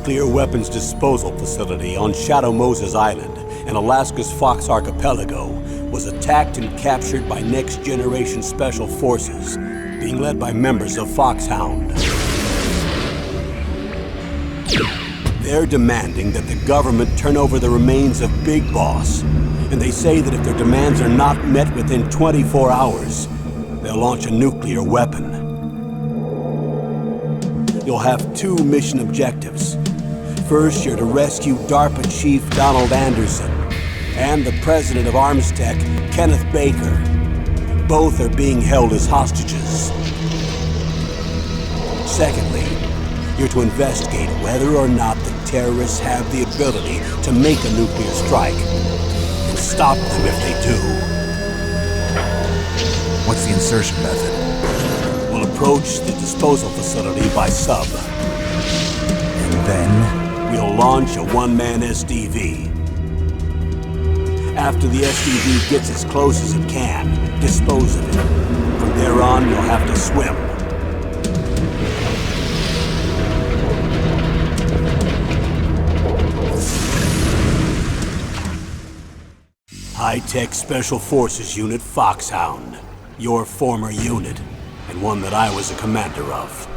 nuclear weapons disposal facility on Shadow Moses Island in Alaska's Fox Archipelago was attacked and captured by next-generation special forces, being led by members of Foxhound. They're demanding that the government turn over the remains of Big Boss, and they say that if their demands are not met within 24 hours, they'll launch a nuclear weapon. You'll have two mission objectives. First, you're to rescue DARPA Chief Donald Anderson and the president of Armstech, Kenneth Baker. Both are being held as hostages. Secondly, you're to investigate whether or not the terrorists have the ability to make a nuclear strike and stop them if they do. What's the insertion method? We'll approach the disposal facility by sub. And then? We'll launch a one-man SDV. After the SDV gets as close as it can, dispose of it. From there on, you'll have to swim. High-Tech Special Forces Unit Foxhound. Your former unit, and one that I was a commander of.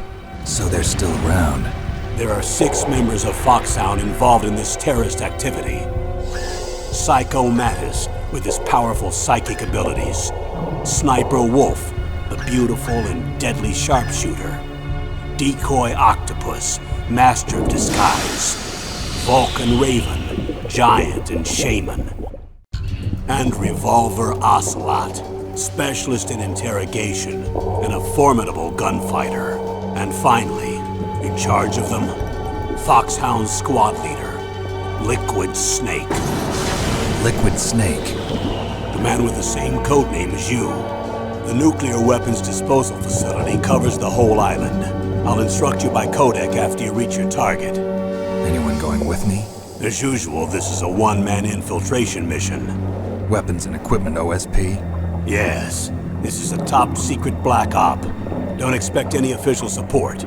So they're still around. There are 6 members of Foxhound involved in this terrorist activity. Psycho Mattis, with his powerful psychic abilities. Sniper Wolf, the beautiful and deadly sharpshooter. Decoy Octopus, master of disguise. Vulcan Raven, giant and shaman. And Revolver Ocelot, specialist in interrogation and a formidable gunfighter. And finally, in charge of them, Foxhound squad leader, Liquid Snake. Liquid Snake? The man with the same codename as you. The nuclear weapons disposal facility covers the whole island. I'll instruct you by codec after you reach your target. Anyone going with me? As usual, this is a one-man infiltration mission. Weapons and equipment OSP? Yes. This is a top-secret black op. Don't expect any official support.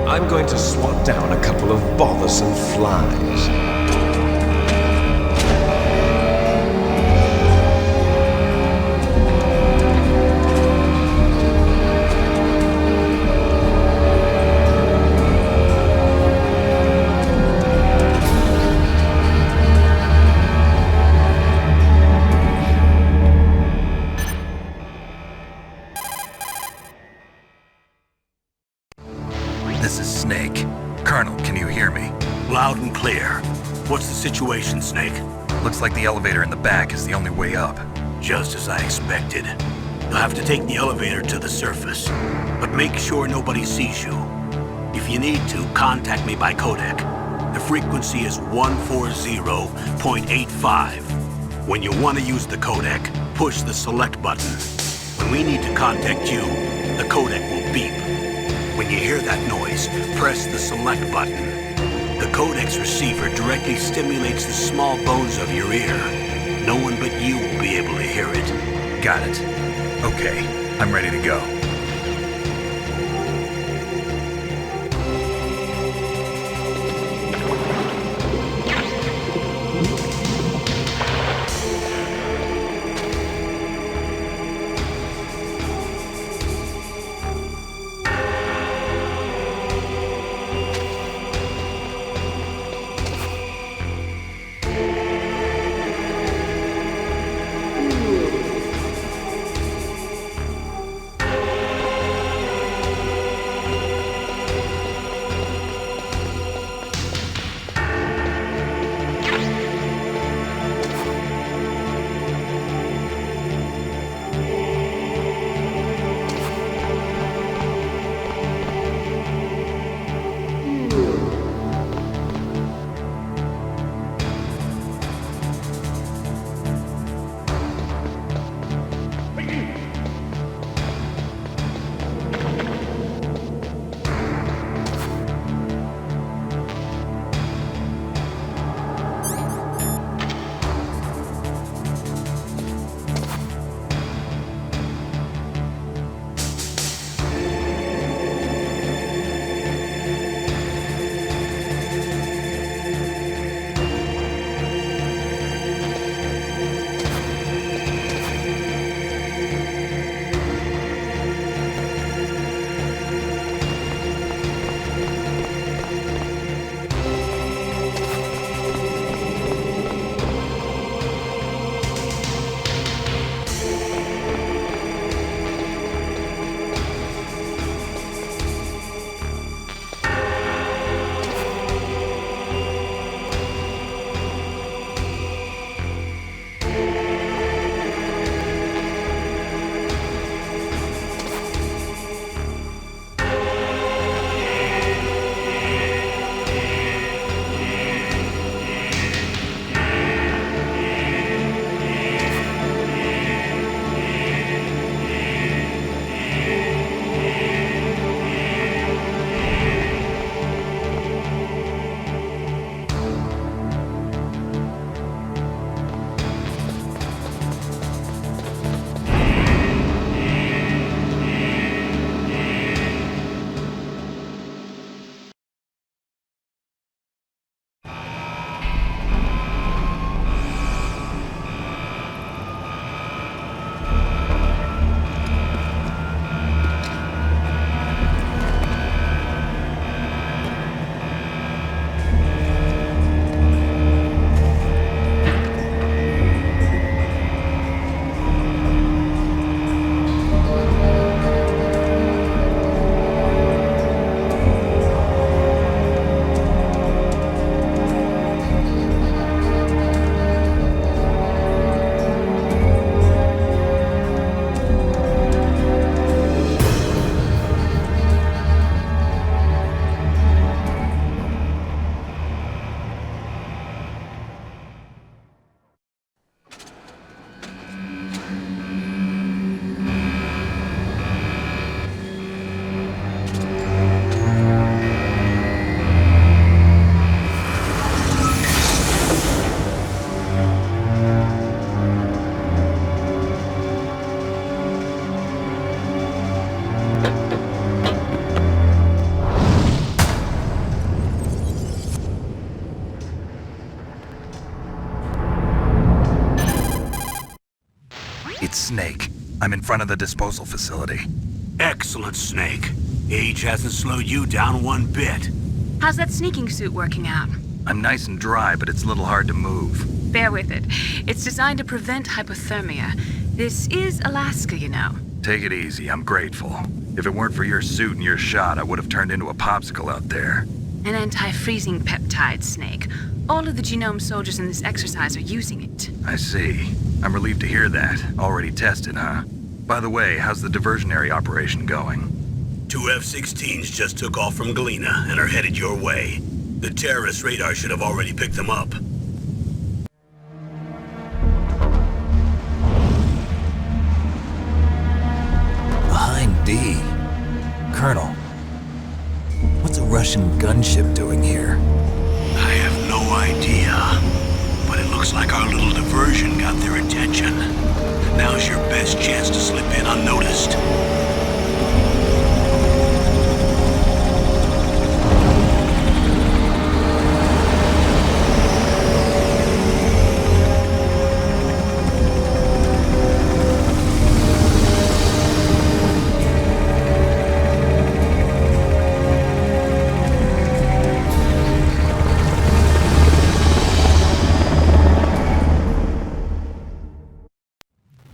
I'm going to swat down a couple of bothersome flies. This is Snake. Colonel, can you hear me? Loud and clear. What's the situation, Snake? Looks like the elevator in the back is the only way up. Just as I expected. You'll have to take the elevator to the surface, but make sure nobody sees you. If you need to, contact me by codec. The frequency is 140.85. When you want to use the codec, push the select button. When we need to contact you, the codec will beep. When you hear that noise, press the select button. The codec's receiver directly stimulates the small bones of your ear. No one but you will be able to hear it. Got it. Okay, I'm ready to go. Snake. I'm in front of the disposal facility. Excellent, Snake. Age hasn't slowed you down one bit. How's that sneaking suit working out? I'm nice and dry, but it's a little hard to move. Bear with it. It's designed to prevent hypothermia. This is Alaska, you know. Take it easy, I'm grateful. If it weren't for your suit and your shot, I would have turned into a popsicle out there. An anti-freezing peptide, Snake. All of the genome soldiers in this exercise are using it. I see. I'm relieved to hear that. Already tested, huh? By the way, how's the diversionary operation going? 2 F-16s just took off from Galena and are headed your way. The terrorist radar should have already picked them up. Behind D. Colonel, what's a Russian gunship doing here? I have no idea, but it looks like our little diversion got their attention. Now's your best chance to slip in unnoticed.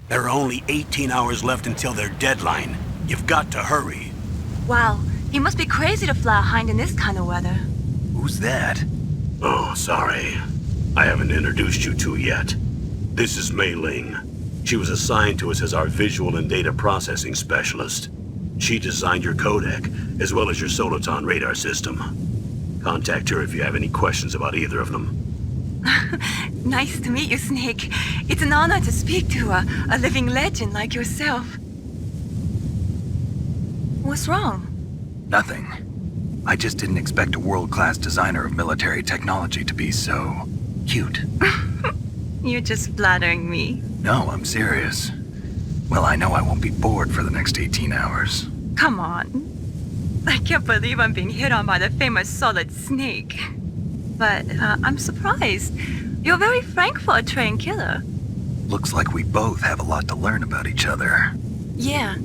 There are only 18 hours left until their deadline. You've got to hurry. Wow, he must be crazy to fly a hind in this kind of weather. Who's that? Oh, sorry. I haven't introduced you to yet. This is Mei Ling. She was assigned to us as our visual and data processing specialist. She designed your codec, as well as your Soliton radar system. Contact her if you have any questions about either of them. Nice to meet you, Snake. It's an honor to speak to a living legend like yourself. What's wrong? Nothing. I just didn't expect a world-class designer of military technology to be so cute. You're just flattering me. No, I'm serious. Well, I know I won't be bored for the next 18 hours. Come on. I can't believe I'm being hit on by the famous Solid Snake. But I'm surprised. You're very frank for a trained killer. Looks like we both have a lot to learn about each other. Yeah.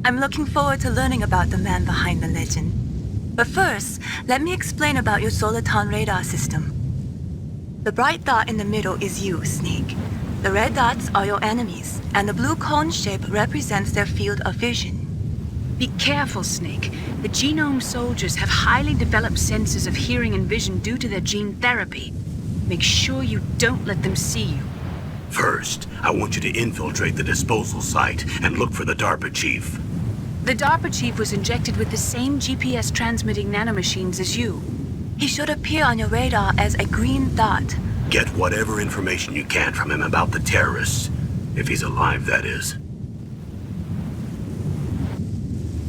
I'm looking forward to learning about the man behind the legend. But first, let me explain about your Soliton radar system. The bright dot in the middle is you, Snake. The red dots are your enemies, and the blue cone shape represents their field of vision. Be careful, Snake. The genome soldiers have highly developed senses of hearing and vision due to their gene therapy. Make sure you don't let them see you. First, I want you to infiltrate the disposal site and look for the DARPA chief. The DARPA chief was injected with the same GPS transmitting nanomachines as you. He should appear on your radar as a green dot. Get whatever information you can from him about the terrorists. If he's alive, that is.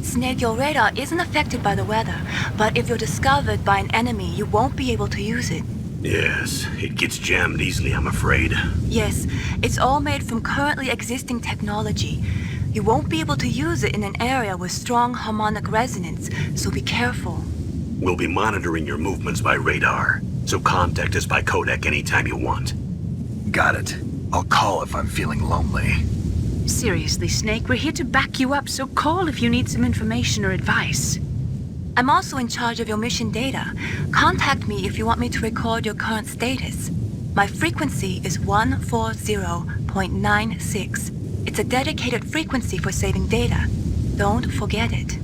Snake, your radar isn't affected by the weather, but if you're discovered by an enemy, you won't be able to use it. Yes, it gets jammed easily, I'm afraid. Yes, it's all made from currently existing technology. You won't be able to use it in an area with strong harmonic resonance, so be careful. We'll be monitoring your movements by radar, so contact us by codec anytime you want. Got it. I'll call if I'm feeling lonely. Seriously, Snake, we're here to back you up, so call if you need some information or advice. I'm also in charge of your mission data. Contact me if you want me to record your current status. My frequency is 140.96. It's a dedicated frequency for saving data. Don't forget it.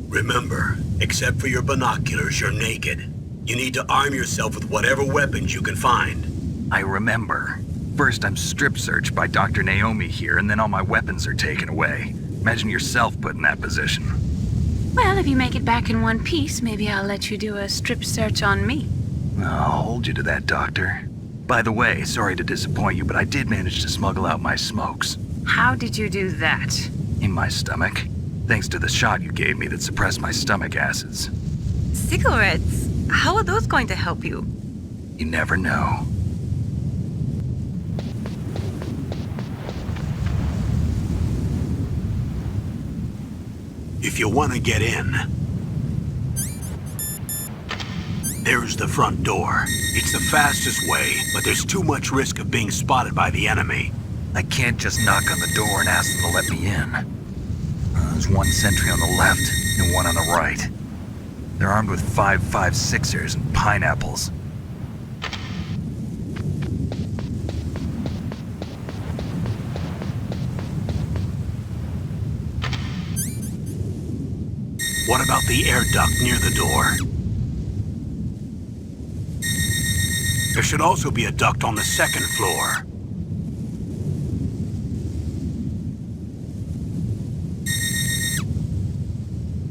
Remember, except for your binoculars, you're naked. You need to arm yourself with whatever weapons you can find. I remember. First, I'm strip searched by Dr. Naomi here, and then all my weapons are taken away. Imagine yourself put in that position. Well, if you make it back in one piece, maybe I'll let you do a strip search on me. I'll hold you to that, Doctor. By the way, sorry to disappoint you, but I did manage to smuggle out my smokes. How did you do that? In my stomach. Thanks to the shot you gave me that suppressed my stomach acids. Cigarettes? How are those going to help you? You never know. If you want to get in, there's the front door. It's the fastest way, but there's too much risk of being spotted by the enemy. I can't just knock on the door and ask them to let me in. There's one sentry on the left and one on the right. They're armed with 5.56ers and pineapples. What about the air duct near the door? There should also be a duct on the second floor.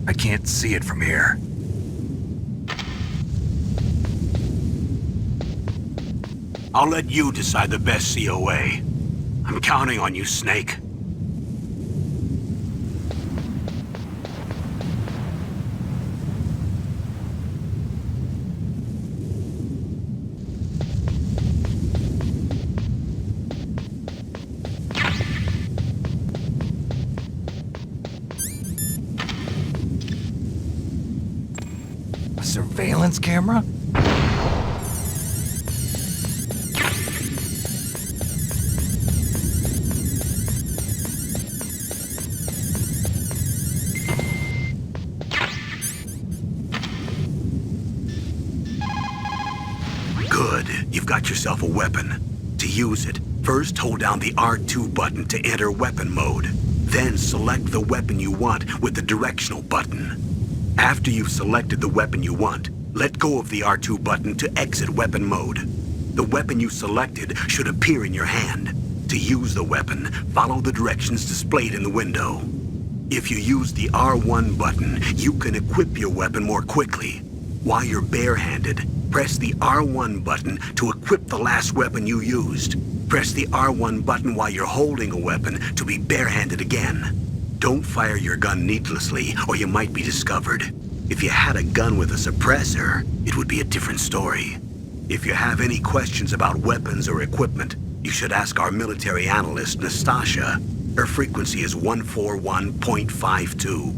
I can't see it from here. I'll let you decide the best COA. I'm counting on you, Snake. A surveillance camera? Good. You've got yourself a weapon. To use it, first hold down the R2 button to enter weapon mode. Then select the weapon you want with the directional button. After you've selected the weapon you want, let go of the R2 button to exit weapon mode. The weapon you selected should appear in your hand. To use the weapon, follow the directions displayed in the window. If you use the R1 button, you can equip your weapon more quickly. While you're barehanded, press the R1 button to equip the last weapon you used. Press the R1 button while you're holding a weapon to be barehanded again. Don't fire your gun needlessly, or you might be discovered. If you had a gun with a suppressor, it would be a different story. If you have any questions about weapons or equipment, you should ask our military analyst, Nastasha. Her frequency is 141.52.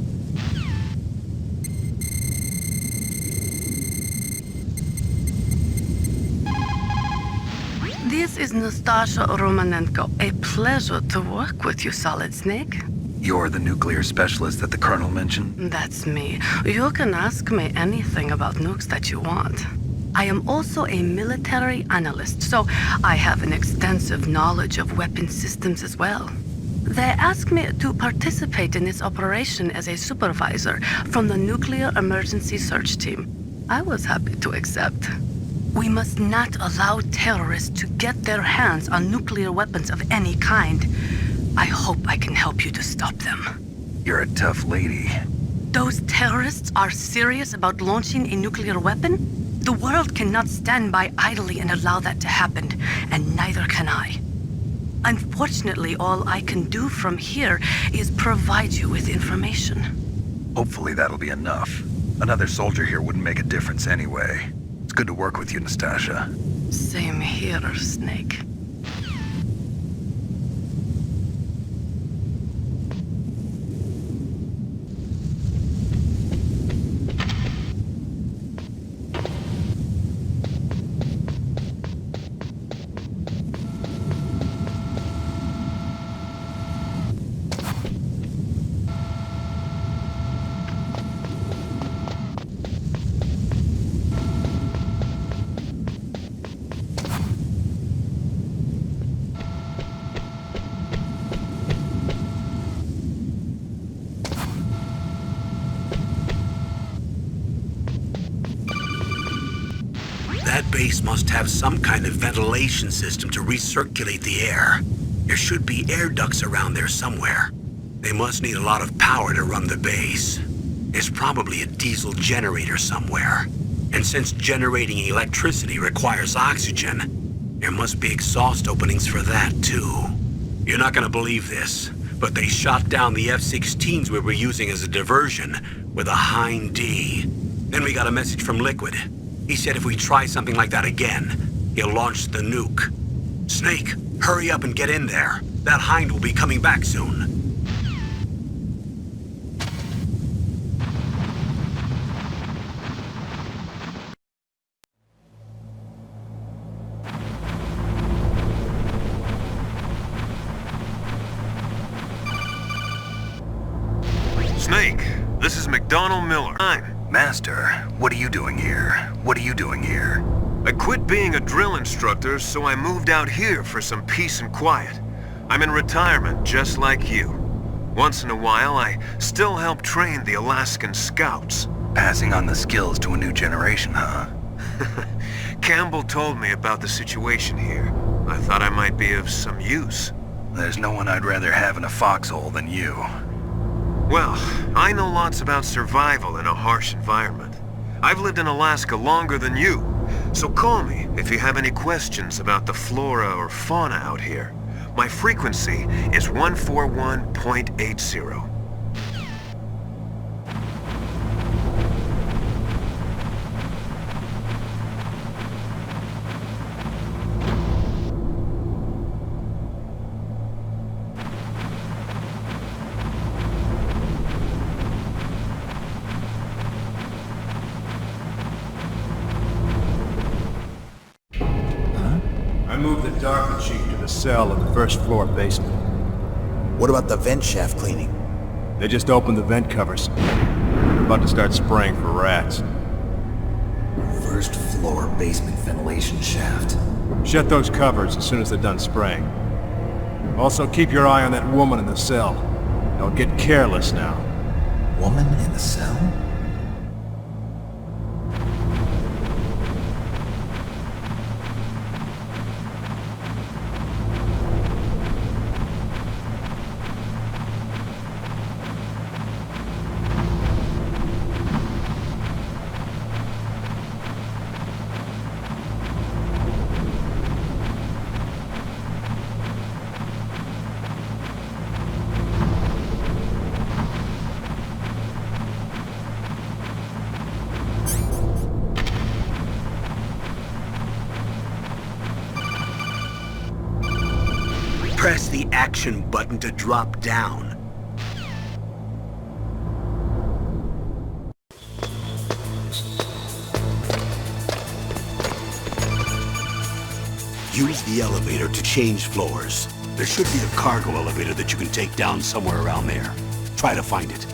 This is Nastasha Romanenko. A pleasure to work with you, Solid Snake. You're the nuclear specialist that the Colonel mentioned? That's me. You can ask me anything about nukes that you want. I am also a military analyst, so I have an extensive knowledge of weapon systems as well. They asked me to participate in this operation as a supervisor from the Nuclear Emergency Search Team. I was happy to accept. We must not allow terrorists to get their hands on nuclear weapons of any kind. I hope I can help you to stop them. You're a tough lady. Those terrorists are serious about launching a nuclear weapon? The world cannot stand by idly and allow that to happen, and neither can I. Unfortunately, all I can do from here is provide you with information. Hopefully that'll be enough. Another soldier here wouldn't make a difference anyway. It's good to work with you, Nastasha. Same here, Snake. That base must have some kind of ventilation system to recirculate the air. There should be air ducts around there somewhere. They must need a lot of power to run the base. There's probably a diesel generator somewhere. And since generating electricity requires oxygen, there must be exhaust openings for that too. You're not gonna believe this, but they shot down the F-16s we were using as a diversion with a Hind D. Then we got a message from Liquid. He said if we try something like that again, he'll launch the nuke. Snake, hurry up and get in there. That Hind will be coming back soon. This is McDonald Miller. Master, what are you doing here? What are you doing here? I quit being a drill instructor, so I moved out here for some peace and quiet. I'm in retirement, just like you. Once in a while, I still help train the Alaskan Scouts. Passing on the skills to a new generation, huh? Campbell told me about the situation here. I thought I might be of some use. There's no one I'd rather have in a foxhole than you. Well, I know lots about survival in a harsh environment. I've lived in Alaska longer than you, so call me if you have any questions about the flora or fauna out here. My frequency is 141.80. I moved the DARPA chief to the cell in the first floor basement. What about the vent shaft cleaning? They just opened the vent covers. They're about to start spraying for rats. First floor basement ventilation shaft. Shut those covers as soon as they're done spraying. Also keep your eye on that woman in the cell. Don't get careless now. Woman in the cell? Press the action button to drop down. Use the elevator to change floors. There should be a cargo elevator that you can take down somewhere around there. Try to find it.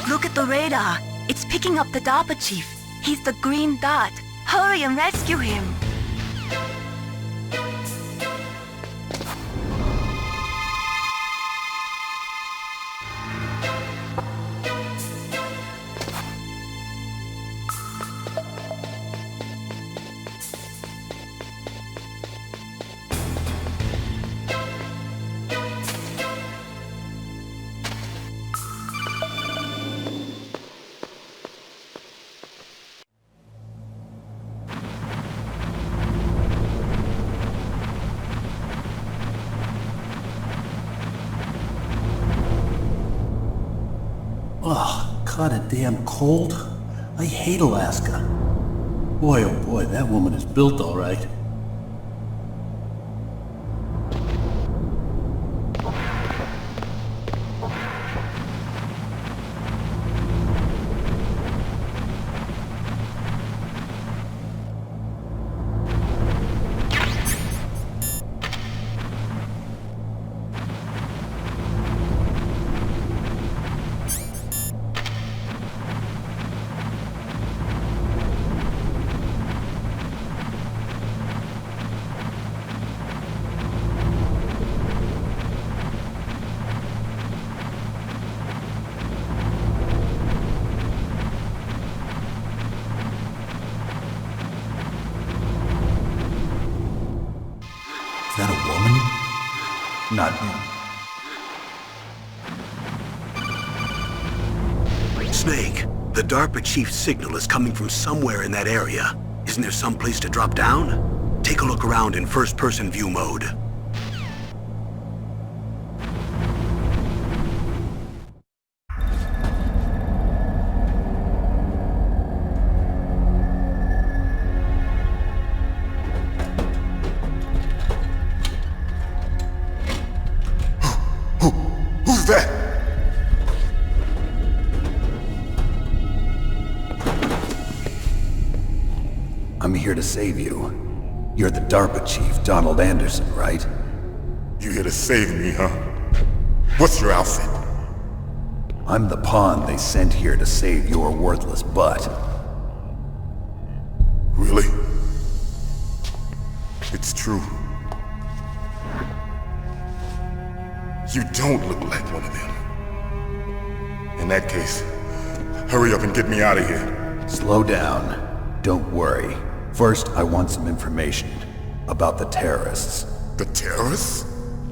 Look at the radar. It's picking up the DARPA chief. He's the green dot. Hurry and rescue him. Ugh, kinda damn cold. I hate Alaska. Boy, oh boy, that woman is built all right. Not him. Snake, the DARPA chief's signal is coming from somewhere in that area. Isn't there some place to drop down? Take a look around in first-person view mode. Who's that? I'm here to save you. You're the DARPA chief, Donald Anderson, right? You here to save me, huh? What's your outfit? I'm the pawn they sent here to save your worthless butt. Really? It's true. You don't look like one of them. In that case, hurry up and get me out of here. Slow down. Don't worry. First, I want some information about the terrorists. The terrorists?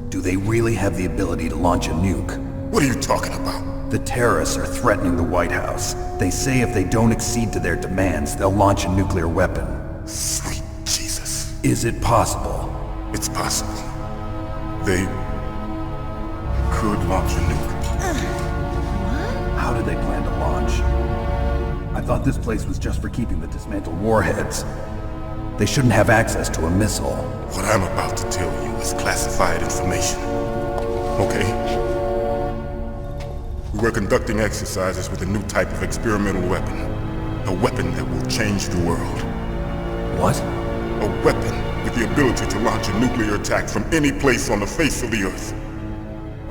Do they really have the ability to launch a nuke? What are you talking about? The terrorists are threatening the White House. They say if they don't accede to their demands, they'll launch a nuclear weapon. Sweet Jesus. Is it possible? It's possible. They could launch a nuke. How do they plan to launch? I thought this place was just for keeping the dismantled warheads. They shouldn't have access to a missile. What I'm about to tell you is classified information. Okay? We were conducting exercises with a new type of experimental weapon. A weapon that will change the world. What? A weapon with the ability to launch a nuclear attack from any place on the face of the Earth.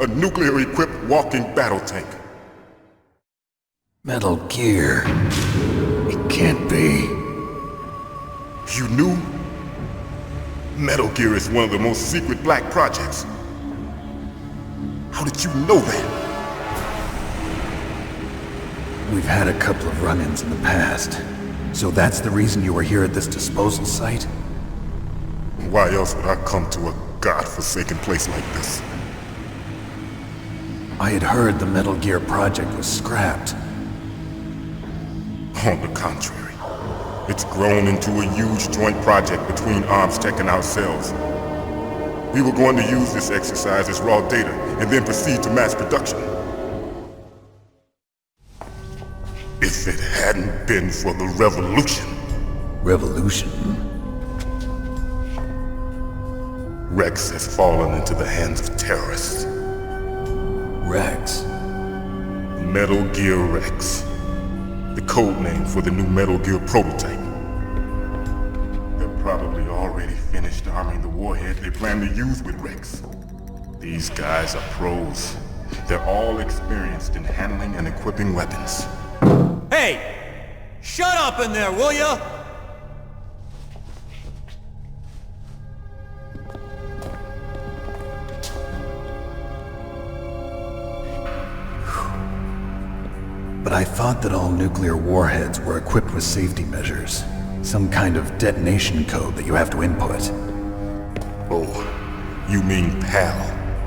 A nuclear-equipped walking battle tank. Metal Gear. It can't be. You knew? Metal Gear is one of the most secret black projects. How did you know that? We've had a couple of run-ins in the past. So that's the reason you were here at this disposal site? Why else would I come to a godforsaken place like this? I had heard the Metal Gear project was scrapped. On the contrary, it's grown into a huge joint project between ArmsTech and ourselves. We were going to use this exercise as raw data and then proceed to mass production. If it hadn't been for the revolution... Revolution? Rex has fallen into the hands of terrorists. Rex? Metal Gear Rex. The code name for the new Metal Gear prototype. They're probably already finished arming the warhead they plan to use with Rex. These guys are pros. They're all experienced in handling and equipping weapons. Hey! Shut up in there, will ya? But I thought that all nuclear warheads were equipped with safety measures. Some kind of detonation code that you have to input. Oh, you mean PAL?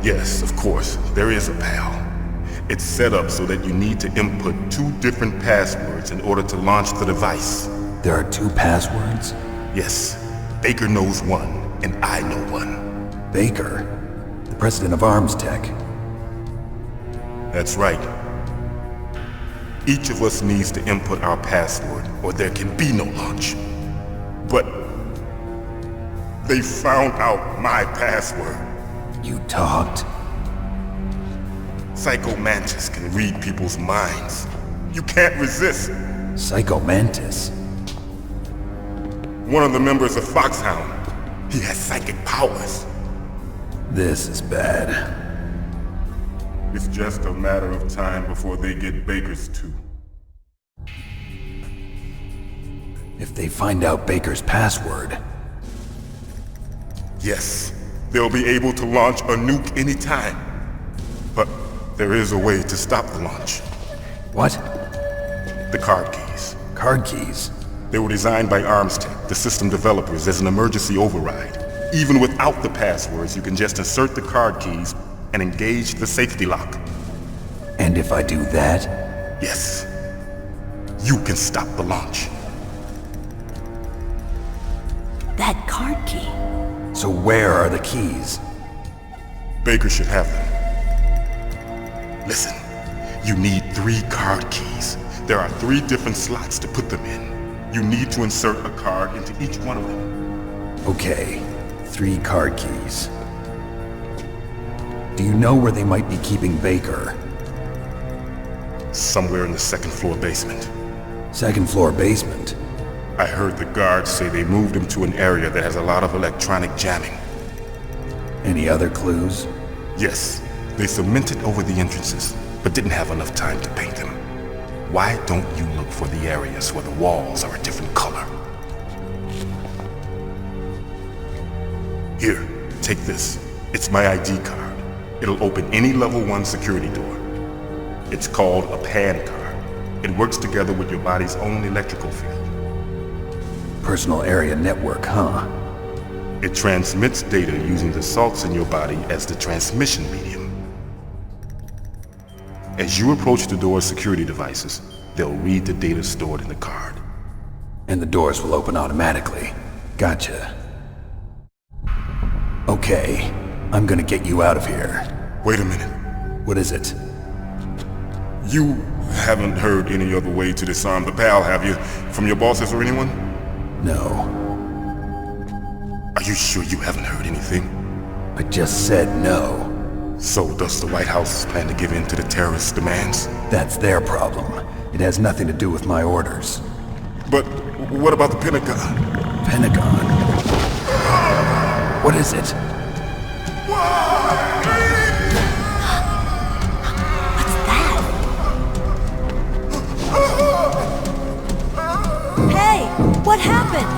Yes, of course, there is a PAL. It's set up so that you need to input 2 different passwords in order to launch the device. There are 2 passwords? Yes, Baker knows one, and I know one. Baker? The president of ArmsTech? That's right. Each of us needs to input our password, or there can be no launch. But they found out my password. You talked? Psycho Mantis can read people's minds. You can't resist. Psycho Mantis? One of the members of Foxhound. He has psychic powers. This is bad. It's just a matter of time before they get Baker's too. If they find out Baker's password... Yes, they'll be able to launch a nuke anytime. But there is a way to stop the launch. What? The card keys. Card keys? They were designed by ArmsTech, the system developers, as an emergency override. Even without the passwords, you can just insert the card keys and engage the safety lock. And if I do that? Yes. You can stop the launch. That card key. So where are the keys? Baker should have them. Listen, you need 3 card keys. There are 3 different slots to put them in. You need to insert a card into each one of them. Okay, 3 card keys. Do you know where they might be keeping Baker? Somewhere in the 2nd floor basement. 2nd floor basement? I heard the guards say they moved him to an area that has a lot of electronic jamming. Any other clues? Yes, they cemented over the entrances, but didn't have enough time to paint them. Why don't you look for the areas where the walls are a different color? Here, take this. It's my ID card. It'll open any level 1 security door. It's called a PAN card. It works together with your body's own electrical field. Personal area network, huh? It transmits data using the salts in your body as the transmission medium. As you approach the door's security devices, they'll read the data stored in the card. And the doors will open automatically. Gotcha. Okay, I'm gonna get you out of here. Wait a minute. What is it? You haven't heard any other way to disarm the PAL, have you? From your bosses or anyone? No. Are you sure you haven't heard anything? I just said no. So does the White House plan to give in to the terrorists' demands? That's their problem. It has nothing to do with my orders. But what about the Pentagon? Pentagon? What is it? What's that? Hey, what happened?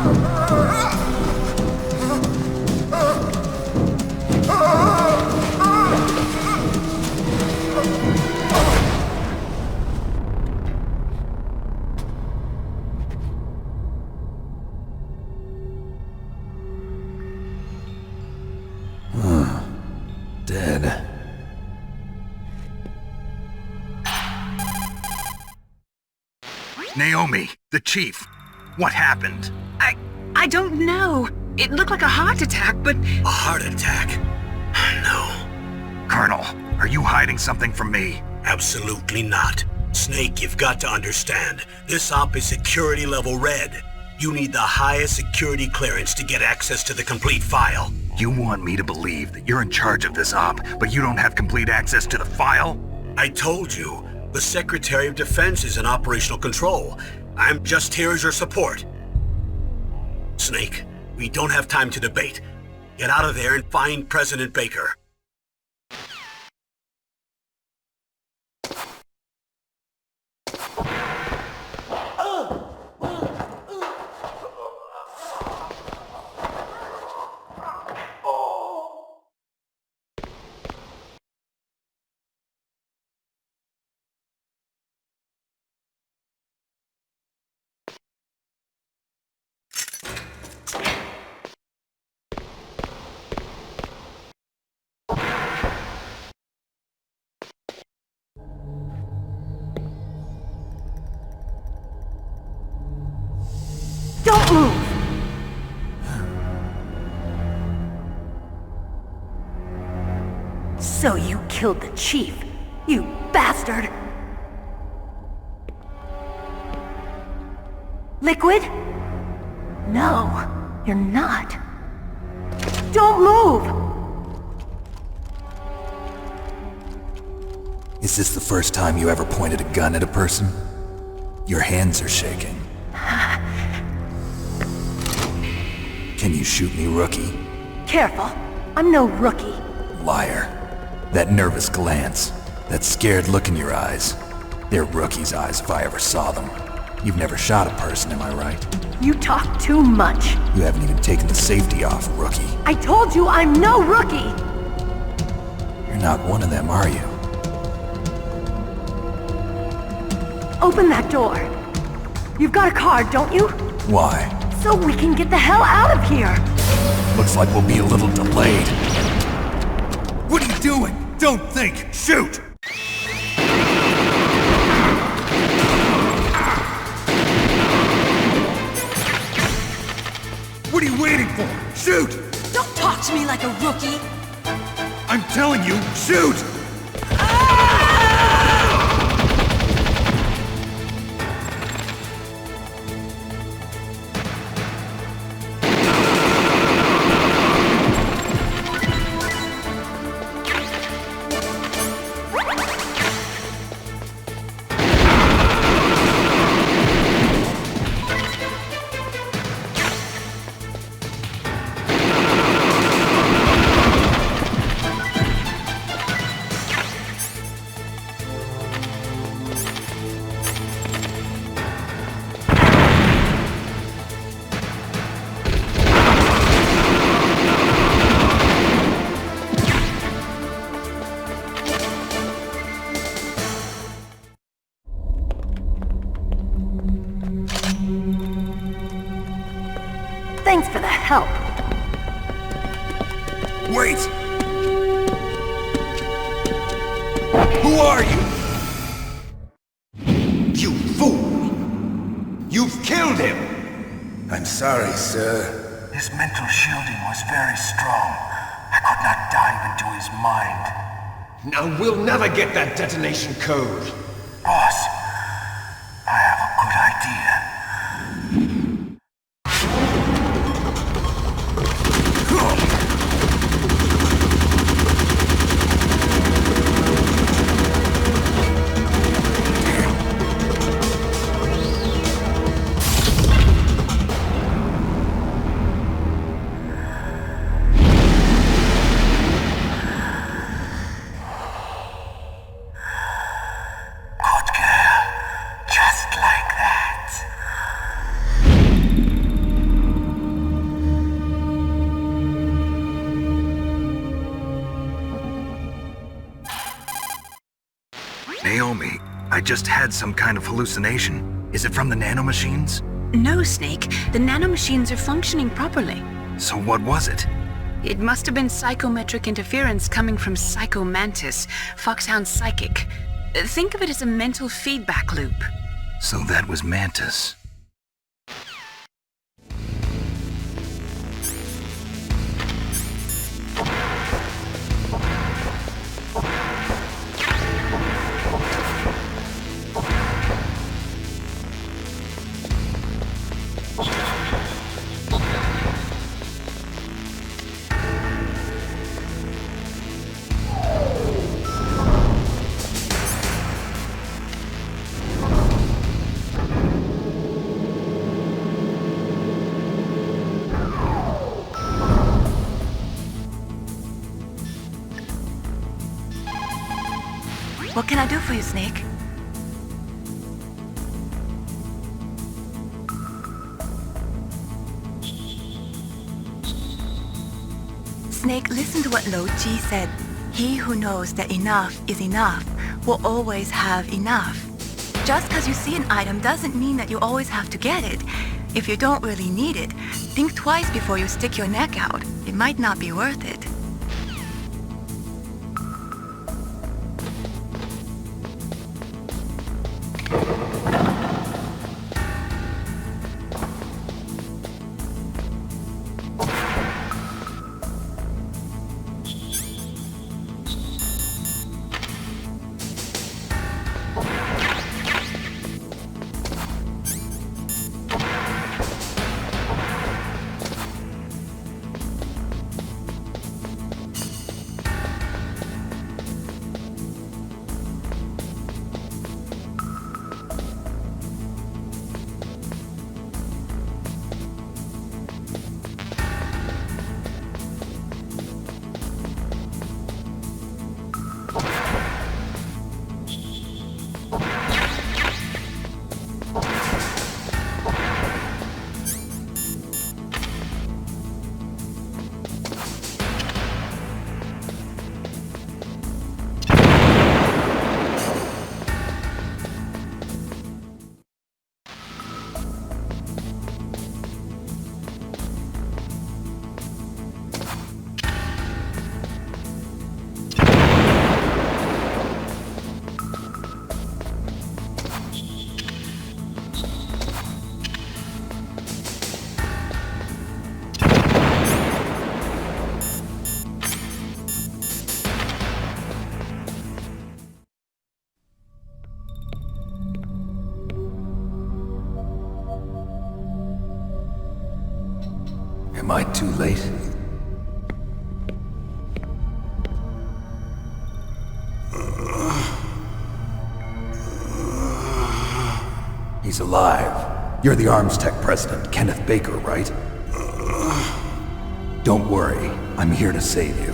Dead. Naomi, the chief. What happened? I don't know. It looked like a heart attack, but... A heart attack? No. Colonel, are you hiding something from me? Absolutely not. Snake, you've got to understand. This op is security level red. You need the highest security clearance to get access to the complete file. You want me to believe that you're in charge of this op, but you don't have complete access to the file? I told you, the Secretary of Defense is in operational control. I'm just here as your support. Snake, we don't have time to debate. Get out of there and find President Baker. Don't move! So you killed the chief, you bastard! Liquid? No, you're not. Don't move! Is this the first time you ever pointed a gun at a person? Your hands are shaking. Can you shoot me, rookie? Careful, I'm no rookie. Liar. That nervous glance, that scared look in your eyes. They're rookie's eyes if I ever saw them. You've never shot a person, am I right? You talk too much. You haven't even taken the safety off, rookie. I told you I'm no rookie! You're not one of them, are you? Open that door. You've got a card, don't you? Why? so we can get the hell out of here. Looks like we'll be a little delayed. What are you doing? Don't think! Shoot! What are you waiting for? Shoot! Don't talk to me like a rookie. I'm telling you, shoot! Thanks for the help. Wait! Who are you? You fool! You've killed him! I'm sorry, sir. His mental shielding was very strong. I could not dive into his mind. Now we'll never get that detonation code. Boss, I have a good idea. Naomi, I just had some kind of hallucination. Is it from the nanomachines? No, Snake. The nanomachines are functioning properly. So what was it? It must have been psychometric interference coming from Psycho Mantis, Foxhound's psychic. Think of it as a mental feedback loop. So that was Mantis. What can I do for you, Snake? Snake, listen to what Lo Ji said. He who knows that enough is enough will always have enough. Just because you see an item doesn't mean that you always have to get it. If you don't really need it, think twice before you stick your neck out. It might not be worth it. Am I too late? He's alive. You're the Arms Tech president, Kenneth Baker, right? Don't worry. I'm here to save you.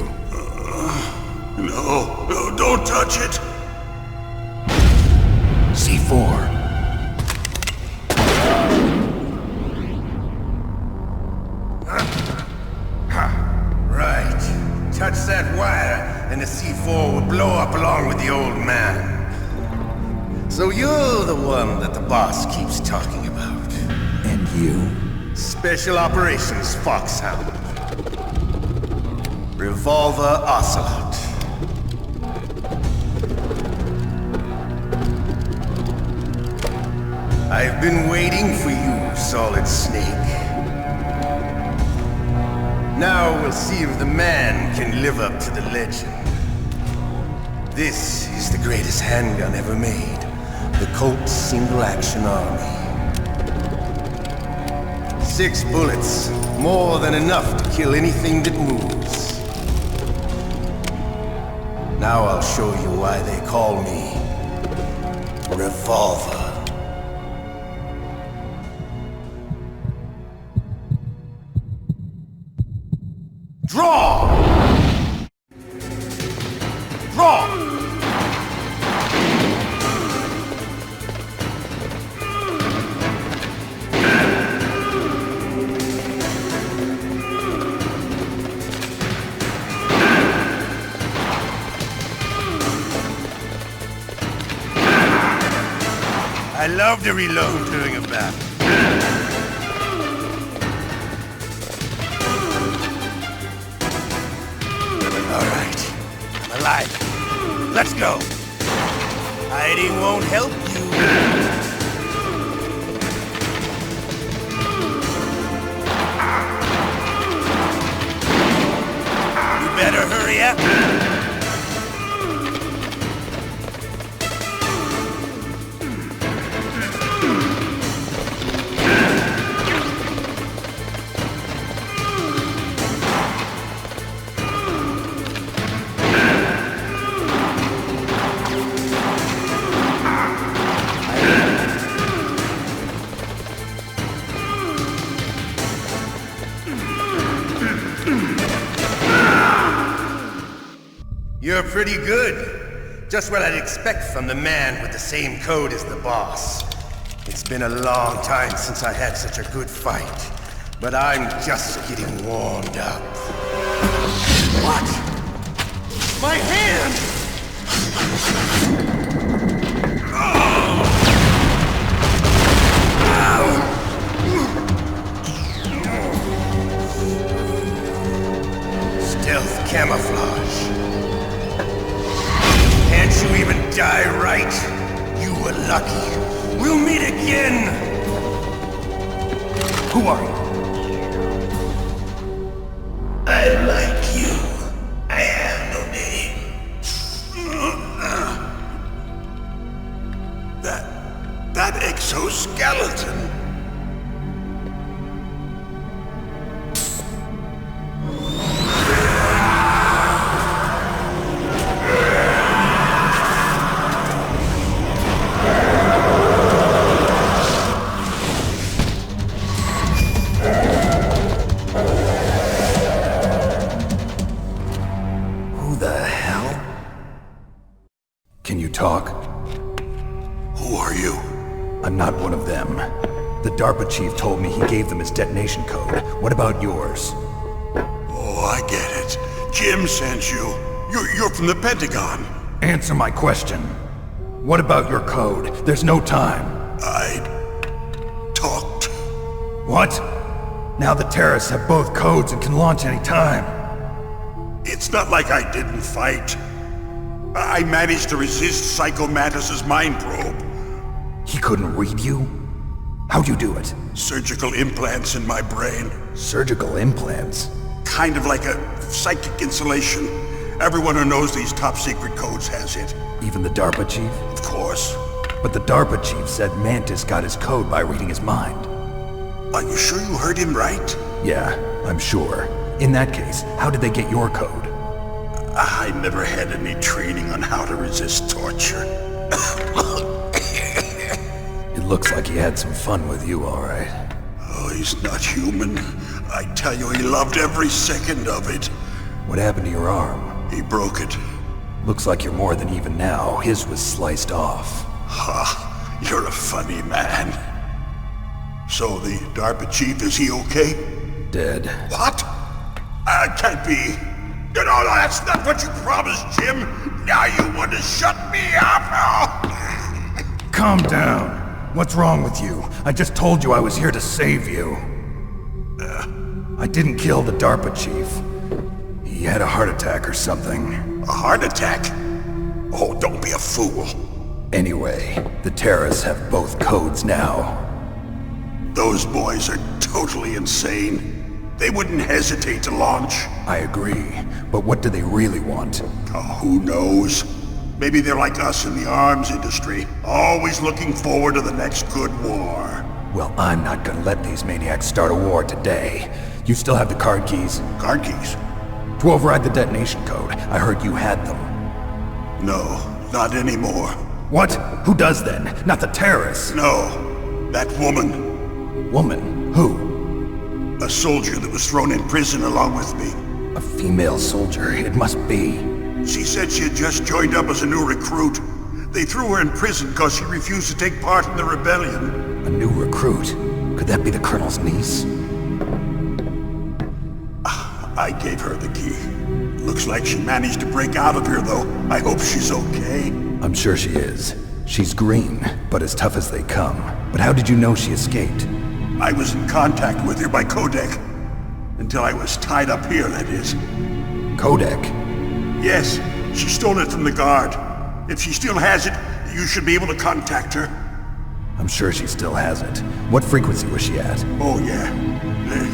No, don't touch it! C4. Right. Touch that wire, and the C4 will blow up along with the old man. So you're the one that the boss keeps talking about. And you? Special Operations Foxhound. Revolver Ocelot. I've been waiting for you, Solid Snake. Now we'll see if the man can live up to the legend. This is the greatest handgun ever made. The Colt Single Action Army. 6 bullets, more than enough to kill anything that moves. Now I'll show you why they call me Revolver. Draw! Draw! I love to reload during a battle. All right, I'm alive. Let's go. Hiding won't help you. You better hurry up. You're pretty good. Just what I'd expect from the man with the same code as the boss. It's been a long time since I had such a good fight, but I'm just getting warmed up. What? My hand! Stealth camouflage. Can't you even die right? You were lucky. We'll meet again! Who are you? I'm like you. I have no name. That exoskeleton. Can you talk? Who are you? I'm not one of them. The DARPA chief told me he gave them his detonation code. What about yours? Oh, I get it. Jim sent you. You're from the Pentagon. Answer my question. What about your code? There's no time. I talked. What? Now the terrorists have both codes and can launch any time. It's not like I didn't fight. I managed to resist Psycho Mantis's mind probe. He couldn't read you? How'd you do it? Surgical implants in my brain. Surgical implants? Kind of like a psychic insulation. Everyone who knows these top secret codes has it. Even the DARPA chief? Of course. But the DARPA chief said Mantis got his code by reading his mind. Are you sure you heard him right? Yeah, I'm sure. In that case, how did they get your code? I never had any training on how to resist torture. It looks like he had some fun with you, all right. Oh, he's not human. I tell you, he loved every second of it. What happened to your arm? He broke it. Looks like you're more than even now. His was sliced off. Ha, you're a funny man. So the DARPA chief, is he okay? Dead. What? Can't be. No, that's not what you promised, Jim. Now you want to shut me up? Calm down. What's wrong with you? I just told you I was here to save you. I didn't kill the DARPA chief. He had a heart attack or something. A heart attack? Oh, don't be a fool. Anyway, the terrorists have both codes now. Those boys are totally insane. They wouldn't hesitate to launch. I agree, but what do they really want? Oh, who knows? Maybe they're like us in the arms industry, always looking forward to the next good war. Well, I'm not gonna let these maniacs start a war today. You still have the card keys? Card keys? To override the detonation code. I heard you had them. No, not anymore. What? Who does then? Not the terrorists? No, that woman. Woman? Who? A soldier that was thrown in prison along with me. A female soldier, it must be. She said she had just joined up as a new recruit. They threw her in prison because she refused to take part in the rebellion. A new recruit? Could that be the Colonel's niece? I gave her the key. Looks like she managed to break out of here, though. I hope she's okay. I'm sure she is. She's green, but as tough as they come. But how did you know she escaped? I was in contact with her by codec. Until I was tied up here, that is. Codec? Yes, she stole it from the guard. If she still has it, you should be able to contact her. I'm sure she still has it. What frequency was she at? Oh, yeah.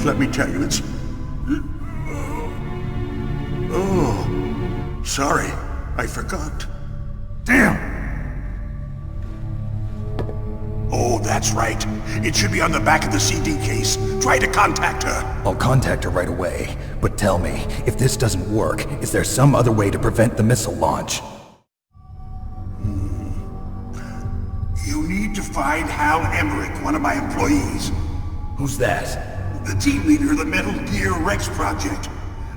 Let me tell you, it's... Oh, sorry. I forgot. Damn! Oh, that's right. It should be on the back of the CD case. Try to contact her. I'll contact her right away. But tell me, if this doesn't work, is there some other way to prevent the missile launch? You need to find Hal Emmerich, one of my employees. Who's that? The team leader of the Metal Gear Rex project.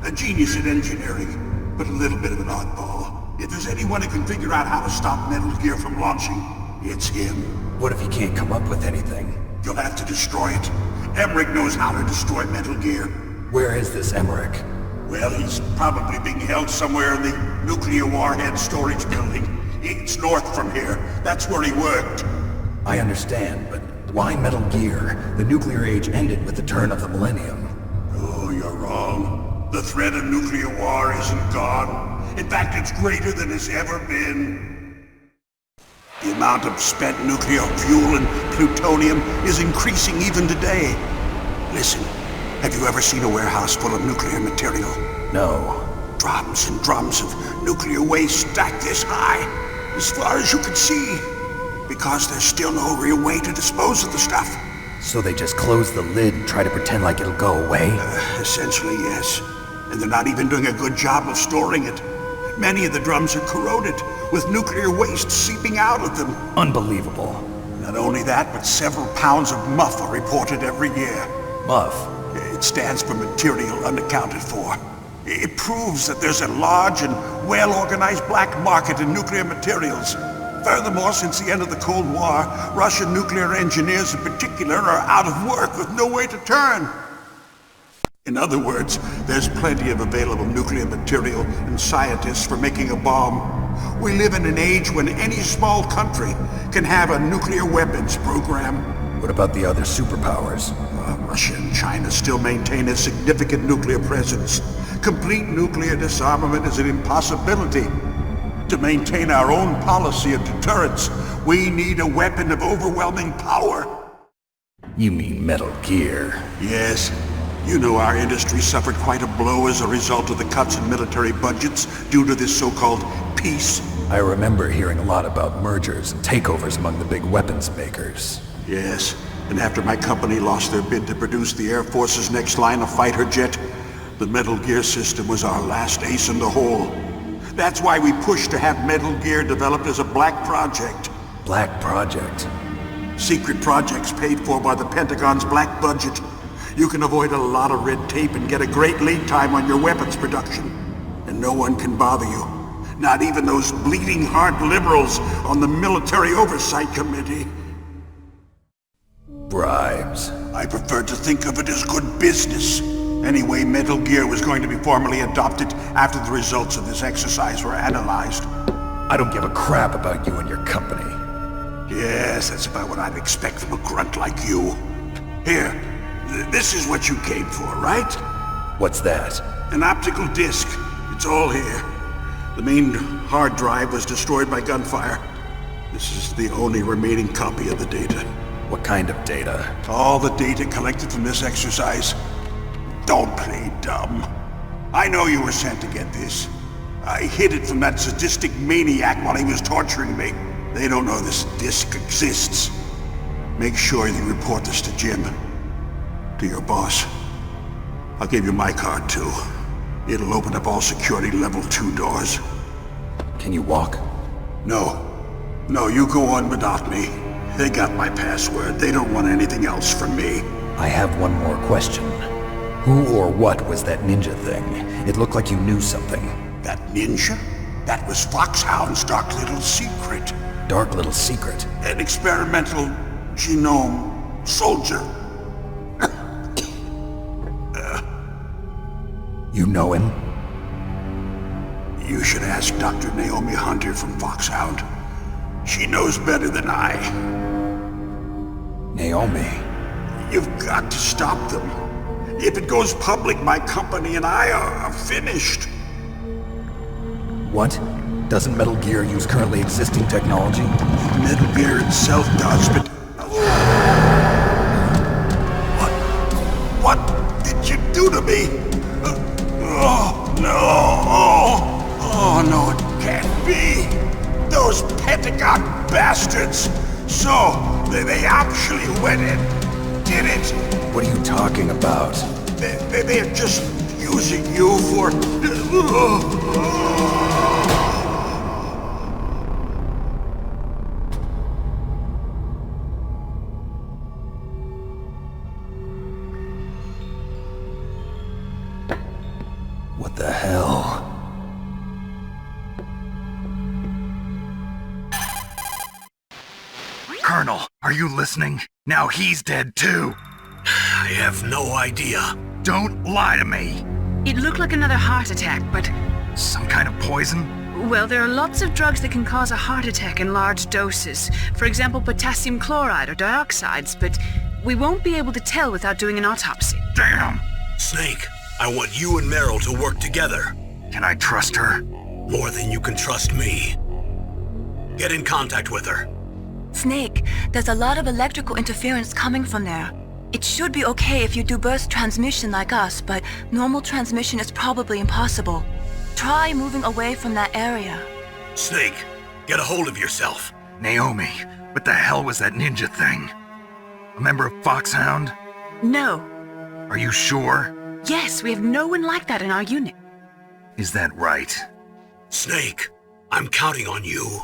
A genius in engineering, but a little bit of an oddball. If there's anyone who can figure out how to stop Metal Gear from launching, it's him. What if he can't come up with anything? You'll have to destroy it. Emmerich knows how to destroy Metal Gear. Where is this Emmerich? Well, he's probably being held somewhere in the nuclear warhead storage building. It's north from here. That's where he worked. I understand, but why Metal Gear? The nuclear age ended with the turn of the millennium. Oh, you're wrong. The threat of nuclear war isn't gone. In fact, it's greater than it's ever been. The amount of spent nuclear fuel and plutonium is increasing even today. Listen, have you ever seen a warehouse full of nuclear material? No. Drums and drums of nuclear waste stacked this high, as far as you can see. Because there's still no real way to dispose of the stuff. So they just close the lid and try to pretend like it'll go away? Essentially, yes. And they're not even doing a good job of storing it. Many of the drums are corroded, with nuclear waste seeping out of them. Unbelievable. Not only that, but several pounds of MUF are reported every year. MUF? It stands for material unaccounted for. It proves that there's a large and well-organized black market in nuclear materials. Furthermore, since the end of the Cold War, Russian nuclear engineers in particular are out of work with no way to turn. In other words, there's plenty of available nuclear material and scientists for making a bomb. We live in an age when any small country can have a nuclear weapons program. What about the other superpowers? Russia and China still maintain a significant nuclear presence. Complete nuclear disarmament is an impossibility. To maintain our own policy of deterrence, we need a weapon of overwhelming power. You mean Metal Gear? Yes. You know our industry suffered quite a blow as a result of the cuts in military budgets due to this so-called peace. I remember hearing a lot about mergers and takeovers among the big weapons makers. Yes. And after my company lost their bid to produce the Air Force's next line of fighter jet, the Metal Gear system was our last ace in the hole. That's why we pushed to have Metal Gear developed as a black project. Black project? Secret projects paid for by the Pentagon's black budget. You can avoid a lot of red tape and get a great lead time on your weapons production. And no one can bother you. Not even those bleeding heart liberals on the Military Oversight Committee. Bribes. I prefer to think of it as good business. Anyway, Metal Gear was going to be formally adopted after the results of this exercise were analyzed. I don't give a crap about you and your company. Yes, that's about what I'd expect from a grunt like you. Here, this is what you came for, right? What's that? An optical disc. It's all here. The main hard drive was destroyed by gunfire. This is the only remaining copy of the data. What kind of data? All the data collected from this exercise. Don't play dumb. I know you were sent to get this. I hid it from that sadistic maniac while he was torturing me. They don't know this disc exists. Make sure you report this to Jim. To your boss. I'll give you my card too. It'll open up all security level 2 doors. Can you walk? No. No, you go on without me. They got my password. They don't want anything else from me. I have one more question. Who or what was that ninja thing? It looked like you knew something. That ninja? That was Foxhound's dark little secret. Dark little secret? An experimental genome soldier. You know him? You should ask Dr. Naomi Hunter from Foxhound. She knows better than I. Naomi? You've got to stop them. If it goes public, my company and I are finished. What? Doesn't Metal Gear use currently existing technology? Metal Gear itself does, but... What did you do to me? Oh, no. Oh, no, it can't be. Those Pentagon bastards. So, they actually went and did it. What are you talking about? They're just using you for... What the hell? Colonel, are you listening? Now he's dead too. I have no idea. Don't lie to me. It looked like another heart attack, but... Some kind of poison? Well, there are lots of drugs that can cause a heart attack in large doses. For example, potassium chloride or dioxides, but we won't be able to tell without doing an autopsy. Damn! Snake, I want you and Meryl to work together. Can I trust her? More than you can trust me. Get in contact with her. Snake, there's a lot of electrical interference coming from there. It should be okay if you do burst transmission like us, but normal transmission is probably impossible. Try moving away from that area. Snake, get a hold of yourself. Naomi, what the hell was that ninja thing? A member of Foxhound? No. Are you sure? Yes, we have no one like that in our unit. Is that right? Snake, I'm counting on you.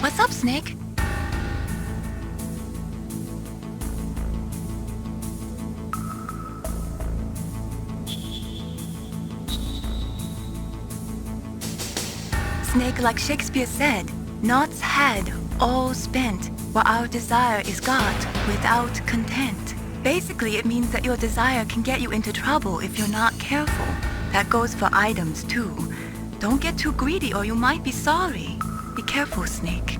What's up, Snake? Snake, like Shakespeare said, naught's had, all spent, while our desire is got without content. Basically, it means that your desire can get you into trouble if you're not careful. That goes for items, too. Don't get too greedy or you might be sorry. Be careful, Snake.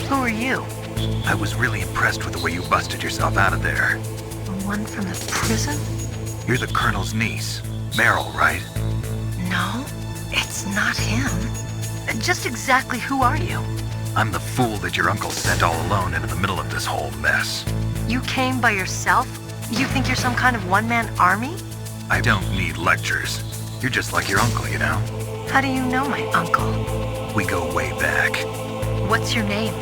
Who are you? I was really impressed with the way you busted yourself out of there. The one from the prison? You're the Colonel's niece, Meryl, right? No, it's not him. Just exactly who are you? I'm the fool that your uncle sent all alone into the middle of this whole mess. You came by yourself? You think you're some kind of one-man army? I don't need lectures. You're just like your uncle, you know? How do you know my uncle? We go way back. What's your name?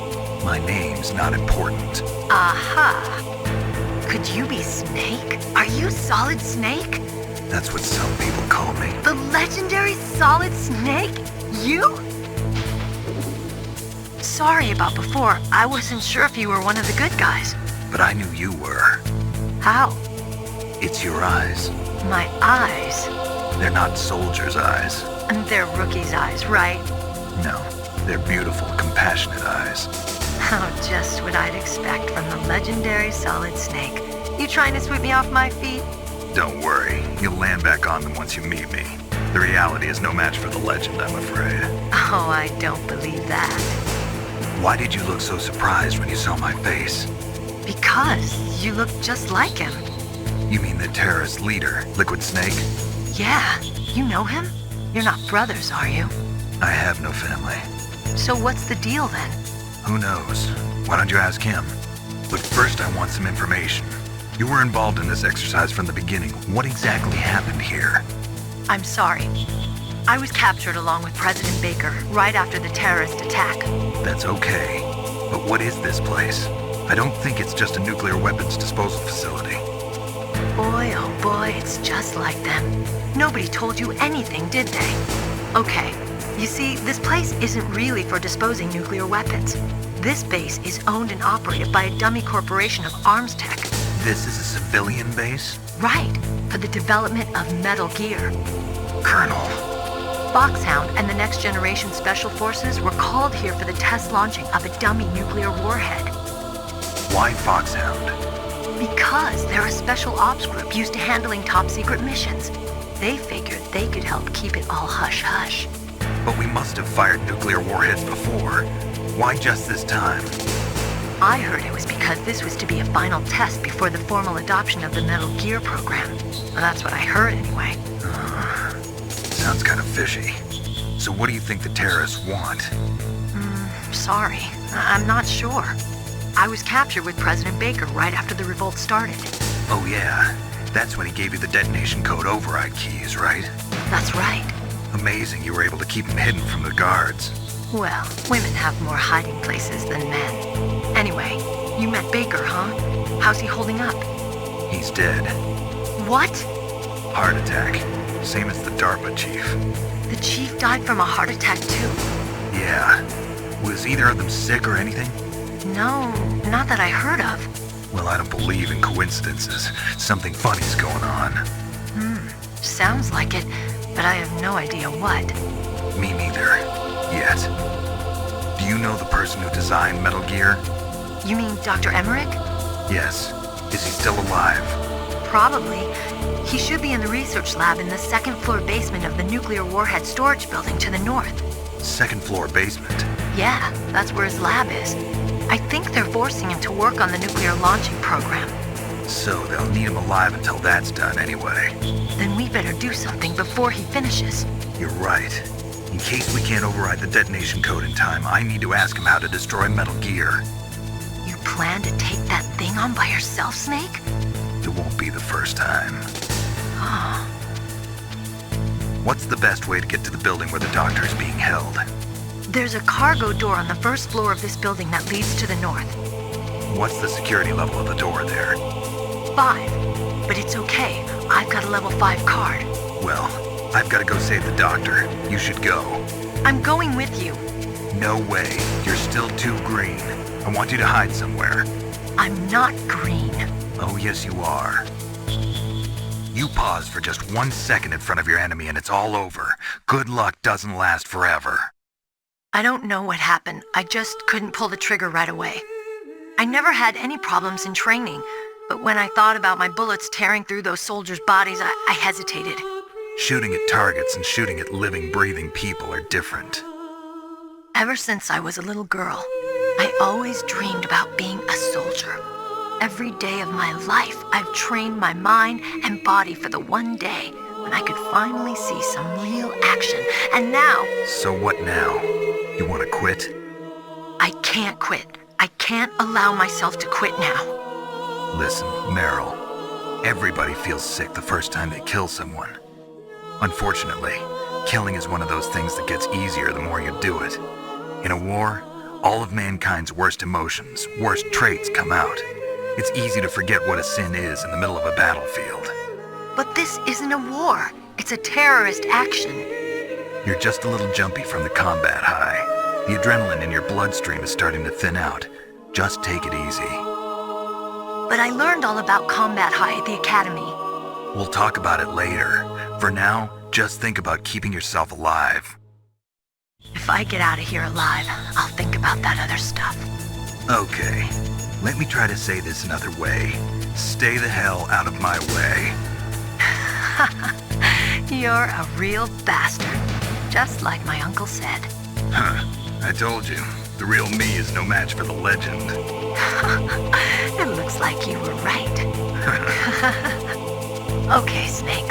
My name's not important. Aha! Could you be Snake? Are you Solid Snake? That's what some people call me. The legendary Solid Snake? You? Sorry about before. I wasn't sure if you were one of the good guys. But I knew you were. How? It's your eyes. My eyes? They're not soldiers' eyes. And they're rookies' eyes, right? No, they're beautiful, compassionate eyes. Oh, just what I'd expect from the legendary Solid Snake. You trying to sweep me off my feet? Don't worry, you'll land back on them once you meet me. The reality is no match for the legend, I'm afraid. Oh, I don't believe that. Why did you look so surprised when you saw my face? Because you look just like him. You mean the terrorist leader, Liquid Snake? Yeah, you know him? You're not brothers, are you? I have no family. So what's the deal then? Who knows? Why don't you ask him? But first I want some information. You were involved in this exercise from the beginning. What exactly happened here? I'm sorry. I was captured along with President Baker right after the terrorist attack. That's okay. But what is this place? I don't think it's just a nuclear weapons disposal facility. Boy, oh boy, it's just like them. Nobody told you anything, did they? Okay, you see, this place isn't really for disposing nuclear weapons. This base is owned and operated by a dummy corporation of arms tech. This is a civilian base? Right, for the development of Metal Gear. Colonel. Foxhound and the Next Generation Special Forces were called here for the test launching of a dummy nuclear warhead. Why Foxhound? Because they're a special ops group used to handling top-secret missions. They figured they could help keep it all hush-hush. But we must have fired nuclear warheads before. Why just this time? I heard it was because this was to be a final test before the formal adoption of the Metal Gear program. Well, that's what I heard anyway. Sounds kind of fishy. So what do you think the terrorists want? Sorry. I'm not sure. I was captured with President Baker right after the revolt started. Oh yeah, that's when he gave you the detonation code override keys, right? That's right. Amazing you were able to keep him hidden from the guards. Well, women have more hiding places than men. Anyway, you met Baker, huh? How's he holding up? He's dead. What? Heart attack. Same as the DARPA chief. The chief died from a heart attack too? Yeah. Was either of them sick or anything? No, not that I heard of. Well, I don't believe in coincidences. Something funny's going on. Sounds like it, but I have no idea what. Me neither. Yet. Do you know the person who designed Metal Gear? You mean Dr. Emmerich? Yes. Is he still alive? Probably. He should be in the research lab in the second-floor basement of the nuclear warhead storage building to the north. Second-floor basement? Yeah, that's where his lab is. I think they're forcing him to work on the nuclear launching program. So they'll need him alive until that's done anyway. Then we better do something before he finishes. You're right. In case we can't override the detonation code in time, I need to ask him how to destroy Metal Gear. You plan to take that thing on by yourself, Snake? It won't be the first time. Oh. What's the best way to get to the building where the doctor is being held? There's a cargo door on the first floor of this building that leads to the north. What's the security level of the door there? 5. But it's okay. I've got a level 5 card. Well, I've got to go save the doctor. You should go. I'm going with you. No way. You're still too green. I want you to hide somewhere. I'm not green. Oh, yes, you are. You pause for just 1 second in front of your enemy and it's all over. Good luck doesn't last forever. I don't know what happened. I just couldn't pull the trigger right away. I never had any problems in training, but when I thought about my bullets tearing through those soldiers' bodies, I hesitated. Shooting at targets and shooting at living, breathing people are different. Ever since I was a little girl, I always dreamed about being a soldier. Every day of my life, I've trained my mind and body for the one day when I could finally see some real action. And now... So what now? You want to quit? I can't quit. I can't allow myself to quit now. Listen, Meryl. Everybody feels sick the first time they kill someone. Unfortunately, killing is one of those things that gets easier the more you do it. In a war, all of mankind's worst emotions, worst traits come out. It's easy to forget what a sin is in the middle of a battlefield. But this isn't a war. It's a terrorist action. You're just a little jumpy from the combat high. The adrenaline in your bloodstream is starting to thin out. Just take it easy. But I learned all about combat high at the academy. We'll talk about it later. For now, just think about keeping yourself alive. If I get out of here alive, I'll think about that other stuff. Okay. Let me try to say this another way. Stay the hell out of my way. You're a real bastard. Just like my uncle said. Huh. I told you. The real me is no match for the legend. It looks like you were right. Okay, Snake.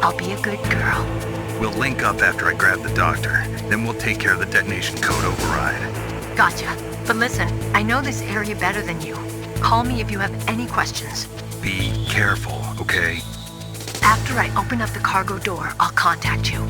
I'll be a good girl. We'll link up after I grab the doctor. Then we'll take care of the detonation code override. Gotcha. But listen, I know this area better than you. Call me if you have any questions. Be careful, okay? After I open up the cargo door, I'll contact you.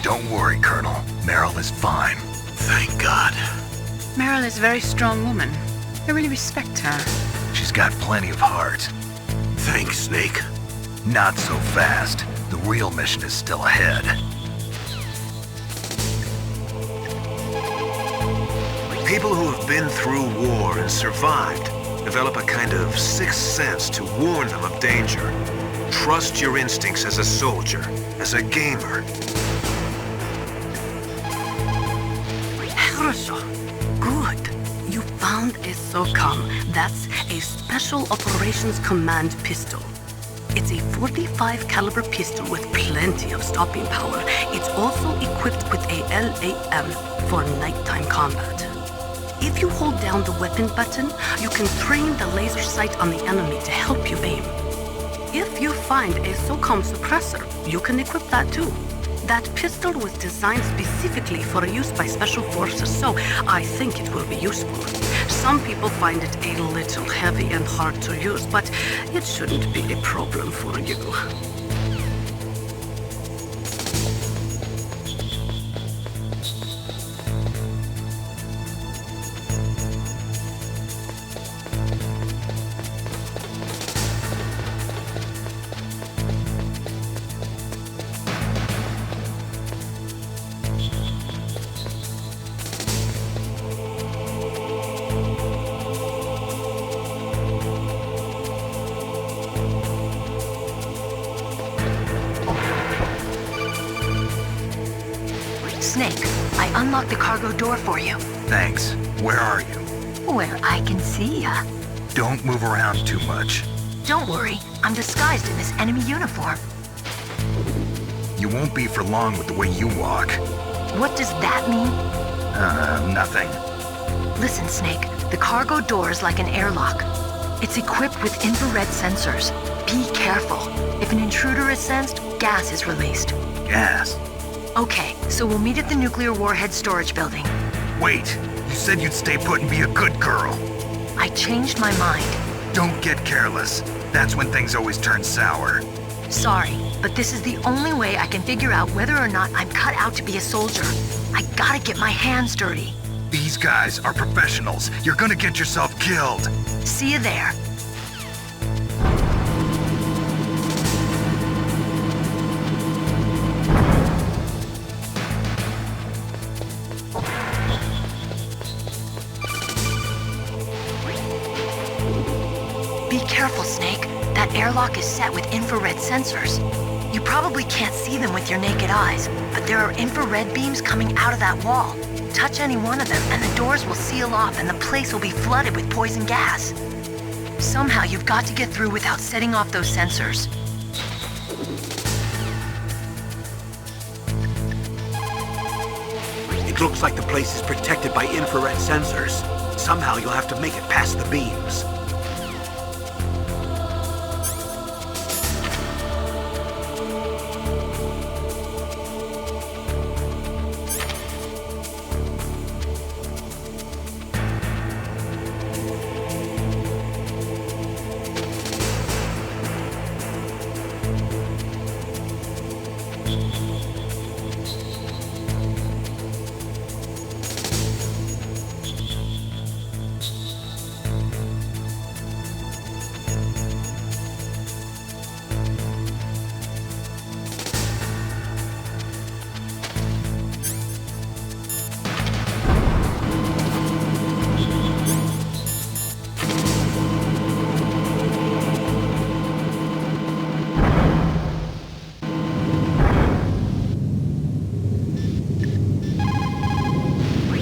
Don't worry, Colonel. Meryl is fine. Thank God. Meryl is a very strong woman. I really respect her. She's got plenty of heart. Thanks, Snake. Not so fast. The real mission is still ahead. People who have been through war and survived develop a kind of sixth sense to warn them of danger. Trust your instincts as a soldier, as a gamer. Good. You found a SOCOM. That's a Special Operations Command pistol. It's a .45 caliber pistol with plenty of stopping power. It's also equipped with a LAM for nighttime combat. If you hold down the weapon button, you can train the laser sight on the enemy to help you aim. If you find a SOCOM suppressor, you can equip that too. That pistol was designed specifically for use by Special Forces, so I think it will be useful. Some people find it a little heavy and hard to use, but it shouldn't be a problem for you. Snake, I unlocked the cargo door for you. Thanks. Where are you? Where I can see ya. Don't move around too much. Don't worry, I'm disguised in this enemy uniform. You won't be for long with the way you walk. What does that mean? Nothing. Listen, Snake, the cargo door is like an airlock. It's equipped with infrared sensors. Be careful. If an intruder is sensed, gas is released. Gas? Okay, so we'll meet at the nuclear warhead storage building. Wait, you said you'd stay put and be a good girl. I changed my mind. Don't get careless. That's when things always turn sour. Sorry, but this is the only way I can figure out whether or not I'm cut out to be a soldier. I gotta get my hands dirty. These guys are professionals. You're gonna get yourself killed. See you there. Be careful, Snake. That airlock is set with infrared sensors. You probably can't see them with your naked eyes, but there are infrared beams coming out of that wall. Touch any one of them and the doors will seal off and the place will be flooded with poison gas. Somehow you've got to get through without setting off those sensors. It looks like the place is protected by infrared sensors. Somehow you'll have to make it past the beams.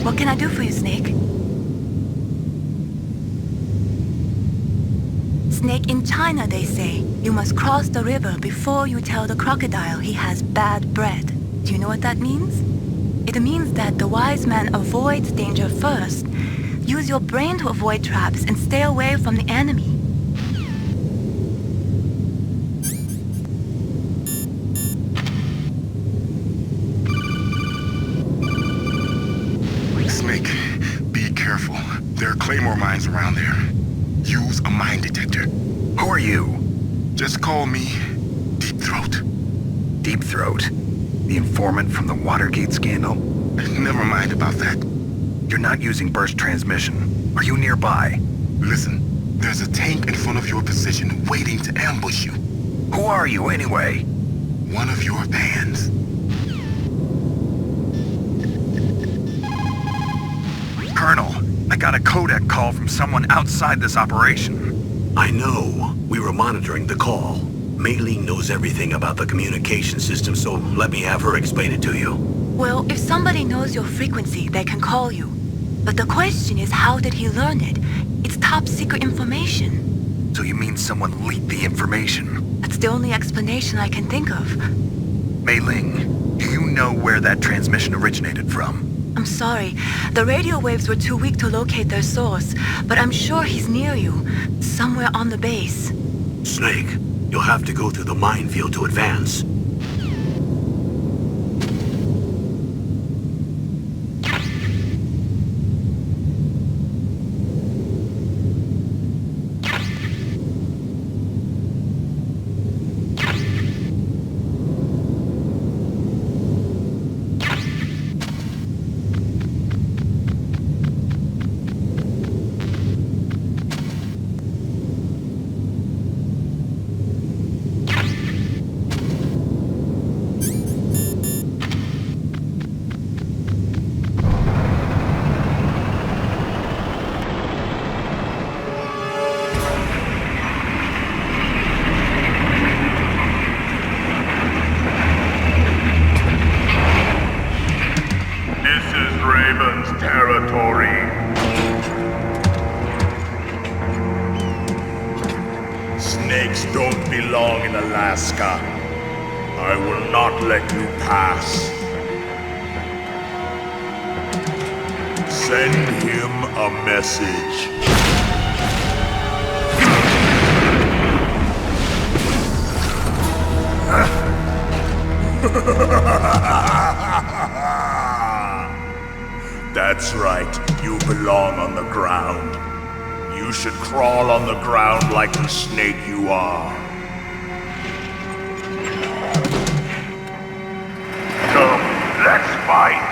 What can I do for you, Snake? Snake, in China they say, you must cross the river before you tell the crocodile he has bad bread. Do you know what that means? It means that the wise man avoids danger first. Use your brain to avoid traps and stay away from the enemy. Snake, be careful. There are claymore mines around there. Use a mine detector. Who are you? Just call me Deep Throat. Deep Throat? The informant from the Watergate scandal? Never mind about that. You're not using burst transmission. Are you nearby? Listen, there's a tank in front of your position waiting to ambush you. Who are you anyway? One of your bands. Colonel, I got a codec call from someone outside this operation. I know. We were monitoring the call. Mei Ling knows everything about the communication system, so let me have her explain it to you. Well, if somebody knows your frequency, they can call you. But the question is, how did he learn it? It's top secret information. So you mean someone leaked the information? That's the only explanation I can think of. Mei Ling, do you know where that transmission originated from? I'm sorry. The radio waves were too weak to locate their source, but I'm sure he's near you, somewhere on the base. Snake, you'll have to go through the minefield to advance. Snakes don't belong in Alaska. I will not let you pass. Send him a message. That's right, you belong on the ground. You should crawl on the ground like the snake you are. Come, let's fight!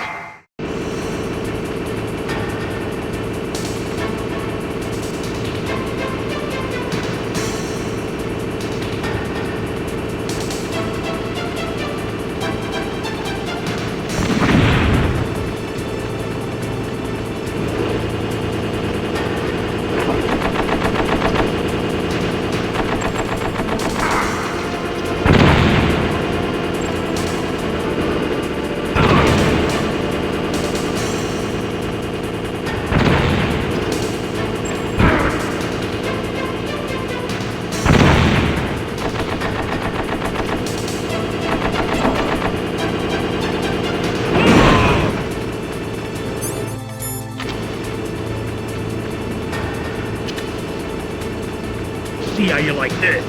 See how you like this.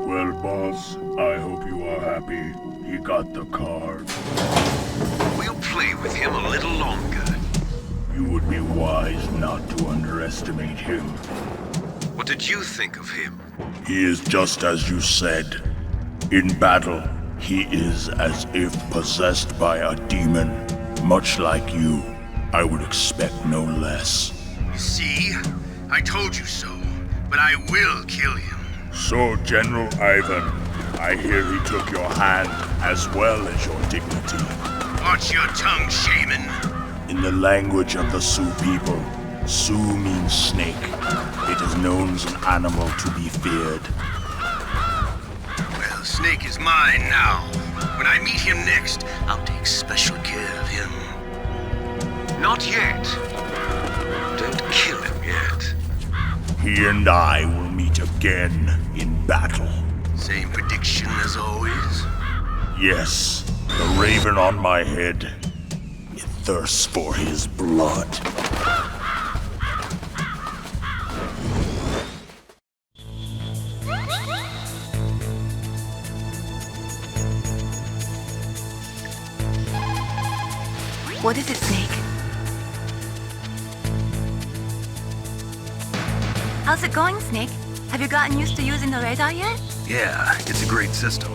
Well, boss, I hope you are happy. He got the card. We'll play with him a little longer. You would be wise not to underestimate him. What did you think of him? He is just as you said. In battle, he is as if possessed by a demon. Much like you, I would expect no less. See? I told you so. But I will kill him. So, General Ivan, I hear he took your hand as well as your dignity. Watch your tongue, shaman. In the language of the Sioux people, Sioux means snake. It is known as an animal to be feared. Well, Snake is mine now. When I meet him next, I'll take special care of him. Not yet. Don't kill him yet. He and I will meet again in battle. Same prediction as always? Yes, the raven on my head. It thirsts for his blood. What is it, Snake? How's it going, Snake? Have you gotten used to using the radar yet? Yeah, it's a great system.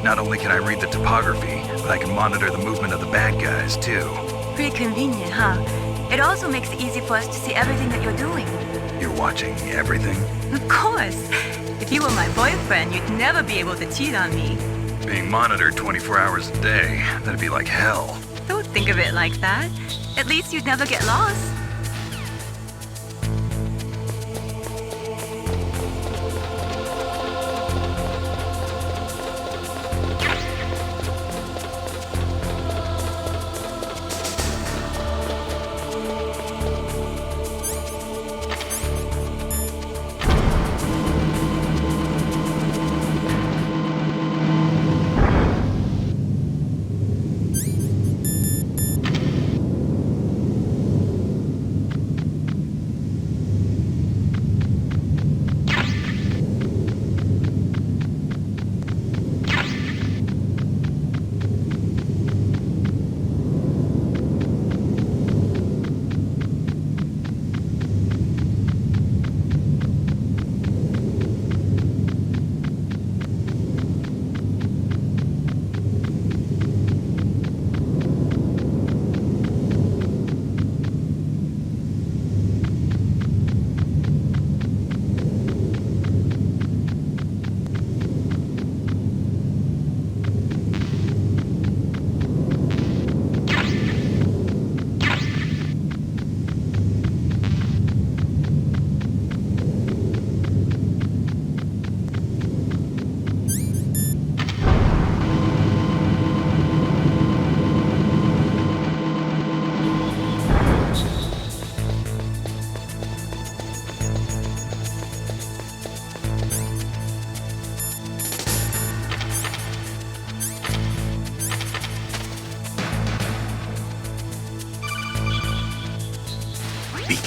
Not only can I read the topography, but I can monitor the movement of the bad guys, too. Pretty convenient, huh? It also makes it easy for us to see everything that you're doing. You're watching everything? Of course! If you were my boyfriend, you'd never be able to cheat on me. Being monitored 24 hours a day, that'd be like hell. Don't think of it like that. At least you'd never get lost.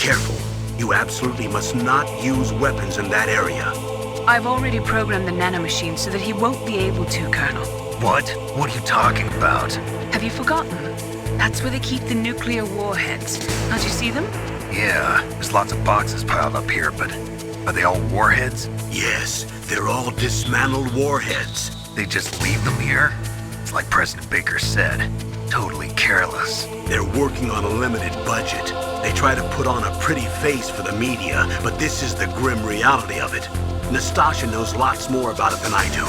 careful. You absolutely must not use weapons in that area. I've already programmed the nanomachine so that he won't be able to, Colonel. What? What are you talking about? Have you forgotten? That's where they keep the nuclear warheads. Don't you see them? Yeah, there's lots of boxes piled up here, but are they all warheads? Yes, they're all dismantled warheads. They just leave them here? It's like President Baker said, totally careless. They're working on a limited budget. They try to put on a pretty face for the media, but this is the grim reality of it. Nastasha knows lots more about it than I do.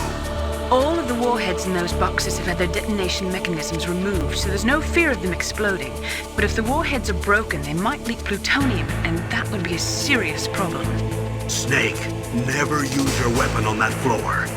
All of the warheads in those boxes have had their detonation mechanisms removed, so there's no fear of them exploding. But if the warheads are broken, they might leak plutonium, and that would be a serious problem. Snake, never use your weapon on that floor.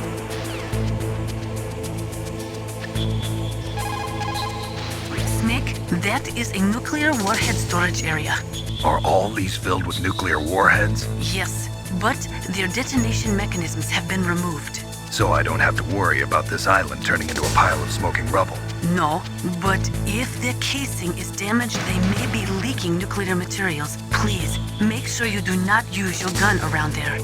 Snake, that is a nuclear warhead storage area. Are all these filled with nuclear warheads? Yes, but their detonation mechanisms have been removed. So I don't have to worry about this island turning into a pile of smoking rubble. No, but if their casing is damaged, they may be leaking nuclear materials. Please, make sure you do not use your gun around there.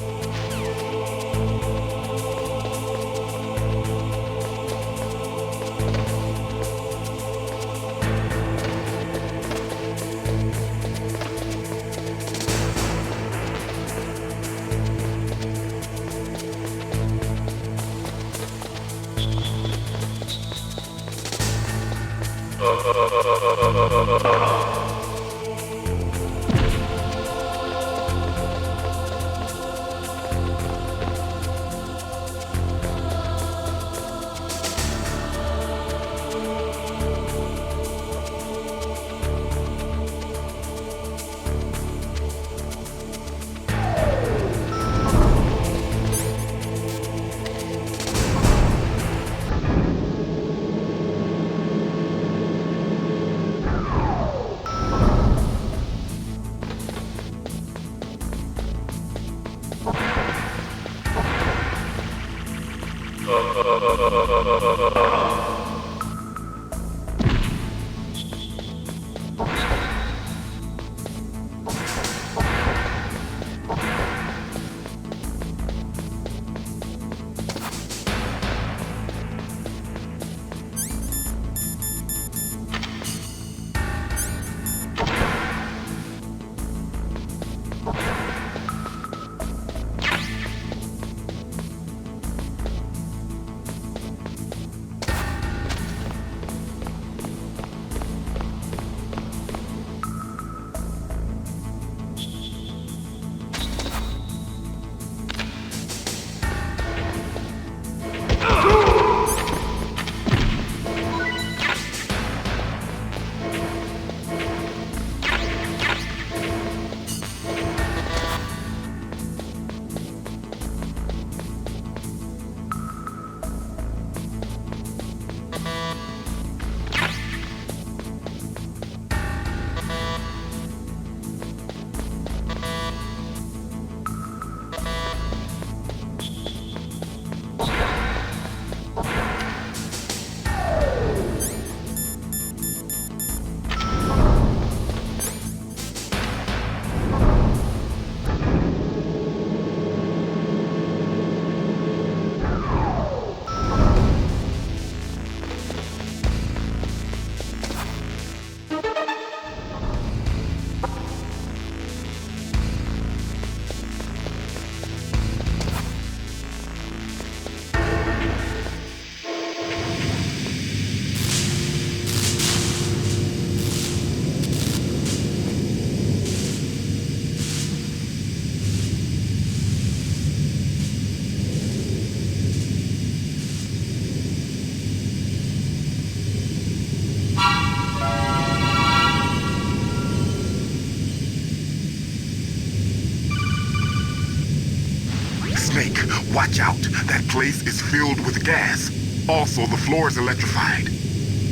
Snake, watch out. That place is filled with gas. Also, the floor is electrified.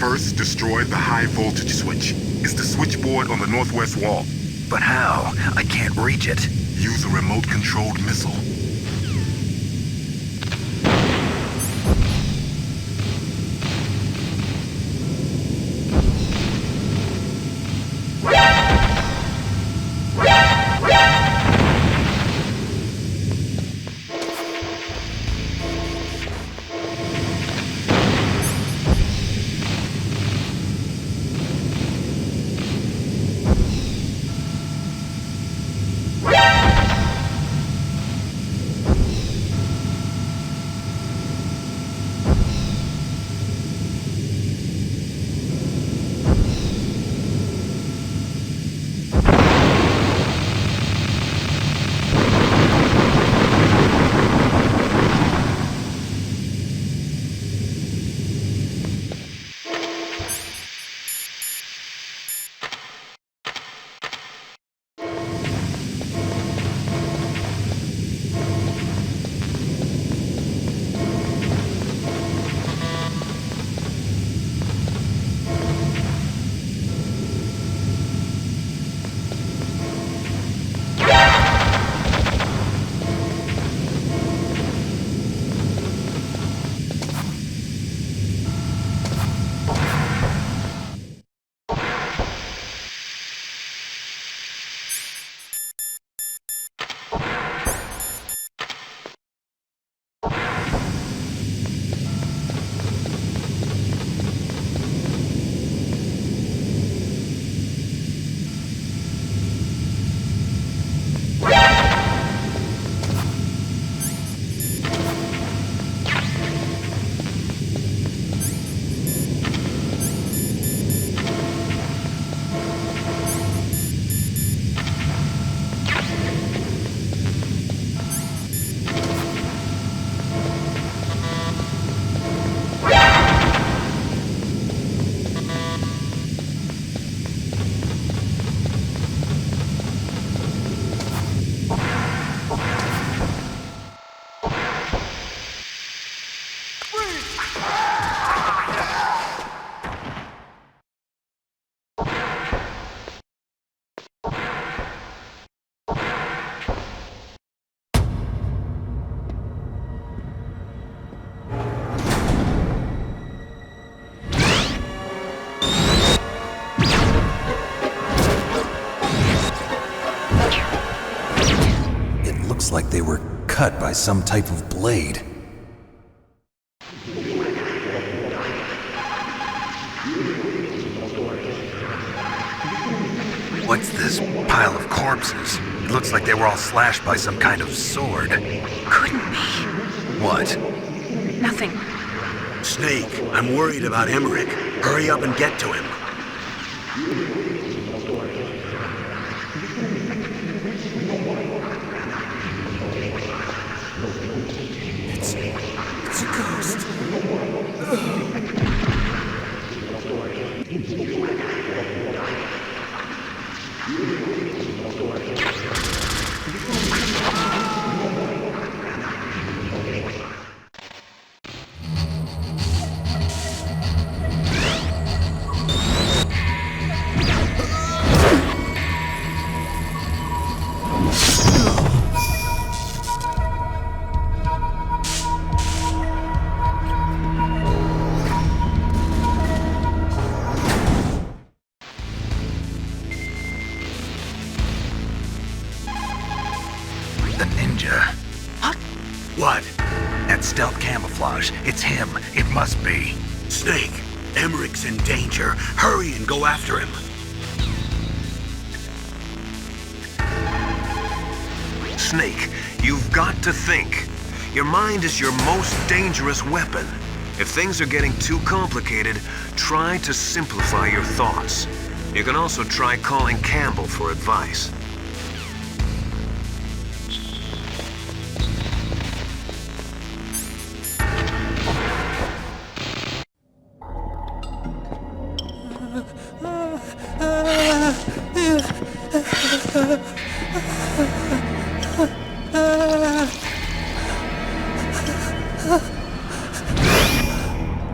First, destroy the high voltage switch. It's the switchboard on the northwest wall. But how? I can't reach it. Use a remote-controlled missile. cut by some type of blade. What's this pile of corpses? It looks like they were all slashed by some kind of sword. Couldn't be. What? Nothing. Snake, I'm worried about Emmerich. Hurry up and get to him. It's a ghost. The ninja. What? What? That stealth camouflage. It's him. It must be. Snake, Emmerich's in danger. Hurry and go after him. Snake, you've got to think. Your mind is your most dangerous weapon. If things are getting too complicated, try to simplify your thoughts. You can also try calling Campbell for advice.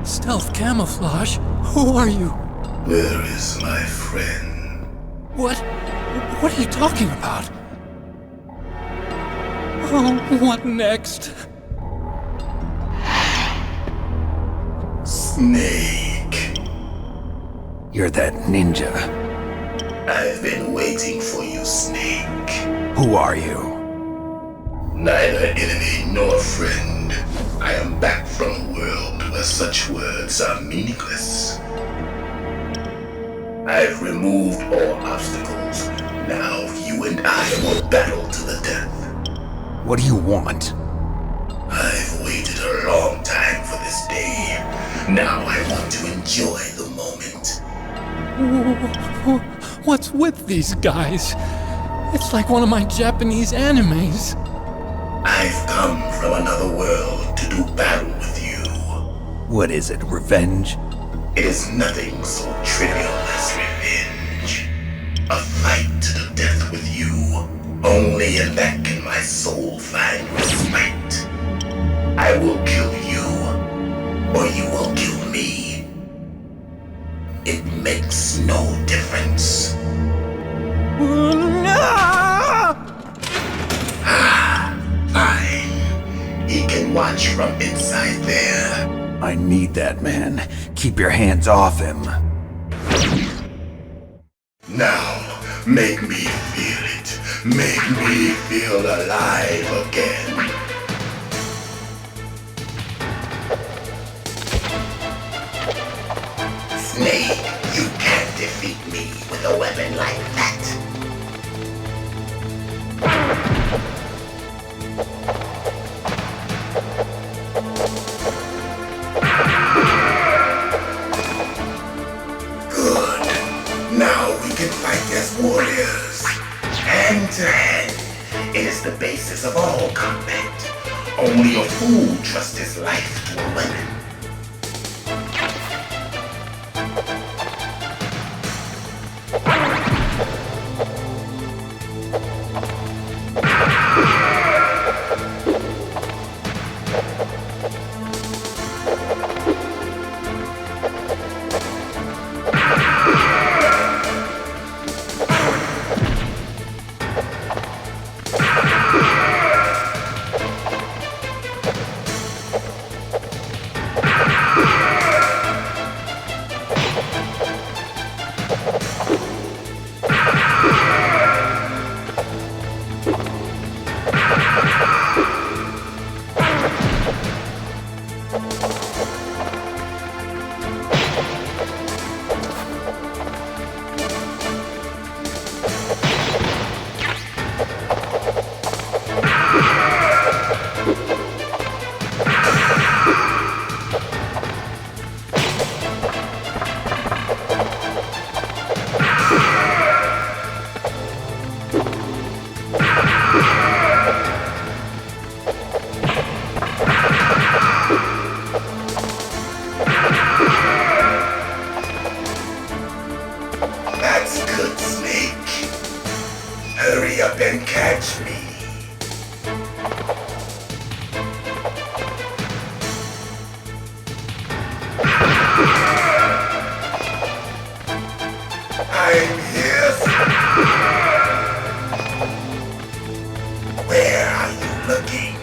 Stealth camouflage? Who are you? Where is my friend? What are you talking about? Oh, what next? Snake. You're that ninja. I've been waiting for you, Snake. Who are you? Neither enemy nor friend. I am back from a world where such words are meaningless. I've removed all obstacles. Now you and I will battle to the death. What do you want? I've waited a long time for this day. Now I want to enjoy the moment. What's with these guys? It's like one of my Japanese animes. I've come from another world to do battle with you. What is it, revenge? It is nothing so trivial as revenge. A fight to the death with you. Only in that can my soul find respite. I will kill you, or you will kill me. It makes no difference. Fine. He can watch from inside there. I need that man. Keep your hands off him. Now, make me feel it. Make me feel alive again. Snake, you can't defeat me with a weapon like that. Good. Now we can fight as warriors. Hand to hand. It is the basis of all combat. Only a fool trusts his life to a weapon. catch me. I'm here. Where are you looking?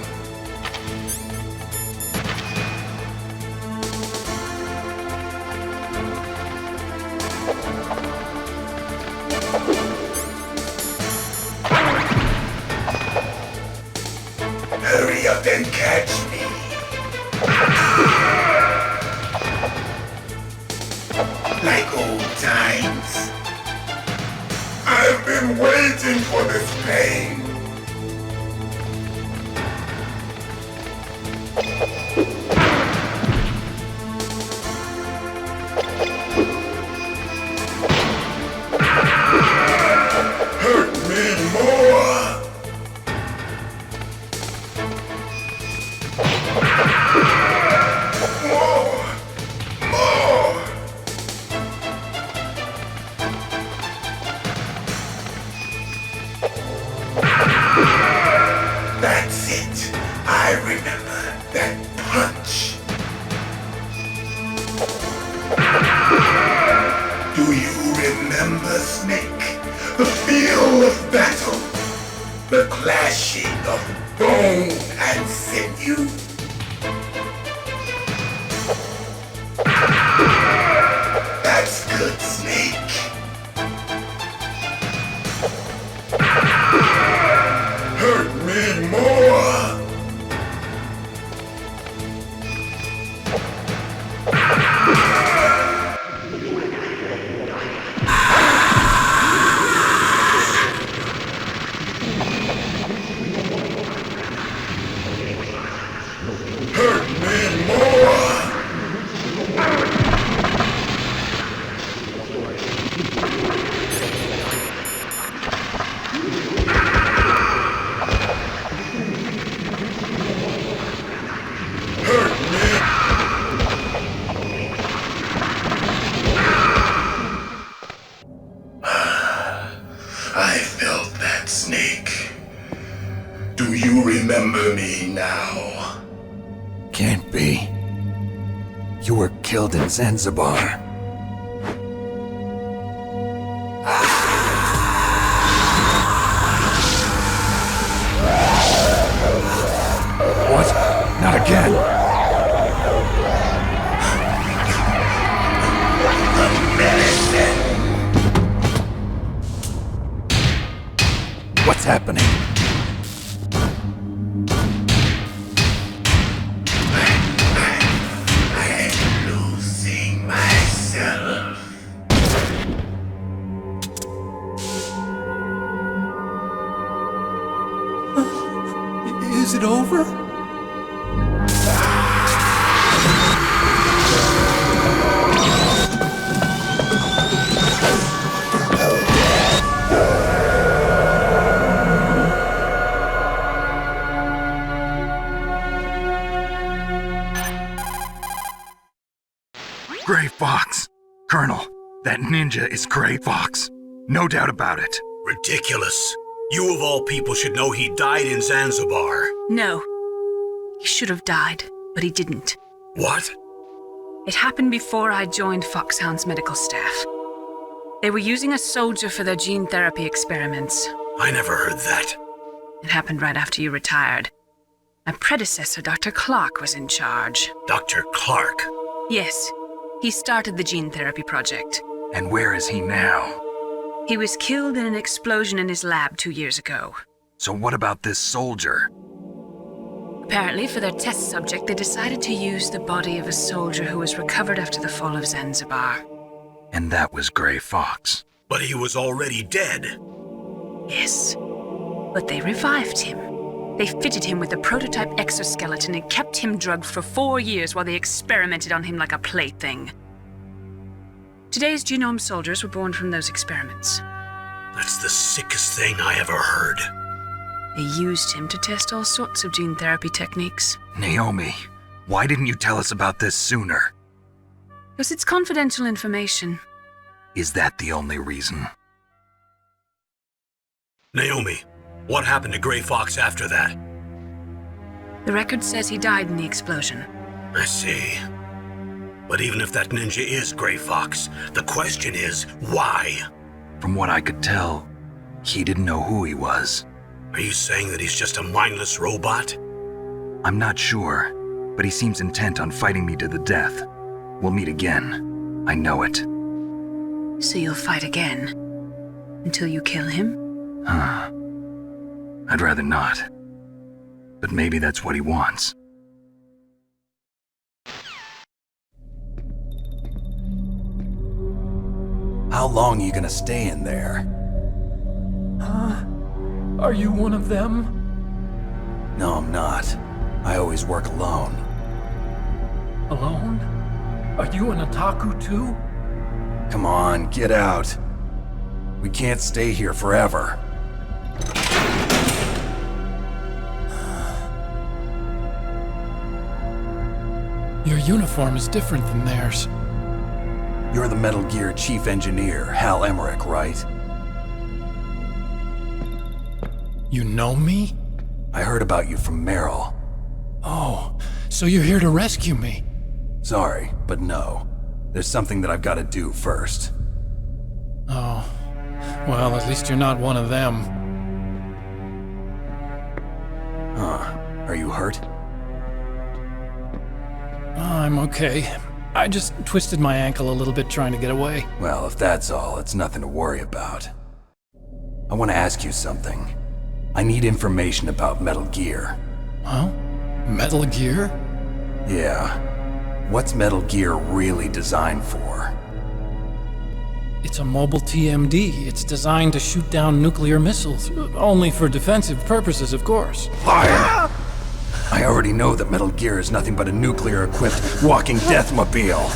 Hurry up and catch me. Like old times. I've been waiting for this pain. Hurt me more. That's it. I remember that punch. Do you remember, Snake? The feel of battle. The clashing of bone and sinew. That's good, Snake. Hurt me more. Hurt me more. I felt that, Snake. Do you remember me now? Can't be. You were killed in Zanzibar. What? Not again! What's happening? I'm losing myself. Is it over? Gray Fox! Colonel, that ninja is Gray Fox. No doubt about it. Ridiculous. You of all people should know he died in Zanzibar. No. He should have died, but he didn't. What? It happened before I joined Foxhound's medical staff. They were using a soldier for their gene therapy experiments. I never heard that. It happened right after you retired. My predecessor, Dr. Clark, was in charge. Dr. Clark? Yes. He started the gene therapy project. And where is he now? He was killed in an explosion in his lab 2 years ago. So what about this soldier? Apparently, for their test subject, they decided to use the body of a soldier who was recovered after the fall of Zanzibar. And that was Gray Fox. But he was already dead. Yes. But they revived him. They fitted him with a prototype exoskeleton and kept him drugged for 4 years while they experimented on him like a plaything. Today's genome soldiers were born from those experiments. That's the sickest thing I ever heard. They used him to test all sorts of gene therapy techniques. Naomi, why didn't you tell us about this sooner? Because it's confidential information. Is that the only reason? Naomi, What happened to Gray Fox after that? The record says he died in the explosion. I see. But even if that ninja is Gray Fox, the question is, why? From what I could tell, he didn't know who he was. Are you saying that he's just a mindless robot? I'm not sure, but he seems intent on fighting me to the death. We'll meet again. I know it. So you'll fight again? Until you kill him? I'd rather not. But maybe that's what he wants. How long are you gonna stay in there? Huh? Are you one of them? No, I'm not. I always work alone. Alone? Are you an otaku too? Come on, get out. We can't stay here forever. Your uniform is different than theirs. You're the Metal Gear Chief Engineer, Hal Emmerich, right? You know me? I heard about you from Meryl. Oh, so you're here to rescue me? Sorry, but no. There's something that I've got to do first. Oh, well, at least you're not one of them. Huh. Are you hurt? I'm okay. I just twisted my ankle a little bit trying to get away. Well, if that's all, it's nothing to worry about. I want to ask you something. I need information about Metal Gear. Huh? Metal Gear? Yeah. What's Metal Gear really designed for? It's a mobile TMD. It's designed to shoot down nuclear missiles. Only for defensive purposes, of course. Fire! I already know that Metal Gear is nothing but a nuclear-equipped walking deathmobile.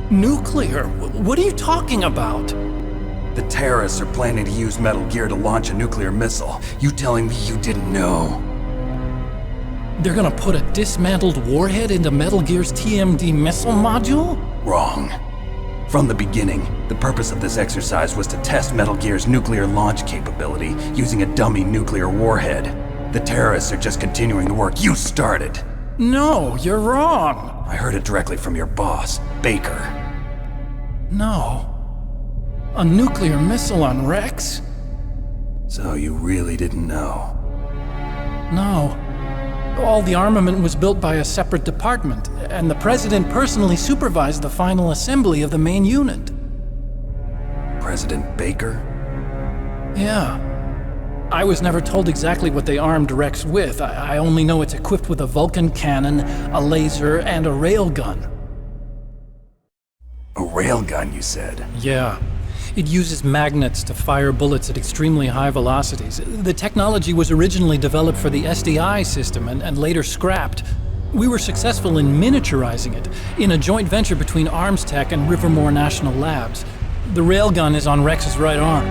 Nuclear? What are you talking about? The terrorists are planning to use Metal Gear to launch a nuclear missile. You telling me you didn't know? They're gonna put a dismantled warhead into Metal Gear's TMD missile module? Wrong. From the beginning, the purpose of this exercise was to test Metal Gear's nuclear launch capability using a dummy nuclear warhead. The terrorists are just continuing the work you started. No, you're wrong. I heard it directly from your boss, Baker. No. A nuclear missile on Rex? So you really didn't know? No. All the armament was built by a separate department, and the President personally supervised the final assembly of the main unit. President Baker? Yeah. I was never told exactly what they armed Rex with. I only know it's equipped with a Vulcan cannon, a laser, and a railgun. A railgun, you said? Yeah. It uses magnets to fire bullets at extremely high velocities. The technology was originally developed for the SDI system and later scrapped. We were successful in miniaturizing it in a joint venture between Arms Tech and Rivermore National Labs. The railgun is on Rex's right arm.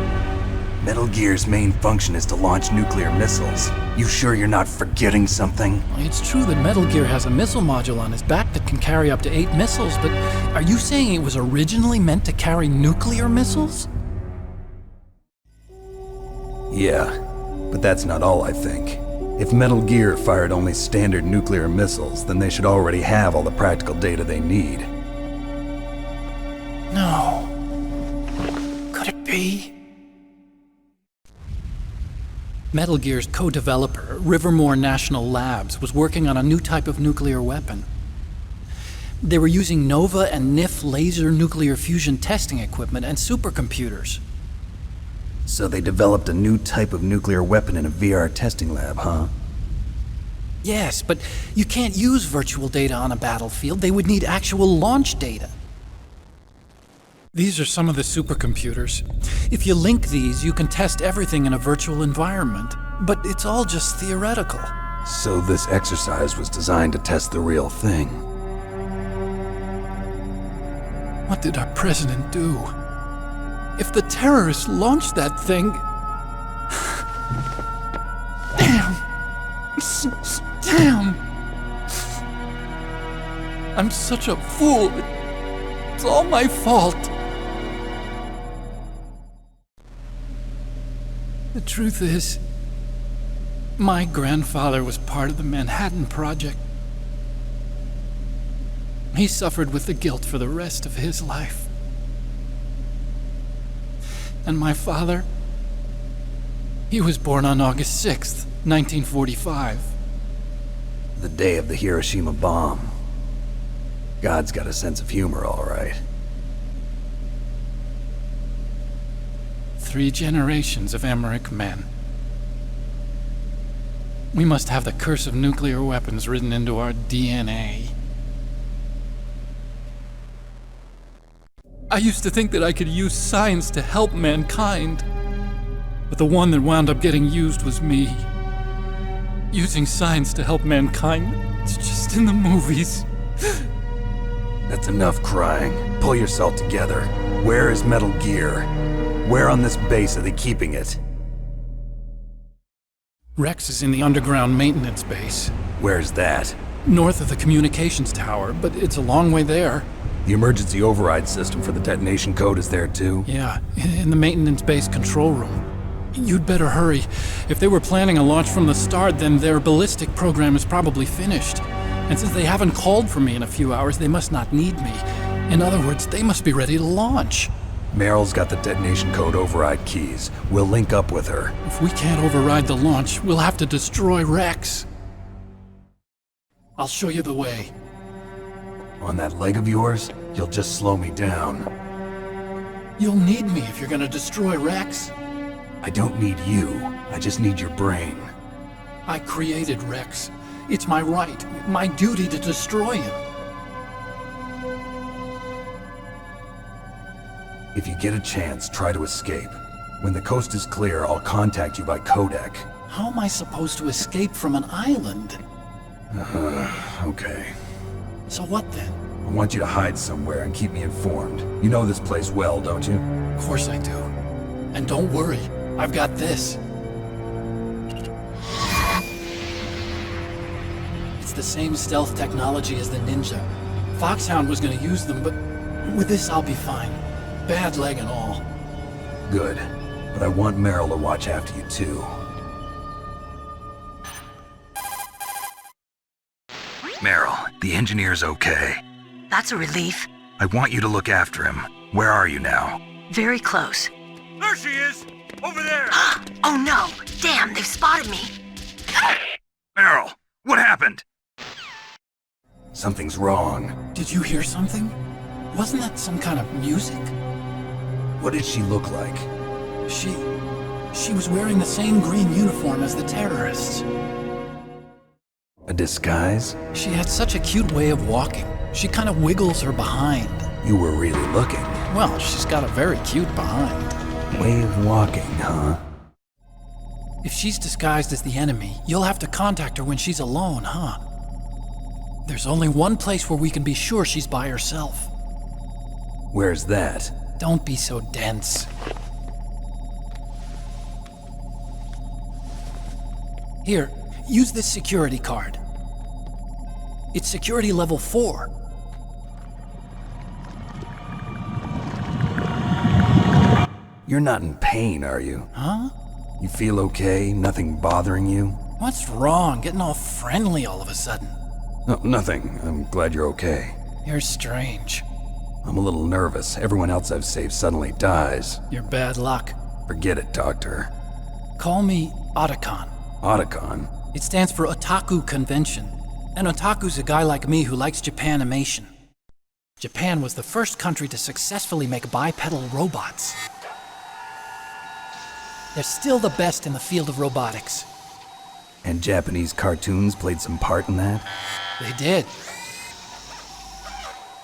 Metal Gear's main function is to launch nuclear missiles. You sure you're not forgetting something? It's true that Metal Gear has a missile module on his back that can carry up to 8 missiles, but are you saying it was originally meant to carry nuclear missiles? Yeah, but that's not all I think. If Metal Gear fired only standard nuclear missiles, then they should already have all the practical data they need. No. Could it be? Metal Gear's co-developer, Rivermore National Labs, was working on a new type of nuclear weapon. They were using NOVA and NIF laser nuclear fusion testing equipment and supercomputers. So they developed a new type of nuclear weapon in a VR testing lab, huh? Yes, but you can't use virtual data on a battlefield. They would need actual launch data. These are some of the supercomputers. If you link these, you can test everything in a virtual environment. But it's all just theoretical. So this exercise was designed to test the real thing. What did our president do? If the terrorists launched that thing... Damn! Damn! I'm such a fool. It's all my fault. The truth is, My grandfather was part of the Manhattan Project. He suffered with the guilt for the rest of his life. And my father, he was born on August 6th, 1945. The day of the Hiroshima bomb. God's got a sense of humor, all right. 3 generations of Emmerich men. We must have the curse of nuclear weapons written into our DNA. I used to think that I could use science to help mankind, but the one that wound up getting used was me. Using science to help mankind, it's just in the movies. That's enough crying. Pull yourself together. Where is Metal Gear? Where on this base are they keeping it? Rex is in the underground maintenance base. Where's that? North of the communications tower, but it's a long way there. The emergency override system for the detonation code is there too? Yeah, in the maintenance base control room. You'd better hurry. If they were planning a launch from the start, then their ballistic program is probably finished. And since they haven't called for me in a few hours, they must not need me. In other words, they must be ready to launch. Meryl's got the detonation code override keys. We'll link up with her. If we can't override the launch, we'll have to destroy Rex. I'll show you the way. On that leg of yours, you'll just slow me down. You'll need me if you're gonna destroy Rex. I don't need you. I just need your brain. I created Rex. It's my right, my duty to destroy him. If you get a chance, try to escape. When the coast is clear, I'll contact you by codec. How am I supposed to escape from an island? Okay. So what then? I want you to hide somewhere and keep me informed. You know this place well, don't you? Of course I do. And don't worry, I've got this. It's the same stealth technology as the Ninja. Foxhound was gonna use them, but with this I'll be fine. Bad leg and all. Good. But I want Meryl to watch after you too. Meryl, the engineer's okay. That's a relief. I want you to look after him. Where are you now? Very close. There she is! Over there! Oh no! Damn, they've spotted me! Meryl, what happened? Something's wrong. Did you hear something? Wasn't that some kind of music? What did she look like? She was wearing the same green uniform as the terrorists. A disguise? She had such a cute way of walking. She kind of wiggles her behind. You were really looking. Well, she's got a very cute behind. Way of walking, huh? If she's disguised as the enemy, you'll have to contact her when she's alone, huh? There's only one place where we can be sure she's by herself. Where's that? Don't be so dense. Here, use this security card. It's security level 4. You're not in pain, are you? Huh? You feel okay? Nothing bothering you? What's wrong? Getting all friendly all of a sudden. No, nothing. I'm glad you're okay. You're strange. I'm a little nervous. Everyone else I've saved suddenly dies. You're bad luck. Forget it, Doctor. Call me Otacon. Otacon? It stands for Otaku Convention. An otaku's a guy like me who likes Japanimation. Japan was the first country to successfully make bipedal robots. They're still the best in the field of robotics. And Japanese cartoons played some part in that? They did.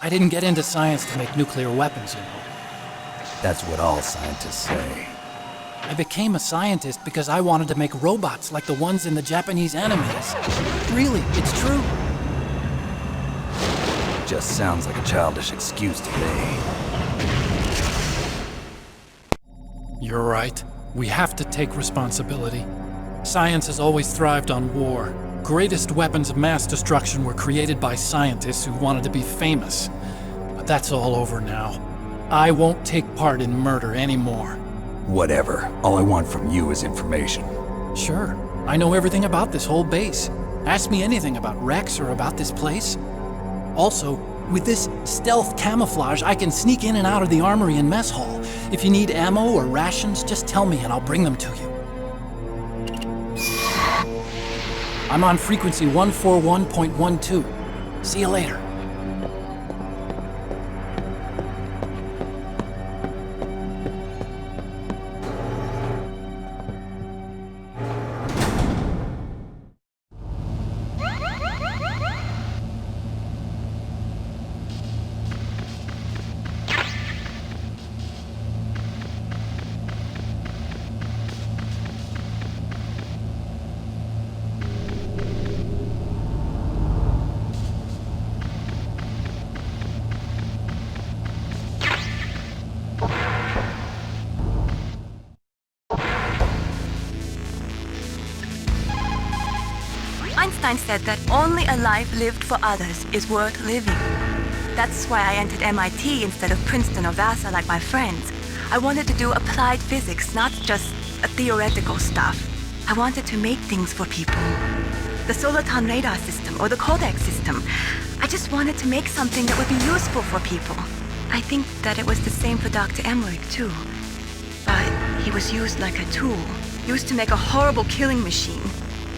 I didn't get into science to make nuclear weapons, you know. That's what all scientists say. I became a scientist because I wanted to make robots like the ones in the Japanese animes. Really, it's true. Just sounds like a childish excuse to me. You're right. We have to take responsibility. Science has always thrived on war. Greatest weapons of mass destruction were created by scientists who wanted to be famous. But that's all over now. I won't take part in murder anymore. Whatever. All I want from you is information. Sure. I know everything about this whole base. Ask me anything about Rex or about this place. Also, with this stealth camouflage, I can sneak in and out of the armory and mess hall. If you need ammo or rations, just tell me and I'll bring them to you. I'm on frequency 141.12. See you later. Einstein said that only a life lived for others is worth living. That's why I entered MIT instead of Princeton or Vassar like my friends. I wanted to do applied physics, not just theoretical stuff. I wanted to make things for people. The Soliton radar system or the Codex system. I just wanted to make something that would be useful for people. I think that it was the same for Dr. Emmerich too. But he was used like a tool, used to make a horrible killing machine.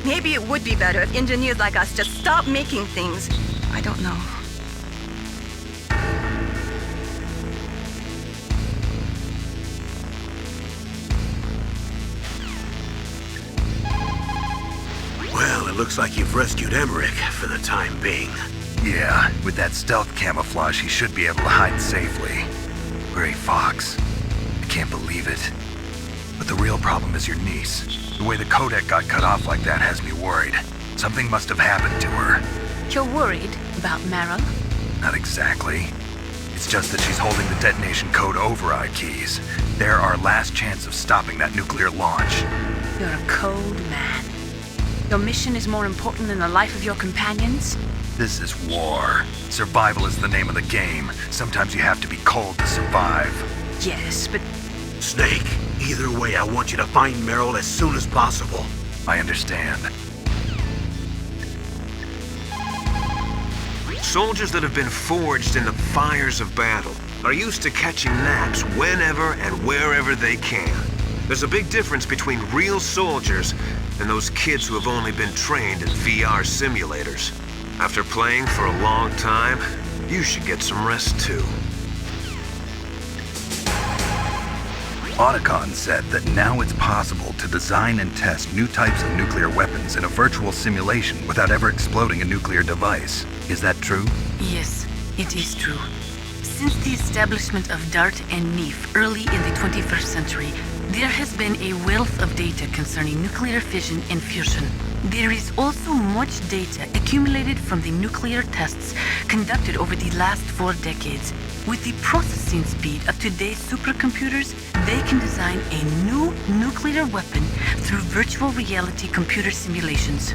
Maybe it would be better if engineers like us just stopped making things. I don't know. Well, it looks like you've rescued Emmerich for the time being. Yeah, with that stealth camouflage, he should be able to hide safely. Gray Fox. I can't believe it. But the real problem is your niece. The way the codec got cut off like that has me worried. Something must have happened to her. You're worried about Meryl? Not exactly. It's just that she's holding the detonation code override keys. They're our last chance of stopping that nuclear launch. You're a cold man. Your mission is more important than the life of your companions? This is war. Survival is the name of the game. Sometimes you have to be cold to survive. Yes, but... Snake, either way, I want you to find Meryl as soon as possible. I understand. Soldiers that have been forged in the fires of battle are used to catching naps whenever and wherever they can. There's a big difference between real soldiers and those kids who have only been trained in VR simulators. After playing for a long time, you should get some rest too. Otacon said that now it's possible to design and test new types of nuclear weapons in a virtual simulation without ever exploding a nuclear device. Is that true? Yes, it is true. Since the establishment of DART and NEEF early in the 21st century, there has been a wealth of data concerning nuclear fission and fusion. There is also much data accumulated from the nuclear tests conducted over the last 4 decades. With the processing speed of today's supercomputers, they can design a new nuclear weapon through virtual reality computer simulations.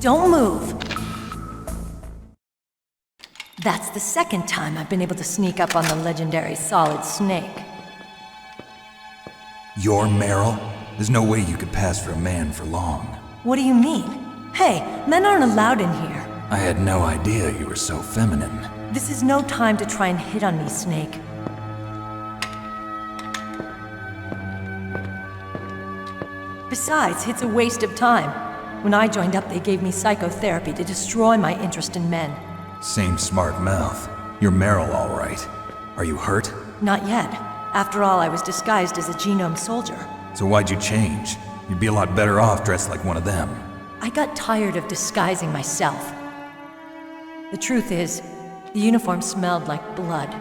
Don't move. That's the second time I've been able to sneak up on the legendary Solid Snake. You're Meryl? There's no way you could pass for a man for long. What do you mean? Hey, men aren't allowed in here. I had no idea you were so feminine. This is no time to try and hit on me, Snake. Besides, it's a waste of time. When I joined up, they gave me psychotherapy to destroy my interest in men. Same smart mouth. You're Meryl, all right. Are you hurt? Not yet. After all, I was disguised as a genome soldier. So why'd you change? You'd be a lot better off dressed like one of them. I got tired of disguising myself. The truth is, the uniform smelled like blood.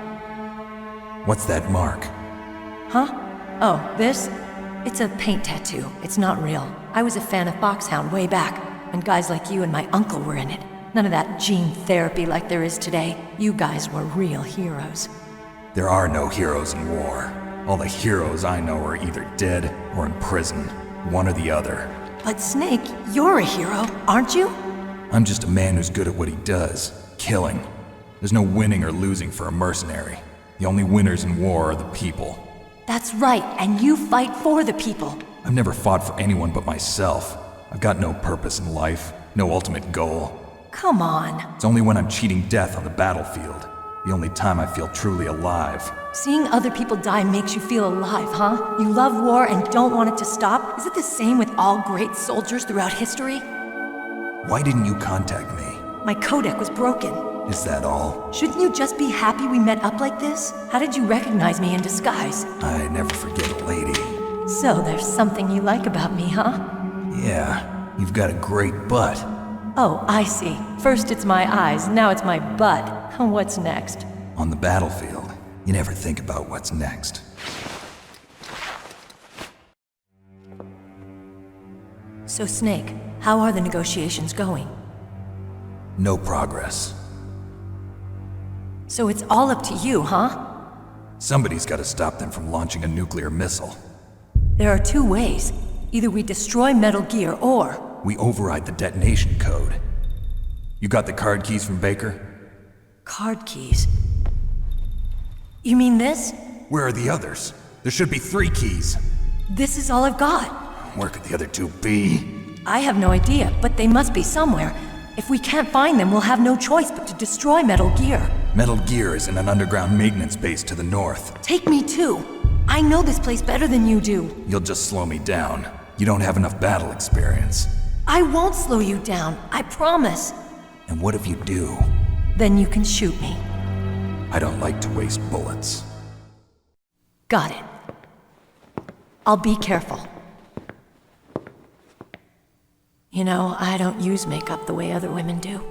What's that mark? Huh? Oh, this? It's a paint tattoo. It's not real. I was a fan of Foxhound way back, when guys like you and my uncle were in it. None of that gene therapy like there is today. You guys were real heroes. There are no heroes in war. All the heroes I know are either dead or in prison. One or the other. But Snake, you're a hero, aren't you? I'm just a man who's good at what he does. Killing. There's no winning or losing for a mercenary. The only winners in war are the people. That's right, and you fight for the people. I've never fought for anyone but myself. I've got no purpose in life, no ultimate goal. Come on. It's only when I'm cheating death on the battlefield. The only time I feel truly alive. Seeing other people die makes you feel alive, huh? You love war and don't want it to stop? Is it the same with all great soldiers throughout history? Why didn't you contact me? My codec was broken. Is that all? Shouldn't you just be happy we met up like this? How did you recognize me in disguise? I never forget a lady. So there's something you like about me, huh? Yeah, you've got a great butt. Oh, I see. First it's my eyes, now it's my butt. What's next? On the battlefield, you never think about what's next. So Snake, how are the negotiations going? No progress. So it's all up to you, huh? Somebody's got to stop them from launching a nuclear missile. There are two ways. Either we destroy Metal Gear, or... we override the detonation code. You got the card keys from Baker? Card keys? You mean this? Where are the others? There should be 3 keys. This is all I've got. Where could the other 2 be? I have no idea, but they must be somewhere. If we can't find them, we'll have no choice but to destroy Metal Gear. Metal Gear is in an underground maintenance base to the north. Take me too. I know this place better than you do. You'll just slow me down. You don't have enough battle experience. I won't slow you down, I promise. And what if you do? Then you can shoot me. I don't like to waste bullets. Got it. I'll be careful. You know, I don't use makeup the way other women do.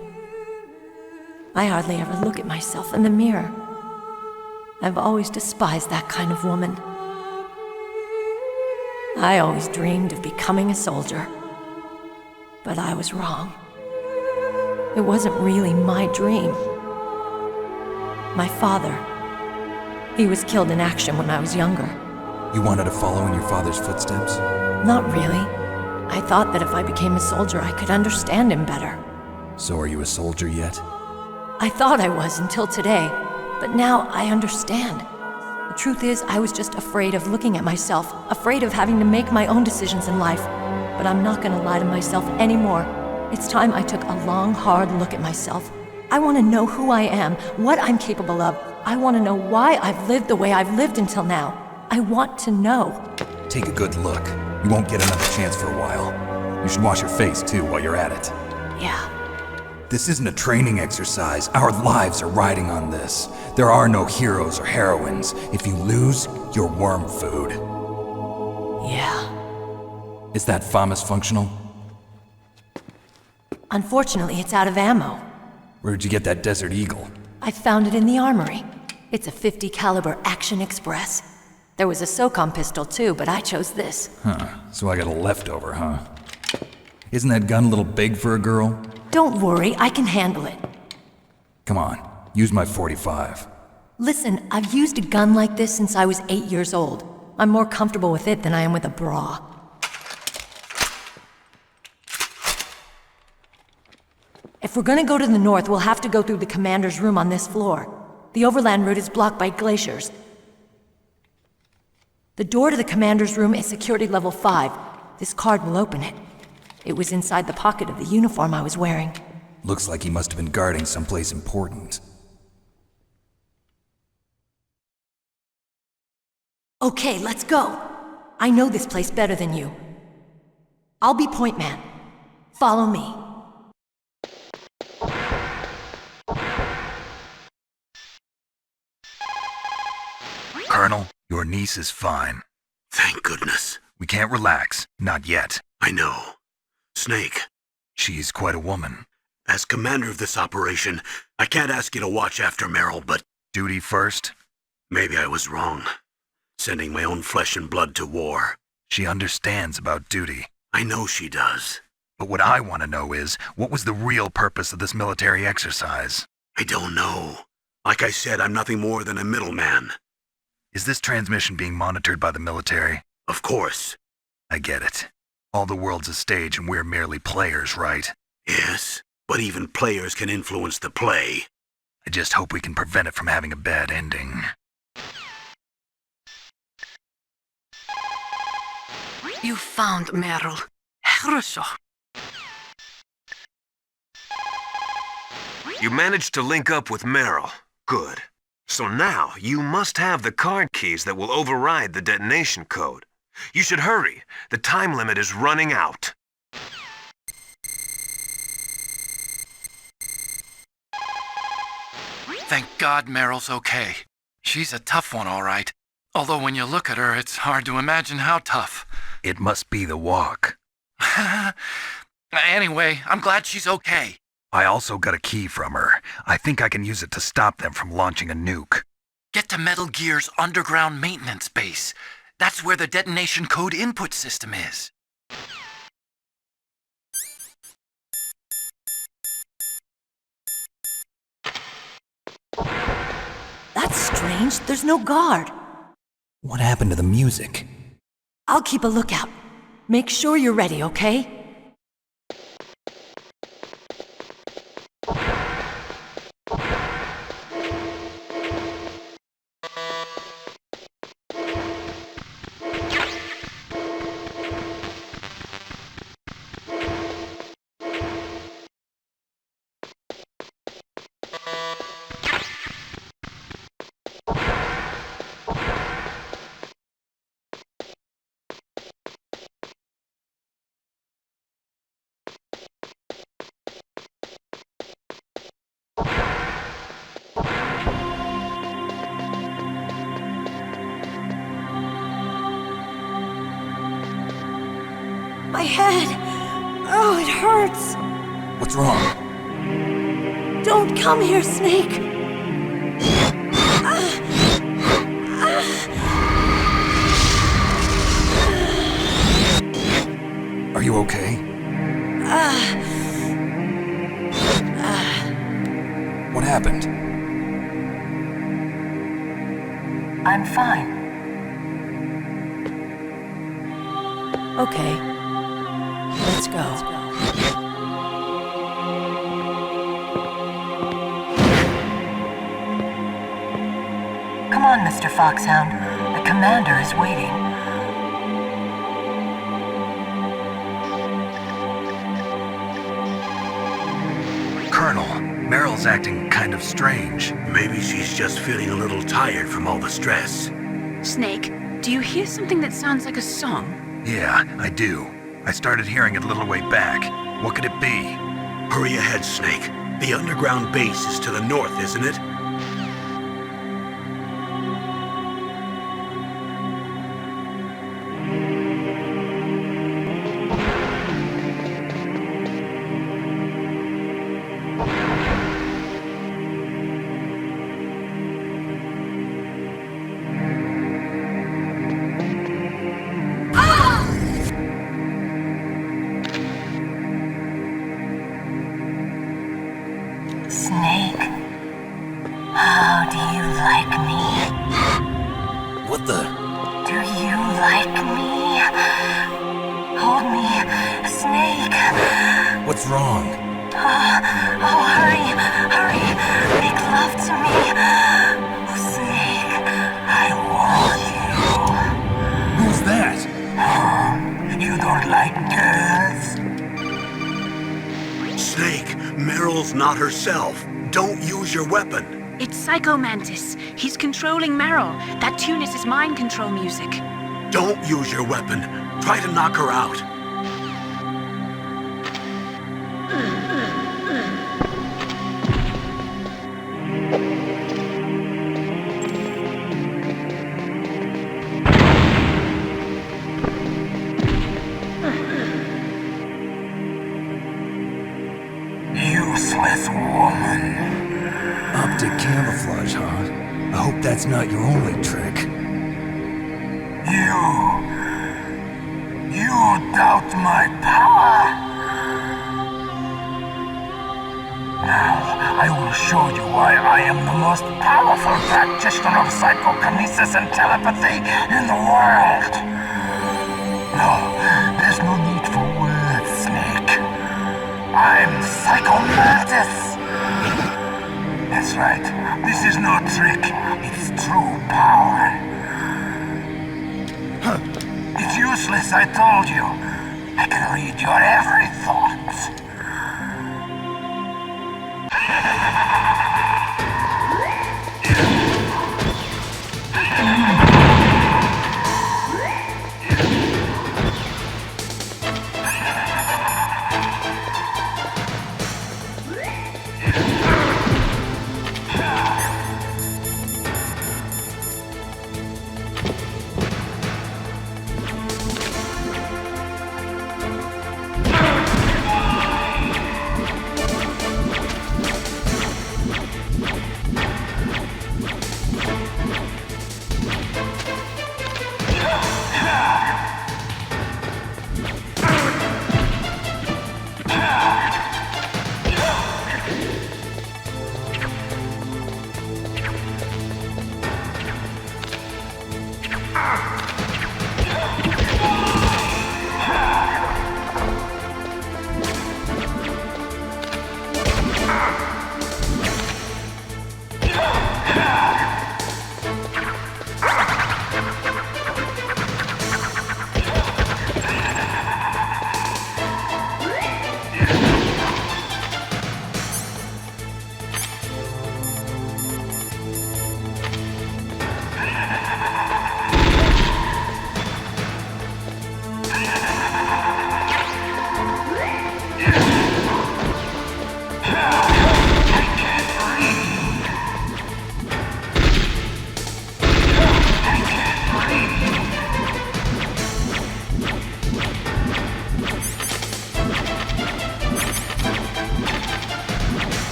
I hardly ever look at myself in the mirror. I've always despised that kind of woman. I always dreamed of becoming a soldier. But I was wrong. It wasn't really my dream. My father, he was killed in action when I was younger. You wanted to follow in your father's footsteps? Not really. I thought that if I became a soldier, I could understand him better. So are you a soldier yet? I thought I was until today, but now I understand. The truth is, I was just afraid of looking at myself, afraid of having to make my own decisions in life. But I'm not gonna lie to myself anymore. It's time I took a long, hard look at myself. I want to know who I am, what I'm capable of. I want to know why I've lived the way I've lived until now. I want to know. Take a good look. You won't get another chance for a while. You should wash your face, too, while you're at it. Yeah. This isn't a training exercise. Our lives are riding on this. There are no heroes or heroines. If you lose, you're worm food. Yeah. Is that FAMAS functional? Unfortunately, it's out of ammo. Where'd you get that Desert Eagle? I found it in the armory. It's a .50 caliber Action Express. There was a SOCOM pistol too, but I chose this. Huh, so I got a leftover, huh? Isn't that gun a little big for a girl? Don't worry, I can handle it. Come on, use my .45. Listen, I've used a gun like this since I was 8 years old. I'm more comfortable with it than I am with a bra. If we're gonna go to the north, we'll have to go through the commander's room on this floor. The overland route is blocked by glaciers. The door to the commander's room is security level 5. This card will open it. It was inside the pocket of the uniform I was wearing. Looks like he must have been guarding someplace important. Okay, let's go. I know this place better than you. I'll be point man. Follow me. Colonel, your niece is fine. Thank goodness. We can't relax. Not yet. I know. Snake. She's quite a woman. As commander of this operation, I can't ask you to watch after Meryl, but... Duty first? Maybe I was wrong. Sending my own flesh and blood to war. She understands about duty. I know she does. But what I want to know is, what was the real purpose of this military exercise? I don't know. Like I said, I'm nothing more than a middleman. Is this transmission being monitored by the military? Of course. I get it. All the world's a stage and we're merely players, right? Yes, but even players can influence the play. I just hope we can prevent it from having a bad ending. You found Meryl. хорошо. You managed to link up with Meryl. Good. So now, you must have the card keys that will override the detonation code. You should hurry. The time limit is running out. Thank God Meryl's okay. She's a tough one, all right. Although when you look at her, it's hard to imagine how tough. It must be the walk. Anyway, I'm glad she's okay. I also got a key from her. I think I can use it to stop them from launching a nuke. Get to Metal Gear's underground maintenance base. That's where the detonation code input system is. That's strange. There's no guard. What happened to the music? I'll keep a lookout. Make sure you're ready, okay? My head! Oh, it hurts! What's wrong? Don't come here, Snake! Are you okay? What happened? I'm fine. Okay. Let's go. Come on, Mr. Foxhound. The commander is waiting. Colonel, Meryl's acting kind of strange. Maybe she's just feeling a little tired from all the stress. Snake, do you hear something that sounds like a song? Yeah, I do. I started hearing it a little way back. What could it be? Hurry ahead, Snake. The underground base is to the north, isn't it? Snake, how do you like me? What the? Do you like me? Hold me, Snake. What's wrong? hurry, hurry. Make love to me. Oh, Snake, I want you. Who's that? You don't like girls? Snake, Meryl's not herself. Don't use your weapon. It's Psycho Mantis. He's controlling Meryl. That tune is his mind control music. Don't use your weapon. Try to knock her out. Useless woman. Optic camouflage, huh? I hope that's not your only trick. You doubt my power? Now, I will show you why I am the most powerful practitioner of psychokinesis and telepathy in the world. No, there's no need for words, Snake. I'm Psycho Mantis. That's right. This is no trick. It's true power. It's useless, I told you. I can read your every thought.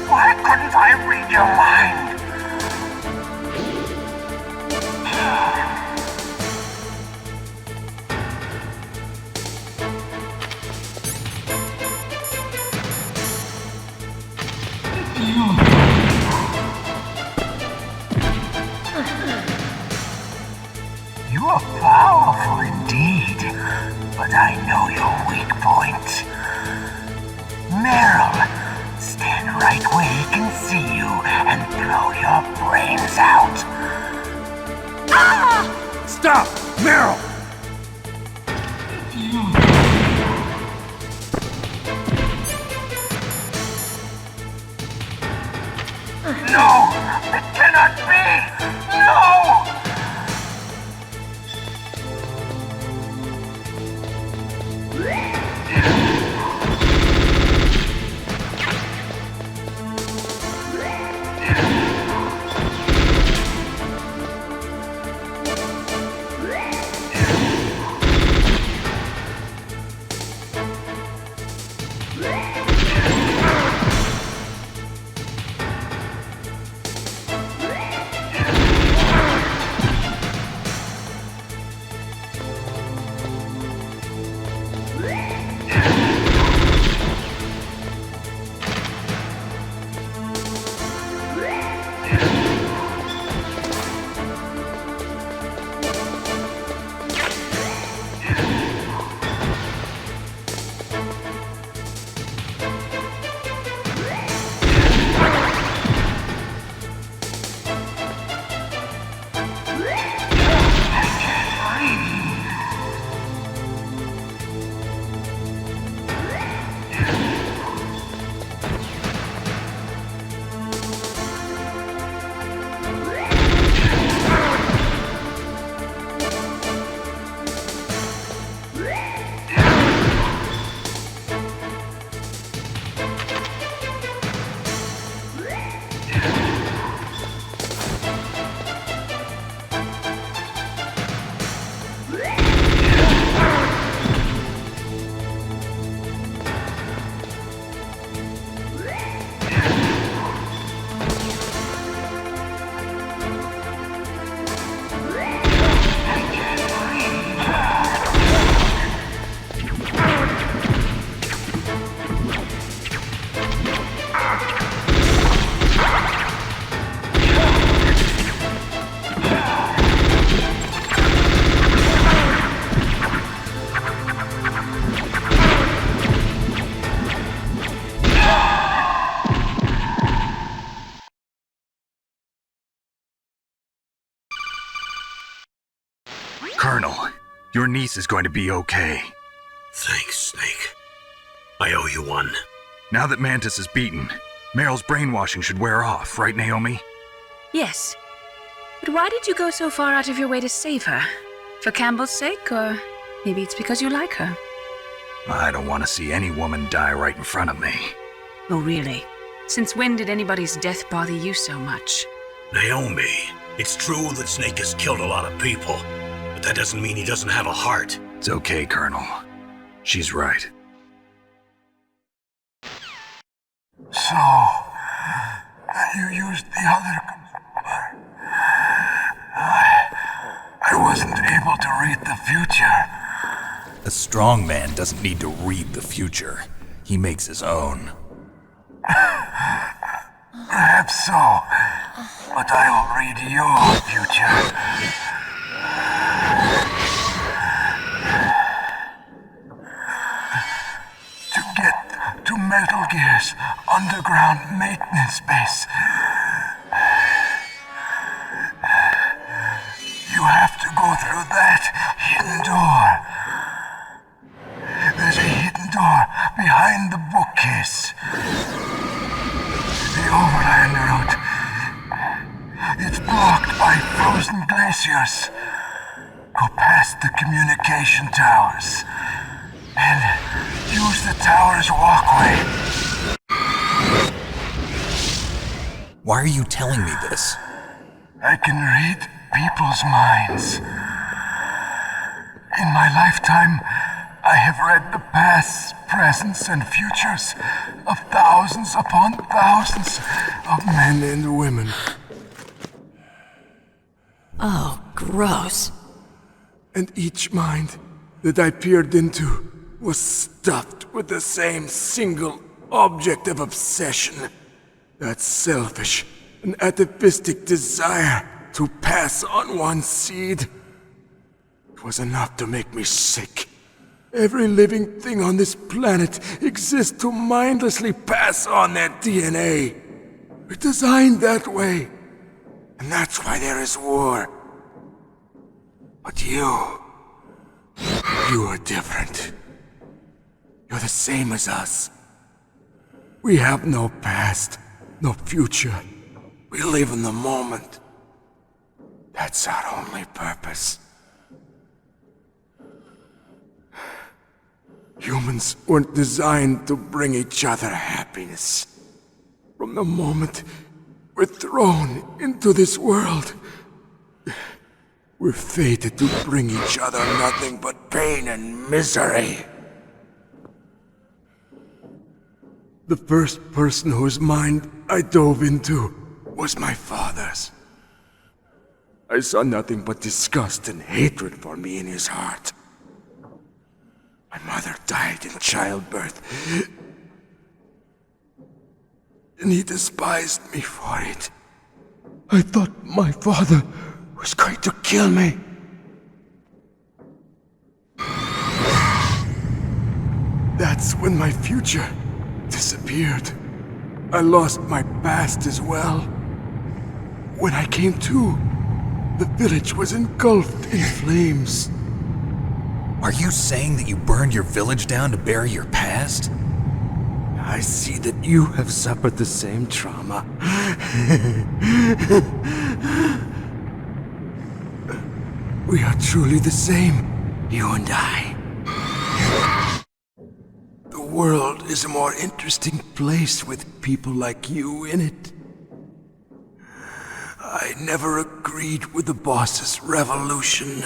Why couldn't I read your mind? You are powerful indeed, but I know your weak point. Meryl, stand right where he can see you and blow your brains out. Ah! Stop! Meryl! No! It cannot be! No! Colonel, your niece is going to be okay. Thanks, Snake. I owe you one. Now that Mantis is beaten, Meryl's brainwashing should wear off, right, Naomi? Yes. But why did you go so far out of your way to save her? For Campbell's sake, or maybe it's because you like her? I don't want to see any woman die right in front of me. Oh, really? Since when did anybody's death bother you so much? Naomi, it's true that Snake has killed a lot of people, but that doesn't mean he doesn't have a heart. It's okay, Colonel. She's right. So, you used the other computer. I wasn't able to read the future. A strong man doesn't need to read the future. He makes his own. Perhaps so, but I'll read your future. To get to Metal Gear's underground maintenance base, you have to go through that hidden door. There's a hidden door behind the bookcase. The overland route. It's blocked by frozen glaciers. Go past the communication towers. And use the tower's walkway. Why are you telling me this? I can read people's minds. In my lifetime, I have read the pasts, presents, and futures of thousands upon thousands of men and women. Oh, gross. And each mind that I peered into was stuffed with the same single object of obsession. That selfish and atavistic desire to pass on one's seed. It was enough to make me sick. Every living thing on this planet exists to mindlessly pass on their DNA. We're designed that way. And that's why there is war. But you are different. You're the same as us. We have no past, no future. We live in the moment. That's our only purpose. Humans weren't designed to bring each other happiness. From the moment we're thrown into this world, we're fated to bring each other nothing but pain and misery. The first person whose mind I dove into was my father's. I saw nothing but disgust and hatred for me in his heart. My mother died in childbirth, and he despised me for it. I thought my father was going to kill me. That's when my future disappeared. I lost my past as well. When I came to, the village was engulfed in flames. Are you saying that you burned your village down to bury your past? I see that you have suffered the same trauma. We are truly the same, you and I. The world is a more interesting place with people like you in it. I never agreed with the boss's revolution.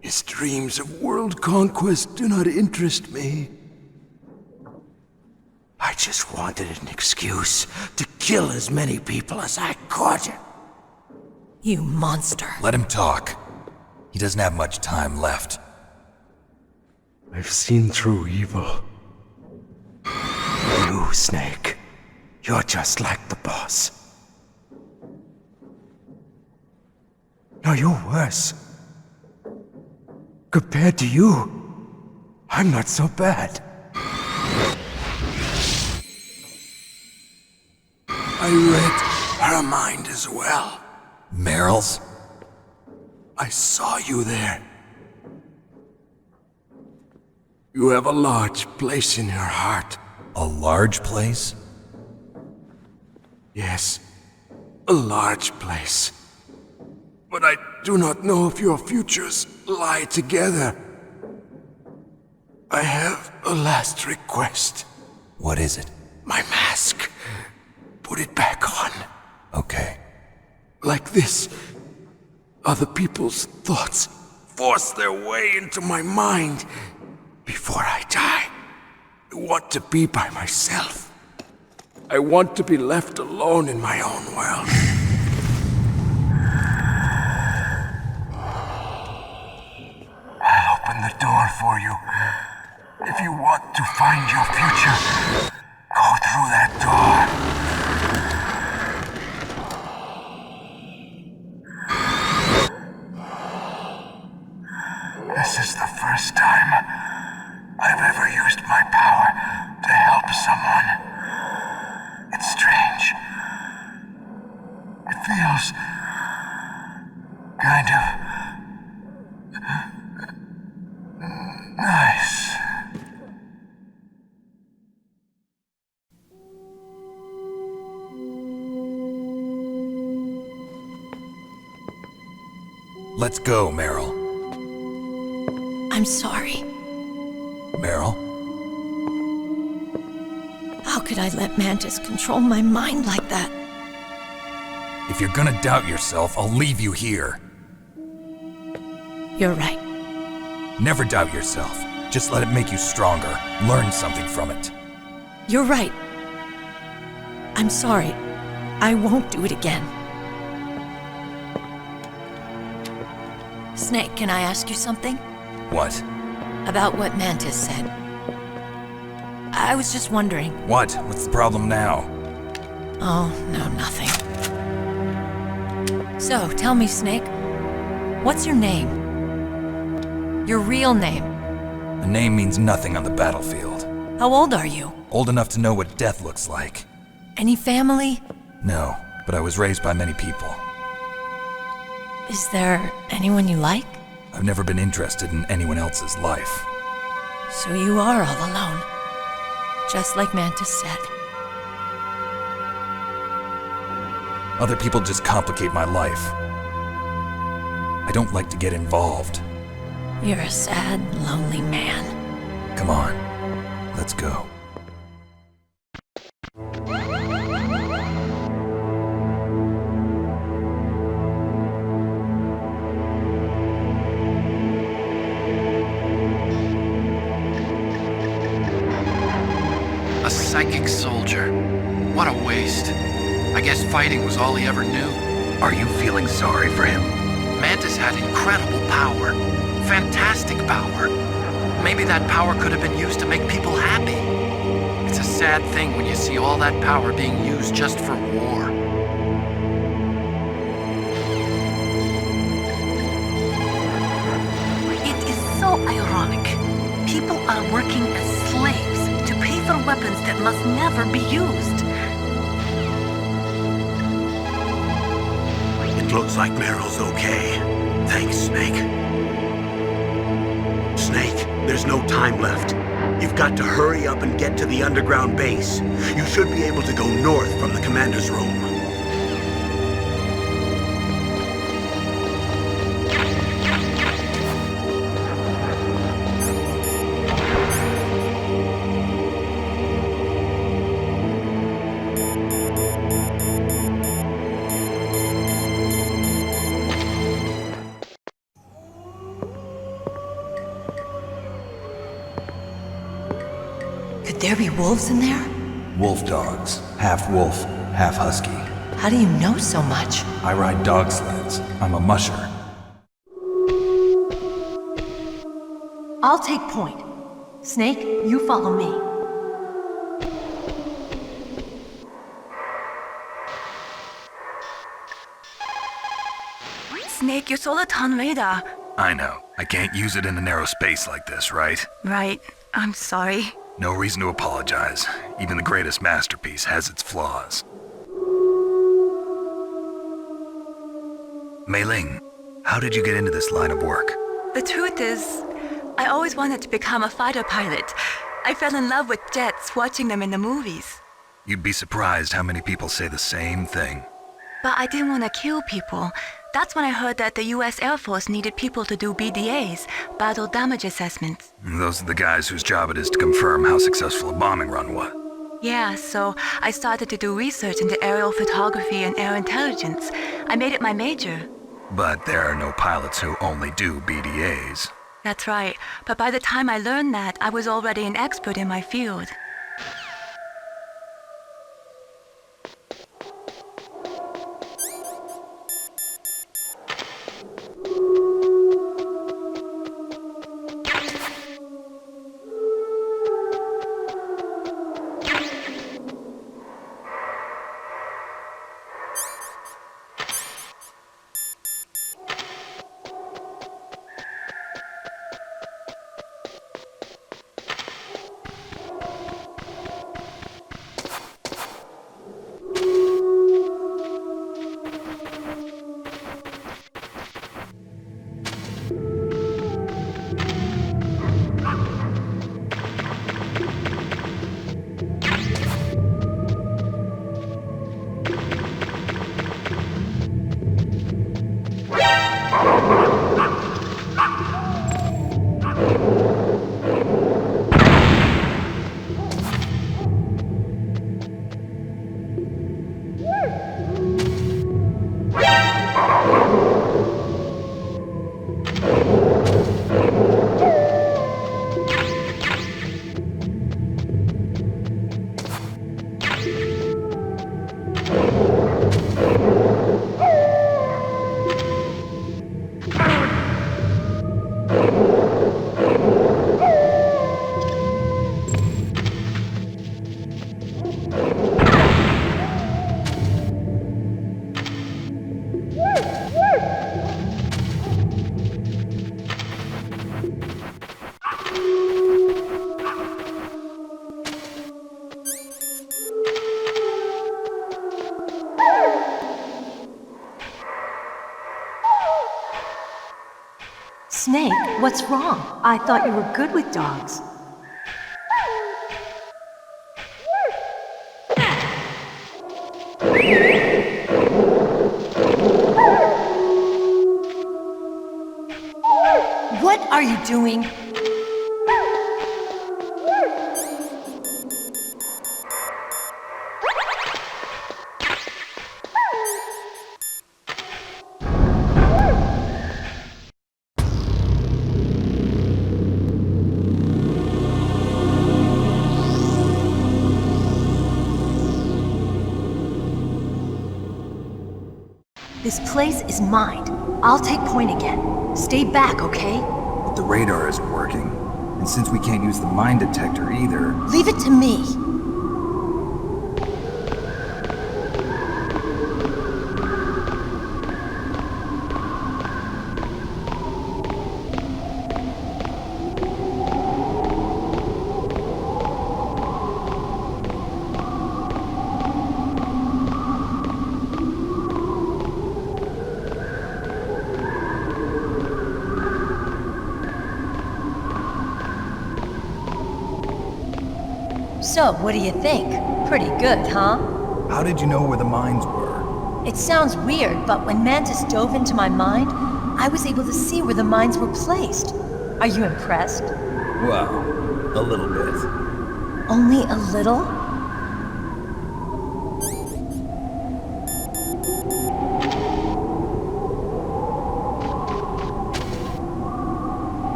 His dreams of world conquest do not interest me. I just wanted an excuse to kill as many people as I could. You monster. Let him talk. He doesn't have much time left. I've seen through evil. You, Snake, you're just like the boss. No, you're worse. Compared to you, I'm not so bad. I read her mind as well. Meryl's? I saw you there. You have a large place in your heart. A large place? Yes, a large place. But I do not know if your futures lie together. I have a last request. What is it? My mask. Put it back on. Okay. Like this, other people's thoughts force their way into my mind. Before I die, I want to be by myself. I want to be left alone in my own world. I'll open the door for you. If you want to find your future, go through that door. This is the first time I've ever used my power to help someone. It's strange. It feels kind of nice. Let's go, Meryl. I'm sorry. Meryl? How could I let Mantis control my mind like that? If you're gonna doubt yourself, I'll leave you here. You're right. Never doubt yourself. Just let it make you stronger. Learn something from it. You're right. I'm sorry. I won't do it again. Snake, can I ask you something? What? About what Mantis said. I was just wondering. What? What's the problem now? Oh, no, nothing. So, tell me, Snake, what's your name? Your real name? A name means nothing on the battlefield. How old are you? Old enough to know what death looks like. Any family? No, but I was raised by many people. Is there anyone you like? I've never been interested in anyone else's life. So you are all alone. Just like Mantis said. Other people just complicate my life. I don't like to get involved. You're a sad, lonely man. Come on, let's go. A psychic soldier. What a waste. I guess fighting was all he ever knew. Are you feeling sorry for him? Mantis had incredible power. Fantastic power. Maybe that power could have been used to make people happy. It's a sad thing when you see all that power being used just for war. How ironic. People are working as slaves to pay for weapons that must never be used. It looks like Meryl's okay. Thanks, Snake. Snake, there's no time left. You've got to hurry up and get to the underground base. You should be able to go north from the commander's room. Could there be wolves in there? Wolf dogs. Half wolf, half husky. How do you know so much? I ride dog sleds. I'm a musher. I'll take point. Snake, you follow me. Snake, your Soliton radar. I know. I can't use it in a narrow space like this, right? Right. I'm sorry. No reason to apologize. Even the greatest masterpiece has its flaws. Mei Ling, how did you get into this line of work? The truth is, I always wanted to become a fighter pilot. I fell in love with jets watching them in the movies. You'd be surprised how many people say the same thing. But I didn't want to kill people. That's when I heard that the US Air Force needed people to do BDAs, battle damage assessments. Those are the guys whose job it is to confirm how successful a bombing run was. Yeah, so I started to do research into aerial photography and air intelligence. I made it my major. But there are no pilots who only do BDAs. That's right. But by the time I learned that, I was already an expert in my field. Snake, what's wrong? I thought you were good with dogs. What are you doing? This place is mine. I'll take point again. Stay back, okay? But the radar isn't working. And since we can't use the mine detector either... Leave it to me. So, what do you think? Pretty good, huh? How did you know where the mines were? It sounds weird, but when Mantis dove into my mind, I was able to see where the mines were placed. Are you impressed? Well, a little bit. Only a little?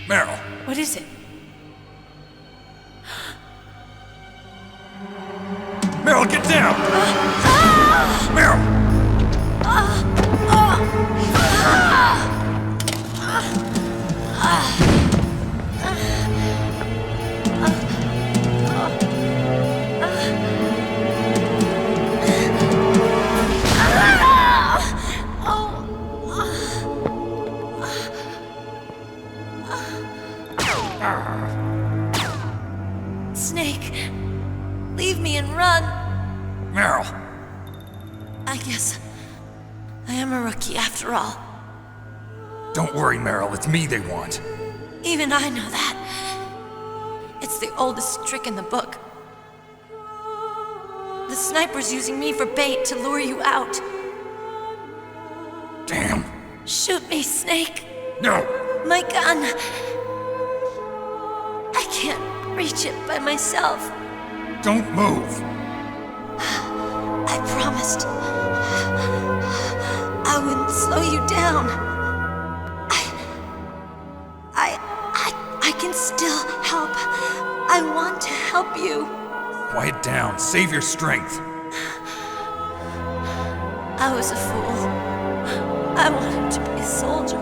Meryl! What is it? Meryl, get down! Meryl! Snake, leave me and run. Meryl! I guess I am a rookie after all. Don't worry, Meryl, it's me they want. Even I know that. It's the oldest trick in the book. The sniper's using me for bait to lure you out. Damn! Shoot me, Snake! No! My gun! I can't reach it by myself. Don't move! I promised I wouldn't slow you down. I can still help. I want to help you. Quiet down. Save your strength. I was a fool. I wanted to be a soldier.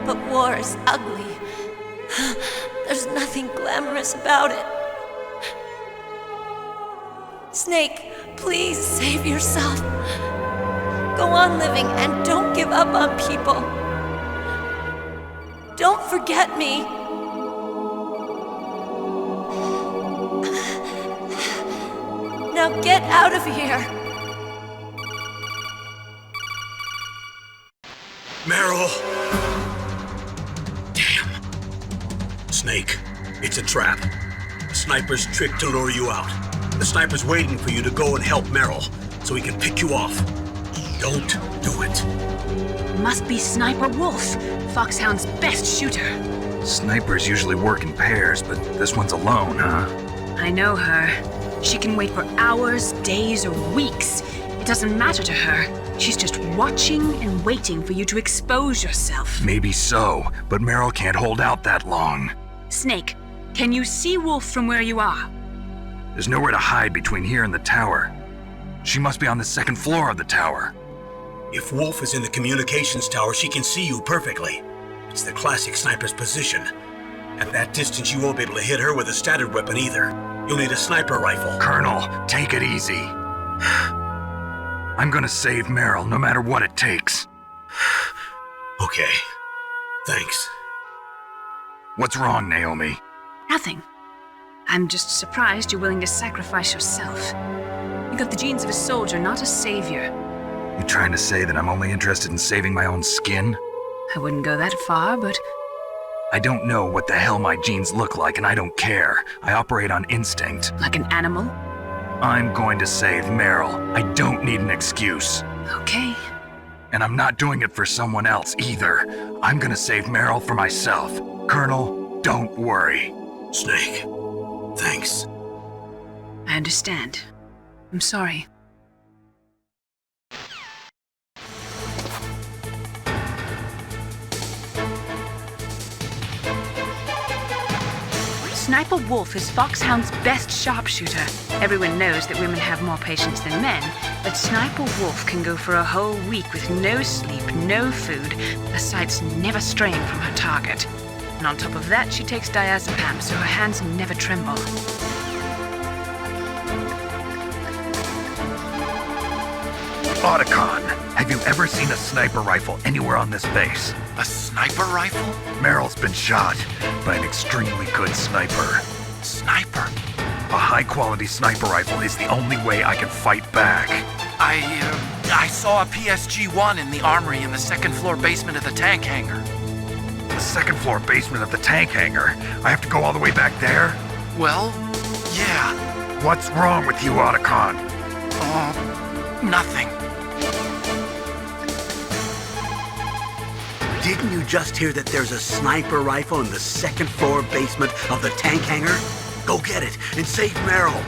But war is ugly. There's nothing glamorous about it. Snake, please save yourself. Go on living and don't give up on people. Don't forget me. Now get out of here. Meryl! Snake, it's a trap. The sniper's trick to lure you out. The sniper's waiting for you to go and help Meryl, so he can pick you off. Don't do it. Must be Sniper Wolf, Foxhound's best shooter. Snipers usually work in pairs, but this one's alone, huh? I know her. She can wait for hours, days, or weeks. It doesn't matter to her. She's just watching and waiting for you to expose yourself. Maybe so, but Meryl can't hold out that long. Snake, can you see Wolf from where you are? There's nowhere to hide between here and the tower. She must be on the second floor of the tower. If Wolf is in the communications tower, she can see you perfectly. It's the classic sniper's position. At that distance, you won't be able to hit her with a standard weapon either. You'll need a sniper rifle. Colonel, take it easy. I'm gonna save Meryl no matter what it takes. Okay. Thanks. What's wrong, Naomi? Nothing. I'm just surprised you're willing to sacrifice yourself. You got the genes of a soldier, not a savior. You trying to say that I'm only interested in saving my own skin? I wouldn't go that far, but... I don't know what the hell my genes look like, and I don't care. I operate on instinct. Like an animal? I'm going to save Meryl. I don't need an excuse. Okay. And I'm not doing it for someone else either. I'm gonna save Meryl for myself. Colonel, don't worry. Snake, thanks. I understand. I'm sorry. Sniper Wolf is Foxhound's best sharpshooter. Everyone knows that women have more patience than men, but Sniper Wolf can go for a whole week with no sleep, no food, her sights never straying from her target. And on top of that, she takes diazepam so her hands never tremble. Otacon, Have you ever seen a sniper rifle anywhere on this base? A sniper rifle? Meryl's been shot by an extremely good sniper. Sniper? A high-quality sniper rifle is the only way I can fight back. I saw a PSG-1 in the armory in the second-floor basement of the tank hangar. The second-floor basement of the tank hangar? I have to go all the way back there? Well, yeah. What's wrong with you, Otacon? Nothing. Didn't you just hear that there's a sniper rifle in the second-floor basement of the tank hangar? Go get it and save Meryl.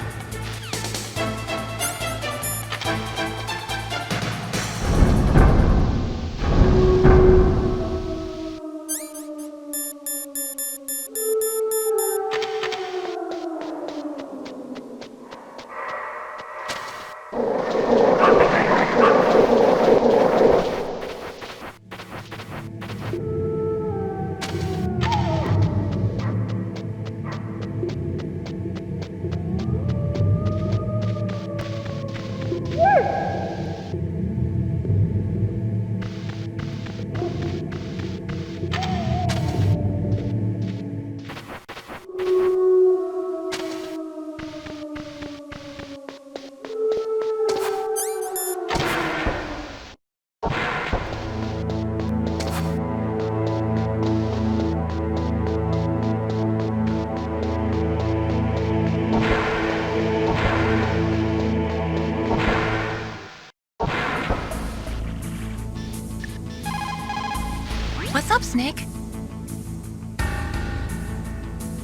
What's up, Snake?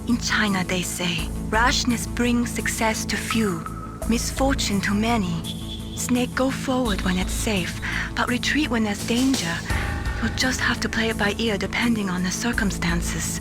In China, they say, rashness brings success to few, misfortune to many. Snake, go forward when it's safe, but retreat when there's danger. You'll just have to play it by ear depending on the circumstances.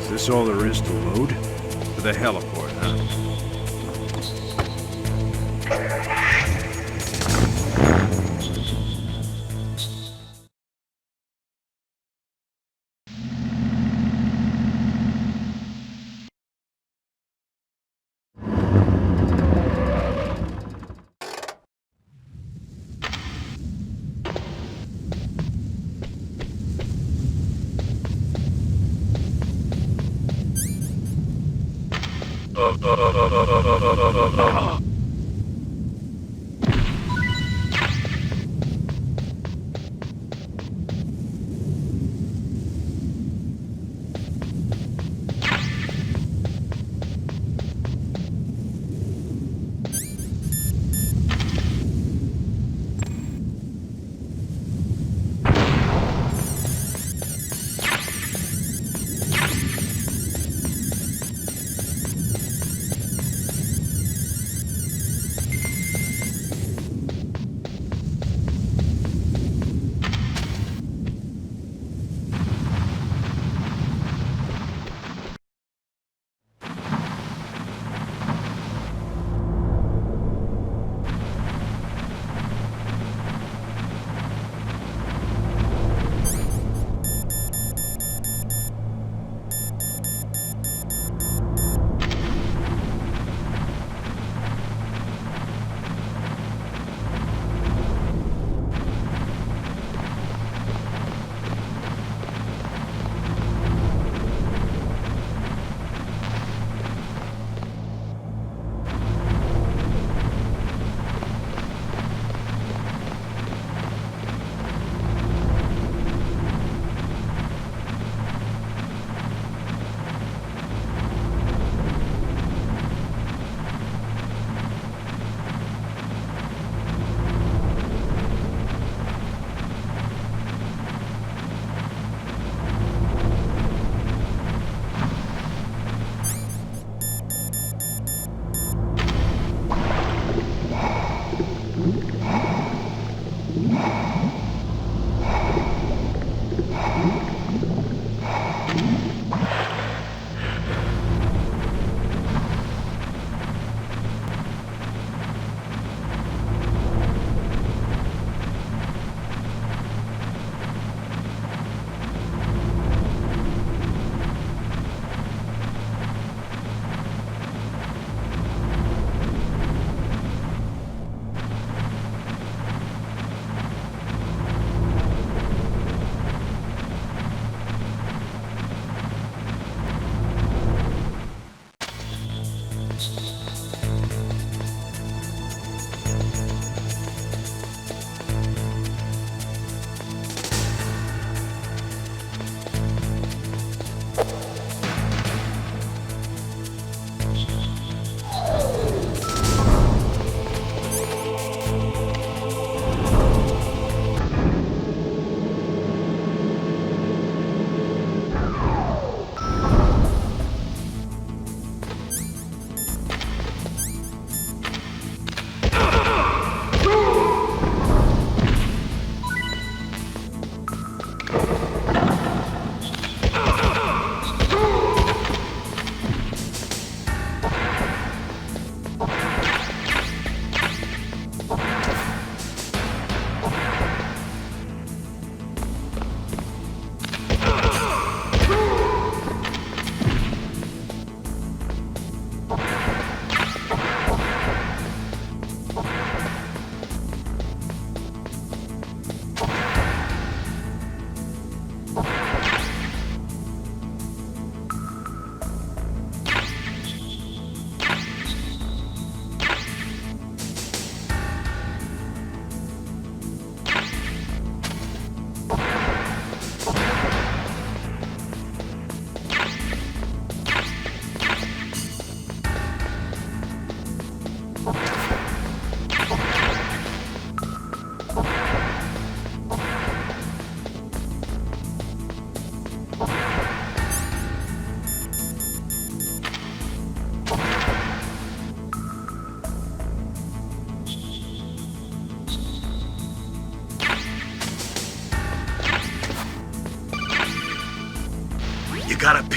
Is this all there is to load? To the heliport, huh?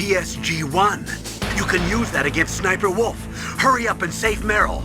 PSG-1. You can use that against Sniper Wolf. Hurry up and save Meryl.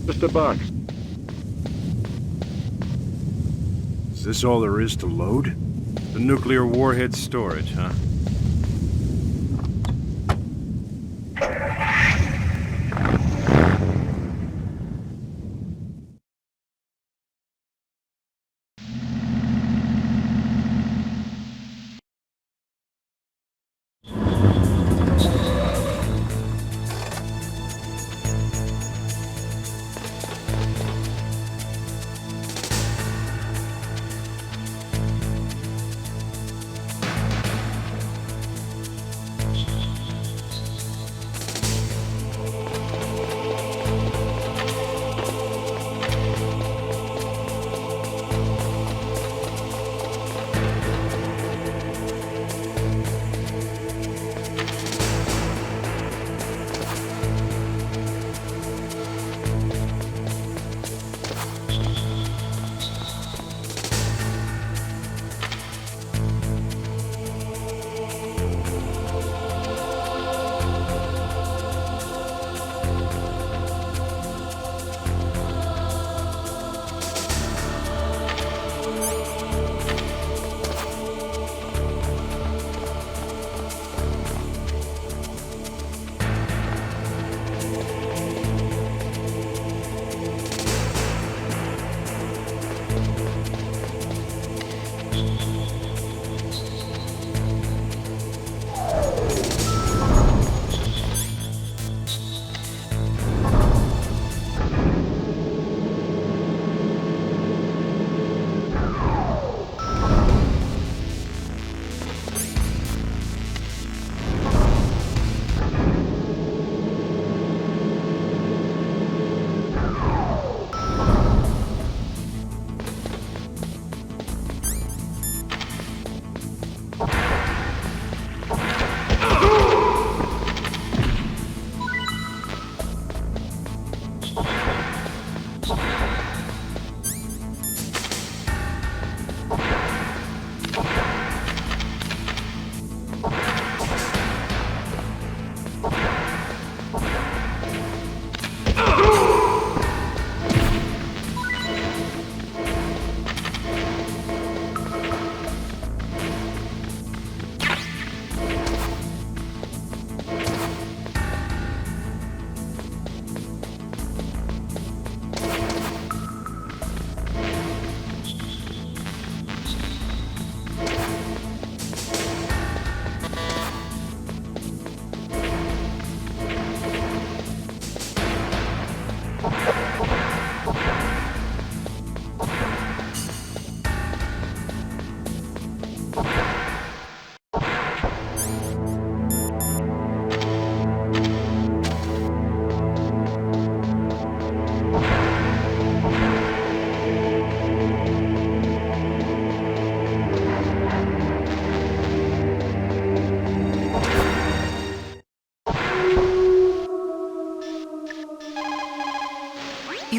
Just a box. Is this all there is to load? The nuclear warhead storage, huh?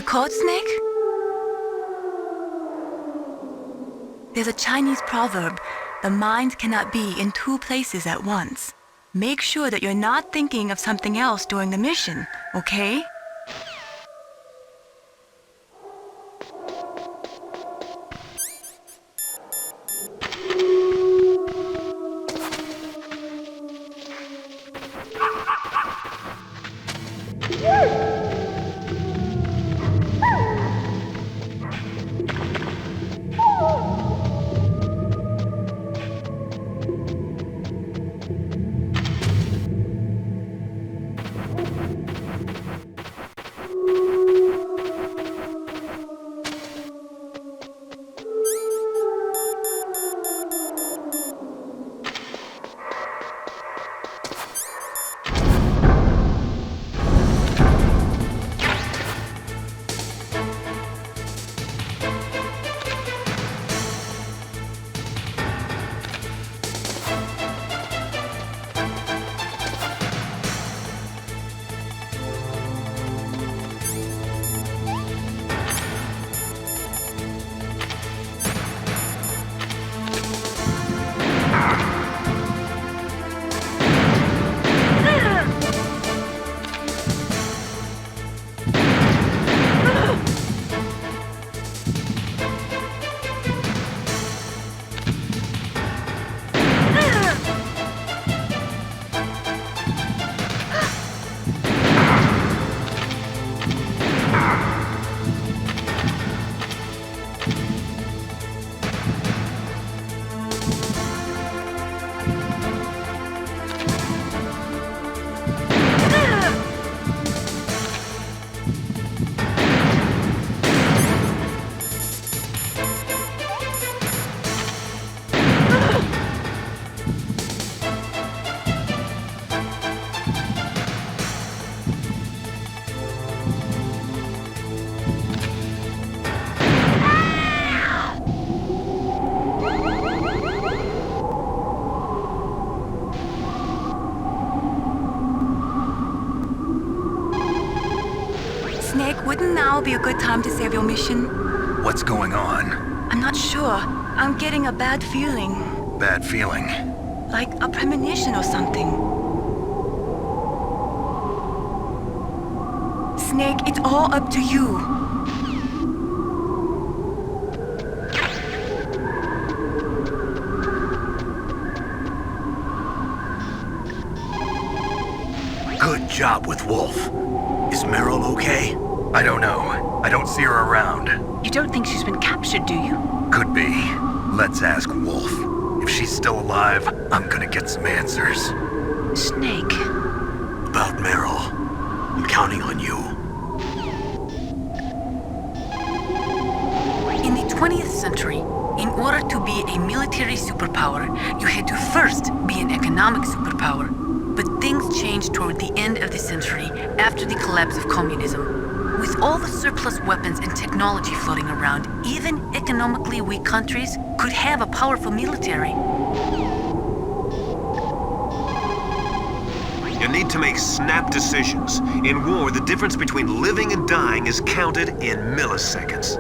caught, Snake? There's a Chinese proverb, the mind cannot be in two places at once. Make sure that you're not thinking of something else during the mission, okay? Snake, wouldn't now be a good time to save your mission? What's going on? I'm not sure. I'm getting a bad feeling. Bad feeling? Like a premonition or something. Snake, it's all up to you. Good job with Wolf. Is Meryl okay? I don't know. I don't see her around. You don't think she's been captured, do you? Could be. Let's ask Wolf. If she's still alive, I'm gonna get some answers. Snake. About Meryl. I'm counting on you. In the 20th century, in order to be a military superpower, you had to first be an economic superpower. But things changed toward the end of the century after the collapse of communism. With all the surplus weapons and technology floating around, even economically weak countries could have a powerful military. You need to make snap decisions. In war, the difference between living and dying is counted in milliseconds.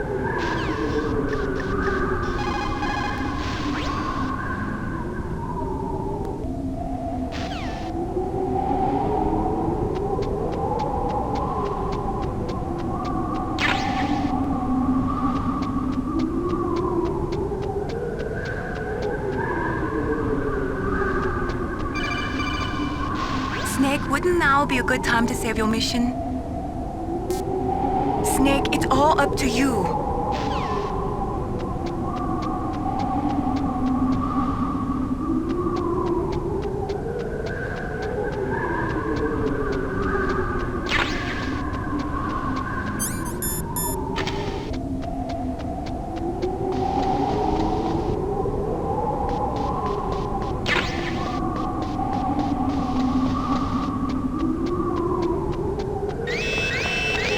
Snake, wouldn't now be a good time to save your mission? Snake, it's all up to you.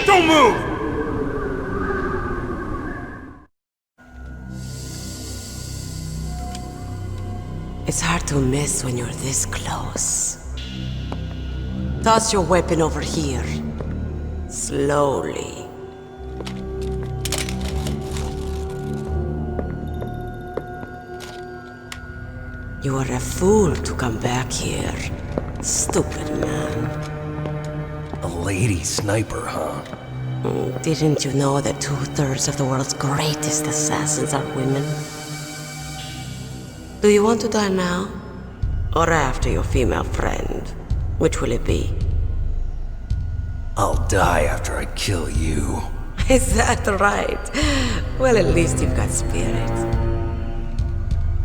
Don't move! It's hard to miss when you're this close. Toss your weapon over here. Slowly. You were a fool to come back here. Stupid man. A lady sniper, huh? Didn't you know that 2/3 of the world's greatest assassins are women? Do you want to die now? Or after your female friend? Which will it be? I'll die after I kill you. Is that right? Well, at least you've got spirit.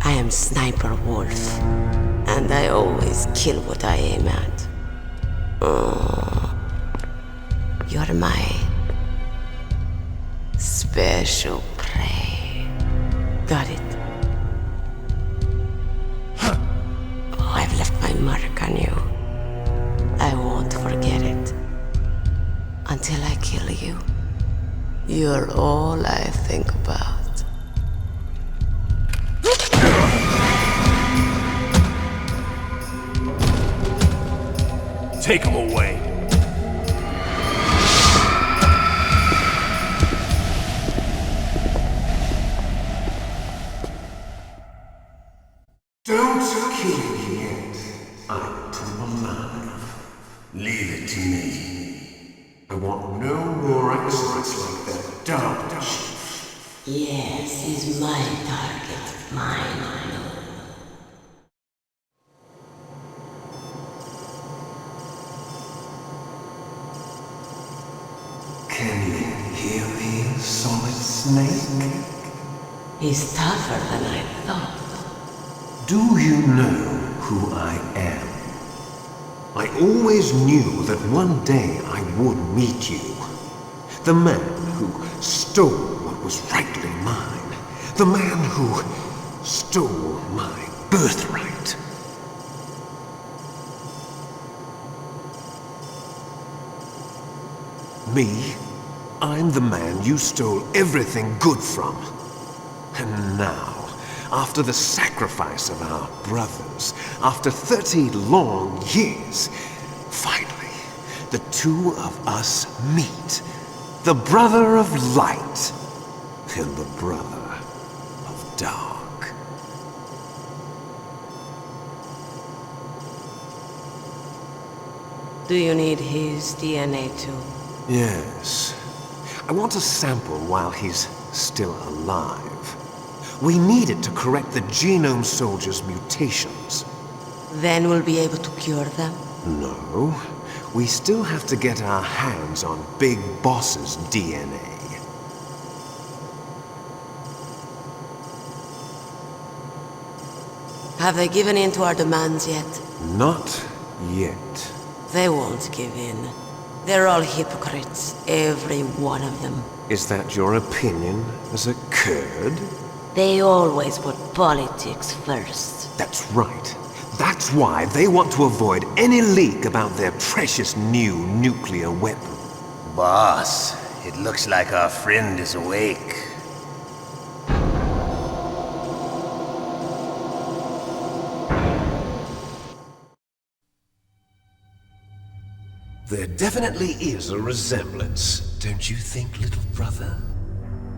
I am Sniper Wolf, and I always kill what I aim at. You're my special prey. Got it. I've left my mark on you. I won't forget it. Until I kill you. You're all I think about. Take him away. Don't kill me yet. I'm too alive. Leave it to me. I want no more accidents like that dark chief. Yes, he's my target. Mine. Can you hear me, Solid Snake? He's tougher than I thought. Do you know who I am? I always knew that one day I would meet you. The man who stole what was rightly mine. The man who stole my birthright. Me? I'm the man you stole everything good from. And now, after the sacrifice of our brothers, after 30 long years, finally, the two of us meet. The brother of light and the brother of dark. Do you need his DNA too? Yes. I want a sample while he's still alive. We need it to correct the Genome Soldier's mutations. Then we'll be able to cure them? No. We still have to get our hands on Big Boss's DNA. Have they given in to our demands yet? Not yet. They won't give in. They're all hypocrites, every one of them. Is that your opinion as a Kurd? They always put politics first. That's right. That's why they want to avoid any leak about their precious new nuclear weapon. Boss, it looks like our friend is awake. There definitely is a resemblance, don't you think, little brother?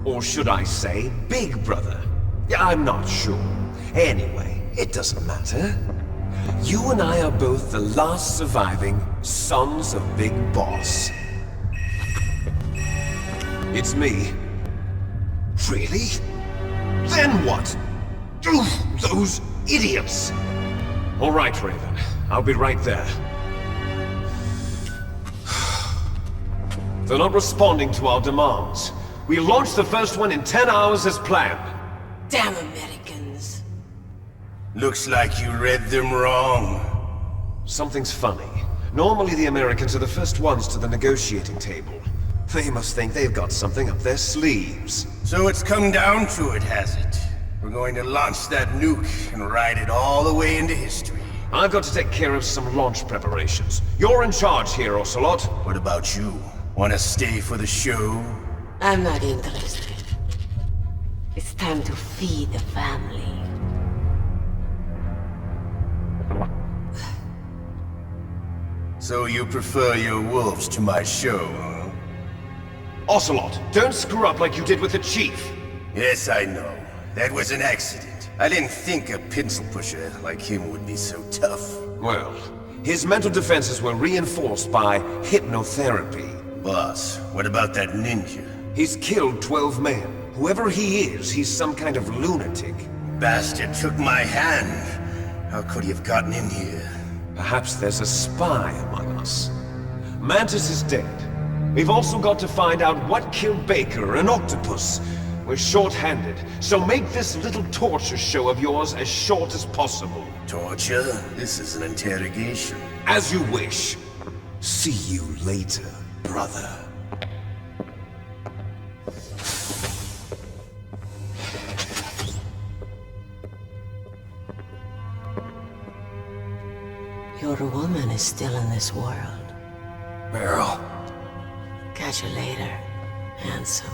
Or should I say, big brother? Yeah, I'm not sure. Anyway, it doesn't matter. You and I are both the last surviving sons of Big Boss. It's me. Really? Then what? Those idiots! All right, Raven. I'll be right there. They're not responding to our demands. We launched the first one in 10 hours as planned. Damn Americans. Looks like you read them wrong. Something's funny. Normally the Americans are the first ones to the negotiating table. They must think they've got something up their sleeves. So it's come down to it, has it? We're going to launch that nuke and ride it all the way into history. I've got to take care of some launch preparations. You're in charge here, Ocelot. What about you? Want to stay for the show? I'm not interested. It's time to feed the family. So you prefer your wolves to my show, huh? Ocelot, don't screw up like you did with the Chief. Yes, I know. That was an accident. I didn't think a pencil pusher like him would be so tough. Well, his mental defenses were reinforced by hypnotherapy. Boss, what about that ninja? He's killed 12 men. Whoever he is, he's some kind of lunatic. Bastard took my hand. How could he have gotten in here? Perhaps there's a spy among us. Mantis is dead. We've also got to find out what killed Baker, an octopus. We're short-handed, so make this little torture show of yours as short as possible. Torture? This is an interrogation. As you wish. See you later, brother. Your woman is still in this world. Meryl. Catch you later, handsome.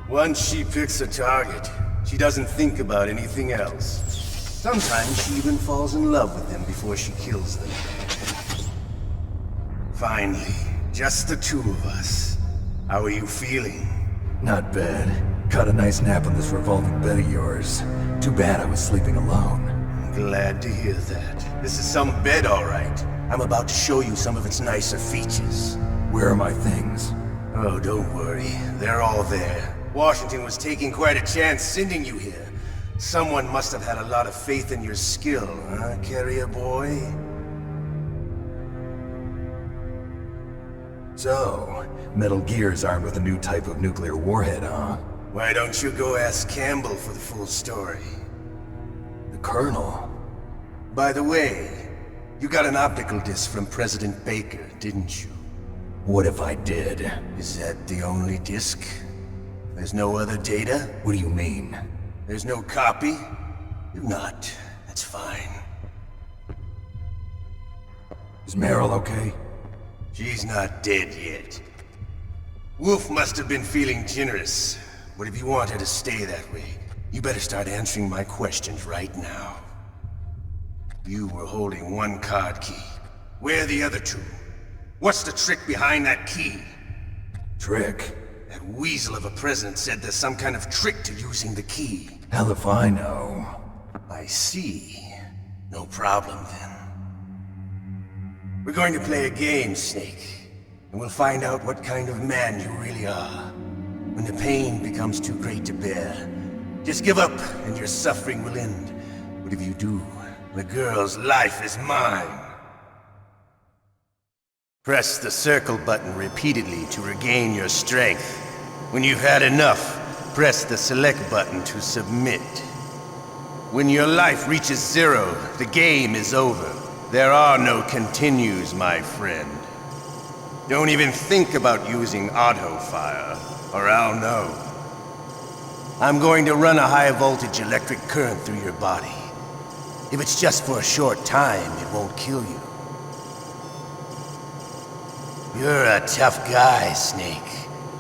Once she picks a target, she doesn't think about anything else. Sometimes she even falls in love with them before she kills them. Finally, just the two of us. How are you feeling? Not bad. Caught a nice nap on this revolving bed of yours. Too bad I was sleeping alone. Glad to hear that. This is some bed, all right. I'm about to show you some of its nicer features. Where are my things? Oh, don't worry. They're all there. Washington was taking quite a chance sending you here. Someone must have had a lot of faith in your skill, huh, carrier boy? So, Metal Gear's armed with a new type of nuclear warhead, huh? Why don't you go ask Campbell for the full story? The Colonel? By the way, you got an optical disc from President Baker, didn't you? What if I did? Is that the only disc? There's no other data? What do you mean? There's no copy? If not, that's fine. Is Meryl okay? She's not dead yet. Wolf must have been feeling generous, but if you want her to stay that way, you better start answering my questions right now. You were holding one card key. Where are the other two? What's the trick behind that key? Trick? That weasel of a president said there's some kind of trick to using the key. Hell if I know. I see. No problem then. We're going to play a game, Snake. And we'll find out what kind of man you really are. When the pain becomes too great to bear, just give up and your suffering will end. But if you do, the girl's life is mine. Press the circle button repeatedly to regain your strength. When you've had enough, press the select button to submit. When your life reaches 0, the game is over. There are no continues, my friend. Don't even think about using auto fire, or I'll know. I'm going to run a high voltage electric current through your body. If it's just for a short time, it won't kill you. You're a tough guy, Snake.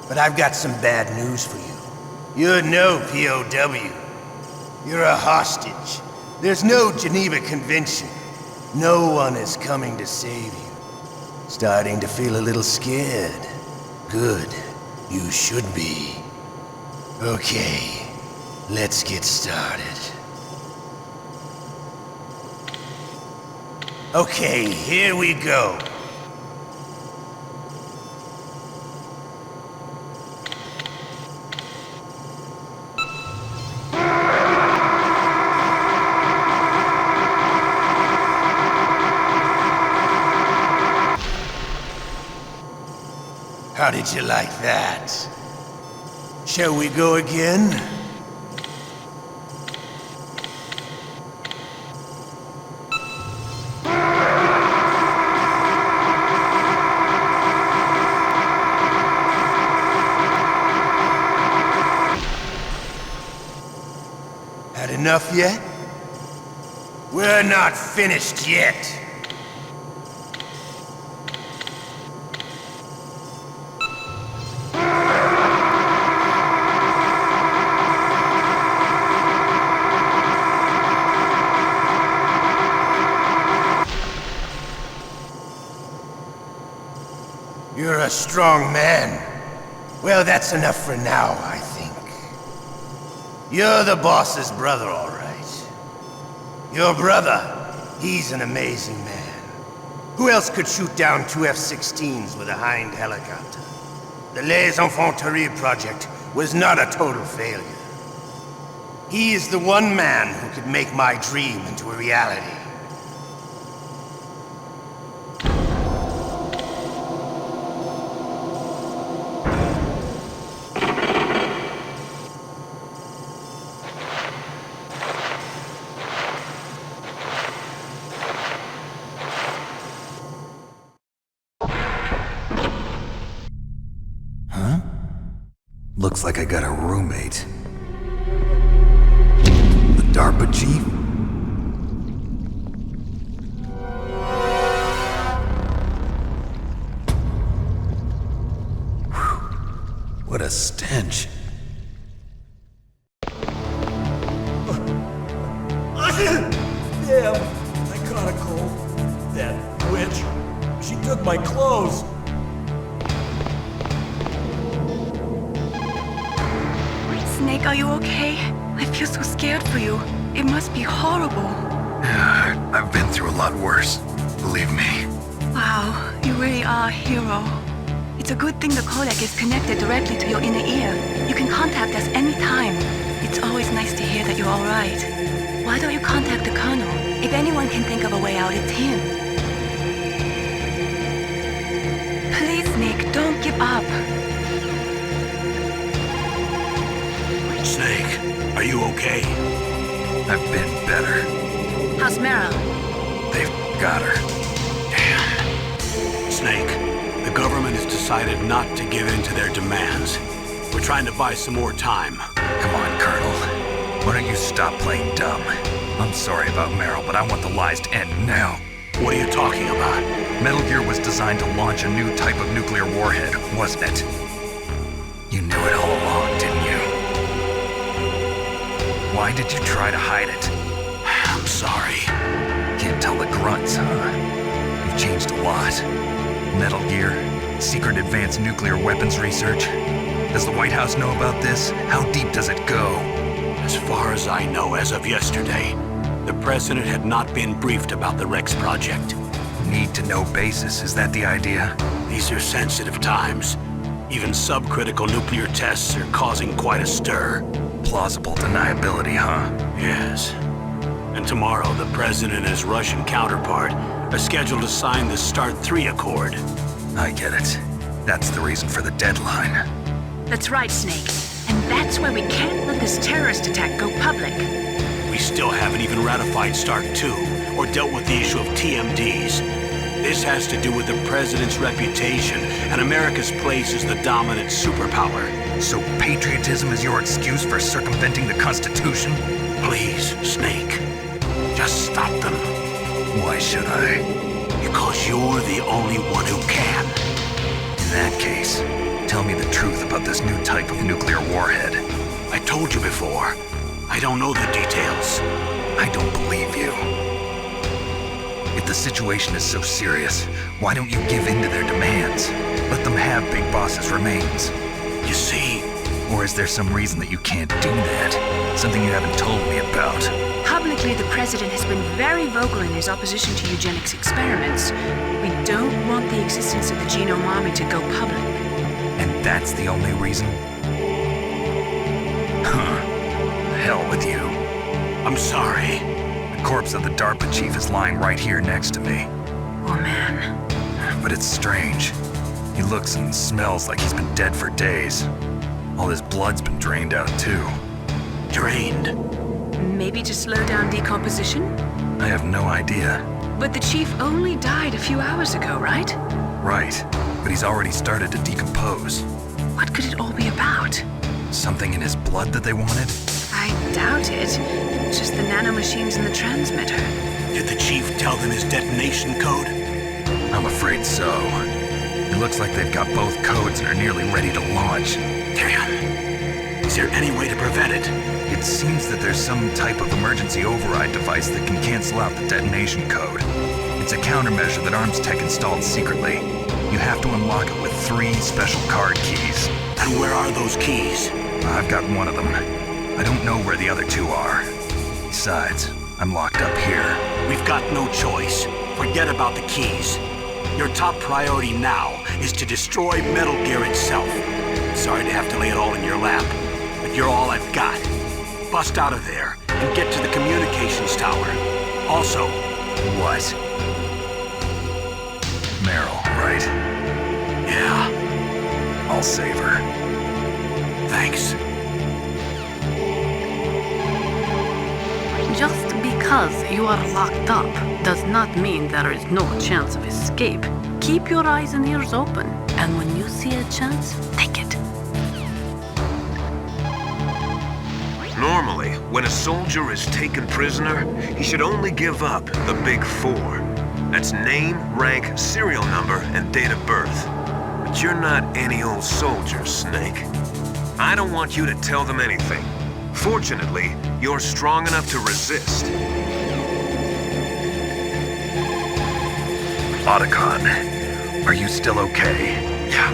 But I've got some bad news for you. You're no POW. You're a hostage. There's no Geneva Convention. No one is coming to save you. Starting to feel a little scared. Good. You should be. Okay. Let's get started. Okay, here we go. How did you like that? Shall we go again? Had enough yet? We're not finished yet. You're a strong man. Well, that's enough for now, I think. You're the boss's brother, all right. Your brother, he's an amazing man. Who else could shoot down 2 F-16s with a Hind helicopter? The Les Infanteries project was not a total failure. He is the one man who could make my dream into a reality. Looks like I got a roommate. The DARPA chief? Whew. What a stench. Damn, I caught a cold. That witch. She took my clothes. Snake, are you okay? I feel so scared for you. It must be horrible. I've been through a lot worse. Believe me. Wow, you really are a hero. It's a good thing the codec is connected directly to your inner ear. You can contact us anytime. It's always nice to hear that you're alright. Why don't you contact the Colonel? If anyone can think of a way out, it's him. Please, Snake, don't give up. Snake, are you okay? I've been better. How's Meryl? They've got her. Damn. Snake, the government has decided not to give in to their demands. We're trying to buy some more time. Come on, Colonel. Why don't you stop playing dumb? I'm sorry about Meryl, but I want the lies to end now. What are you talking about? Metal Gear was designed to launch a new type of nuclear warhead, wasn't it? You knew it all along, didn't you? Why did you try to hide it? I'm sorry. Can't tell the grunts, huh? You've changed a lot. Metal Gear, secret advanced nuclear weapons research. Does the White House know about this? How deep does it go? As far as I know, as of yesterday, the President had not been briefed about the Rex project. Need-to-know basis, is that the idea? These are sensitive times. Even subcritical nuclear tests are causing quite a stir. Plausible deniability, huh? Yes. And tomorrow, the President and his Russian counterpart are scheduled to sign the START 3 Accord. I get it. That's the reason for the deadline. That's right, Snake. And that's why we can't let this terrorist attack go public. We still haven't even ratified START 2 or dealt with the issue of TMDs. This has to do with the President's reputation and America's place as the dominant superpower. So patriotism is your excuse for circumventing the Constitution? Please, Snake. Just stop them. Why should I? Because you're the only one who can. In that case, tell me the truth about this new type of nuclear warhead. I told you before. I don't know the details. I don't believe you. If the situation is so serious, why don't you give in to their demands? Let them have Big Boss's remains. You see... Or is there some reason that you can't do that? Something you haven't told me about? Publicly, the President has been very vocal in his opposition to eugenics experiments. We don't want the existence of the Genome Army to go public. And that's the only reason? Huh. Hell with you. I'm sorry. The corpse of the DARPA chief is lying right here next to me. Oh, man. But it's strange. He looks and smells like he's been dead for days. All his blood's been drained out, too. Drained? Maybe to slow down decomposition? I have no idea. But the chief only died a few hours ago, right? Right. But he's already started to decompose. What could it all be about? Something in his blood that they wanted? I doubt it. Just the nanomachines in the transmitter. Did the chief tell them his detonation code? I'm afraid so. It looks like they've got both codes and are nearly ready to launch. Damn. Is there any way to prevent it? It seems that there's some type of emergency override device that can cancel out the detonation code. It's a countermeasure that Arms Tech installed secretly. You have to unlock it with 3 special card keys. And where are those keys? I've got one of them. I don't know where the other two are. Besides, I'm locked up here. We've got no choice. Forget about the keys. Your top priority now is to destroy Metal Gear itself. Sorry to have to lay it all in your lap, but you're all I've got. Bust out of there and get to the communications tower. Also... What? Meryl, right? Yeah. I'll save her. Thanks. Just because you are locked up does not mean there is no chance of escape. Keep your eyes and ears open, and when you see a chance, take it. Normally, when a soldier is taken prisoner, he should only give up the big four. That's name, rank, serial number, and date of birth. But you're not any old soldier, Snake. I don't want you to tell them anything. Fortunately, you're strong enough to resist. Otacon, are you still okay? Yeah,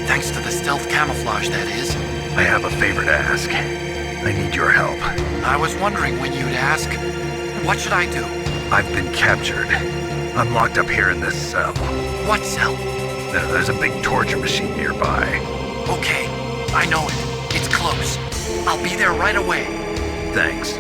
thanks to the stealth camouflage, that is. I have a favor to ask. I need your help. I was wondering when you'd ask. What should I do? I've been captured. I'm locked up here in this cell. What cell? There's a big torture machine nearby. Okay, I know it. It's close. I'll be there right away. Thanks.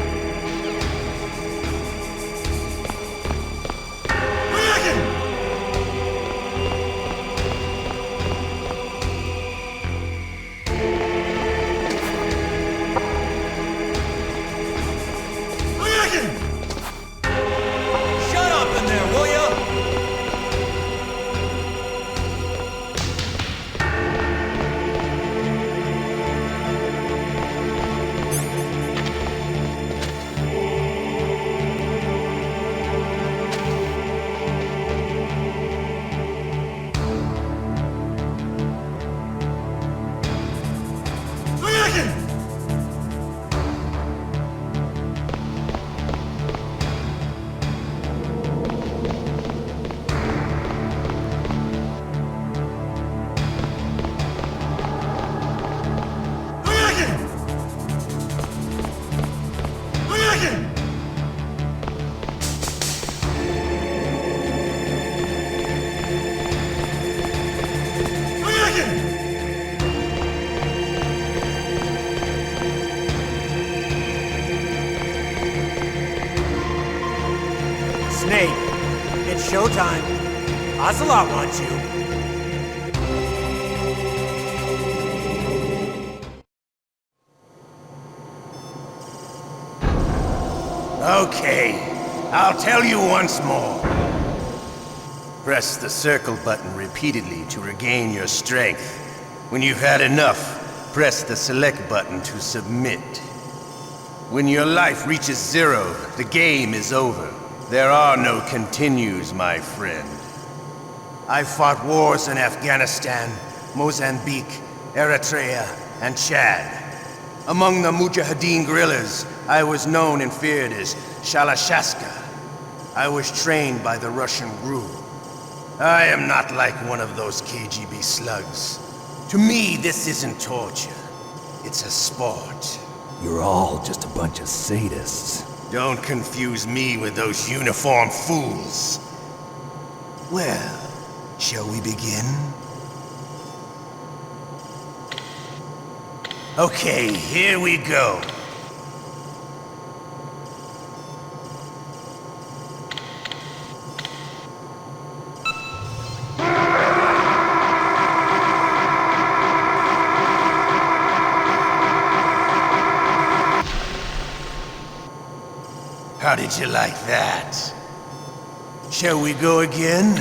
Snake, it's showtime. Ocelot wants you. Okay, I'll tell you once more. Press the circle button repeatedly to regain your strength. When you've had enough, press the select button to submit. When your life reaches 0, the game is over. There are no continues, my friend. I fought wars in Afghanistan, Mozambique, Eritrea, and Chad. Among the Mujahideen guerrillas, I was known and feared as Shalashaska. I was trained by the Russian GRU. I am not like one of those KGB slugs. To me, this isn't torture. It's a sport. You're all just a bunch of sadists. Don't confuse me with those uniformed fools. Well, shall we begin? Okay, here we go. How did you like that? Shall we go again?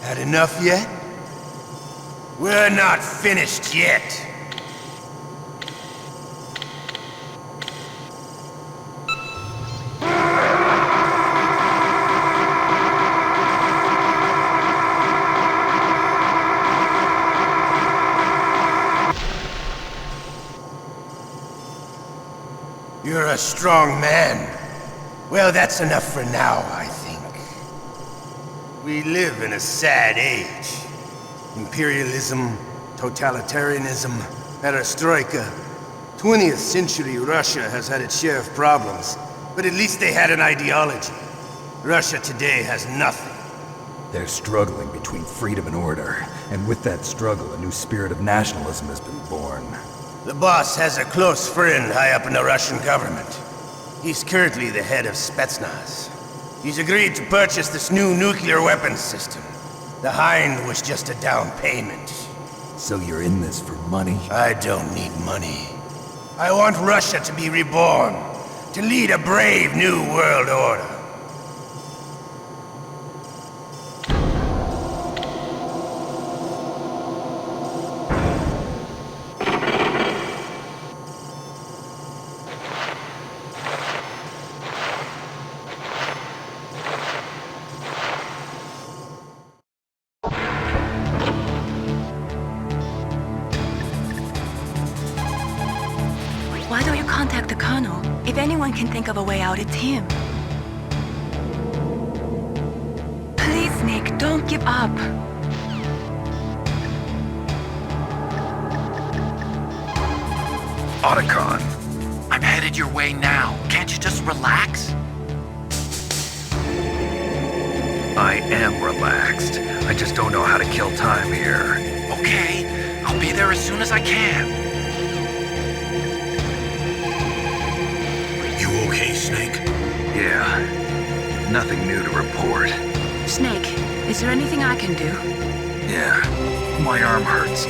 Had enough yet? We're not finished yet. a strong man. Well, that's enough for now, I think. We live in a sad age. Imperialism, totalitarianism, perestroika. 20th century Russia has had its share of problems, but at least they had an ideology. Russia today has nothing. They're struggling between freedom and order, and with that struggle, a new spirit of nationalism has been born. The boss has a close friend high up in the Russian government. He's currently the head of Spetsnaz. He's agreed to purchase this new nuclear weapons system. The Hind was just a down payment. So you're in this for money? I don't need money. I want Russia to be reborn, to lead a brave new world order. Why don't you contact the Colonel? If anyone can think of a way out, it's him. Please, Snake, don't give up. Otacon, I'm headed your way now. Can't you just relax? I am relaxed. I just don't know how to kill time here. Okay, I'll be there as soon as I can. You okay, Snake? Yeah. Nothing new to report. Snake, is there anything I can do? Yeah. My arm hurts.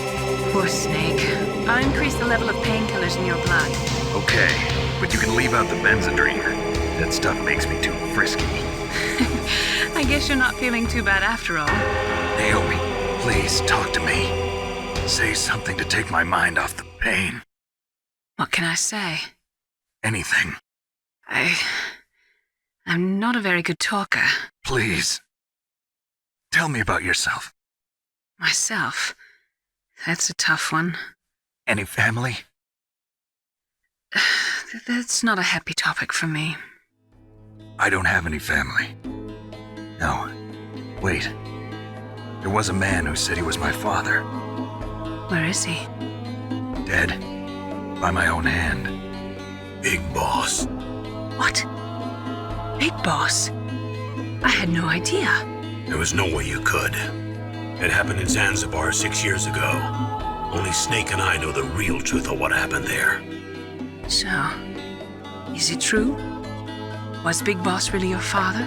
Poor Snake. I'll increase the level of painkillers in your blood. Okay, but you can leave out the Benzedrine. That stuff makes me too frisky. I guess you're not feeling too bad after all. Naomi, please talk to me. Say something to take my mind off the pain. What can I say? Anything. I'm not a very good talker. Please. Tell me about yourself. Myself? That's a tough one. Any family? That's not a happy topic for me. I don't have any family. No. Wait. There was a man who said he was my father. Where is he? Dead. By my own hand. Big Boss. What? Big Boss? I had no idea. There was no way you could. It happened in Zanzibar 6 years ago. Only Snake and I know the real truth of what happened there. So, is it true? Was Big Boss really your father?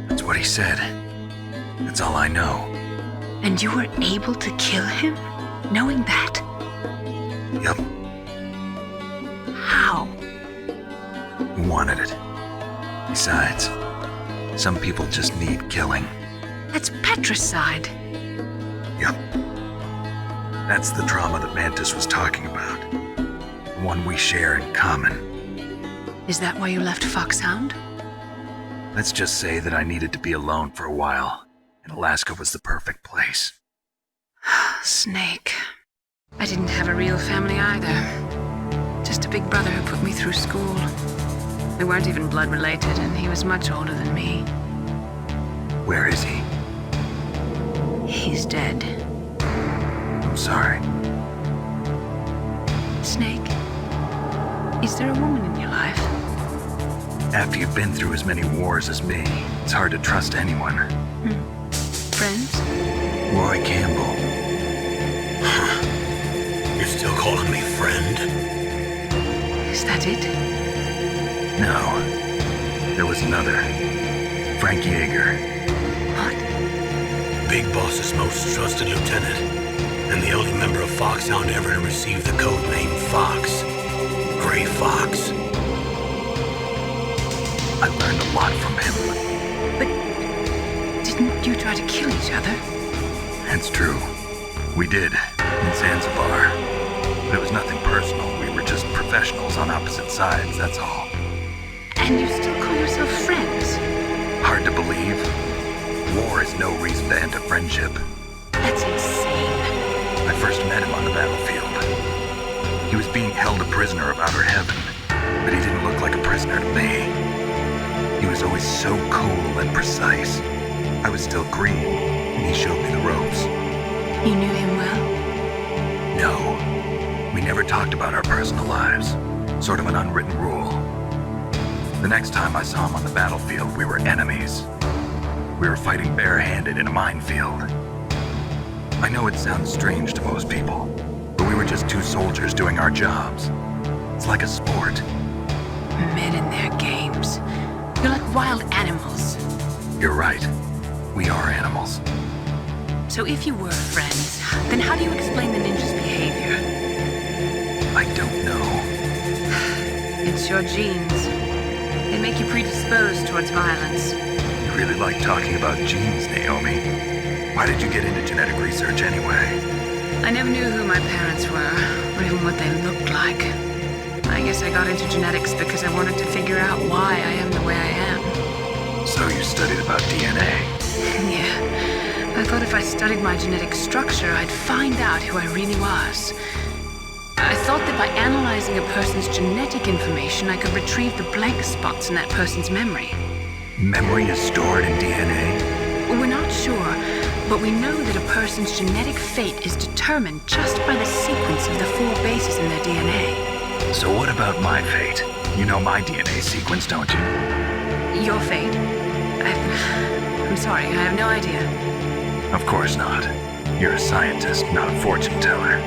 That's what he said. That's all I know. And you were able to kill him, knowing that? Yup. How? He wanted it. Besides, some people just need killing. That's patricide. Yup. That's the trauma that Mantis was talking about. The one we share in common. Is that why you left Foxhound? Let's just say that I needed to be alone for a while, and Alaska was the perfect place. Snake. I didn't have a real family either. Just a big brother who put me through school. We weren't even blood related, and he was much older than me. Where is he? He's dead. I'm sorry. Snake, is there a woman in your life? After you've been through as many wars as me, it's hard to trust anyone. Friends? Roy Campbell. You're still calling me friend? Is that it? No. There was another. Frank Yeager. What? Big Boss's most trusted lieutenant, and the only member of Foxhound ever to receive the code name Fox. Gray Fox. I learned a lot from him. But didn't you try to kill each other? That's true. We did, in Zanzibar. But it was nothing personal. We were just professionals on opposite sides, that's all. And you still call yourself friends? Hard to believe. War is no reason to end a friendship. That's insane. I first met him on the battlefield. He was being held a prisoner of outer heaven. but he didn't look like a prisoner to me. He was always so cool and precise. I was still green, and he showed me the ropes. You knew him well? No. We never talked about our personal lives. Sort of an unwritten rule. The next time I saw him on the battlefield, we were enemies. We were fighting barehanded in a minefield. I know it sounds strange to most people, but we were just two soldiers doing our jobs. It's like a sport. Men in their games. You're like wild animals. You're right. We are animals. So if you were friends, then how do you explain the ninja's behavior? I don't know. It's your genes. They make you predisposed towards violence. You really like talking about genes, Naomi. Why did you get into genetic research anyway? I never knew who my parents were, or even what they looked like. I guess I got into genetics because I wanted to figure out why I am the way I am. So you studied about DNA? Yeah. I thought if I studied my genetic structure, I'd find out who I really was. I thought that by analyzing a person's genetic information, I could retrieve the blank spots in that person's memory. Memory is stored in DNA? We're not sure, but we know that a person's genetic fate is determined just by the sequence of the 4 bases in their DNA. So what about my fate? You know my DNA sequence, don't you? Your fate? I'm sorry, I have no idea. Of course not. You're a scientist, not a fortune teller.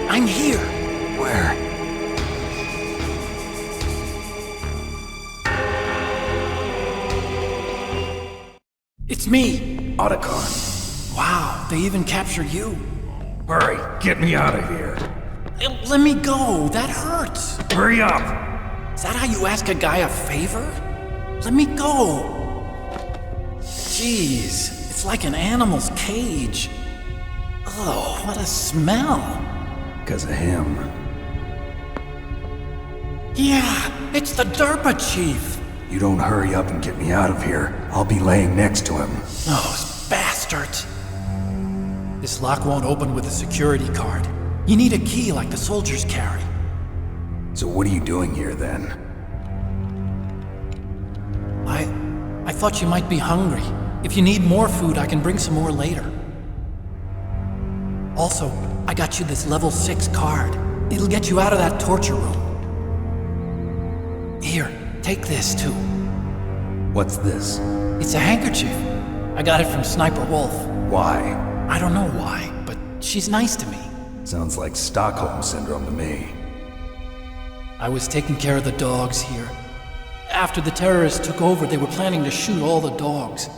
I'm here. Where? It's me. Otacon. Wow, they even captured you. Hurry, get me out of here. Let me go. That hurts. Hurry up. Is that how you ask a guy a favor? Let me go. Jeez, it's like an animal's cage. Oh, what a smell. Because of him. Yeah, it's the DARPA chief. You don't hurry up and get me out of here, I'll be laying next to him. Those bastards. This lock won't open with a security card. You need a key like the soldiers carry. So what are you doing here then? I thought you might be hungry. If you need more food, I can bring some more later. Also, I got you this level 6 card. It'll get you out of that torture room. Here, take this too. What's this? It's a handkerchief. I got it from Sniper Wolf. Why? I don't know why, but she's nice to me. Sounds like Stockholm Syndrome to me. I was taking care of the dogs here. After the terrorists took over, they were planning to shoot all the dogs.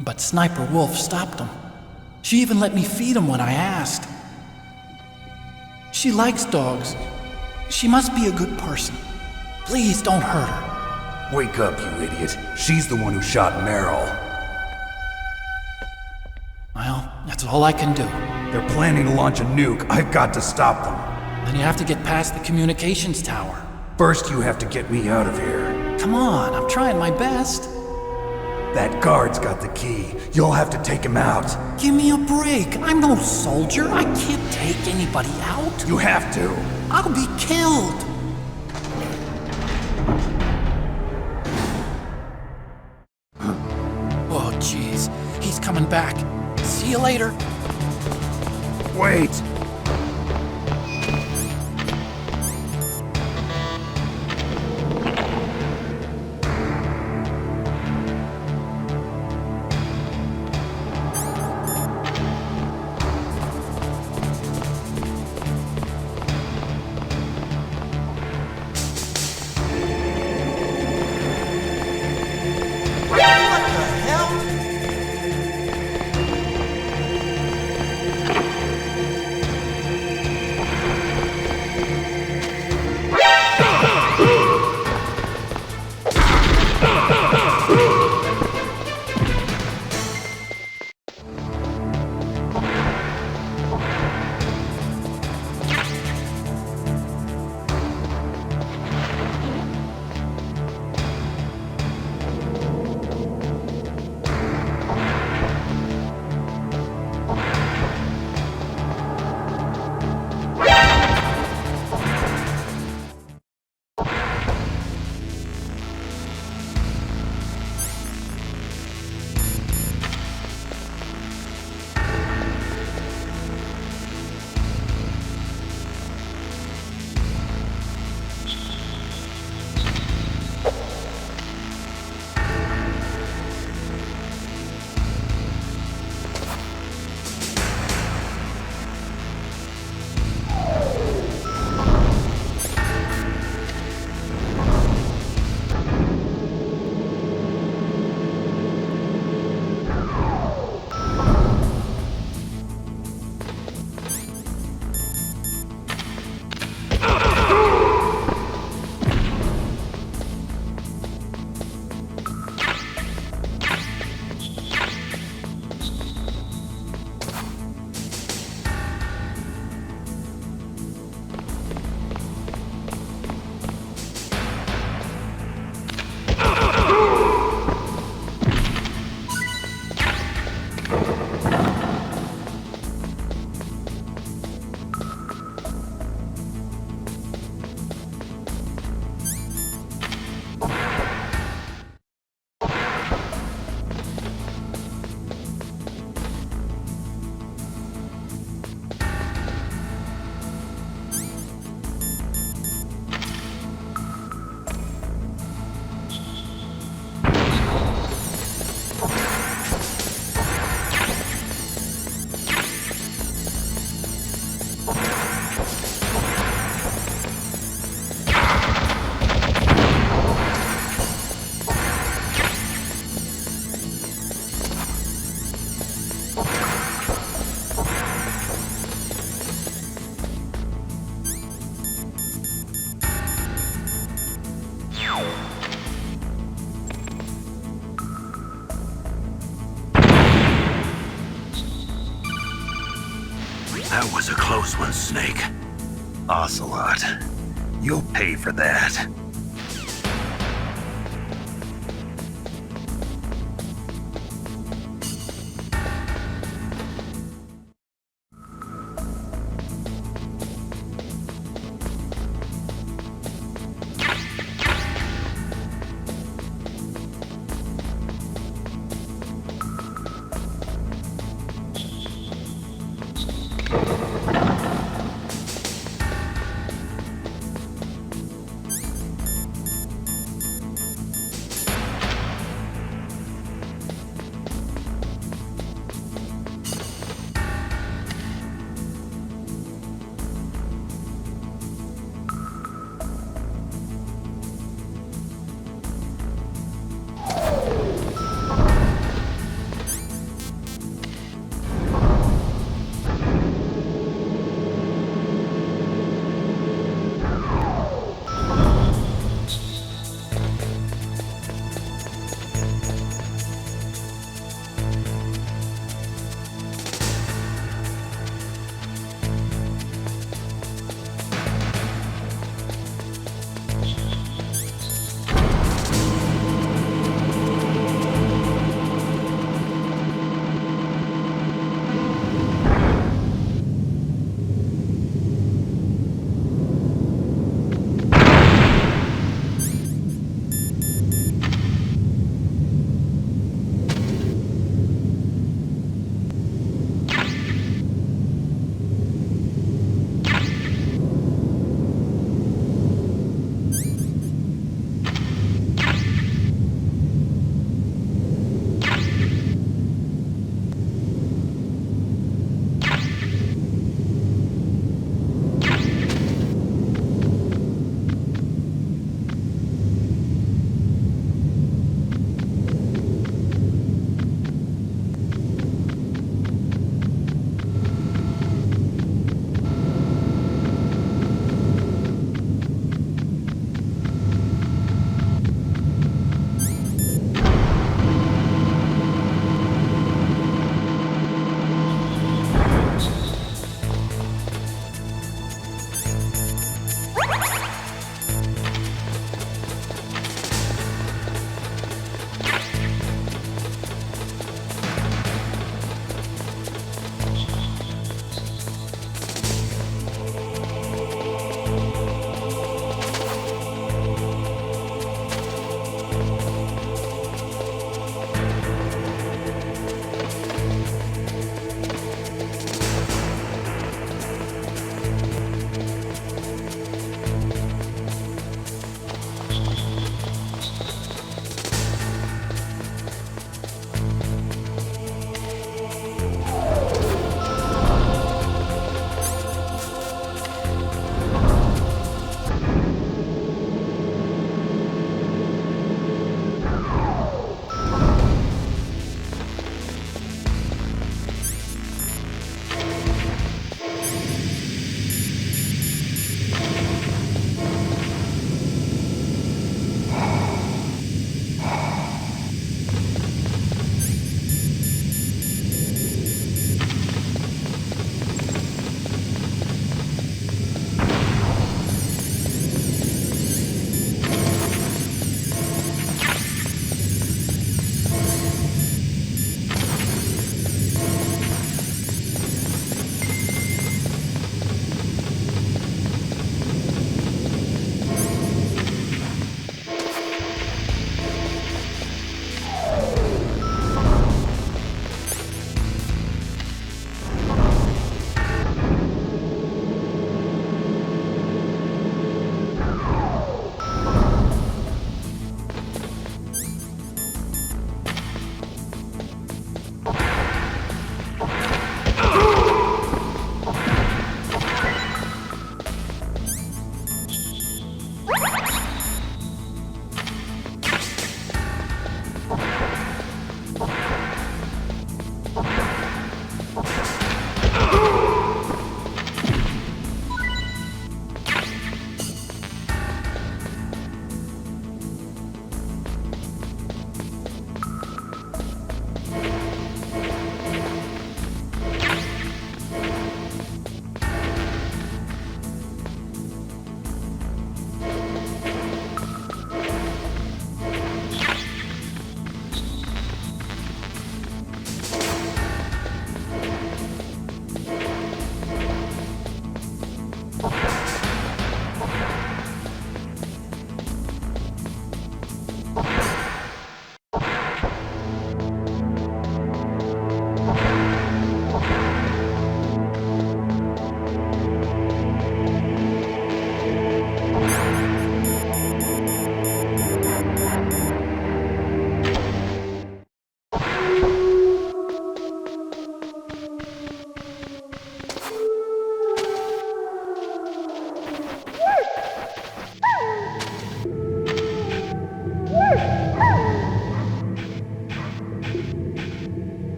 But Sniper Wolf stopped them. She even let me feed them when I asked. She likes dogs. She must be a good person. Please don't hurt her. Wake up, you idiot. She's the one who shot Meryl. Well, that's all I can do. They're planning to launch a nuke. I've got to stop them. Then you have to get past the communications tower. First, you have to get me out of here. Come on, I'm trying my best. That guard's got the key. You'll have to take him out. Give me a break. I'm no soldier. I can't take anybody out. You have to. I'll be killed. Oh, jeez. He's coming back. See you later. Wait. That was a close one, Snake. Ocelot, you'll pay for that.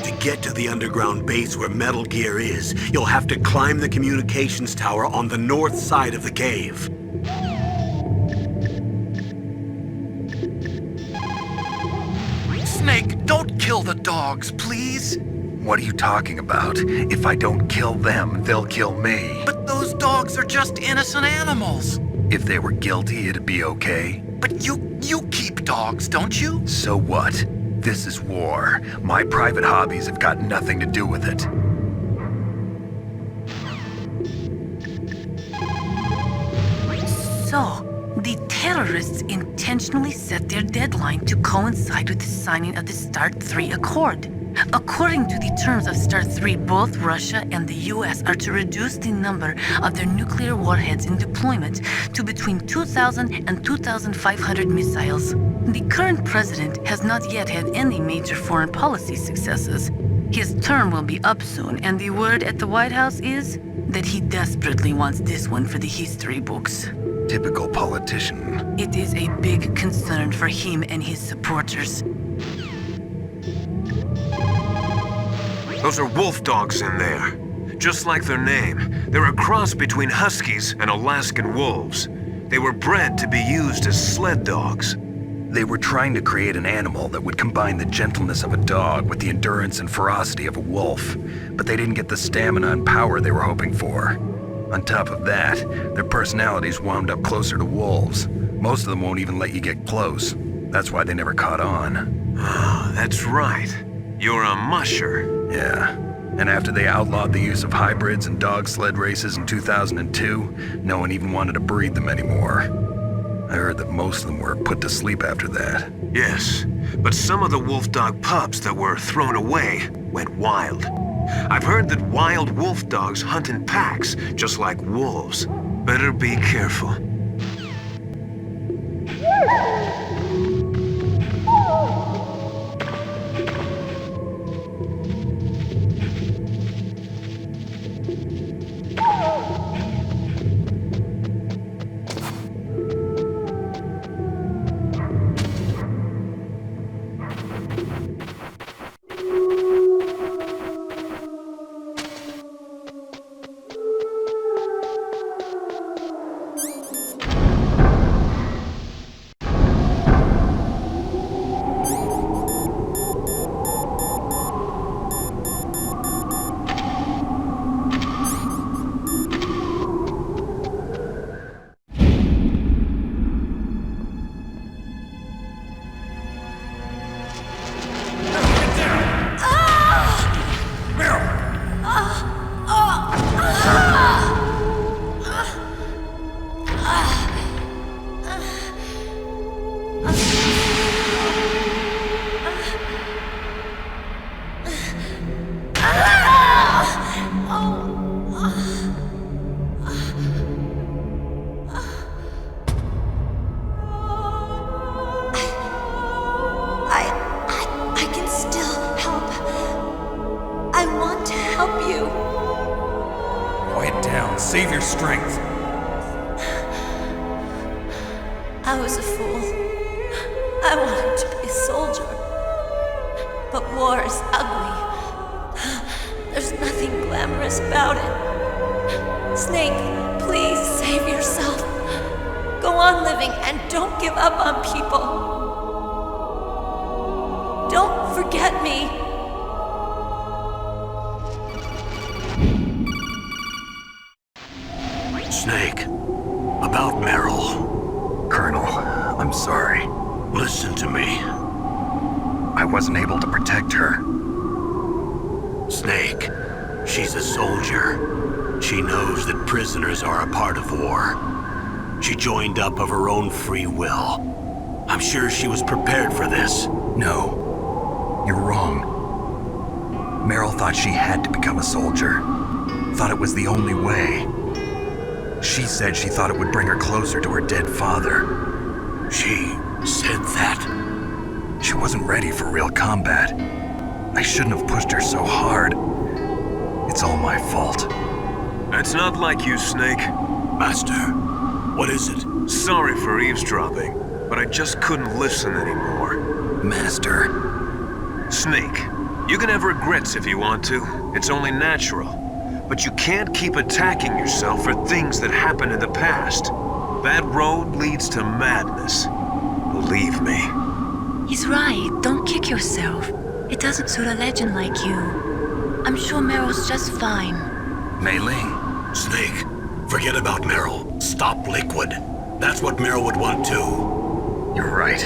To get to the underground base where Metal Gear is, you'll have to climb the communications tower on the north side of the cave. Snake, don't kill the dogs, please. What are you talking about? If I don't kill them, they'll kill me. But those dogs are just innocent animals. If they were guilty, it'd be okay. But you keep dogs, don't you? So what? This is war. My private hobbies have got nothing to do with it. So, the terrorists intentionally set their deadline to coincide with the signing of the START 3 Accord. According to the terms of START 3, both Russia and the US are to reduce the number of their nuclear warheads in deployment to between 2,000 and 2,500 missiles. The current president has not yet had any major foreign policy successes. His term will be up soon, and the word at the White House is that he desperately wants this one for the history books. Typical politician. It is a big concern for him and his supporters. Those are wolf dogs in there. Just like their name, they're a cross between huskies and Alaskan wolves. They were bred to be used as sled dogs. They were trying to create an animal that would combine the gentleness of a dog with the endurance and ferocity of a wolf, but they didn't get the stamina and power they were hoping for. On top of that, their personalities wound up closer to wolves. Most of them won't even let you get close. That's why they never caught on. Ah, that's right. You're a musher. Yeah. And after they outlawed the use of hybrids and dog sled races in 2002, no one even wanted to breed them anymore. I heard that most of them were put to sleep after that. Yes, but some of the wolf dog pups that were thrown away went wild. I've heard that wild wolf dogs hunt in packs, just like wolves. Better be careful. Save your strength. I was a fool. I wanted to be a soldier. But war is ugly. There's nothing glamorous about it. Snake, please save yourself. Go on living and don't give up on people. Don't forget me. Snake, about Meryl. Colonel, I'm sorry. Listen to me. I wasn't able to protect her. Snake, she's a soldier. She knows that prisoners are a part of war. She joined up of her own free will. I'm sure she was prepared for this. No. You're wrong. Meryl thought she had to become a soldier. Thought it was the only way. She said she thought it would bring her closer to her dead father. She said that? She wasn't ready for real combat. I shouldn't have pushed her so hard. It's all my fault. It's not like you, Snake. Master, what is it? Sorry for eavesdropping, but I just couldn't listen anymore. Master. Snake, you can have regrets if you want to. It's only natural. But you can't keep attacking yourself for things that happened in the past. That road leads to madness. Believe me. He's right. Don't kick yourself. It doesn't suit a legend like you. I'm sure Meryl's just fine. Mei Ling. Snake, forget about Meryl. Stop Liquid. That's what Meryl would want too. You're right.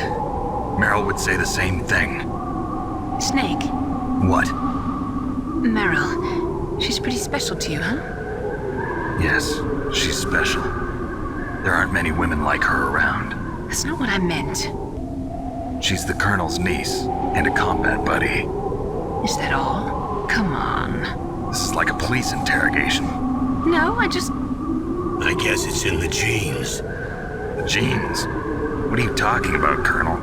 Meryl would say the same thing. Snake. What? Meryl. She's pretty special to you, huh? Yes, she's special. There aren't many women like her around. That's not what I meant. She's the Colonel's niece and a combat buddy. Is that all? Come on. This is like a police interrogation. No, I guess it's in the genes. The genes? What are you talking about, Colonel?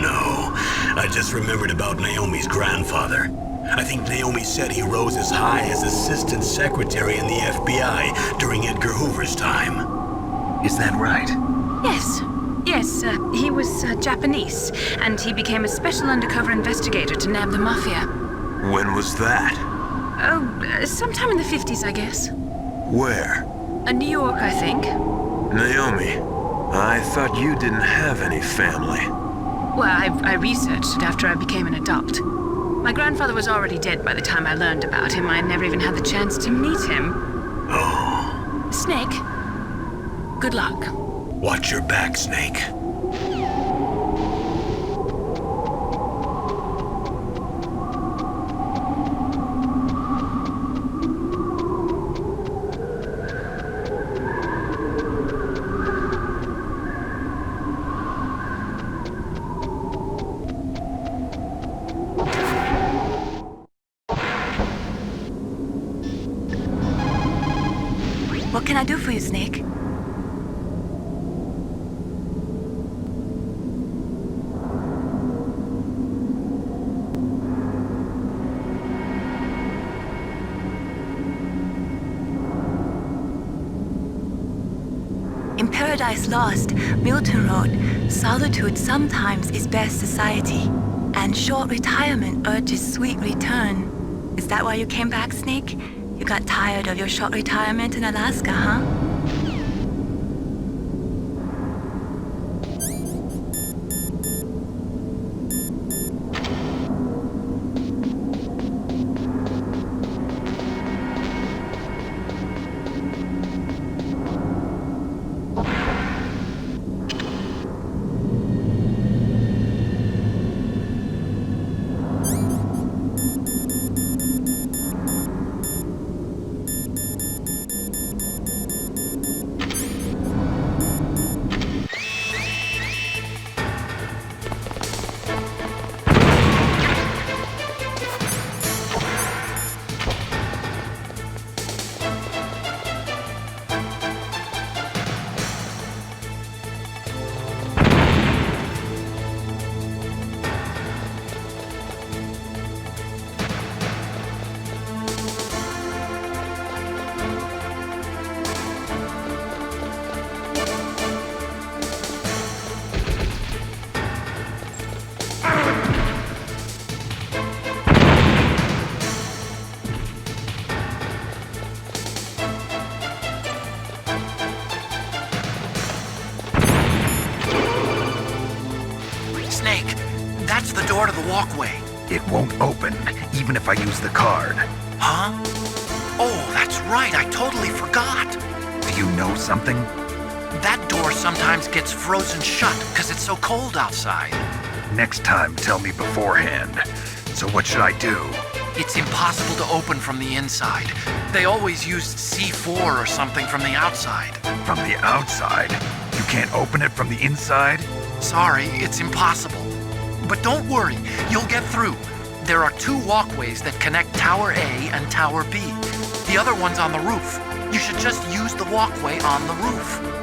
No, I just remembered about Naomi's grandfather. I think Naomi said he rose as high as assistant secretary in the FBI during Edgar Hoover's time. Is that right? Yes. Yes, he was Japanese, and he became a special undercover investigator to nab the Mafia. When was that? Oh, sometime in the 50s, I guess. Where? New York, I think. Naomi, I thought you didn't have any family. Well, I researched it after I became an adult. My grandfather was already dead by the time I learned about him. I never even had the chance to meet him. Oh. Snake, good luck. Watch your back, Snake. What can I do for you, Snake? In Paradise Lost, Milton wrote, "Solitude sometimes is best society, and short retirement urges sweet return." Is that why you came back, Snake? You got tired of your short retirement in Alaska, huh? Snake, that's the door to the walkway. It won't open, even if I use the card. Huh? Oh, that's right, I totally forgot. Do you know something? That door sometimes gets frozen shut because it's so cold outside. Next time, tell me beforehand. So what should I do? It's impossible to open from the inside. They always used C4 or something from the outside. From the outside? You can't open it from the inside? Sorry, it's impossible. But don't worry, you'll get through. There are 2 walkways that connect Tower A and Tower B. The other one's on the roof. You should just use the walkway on the roof.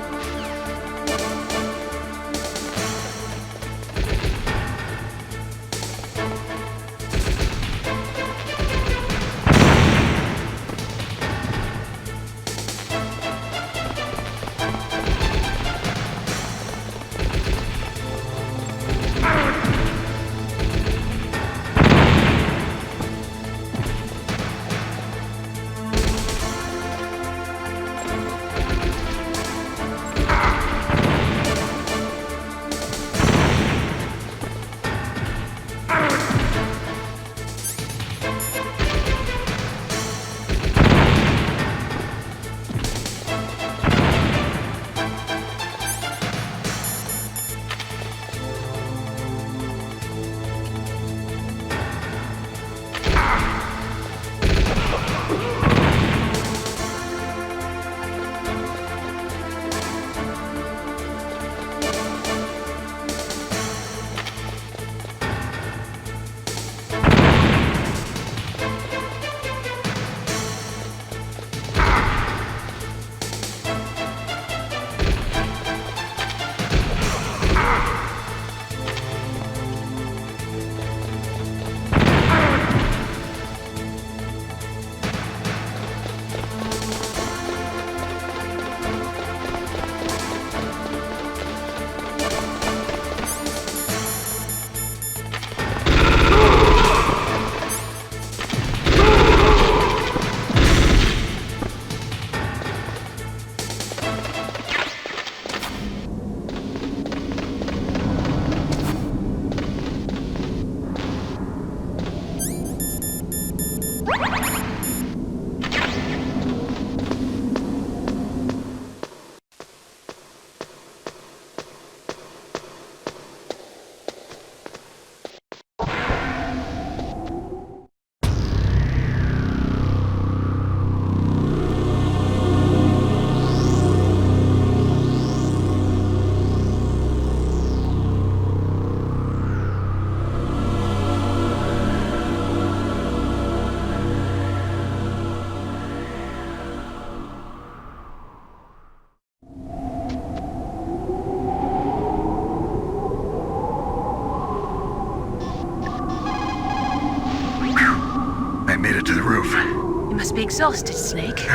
Be exhausted, Snake.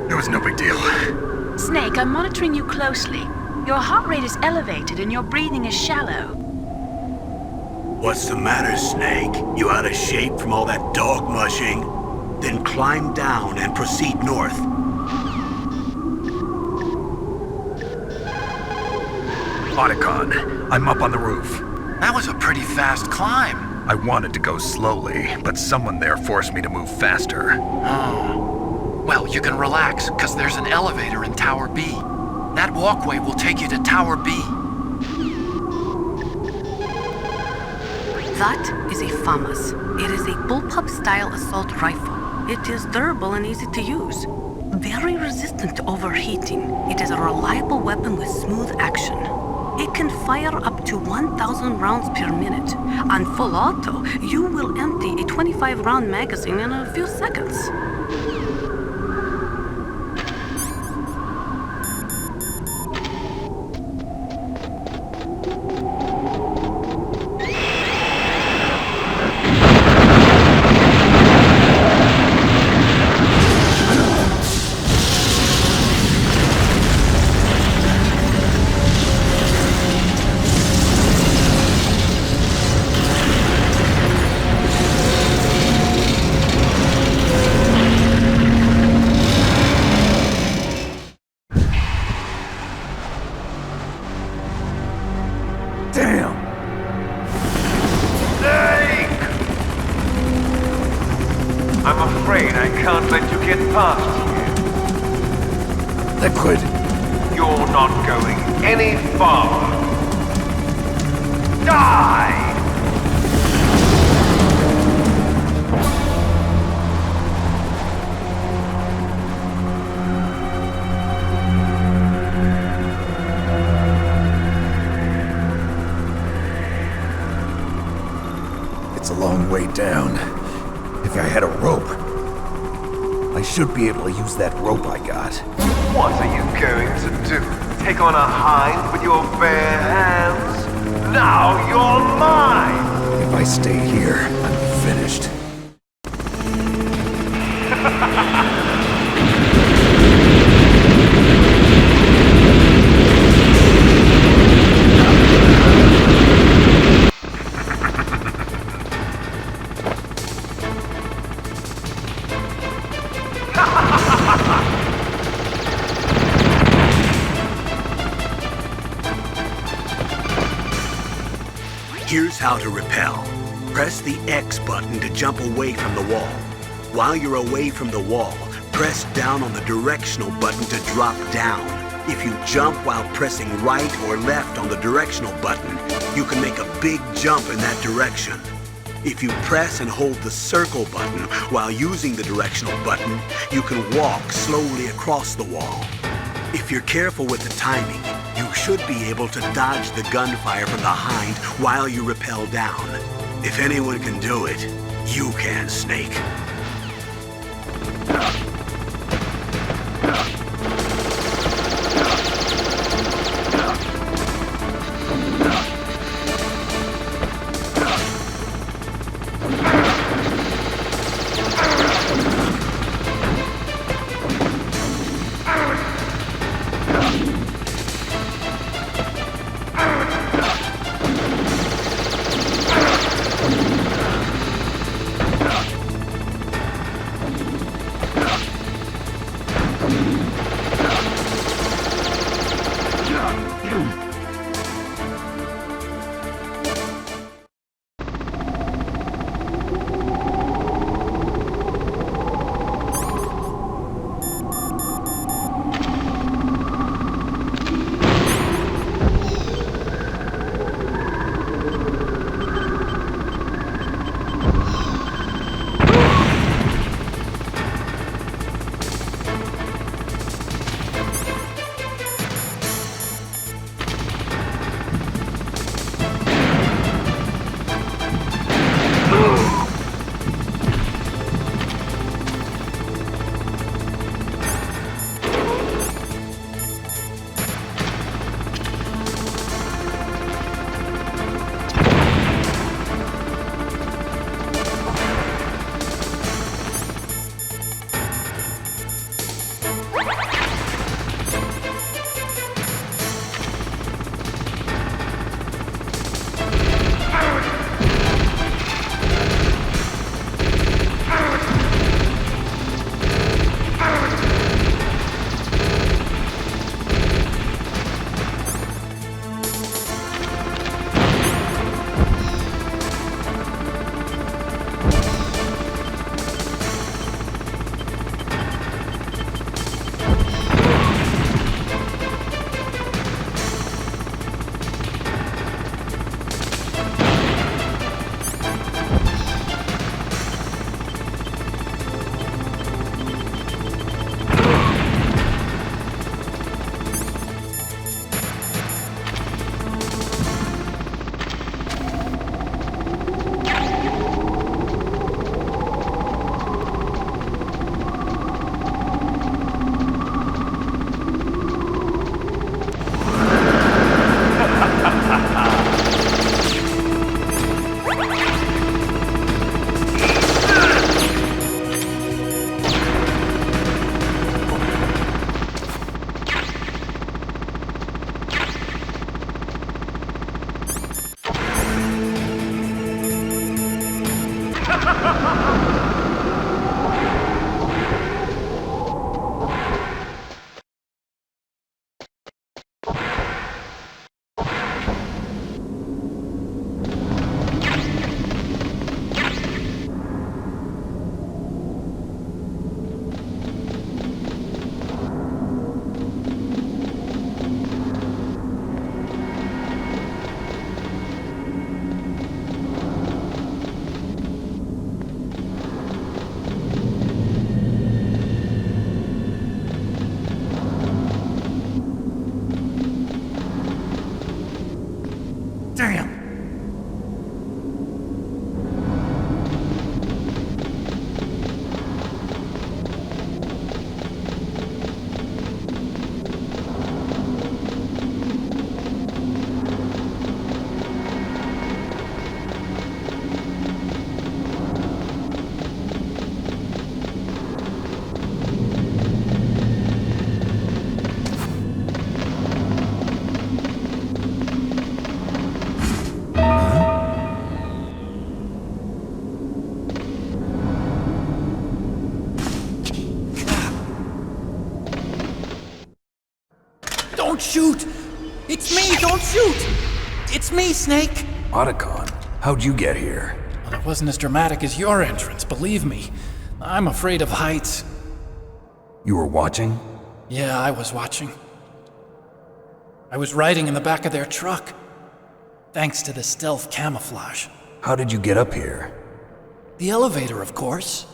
It was no big deal. Snake, I'm monitoring you closely. Your heart rate is elevated and your breathing is shallow. What's the matter, Snake? You out of shape from all that dog mushing? Then climb down and proceed north. Otacon, I'm up on the roof. That was a pretty fast climb. I wanted to go slowly, but someone there forced me to move faster. Oh. Well, you can relax, because there's an elevator in Tower B. That walkway will take you to Tower B. That is a FAMAS. It is a bullpup-style assault rifle. It is durable and easy to use. Very resistant to overheating. It is a reliable weapon with smooth action. It can fire up to 1,000 rounds per minute. On full auto, you will empty a 25-round magazine in a few seconds. Liquid. You're not going any farther. Die! It's a long way down. If I had a rope, I should be able to use that rope I got. What are you going to do? Take on a hind with your bare hands? Now you're mine! If I stay here, I'm finished. Here's how to repel. Press the X button to jump away from the wall. While you're away from the wall, press down on the directional button to drop down. If you jump while pressing right or left on the directional button, you can make a big jump in that direction. If you press and hold the circle button while using the directional button, you can walk slowly across the wall. If you're careful with the timing, you should be able to dodge the gunfire from behind while you rappel down. If anyone can do it, you can, Snake. shoot! It's me, don't shoot! It's me, Snake! Otacon, how'd you get here? Well, it wasn't as dramatic as your entrance, believe me. I'm afraid of heights. You were watching? Yeah, I was watching. I was riding in the back of their truck. Thanks to the stealth camouflage. How did you get up here? The elevator, of course.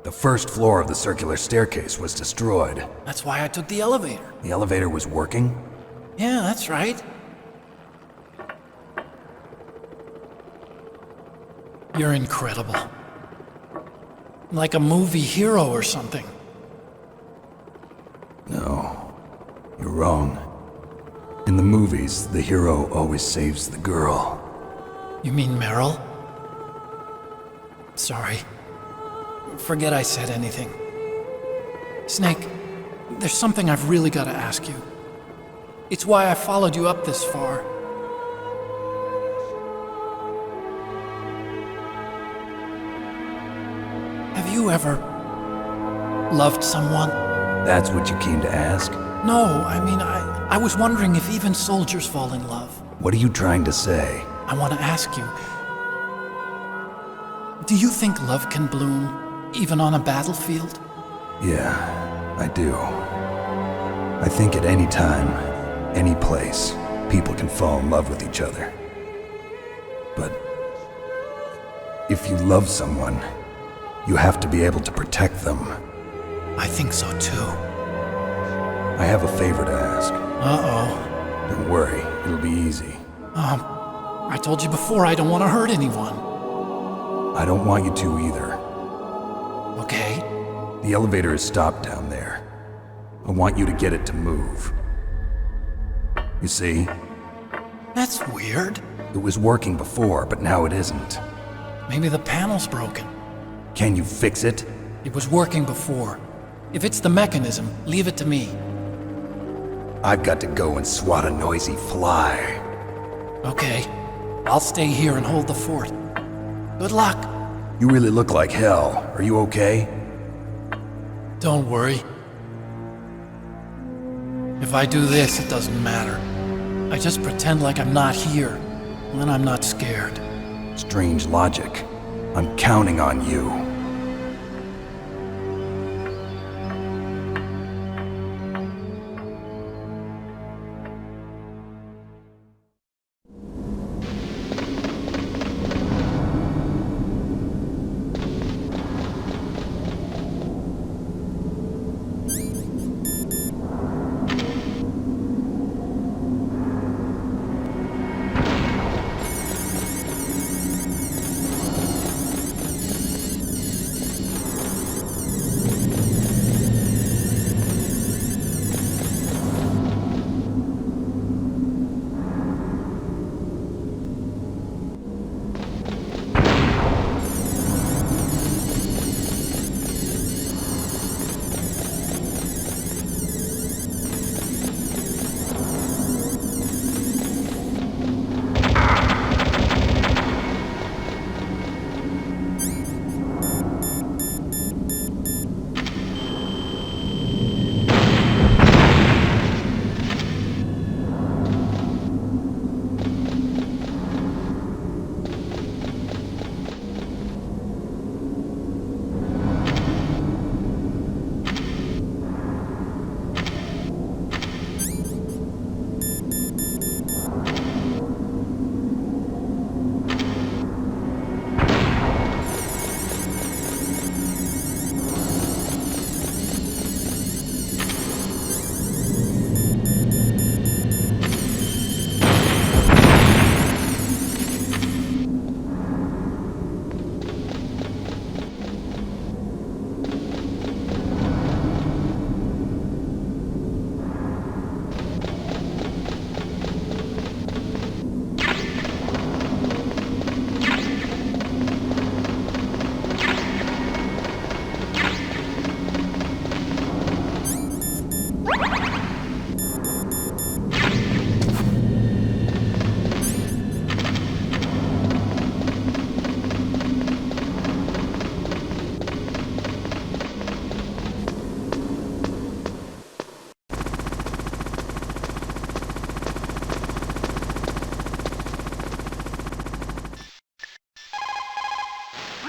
The first floor of the circular staircase was destroyed. That's why I took the elevator. The elevator was working? Yeah, that's right. You're incredible. Like a movie hero or something. No, you're wrong. In the movies, the hero always saves the girl. You mean Meryl? Sorry. Forget I said anything. Snake, there's something I've really got to ask you. It's why I followed you up this far. Have you ever loved someone? That's what you came to ask? No, I mean, I was wondering if even soldiers fall in love. What are you trying to say? I want to ask you, do you think love can bloom, even on a battlefield? Yeah, I do. I think at any time, any place, people can fall in love with each other. But if you love someone, you have to be able to protect them. I think so too. I have a favor to ask. Uh-oh. Don't worry, it'll be easy. I told you before I don't want to hurt anyone. I don't want you to either. Okay. The elevator is stopped down there. I want you to get it to move. You see? That's weird. It was working before, but now it isn't. Maybe the panel's broken. Can you fix it? It was working before. If it's the mechanism, leave it to me. I've got to go and swat a noisy fly. Okay. I'll stay here and hold the fort. Good luck. You really look like hell. Are you okay? Don't worry. If I do this, it doesn't matter. I just pretend like I'm not here, and then I'm not scared. Strange logic. I'm counting on you.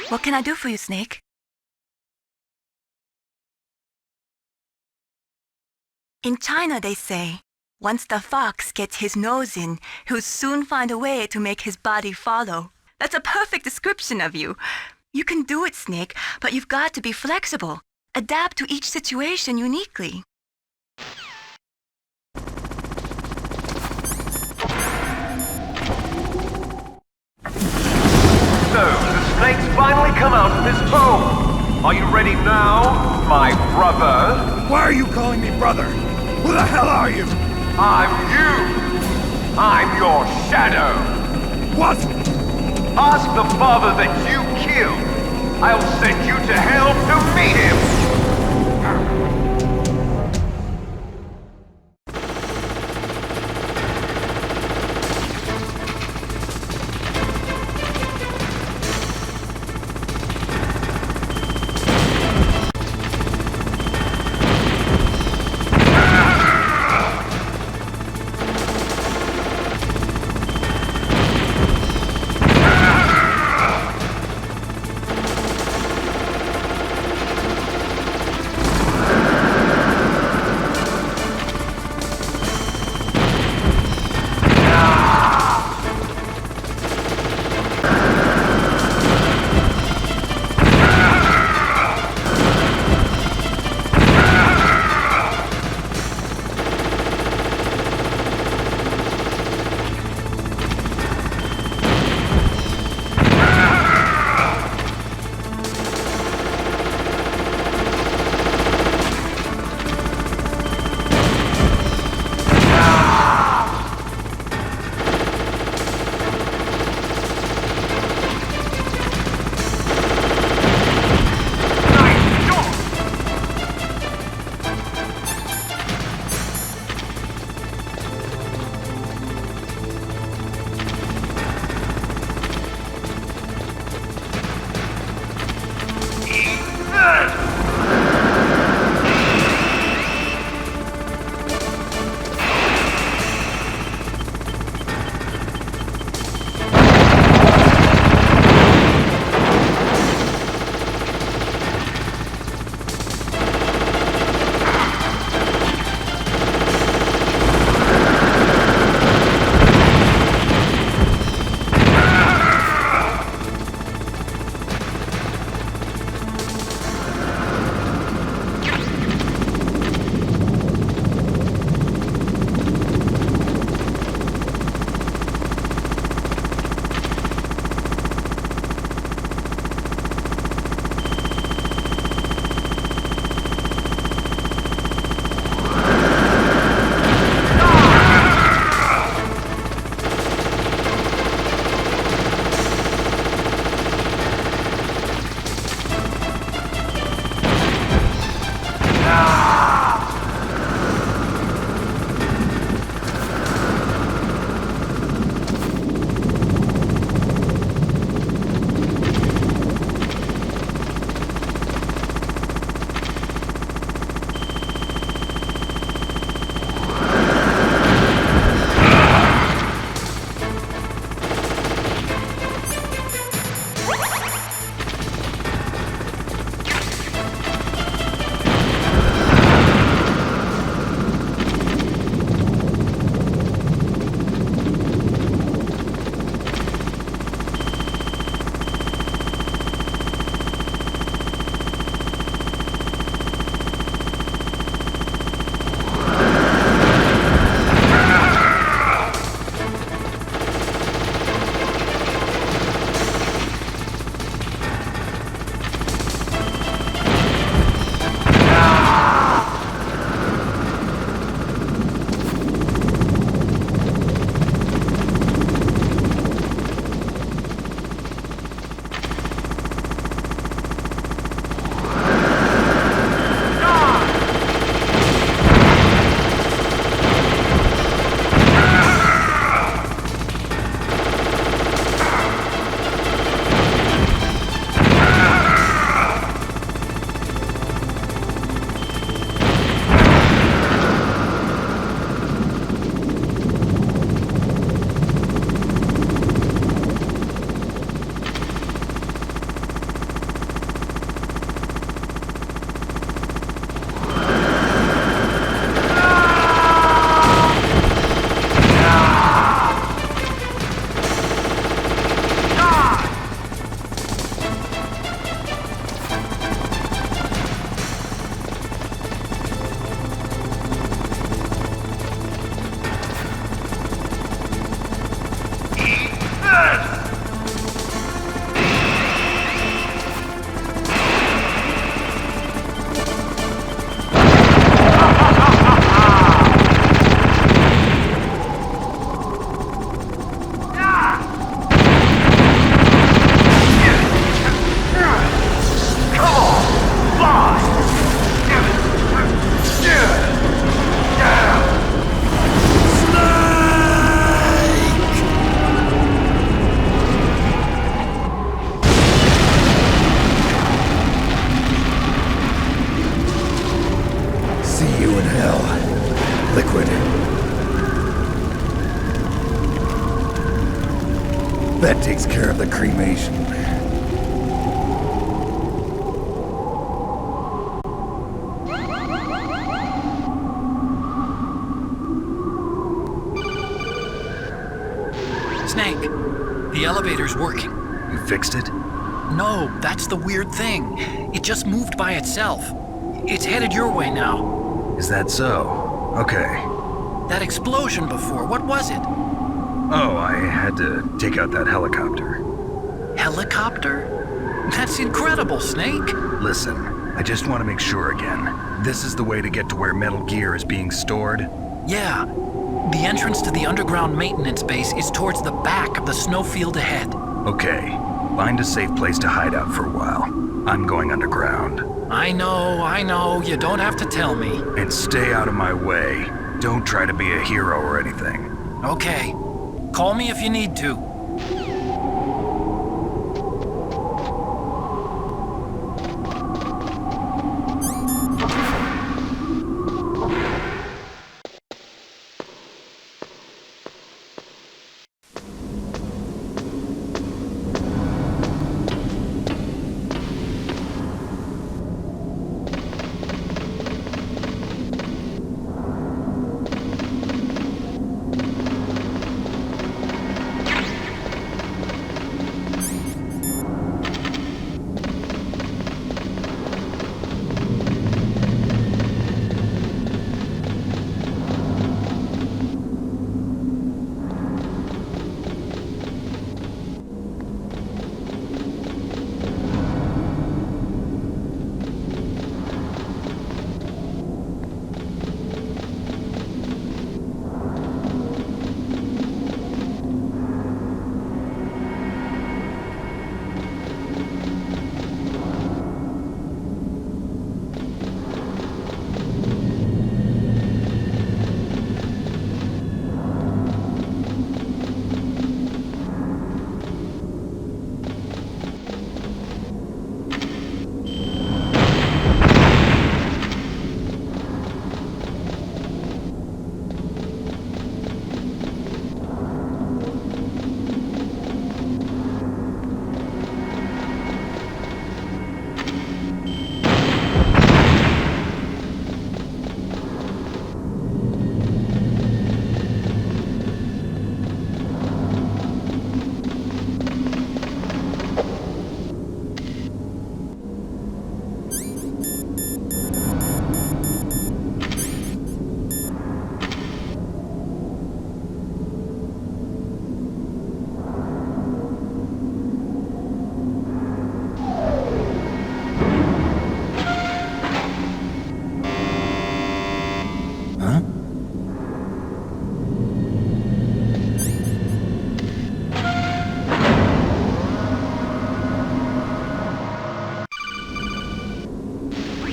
What can I do for you, Snake? In China, they say, once the fox gets his nose in, he'll soon find a way to make his body follow. That's a perfect description of you. You can do it, Snake, but you've got to be flexible. Adapt to each situation uniquely. So, the snake's finally come out of his home. Are you ready now, my brother? Why are you calling me brother? Who the hell are you? I'm you. I'm your shadow. What? Ask the father that you killed. I'll send you to hell to meet him. cremation. Snake, the elevator's working. You fixed it? No, that's the weird thing. It just moved by itself. It's headed your way now. Is that so? Okay. That explosion before, what was it? Oh, I had to take out that helicopter. Helicopter? That's incredible, Snake. Listen, I just want to make sure again. This is the way to get to where Metal Gear is being stored? Yeah. The entrance to the underground maintenance base is towards the back of the snowfield ahead. Okay. Find a safe place to hide out for a while. I'm going underground. I know. You don't have to tell me. And stay out of my way. Don't try to be a hero or anything. Okay. Call me if you need to.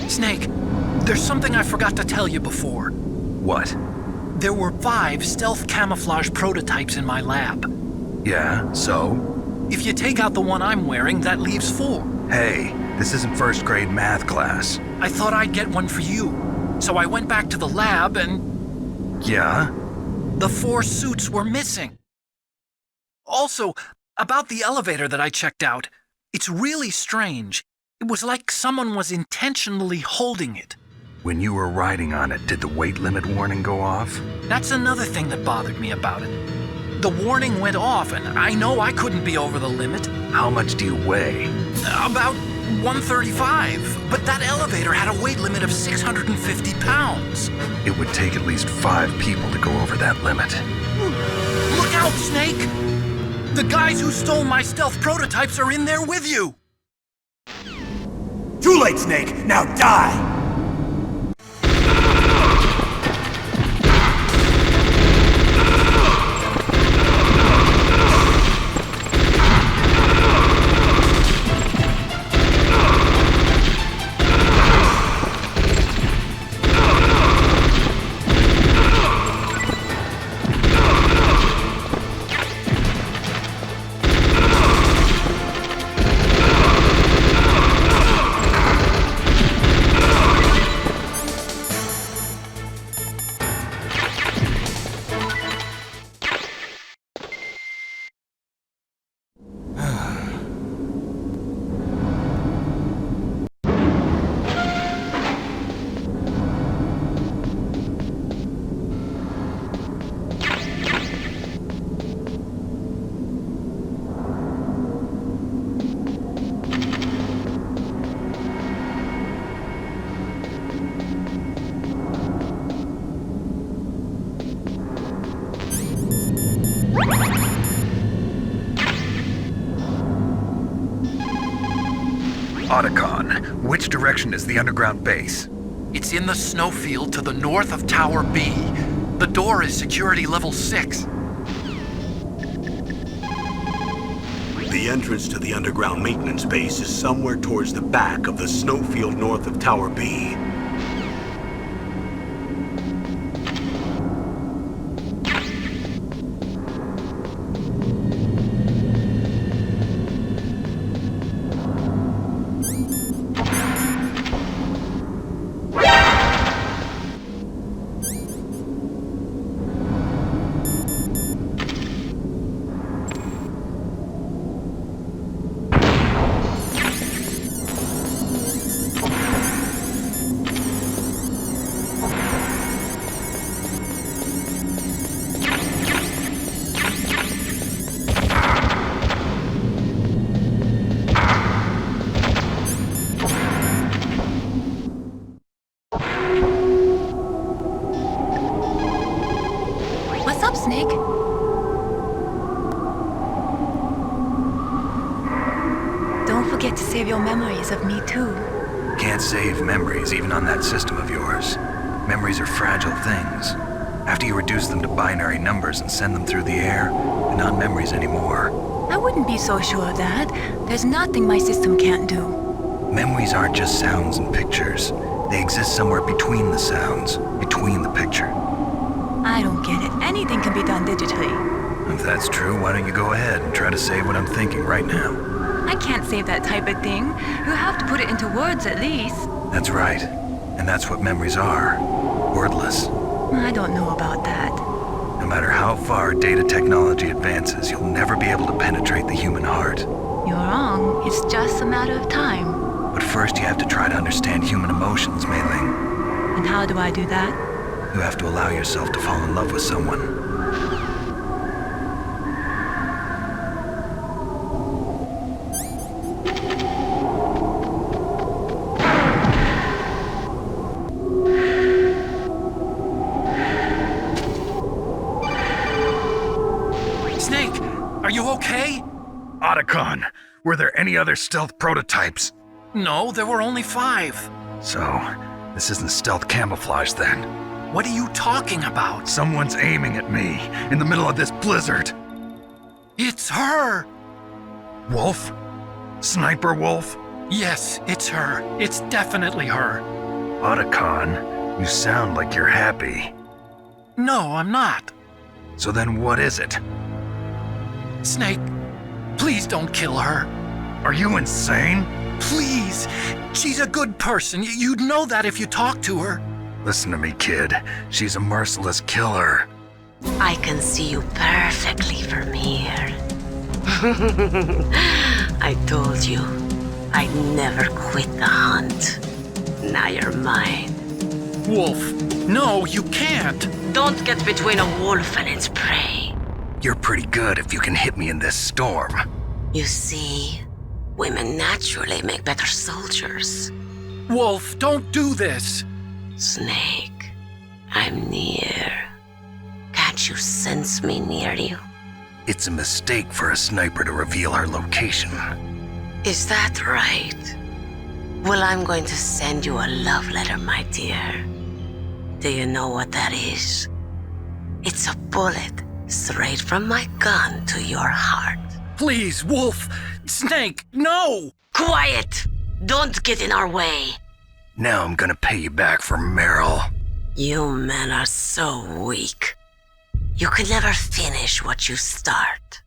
Snake, there's something I forgot to tell you before. What? There were 5 stealth camouflage prototypes in my lab. Yeah, so? If you take out the one I'm wearing, that leaves 4. Hey, this isn't first grade math class. I thought I'd get one for you. So I went back to the lab and... Yeah? The 4 suits were missing. Also, about the elevator that I checked out, it's really strange. It was like someone was intentionally holding it. When you were riding on it, did the weight limit warning go off? That's another thing that bothered me about it. The warning went off, and I know I couldn't be over the limit. How much do you weigh? About 135, but that elevator had a weight limit of 650 pounds. It would take at least 5 people to go over that limit. Look out, Snake! The guys who stole my stealth prototypes are in there with you! Too late, Snake! Now die! Otacon, which direction is the underground base? It's in the snowfield to the north of Tower B. The door is security level 6. The entrance to the underground maintenance base is somewhere towards the back of the snowfield north of Tower B. What's up, Snake? Don't forget to save your memories of me, too. Can't save memories even on that system of yours. Memories are fragile things. After you reduce them to binary numbers and send them through the air, they're not memories anymore. I wouldn't be so sure of that. There's nothing my system can't do. Memories aren't just sounds and pictures. They exist somewhere between the sounds, between the picture. I don't get it. Anything can be done digitally. If that's true, why don't you go ahead and try to save what I'm thinking right now? I can't save that type of thing. You have to put it into words at least. That's right. And that's what memories are. Wordless. I don't know about that. No matter how far data technology advances, you'll never be able to penetrate the human heart. You're wrong. It's just a matter of time. But first you have to try to understand human emotions, Mei Ling. And how do I do that? You have to allow yourself to fall in love with someone. Snake, are you okay? Otacon, were there any other stealth prototypes? No, there were only 5. So, this isn't stealth camouflage then? What are you talking about? Someone's aiming at me in the middle of this blizzard. It's her! Wolf? Sniper Wolf? Yes, it's her. It's definitely her. Otacon, you sound like you're happy. No, I'm not. So then what is it? Snake, please don't kill her. Are you insane? Please. She's a good person. You'd know that if you talked to her. Listen to me, kid. She's a merciless killer. I can see you perfectly from here. I told you, I'd never quit the hunt. Now you're mine. Wolf, no, you can't. Don't get between a wolf and its prey. You're pretty good if you can hit me in this storm. You see, women naturally make better soldiers. Wolf, don't do this. Snake, I'm near. Can't you sense me near you? It's a mistake for a sniper to reveal her location. Is that right? Well, I'm going to send you a love letter, my dear. Do you know what that is? It's a bullet straight from my gun to your heart. Please, Wolf! Snake, no! Quiet! Don't get in our way. Now I'm gonna pay you back for Meryl. You men are so weak. You can never finish what you start.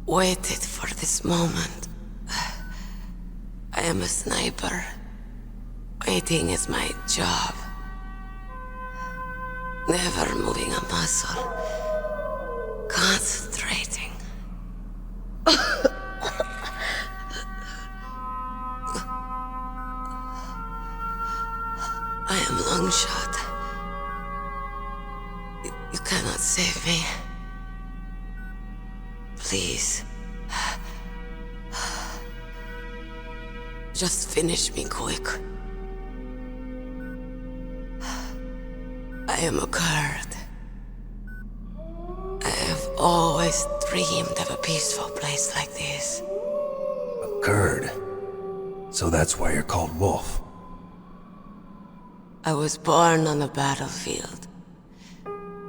waited for this moment. I am a sniper. Waiting is my job. Never moving a muscle. Concentrating. I am Longshot. You cannot save me. Please. Just finish me quick. I am a Kurd. I have always dreamed of a peaceful place like this. A Kurd? So that's why you're called Wolf. I was born on the battlefield.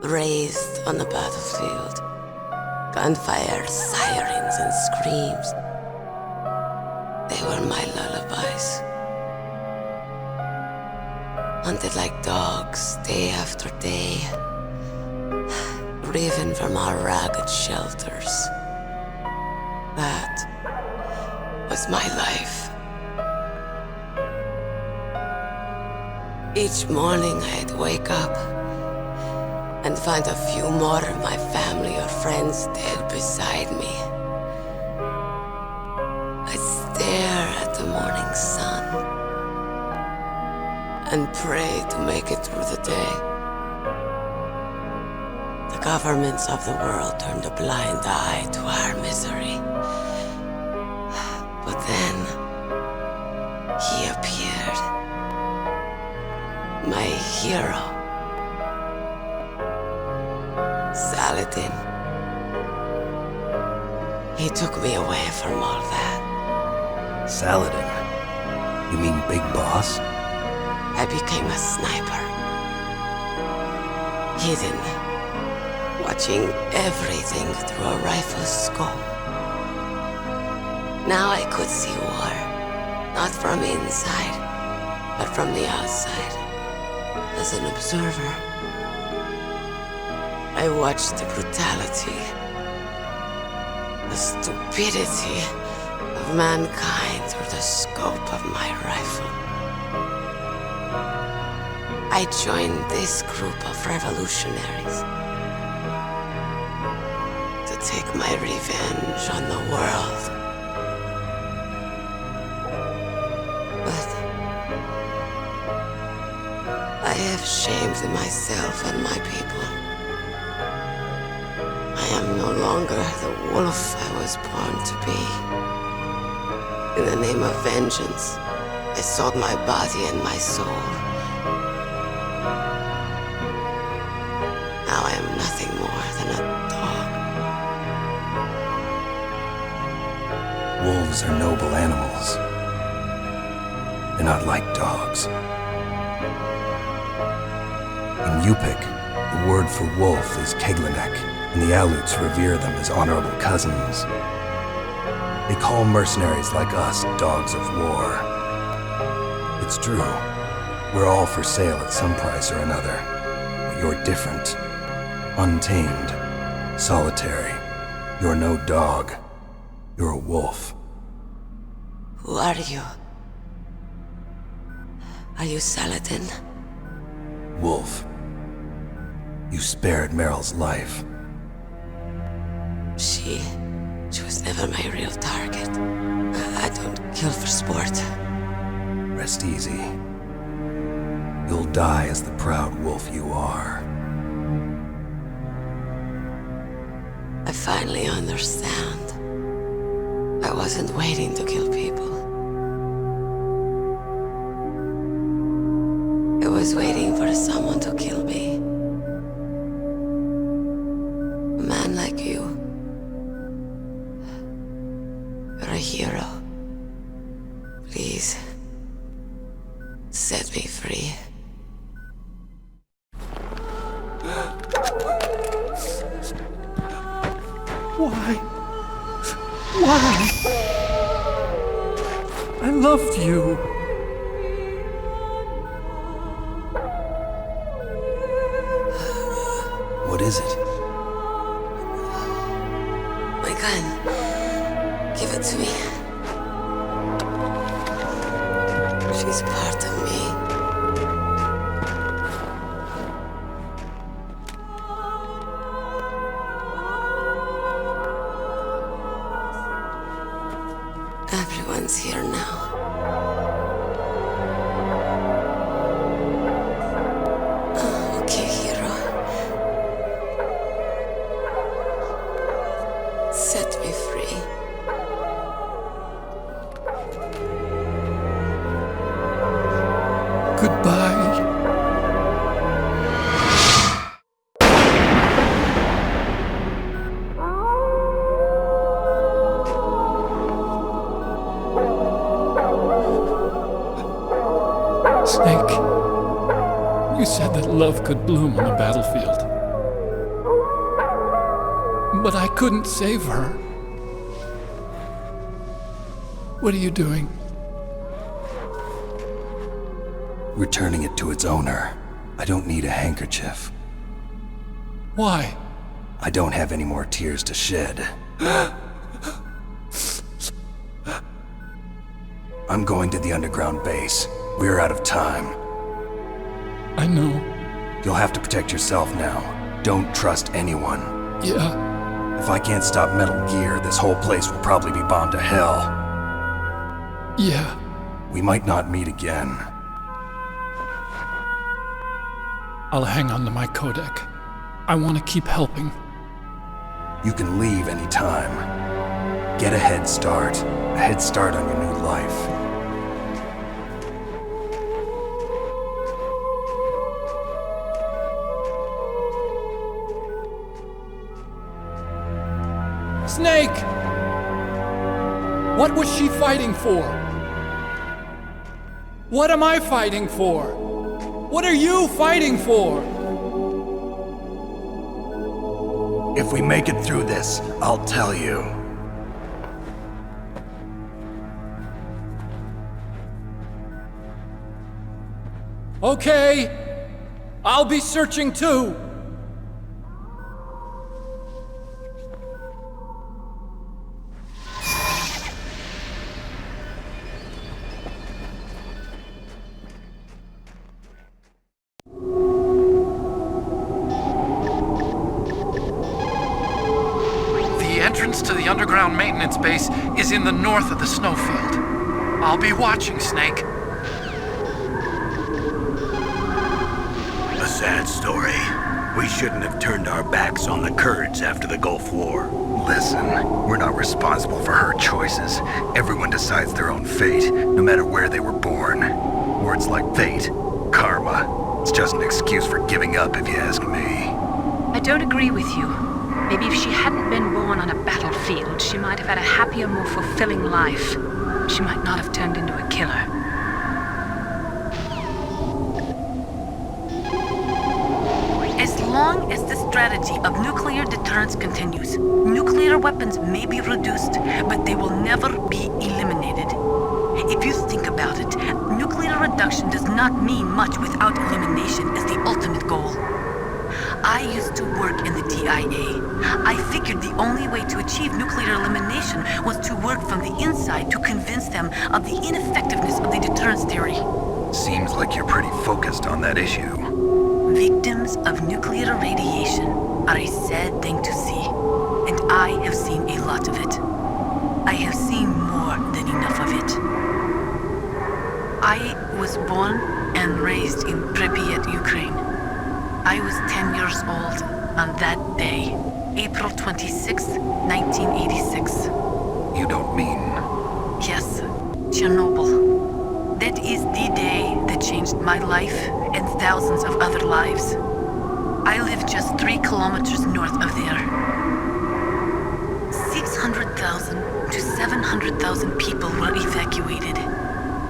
Raised on the battlefield. Gunfire, sirens, and screams. They were my lullabies. Hunted like dogs, day after day. Driven from our ragged shelters. That was my life. Each morning I'd wake up and find a few more of my family or friends dead beside me. I'd stare at the morning sun and pray to make it through the day. The governments of the world turned a blind eye to our misery. But then, he appeared. My hero. Saladin. He took me away from all that. Saladin? You mean Big Boss? I became a sniper. Hidden. Watching everything through a rifle's scope. Now I could see war. Not from inside, but from the outside. As an observer. I watched the brutality, the stupidity of mankind through the scope of my rifle. I joined this group of revolutionaries to take my revenge on the world. But I have shamed myself and my people. I am no longer the wolf I was born to be. In the name of vengeance, I sold my body and my soul. Now I am nothing more than a dog. Wolves are noble animals. They're not like dogs. In Yupik, the word for wolf is Keglanek, and the Aleuts revere them as honorable cousins. They call mercenaries like us dogs of war. It's true, we're all for sale at some price or another, but you're different. Untamed, solitary. You're no dog. You're a wolf. Who are you? Are you Saladin? Wolf. You spared Meryl's life. She was never my real target. I don't kill for sport. Rest easy. You'll die as the proud wolf you are. I finally understand. I wasn't waiting to kill people. I was waiting for someone to kill me. A man like you. You're a hero. Please, set me free. Why? Why? I loved you. What is it? My gun. Give it to me. She's part of me. Everyone's here now. Okay, hero. Set me free. Goodbye. Snake, you said that love could bloom on the battlefield. But I couldn't save her. What are you doing? Returning it to its owner. I don't need a handkerchief. Why? I don't have any more tears to shed. I'm going to the underground base. We're out of time. I know. You'll have to protect yourself now. Don't trust anyone. Yeah. If I can't stop Metal Gear, this whole place will probably be bombed to hell. Yeah. We might not meet again. I'll hang on to my codec. I want to keep helping. You can leave anytime. Get a head start. A head start on your new life. Snake! What was she fighting for? What am I fighting for? What are you fighting for? If we make it through this, I'll tell you. Okay. I'll be searching too. To the underground maintenance base is in the north of the snowfield. I'll be watching, Snake. A sad story. We shouldn't have turned our backs on the Kurds after the Gulf War. Listen, we're not responsible for her choices. Everyone decides their own fate, no matter where they were born. Words like fate, karma, it's just an excuse for giving up if you ask me. I don't agree with you. Maybe if she hadn't been born on a battlefield, she might have had a happier, more fulfilling life. She might not have turned into a killer. As long as the strategy of nuclear deterrence continues, nuclear weapons may be reduced, but they will never be eliminated. If you think about it, nuclear reduction does not mean much without elimination as the ultimate goal. I used to work in the DIA. I figured the only way to achieve nuclear elimination was to work from the inside to convince them of the ineffectiveness of the deterrence theory. Seems like you're pretty focused on that issue. Victims of nuclear radiation are a sad thing to see, and I have seen a lot of it. I have seen more than enough of it. I was born and raised in Pripyat, Ukraine. I was 10 years old on that day, April 26, 1986. You don't mean... Yes, Chernobyl. That is the day that changed my life and thousands of other lives. I live just 3 kilometers north of there. 600,000 to 700,000 people were evacuated.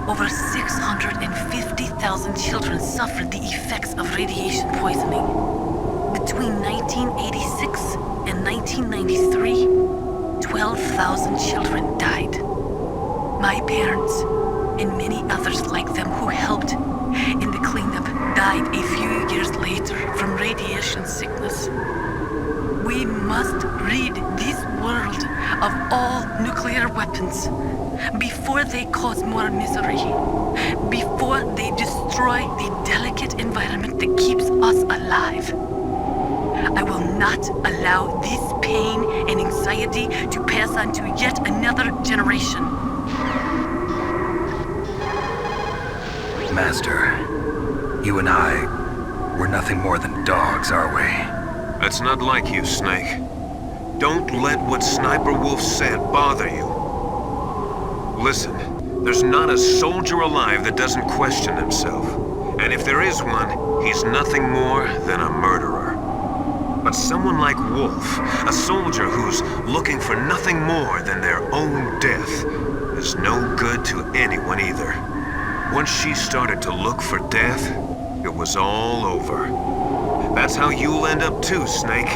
Over 650,000 children suffered the effects of radiation poisoning. Between 1986 and 1993, 12,000 children died. My parents, and many others like them who helped in the cleanup, died a few years later from radiation sickness. We must rid this world of all nuclear weapons before they cause more misery, before they destroy the delicate environment that keeps us alive. I will not allow this pain and anxiety to pass on to yet another generation. Master, you and I, we're nothing more than dogs, are we? That's not like you, Snake. Don't let what Sniper Wolf said bother you. Listen, there's not a soldier alive that doesn't question himself. And if there is one, he's nothing more than a murderer. But someone like Wolf, a soldier who's looking for nothing more than their own death, is no good to anyone either. Once she started to look for death, it was all over. That's how you'll end up too, Snake.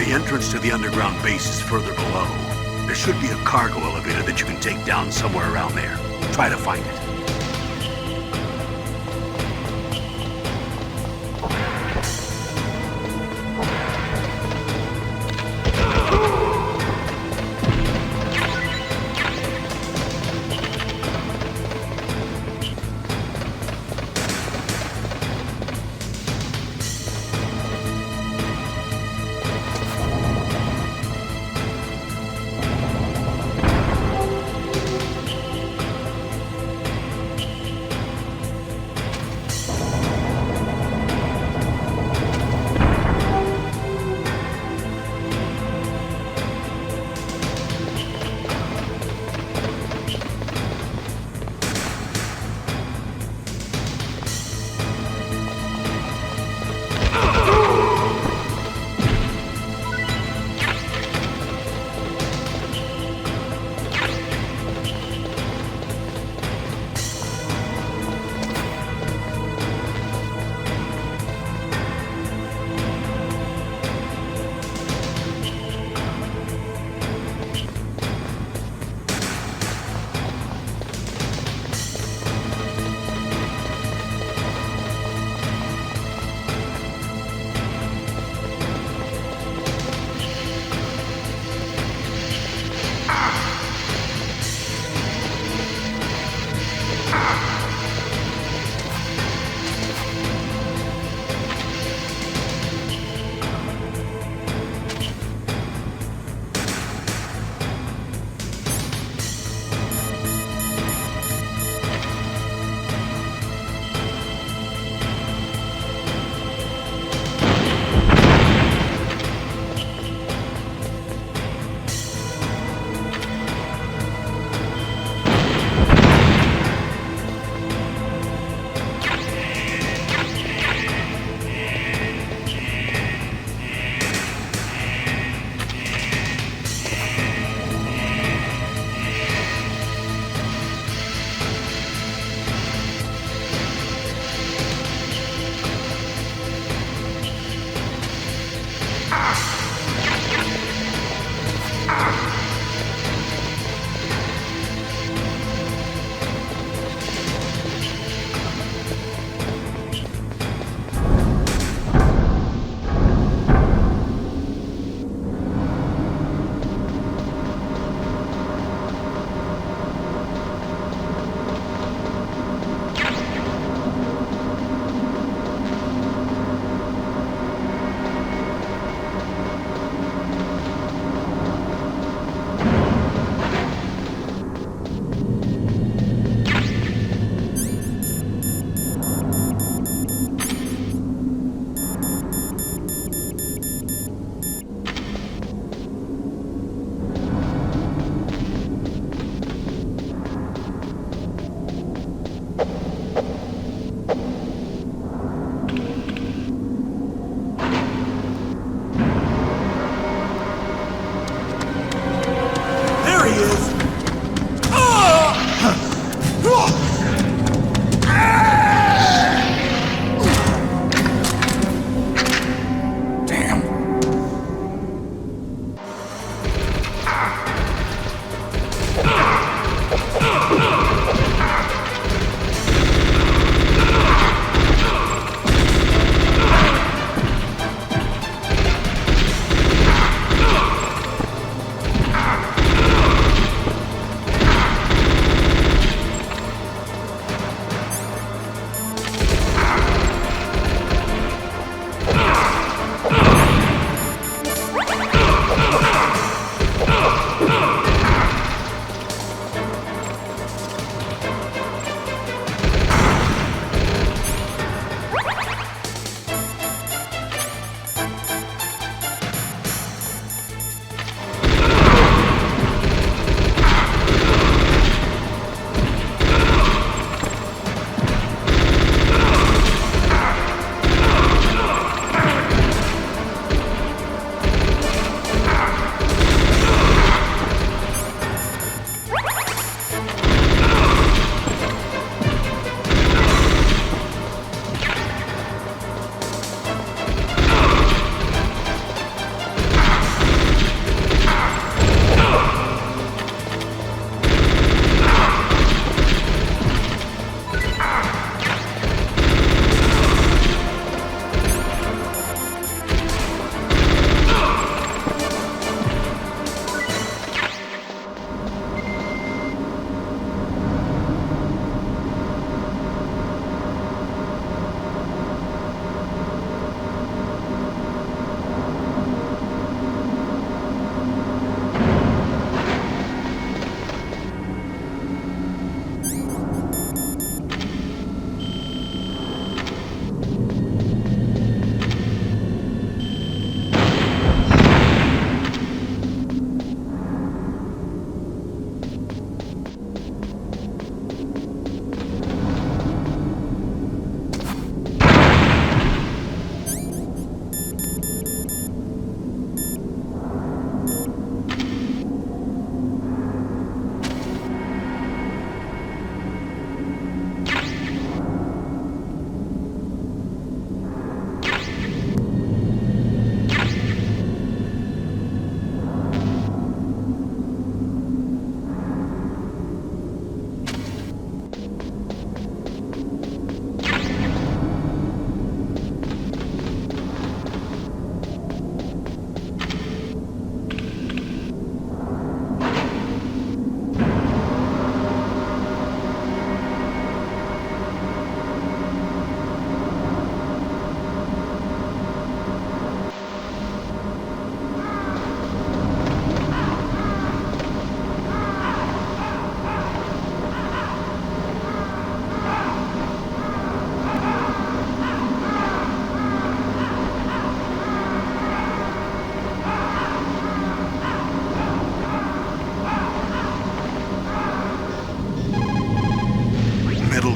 The entrance to the underground base is further below. There should be a cargo elevator that you can take down somewhere around there. Try to find it.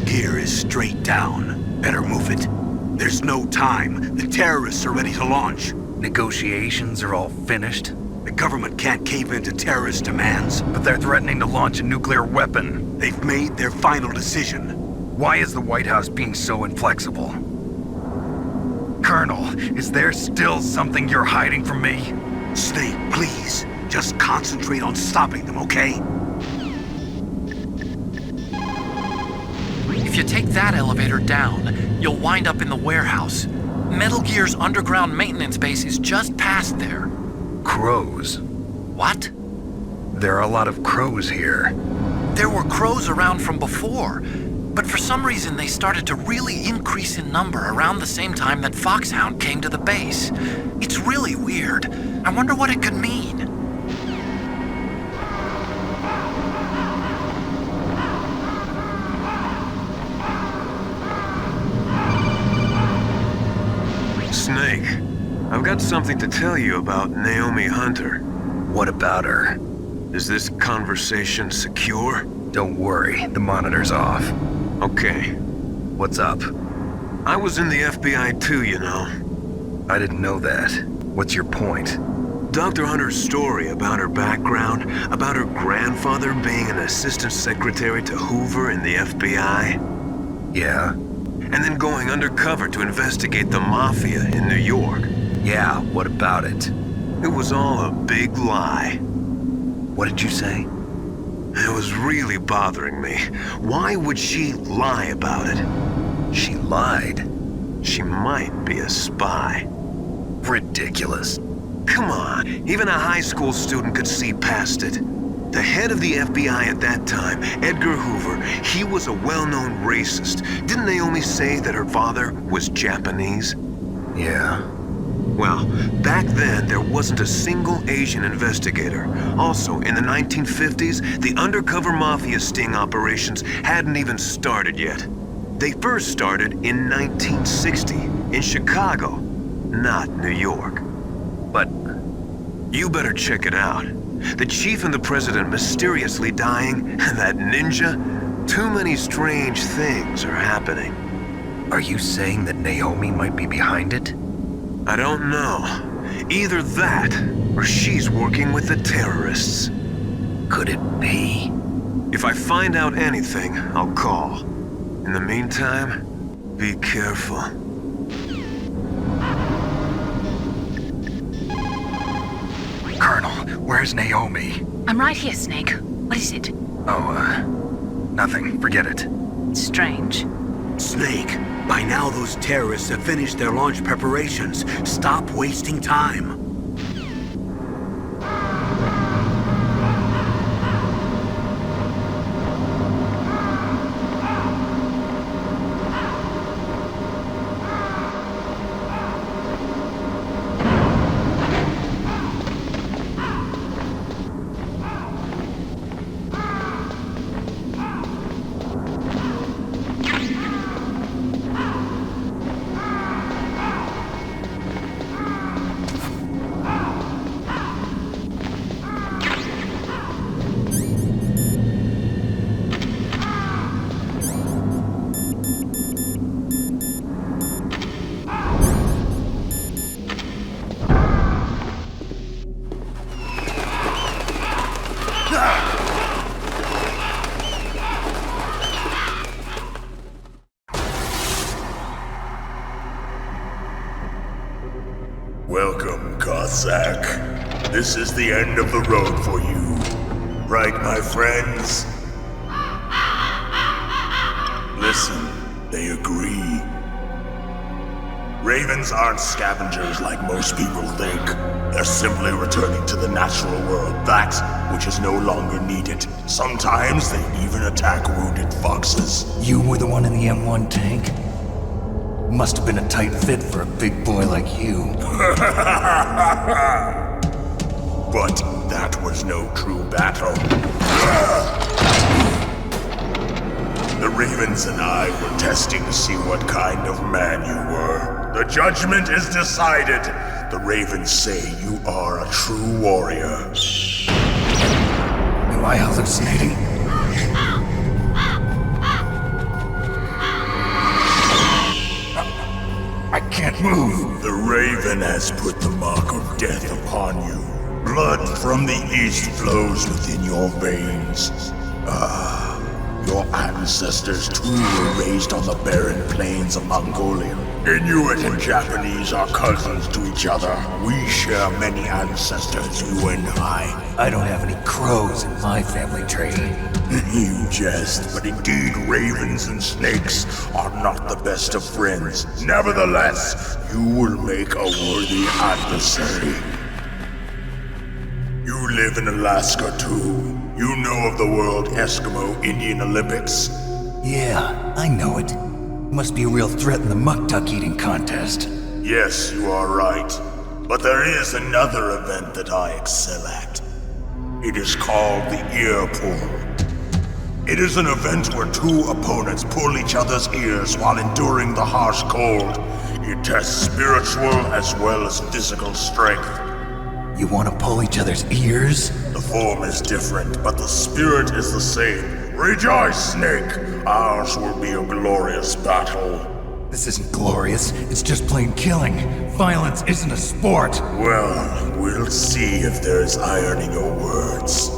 gear is straight down. Better move it. There's no time. The terrorists are ready to launch. Negotiations are all finished? The government can't cave into terrorist demands. But they're threatening to launch a nuclear weapon. They've made their final decision. Why is the White House being so inflexible? Colonel, is there still something you're hiding from me? Snake, please. Just concentrate on stopping them, okay? If you take that elevator down, you'll wind up in the warehouse. Metal Gear's underground maintenance base is just past there. Crows? What? There are a lot of crows here. There were crows around from before, but for some reason they started to really increase in number around the same time that Foxhound came to the base. It's really weird. I wonder what it could mean. Snake, I've got something to tell you about Naomi Hunter. What about her? Is this conversation secure? Don't worry, the monitor's off. Okay. What's up? I was in the FBI too, you know. I didn't know that. What's your point? Dr. Hunter's story about her background, about her grandfather being an assistant secretary to Hoover in the FBI. Yeah? And then going undercover to investigate the Mafia in New York. Yeah, what about it? It was all a big lie. What did you say? It was really bothering me. Why would she lie about it? She lied? She might be a spy. Ridiculous. Come on, even a high school student could see past it. The head of the FBI at that time, Edgar Hoover, he was a well-known racist. Didn't Naomi say that her father was Japanese? Yeah. Well, back then, there wasn't a single Asian investigator. Also, in the 1950s, the undercover mafia sting operations hadn't even started yet. They first started in 1960, in Chicago, not New York. But you better check it out. The chief and the president mysteriously dying, and that ninja? Too many strange things are happening. Are you saying that Naomi might be behind it? I don't know. Either that, or she's working with the terrorists. Could it be? If I find out anything, I'll call. In the meantime, be careful. Colonel, where's Naomi? I'm right here, Snake. What is it? Oh, nothing. Forget it. Strange. Snake, by now those terrorists have finished their launch preparations. Stop wasting time. Welcome, Cossack. This is the end of the road for you. Right, my friends? Listen, they agree. Ravens aren't scavengers like most people think. They're simply returning to the natural world, that which is no longer needed. Sometimes they even attack wounded foxes. You were the one in the M1 tank? Must have been a tight fit for a big boy like you. But that was no true battle. The Ravens and I were testing to see what kind of man you were. The judgment is decided. The Ravens say you are a true warrior. Am I hallucinating? Move! The Raven has put the mark of death upon you. Blood from the east flows within your veins. Your ancestors too were raised on the barren plains of Mongolia. Inuit and Japanese are cousins to each other. We share many ancestors, you and I. I don't have any crows in my family tree. You jest, but indeed ravens and snakes are not the best of friends. Nevertheless, you will make a worthy adversary. You live in Alaska too. You know of the World Eskimo Indian Olympics? Yeah, I know it. Must be a real threat in the muck-duck eating contest. Yes, you are right. But there is another event that I excel at. It is called the ear pull. It is an event where two opponents pull each other's ears while enduring the harsh cold. It tests spiritual as well as physical strength. You want to pull each other's ears? The form is different, but the spirit is the same. Rejoice, Snake! Ours will be a glorious battle. This isn't glorious, it's just plain killing. Violence isn't a sport. Well, we'll see if there's iron in your words.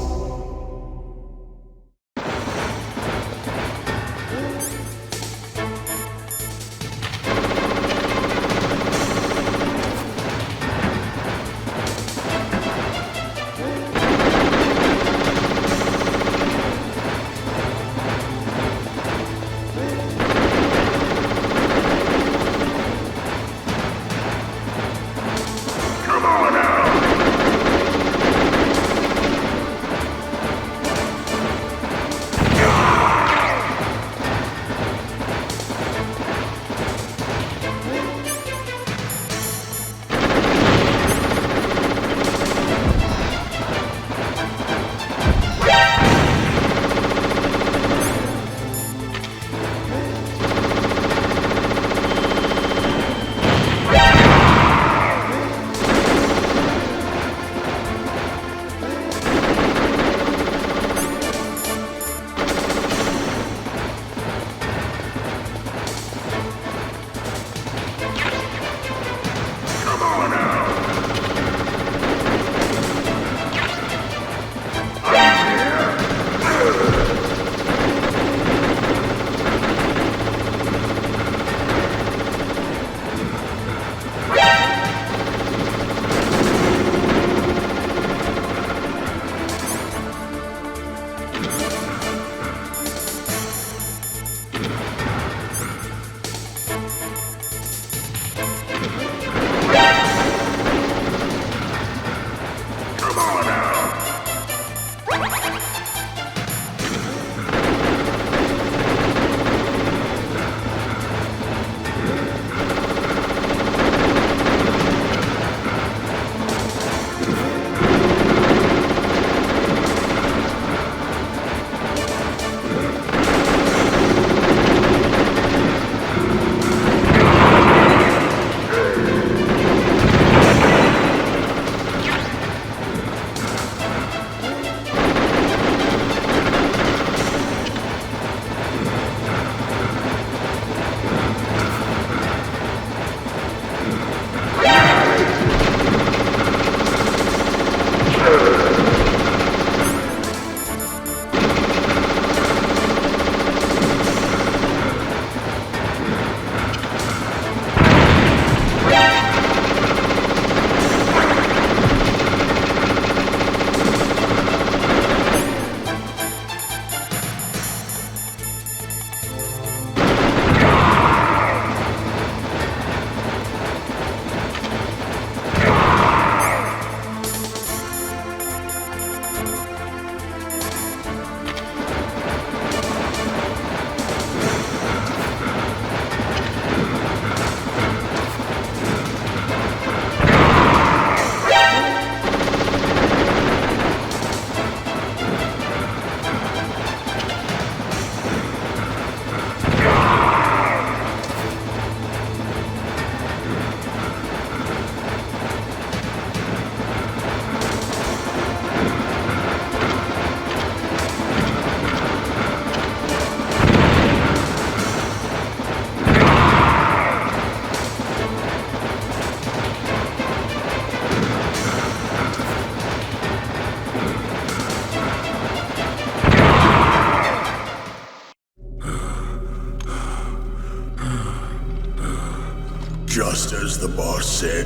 Just as the boss said,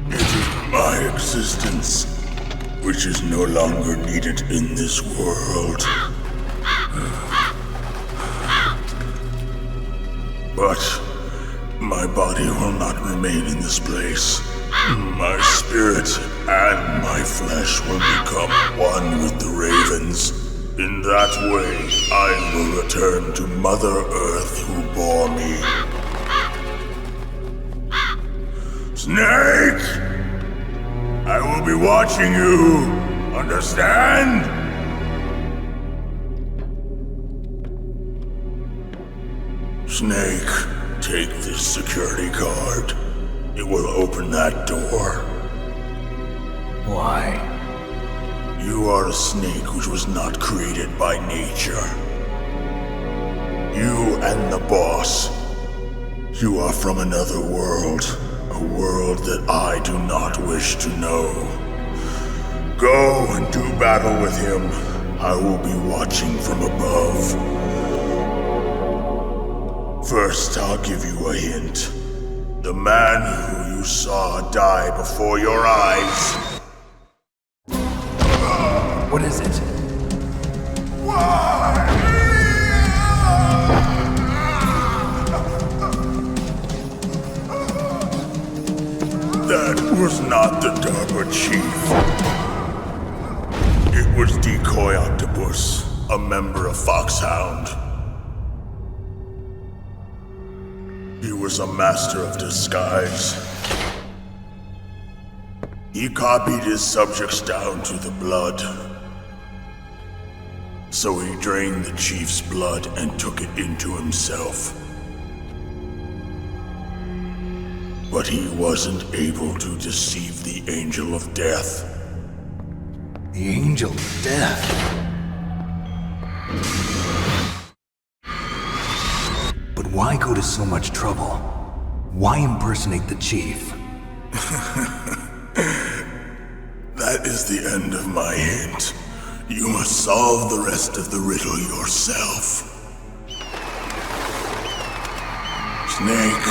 it is my existence which is no longer needed in this world. But my body will not remain in this place. My spirit and my flesh will become one with the ravens. In that way, I will return to Mother Earth who bore me. Snake! I will be watching you! Understand? Snake, take this security card. It will open that door. Why? You are a snake which was not created by nature. You and the boss. You are from another world. A world that I do not wish to know. Go and do battle with him. I will be watching from above. First, I'll give you a hint. The man who you saw die before your eyes. What is it? That was not the DARPA chief. It was Decoy Octopus, a member of Foxhound. He was a master of disguise. He copied his subjects down to the blood. So he drained the chief's blood and took it into himself. But he wasn't able to deceive the Angel of Death. The Angel of Death? But why go to so much trouble? Why impersonate the chief? That is the end of my hint. You must solve the rest of the riddle yourself. Snake,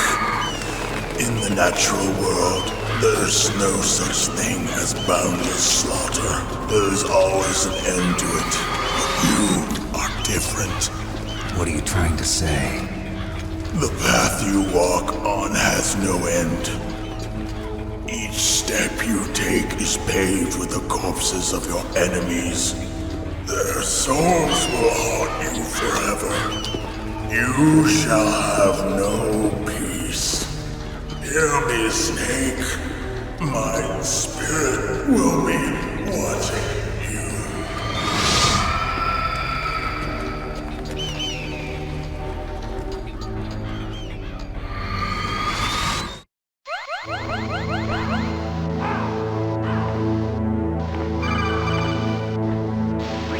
in the natural world, there's no such thing as boundless slaughter. There's always an end to it. But you are different. What are you trying to say? The path you walk on has no end. Each step you take is paved with the corpses of your enemies. Their souls will haunt you forever. You shall have no peace. Hear me, Snake. My spirit will be watching you.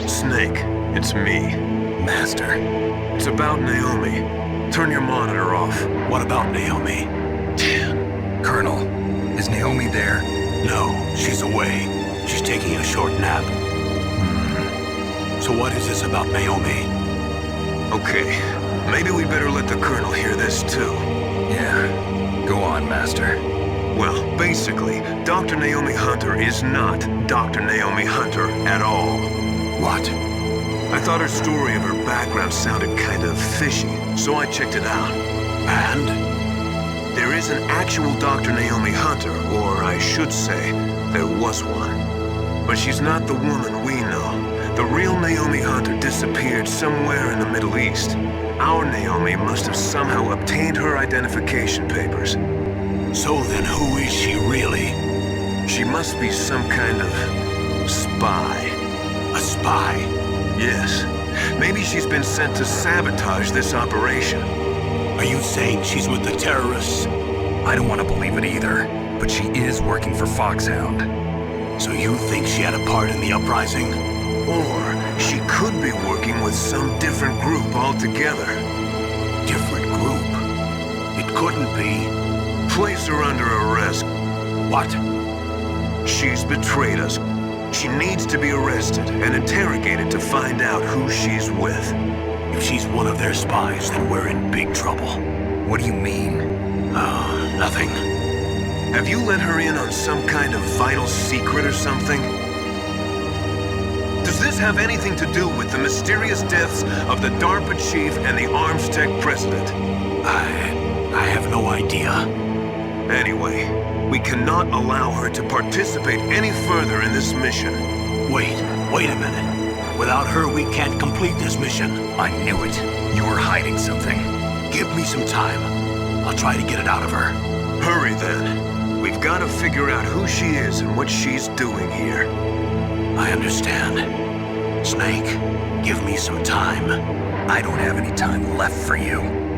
Snake, it's me. Master. It's about Naomi. Turn your monitor off. What about Naomi? Colonel, is Naomi there? No, she's away. She's taking a short nap. So what is this about Naomi? Okay, maybe we better let the Colonel hear this too. Yeah, go on, Master. Well, basically, Dr. Naomi Hunter is not Dr. Naomi Hunter at all. What? I thought her story of her background sounded kind of fishy, so I checked it out. And? There is an actual Dr. Naomi Hunter, or I should say, there was one. But she's not the woman we know. The real Naomi Hunter disappeared somewhere in the Middle East. Our Naomi must have somehow obtained her identification papers. So then who is she really? She must be some kind of spy. A spy? Yes. Maybe she's been sent to sabotage this operation. Are you saying she's with the terrorists? I don't want to believe it either, but she is working for Foxhound. So you think she had a part in the uprising? Or she could be working with some different group altogether. Different group? It couldn't be. Place her under arrest. What? She's betrayed us. She needs to be arrested and interrogated to find out who she's with. If she's one of their spies, then we're in big trouble. What do you mean? Nothing. Have you let her in on some kind of vital secret or something? Does this have anything to do with the mysterious deaths of the DARPA chief and the Arms Tech president? I have no idea. Anyway, we cannot allow her to participate any further in this mission. Wait a minute. Without her, we can't complete this mission. I knew it. You were hiding something. Give me some time. I'll try to get it out of her. Hurry then. We've got to figure out who she is and what she's doing here. I understand. Snake, give me some time. I don't have any time left for you.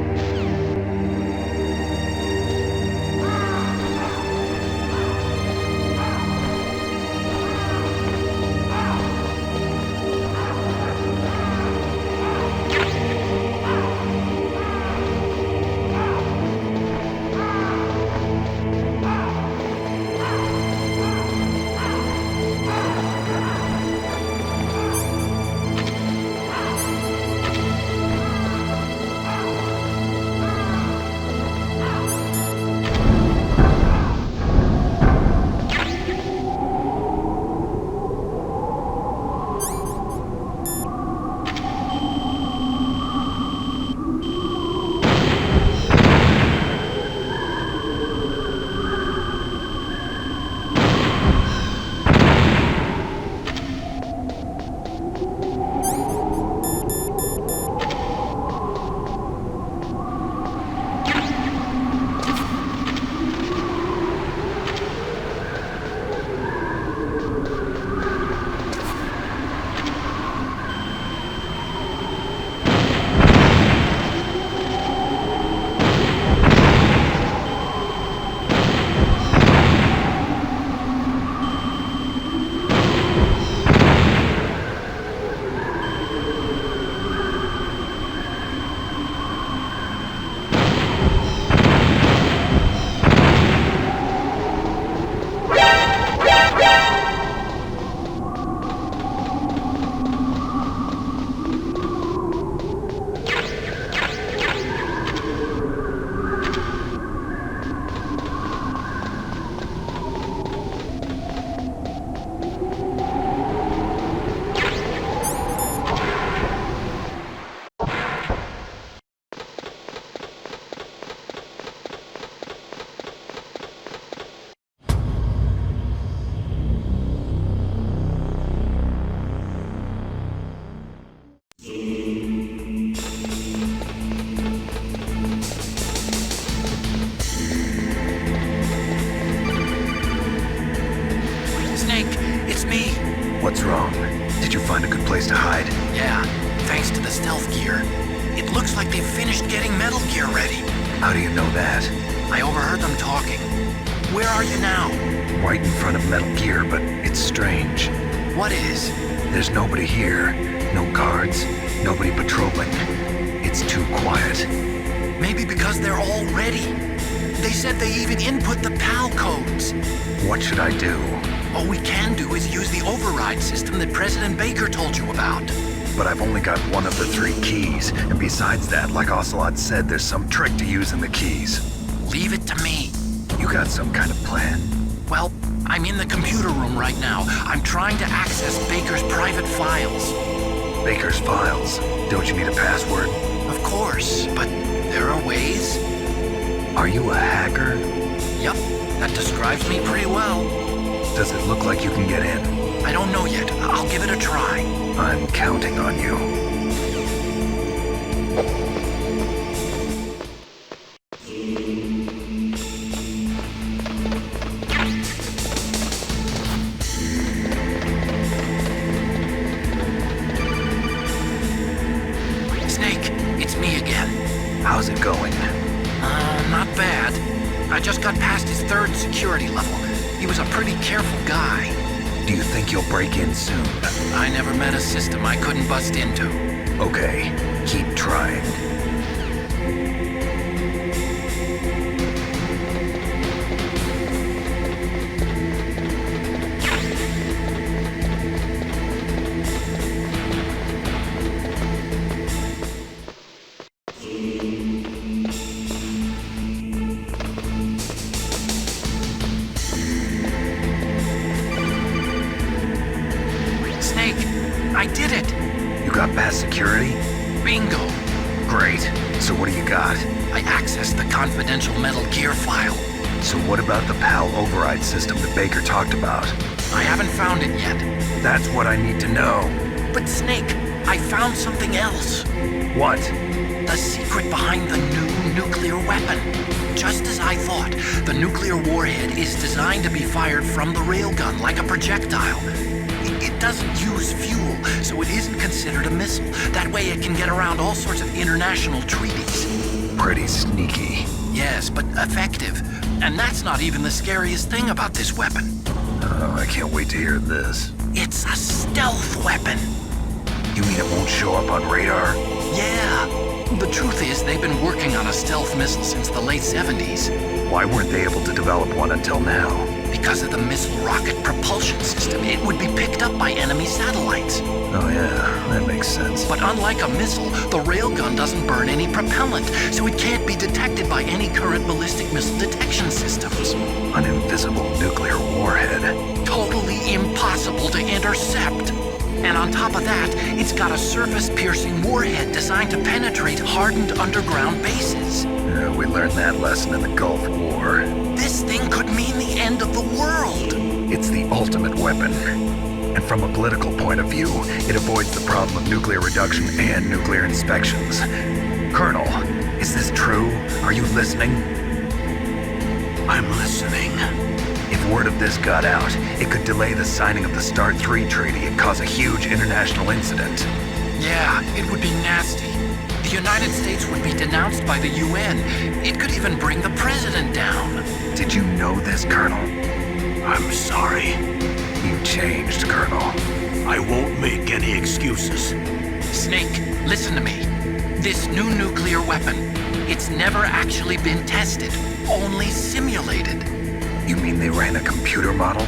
What's wrong? Did you find a good place to hide? Yeah, thanks to the stealth gear. It looks like they've finished getting Metal Gear ready. How do you know that? I overheard them talking. Where are you now? Right in front of Metal Gear, but it's strange. What is? There's nobody here. No guards, nobody patrolling. It's too quiet. Maybe because they're all ready. They said they even input the PAL codes. What should I do? All we can do is use the override system that President Baker told you about. But I've only got one of the 3 keys, and besides that, like Ocelot said, there's some trick to using the keys. Leave it to me. You got some kind of plan? Well, I'm in the computer room right now. I'm trying to access Baker's private files. Baker's files? Don't you need a password? Of course, but there are ways. Are you a hacker? Yup, that describes me pretty well. Does it look like you can get in? I don't know yet. I'll give it a try. I'm counting on you. Snake, it's me again. How's it going? Not bad. I just got past his 3rd security level. He was a pretty careful guy. Do you think you'll break in soon? I never met a system I couldn't bust into. Okay, keep trying. bypass security? Bingo! Great. So what do you got? I accessed the confidential Metal Gear file. So what about the PAL override system that Baker talked about? I haven't found it yet. That's what I need to know. But Snake, I found something else. What? The secret behind the new nuclear weapon. Just as I thought, the nuclear warhead is designed to be fired from the railgun like a projectile. It doesn't use fuel, so it isn't considered a missile. That way it can get around all sorts of international treaties. Pretty sneaky. Yes, but effective. And that's not even the scariest thing about this weapon. Oh, I can't wait to hear this. It's a stealth weapon. You mean it won't show up on radar? Yeah. The truth is, they've been working on a stealth missile since the late 70s. Why weren't they able to develop one until now? Because of the missile rocket propulsion system. It would be picked up by enemy satellites. Oh yeah, that makes sense. But unlike a missile, the railgun doesn't burn any propellant, so it can't be detected by any current ballistic missile detection systems. An invisible nuclear warhead. Totally impossible to intercept. And on top of that, it's got a surface-piercing warhead designed to penetrate hardened underground bases. Yeah, we learned that lesson in the Gulf War. This thing could mean the end of the world. It's the ultimate weapon. And from a political point of view, it avoids the problem of nuclear reduction and nuclear inspections. Colonel, is this true? Are you listening? I'm listening. If word of this got out, it could delay the signing of the START 3 treaty and cause a huge international incident. Yeah, it would be nasty. The United States would be denounced by the UN. It could even bring the president down. Did you know this, Colonel? I'm sorry. You changed, Colonel. I won't make any excuses. Snake, listen to me. This new nuclear weapon, it's never actually been tested, only simulated. You mean they ran a computer model?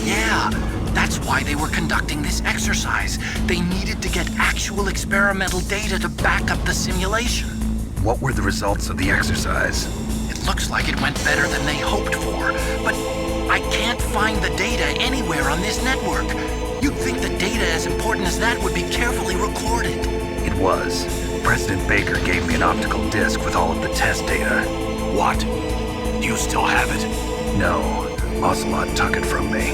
Yeah, that's why they were conducting this exercise. They needed to get actual experimental data to back up the simulation. What were the results of the exercise? It looks like it went better than they hoped for, but I can't find the data anywhere on this network. You'd think the data as important as that would be carefully recorded. It was. President Baker gave me an optical disc with all of the test data. What? Do you still have it? No, Ocelot took it from me.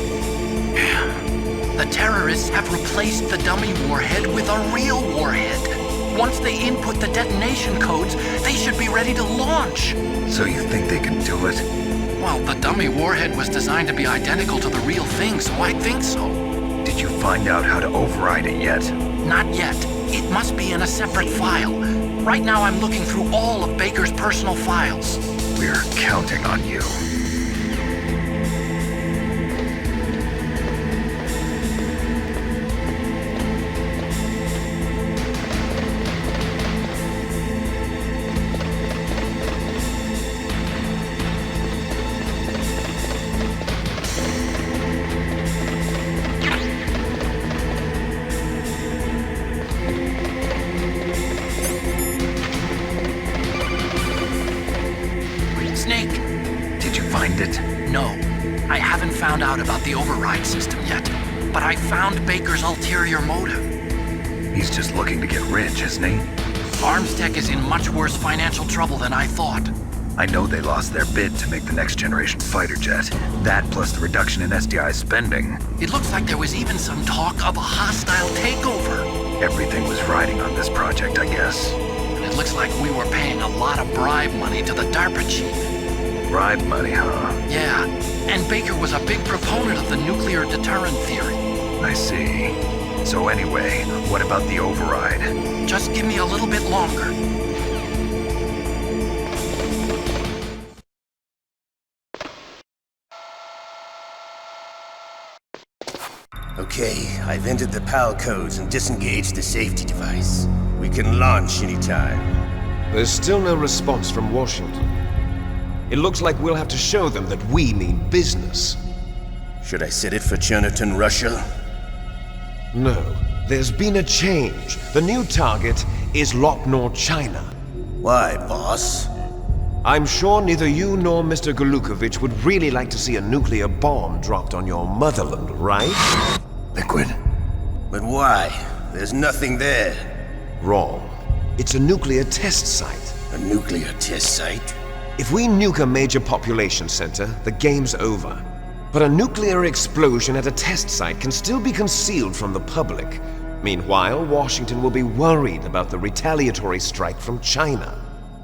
The terrorists have replaced the dummy warhead with a real warhead. Once they input the detonation codes, they should be ready to launch. So you think they can do it? Well, the dummy warhead was designed to be identical to the real thing, so I think so. Did you find out how to override it yet? Not yet. It must be in a separate file. Right now I'm looking through all of Baker's personal files. We're counting on you. Snake! Did you find it? No. I haven't found out about the override system yet, but I found Baker's ulterior motive. He's just looking to get rich, isn't he? Armstech is in much worse financial trouble than I thought. I know they lost their bid to make the next generation fighter jet. That plus the reduction in SDI spending. It looks like there was even some talk of a hostile takeover. Everything was riding on this project, I guess. And it looks like we were paying a lot of bribe money to the DARPA chief. Bribe money, huh? Yeah, and Baker was a big proponent of the nuclear deterrent theory. I see. So anyway, what about the override? Just give me a little bit longer. Okay, I've entered the PAL codes and disengaged the safety device. We can launch anytime. There's still no response from Washington. It looks like we'll have to show them that we mean business. Should I set it for Cherniton, Russia? No. There's been a change. The new target is Lopnor, China. Why, boss? I'm sure neither you nor Mr. Golukovich would really like to see a nuclear bomb dropped on your motherland, right? Liquid. But why? There's nothing there. Wrong. It's a nuclear test site. A nuclear test site? If we nuke a major population center, the game's over. But a nuclear explosion at a test site can still be concealed from the public. Meanwhile, Washington will be worried about the retaliatory strike from China.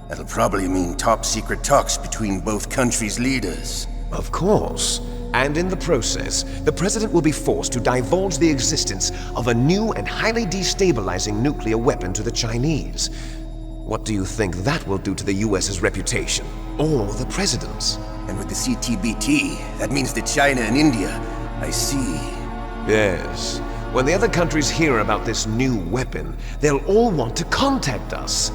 That'll probably mean top-secret talks between both countries' leaders. Of course. And in the process, the President will be forced to divulge the existence of a new and highly destabilizing nuclear weapon to the Chinese. What do you think that will do to the US's reputation? Or the President's? And with the CTBT, that means that China and India... I see. Yes. When the other countries hear about this new weapon, they'll all want to contact us.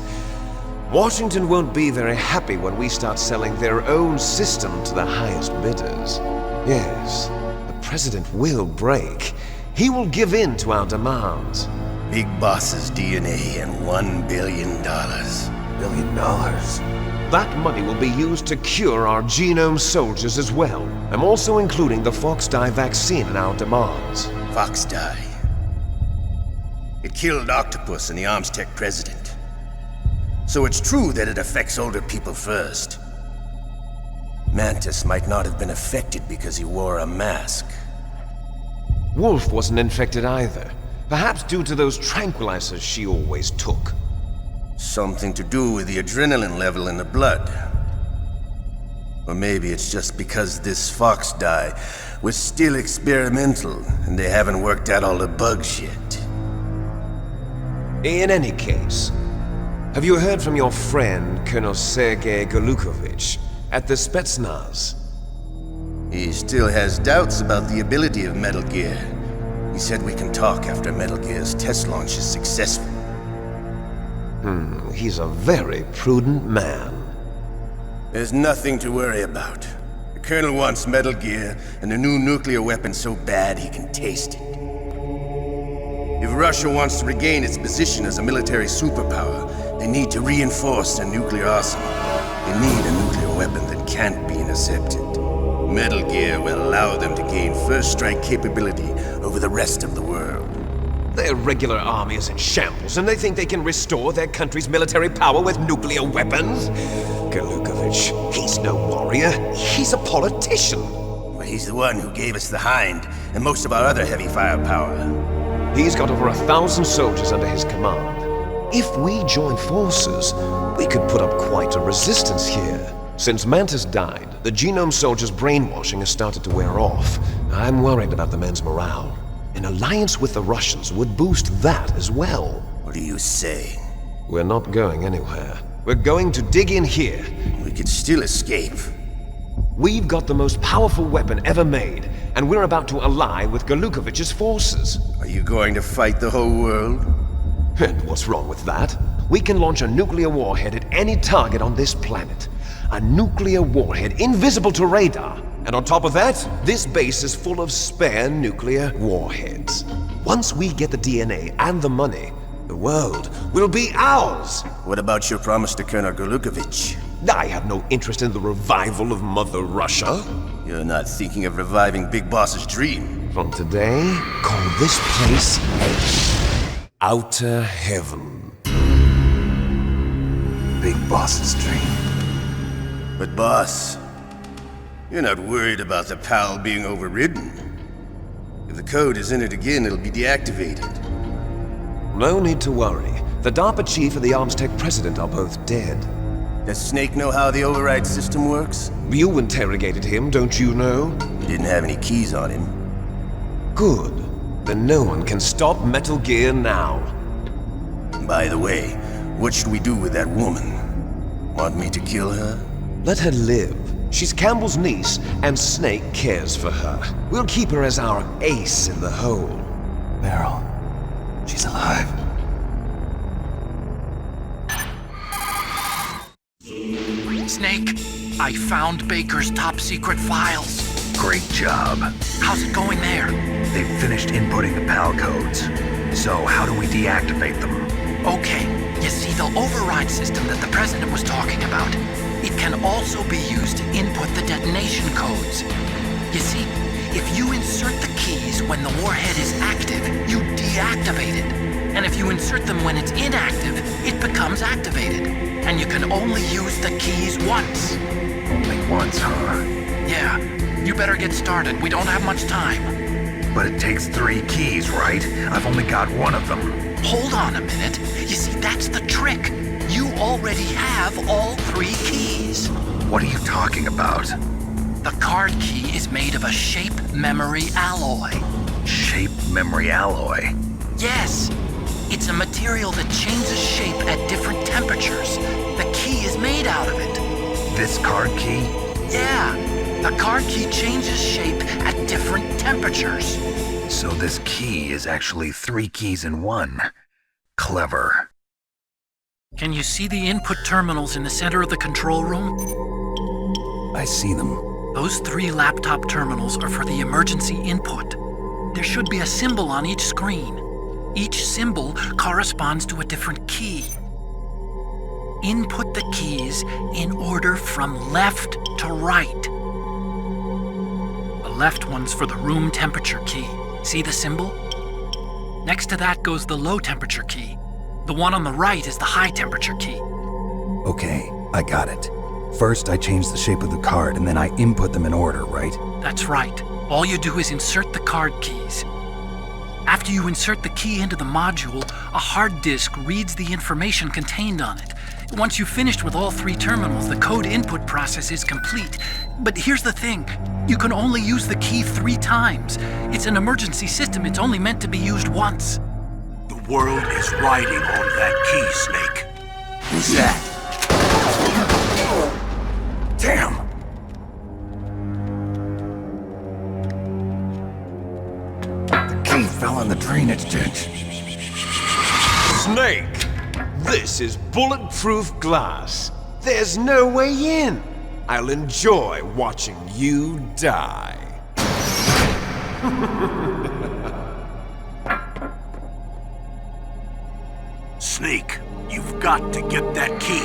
Washington won't be very happy when we start selling their own system to the highest bidders. Yes, the President will break. He will give in to our demands. Big Boss's DNA and $1 billion. $1 billion? That money will be used to cure our genome soldiers as well. I'm also including the Fox-Die vaccine in our demands. Fox-Die? It killed Octopus and the Armstech president. So it's true that it affects older people first. Mantis might not have been affected because he wore a mask. Wolf wasn't infected either. Perhaps due to those tranquilizers she always took. Something to do with the adrenaline level in the blood. Or maybe it's just because this Fox-Die was still experimental and they haven't worked out all the bugs yet. In any case, have you heard from your friend, Colonel Sergei Golukovich, at the Spetsnaz? He still has doubts about the ability of Metal Gear. He said we can talk after Metal Gear's test launch is successful. He's a very prudent man. There's nothing to worry about. The Colonel wants Metal Gear and a new nuclear weapon so bad he can taste it. If Russia wants to regain its position as a military superpower, they need to reinforce their nuclear arsenal. They need a nuclear weapon that can't be intercepted. Metal Gear will allow them to gain first strike capability over the rest of the world. Their regular army is in shambles, and they think they can restore their country's military power with nuclear weapons? Golukovich, he's no warrior. He's a politician. Well, he's the one who gave us the Hind and most of our other heavy firepower. He's got over 1,000 soldiers under his command. If we join forces, we could put up quite a resistance here. Since Mantis died, the genome soldiers' brainwashing has started to wear off. I'm worried about the men's morale. An alliance with the Russians would boost that as well. What are you saying? We're not going anywhere. We're going to dig in here. We could still escape. We've got the most powerful weapon ever made, and we're about to ally with Golukovich's forces. Are you going to fight the whole world? And what's wrong with that? We can launch a nuclear warhead at any target on this planet. A nuclear warhead invisible to radar. And on top of that, this base is full of spare nuclear warheads. Once we get the DNA and the money, the world will be ours! What about your promise to Colonel Golukovich? I have no interest in the revival of Mother Russia. You're not thinking of reviving Big Boss's dream. From today, call this place Outer Heaven. Big Boss's dream. But boss, you're not worried about the PAL being overridden. If the code is in it again, it'll be deactivated. No need to worry. The DARPA chief and the Armstech president are both dead. Does Snake know how the override system works? You interrogated him, don't you know? He didn't have any keys on him. Good. Then no one can stop Metal Gear now. By the way, what should we do with that woman? Want me to kill her? Let her live. She's Campbell's niece, and Snake cares for her. We'll keep her as our ace in the hole. Meryl, she's alive. Snake, I found Baker's top-secret files. Great job. How's it going there? They've finished inputting the PAL codes. So how do we deactivate them? Okay, you see the override system that the President was talking about. It can also be used to input the detonation codes. You see, if you insert the keys when the warhead is active, you deactivate it. And if you insert them when it's inactive, it becomes activated. And you can only use the keys once. Only once, huh? Yeah. You better get started. We don't have much time. But it takes 3 keys, right? I've only got one of them. Hold on a minute. You see, that's the trick. You already have all 3 keys. What are you talking about? The card key is made of a shape memory alloy. Shape memory alloy? Yes. It's a material that changes shape at different temperatures. The key is made out of it. This card key? Yeah. The card key changes shape at different temperatures. So this key is actually 3 keys in one. Clever. Can you see the input terminals in the center of the control room? I see them. Those 3 laptop terminals are for the emergency input. There should be a symbol on each screen. Each symbol corresponds to a different key. Input the keys in order from left to right. The left one's for the room temperature key. See the symbol? Next to that goes the low temperature key. The one on the right is the high temperature key. Okay, I got it. First, I change the shape of the card, and then I input them in order, right? That's right. All you do is insert the card keys. After you insert the key into the module, a hard disk reads the information contained on it. Once you've finished with all 3 terminals, the code input process is complete. But here's the thing. You can only use the key 3 times. It's an emergency system. It's only meant to be used once. The world is riding on that key, Snake. Who's that? Damn! The key fell in the drainage ditch. Snake! This is bulletproof glass. There's no way in. I'll enjoy watching you die. Snake, you've got to get that key.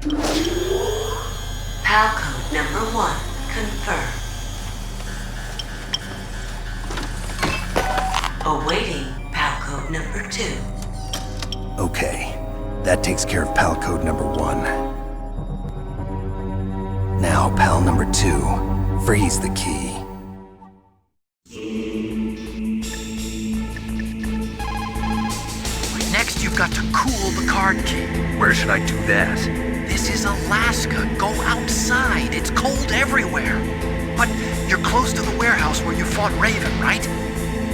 PAL code number 1 confirmed. Awaiting PAL code number 2. Okay, that takes care of PAL code number 1. Now, PAL number 2, freeze the key. Next, you've got to cool the card key. Where should I do that? This is Alaska. Go outside. It's cold everywhere. But you're close to the warehouse where you fought Raven, right?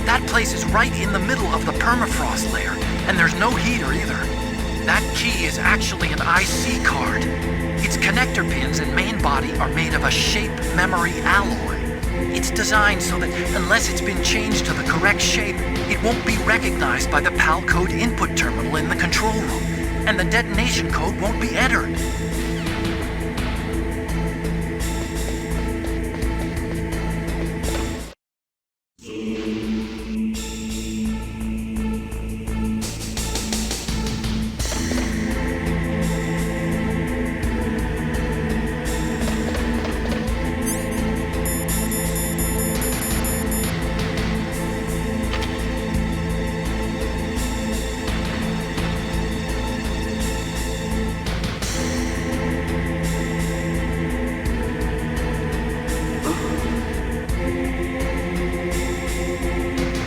That place is right in the middle of the permafrost layer, and there's no heater either. That key is actually an IC card. Its connector pins and main body are made of a shape memory alloy. It's designed so that unless it's been changed to the correct shape, it won't be recognized by the PAL code input terminal in the control room, and the detonation code won't be entered.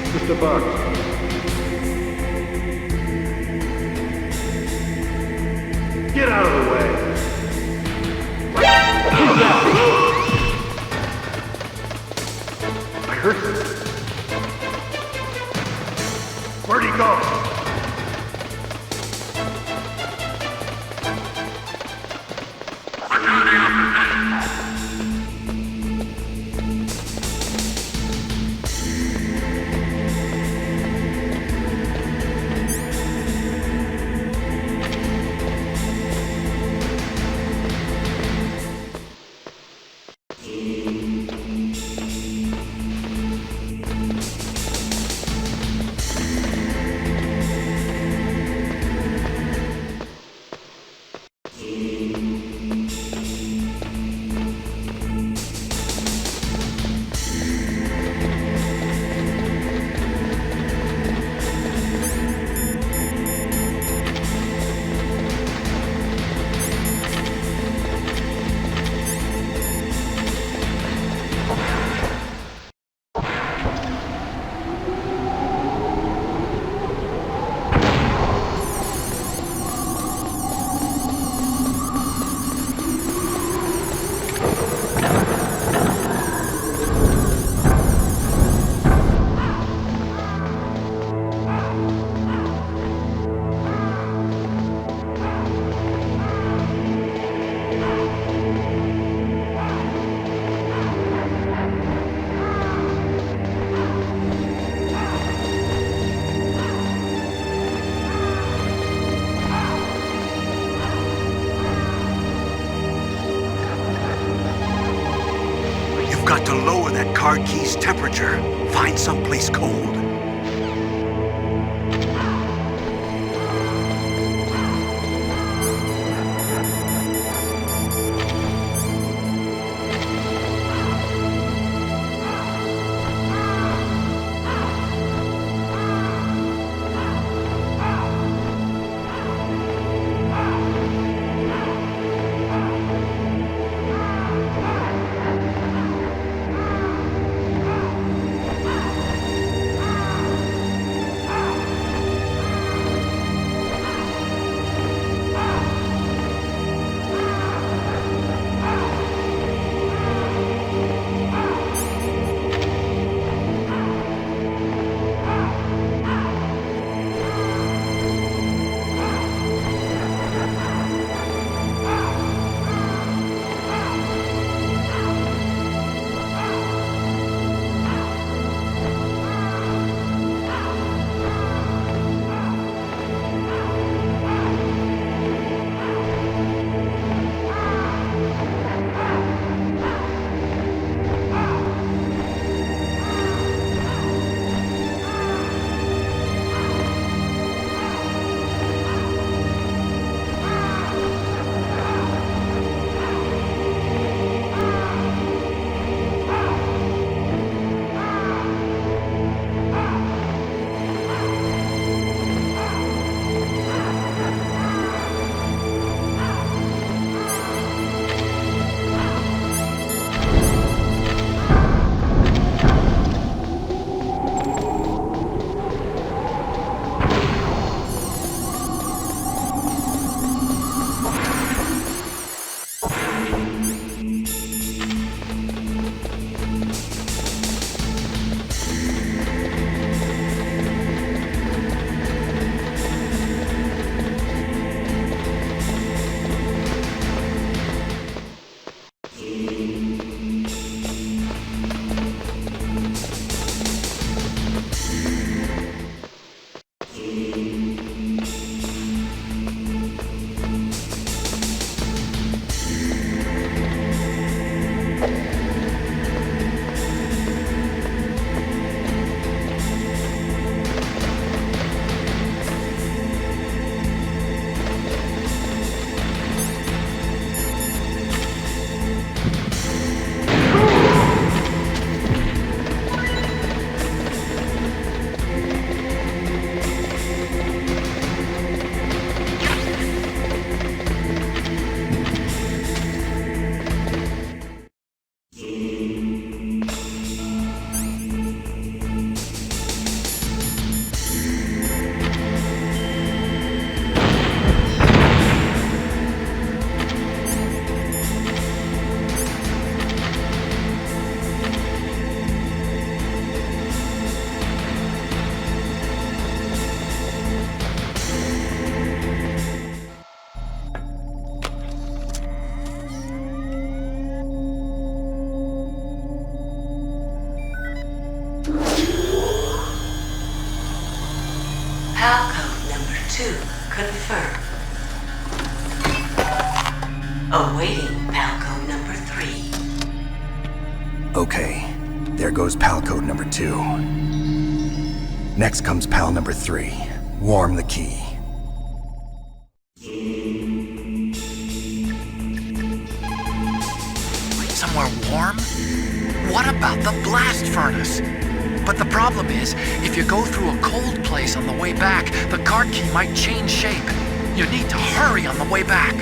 Mr. Buck. Get out of the way. I heard something. Where'd he go? Got to lower that card key's temperature. Find someplace cold. PAL code number 2 confirmed. Awaiting PAL code number 3. Okay, there goes PAL code number 2. Next comes PAL number 3. Warm the key. Somewhere warm? What about the blast furnace? But the problem is, if you go through a cold place on the way back, the card key might change shape. You need to hurry on the way back.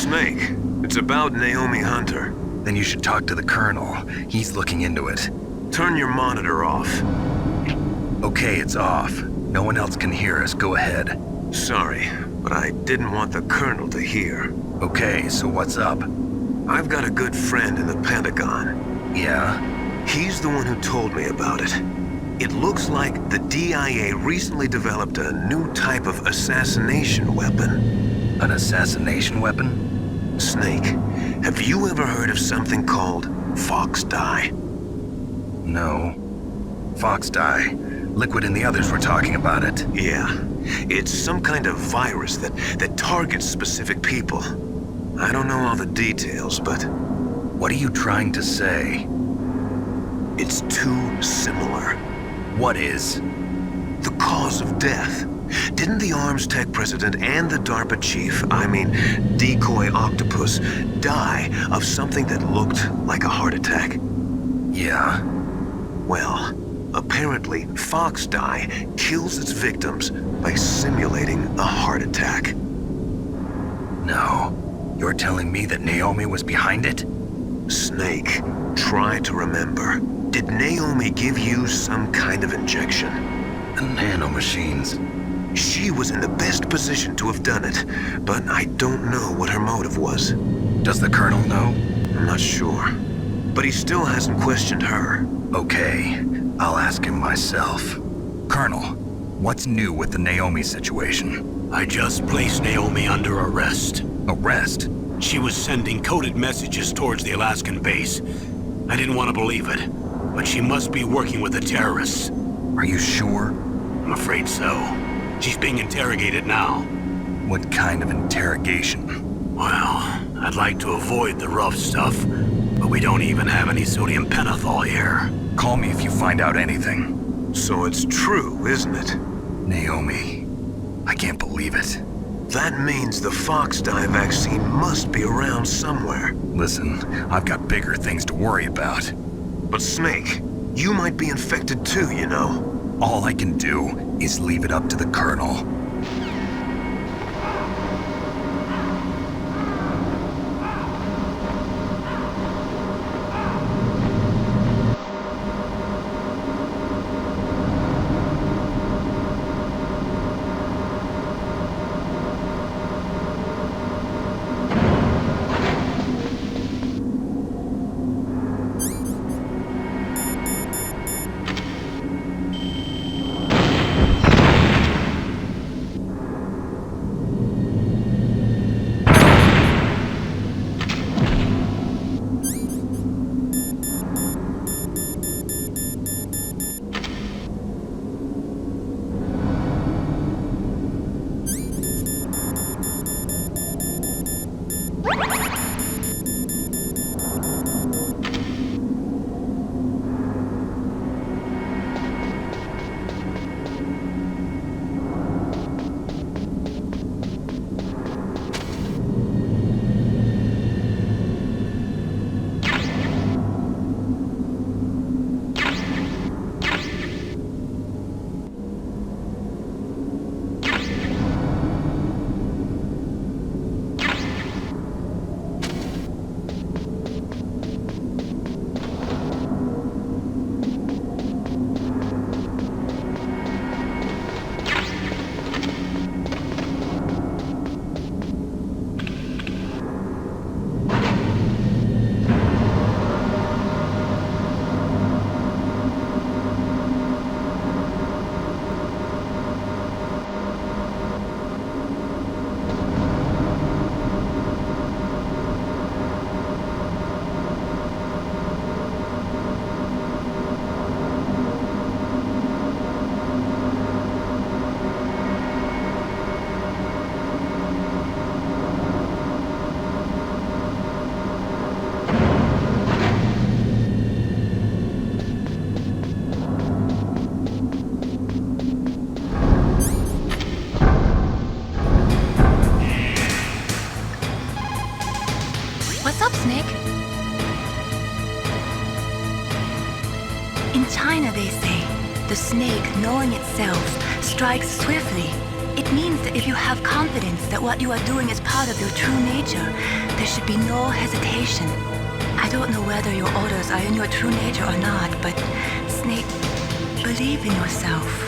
Snake, it's about Naomi Hunter. Then you should talk to the Colonel. He's looking into it. Turn your monitor off. Okay, it's off. No one else can hear us. Go ahead. Sorry, but I didn't want the Colonel to hear. Okay, so what's up? I've got a good friend in the Pentagon. Yeah? He's the one who told me about it. It looks like the DIA recently developed a new type of assassination weapon. An assassination weapon? Snake, have you ever heard of something called Fox Dye? No. Fox Dye. Liquid and the others were talking about it. Yeah. It's some kind of virus that targets specific people. I don't know all the details, but... What are you trying to say? It's too similar. What is? The cause of death. Didn't the Arms Tech president and the DARPA chief, Decoy Octopus, die of something that looked like a heart attack? Yeah. Well, apparently Fox Dye kills its victims by simulating a heart attack. No. You're telling me that Naomi was behind it? Snake, try to remember. Did Naomi give you some kind of injection? The nanomachines. She was in the best position to have done it, but I don't know what her motive was. Does the Colonel know? I'm not sure. But he still hasn't questioned her. Okay, I'll ask him myself. Colonel, what's new with the Naomi situation? I just placed Naomi under arrest. Arrest? She was sending coded messages towards the Alaskan base. I didn't want to believe it, but she must be working with the terrorists. Are you sure? I'm afraid so. She's being interrogated now. What kind of interrogation? Well, I'd like to avoid the rough stuff, but we don't even have any sodium pentothal here. Call me if you find out anything. So it's true, isn't it? Naomi, I can't believe it. That means the Fox dye vaccine must be around somewhere. Listen, I've got bigger things to worry about. But Snake, you might be infected too, you know. All I can do is leave it up to the Colonel. What's up, Snake? In China, they say, the snake, knowing itself, strikes swiftly. It means that if you have confidence that what you are doing is part of your true nature, there should be no hesitation. I don't know whether your orders are in your true nature or not, but Snake, believe in yourself.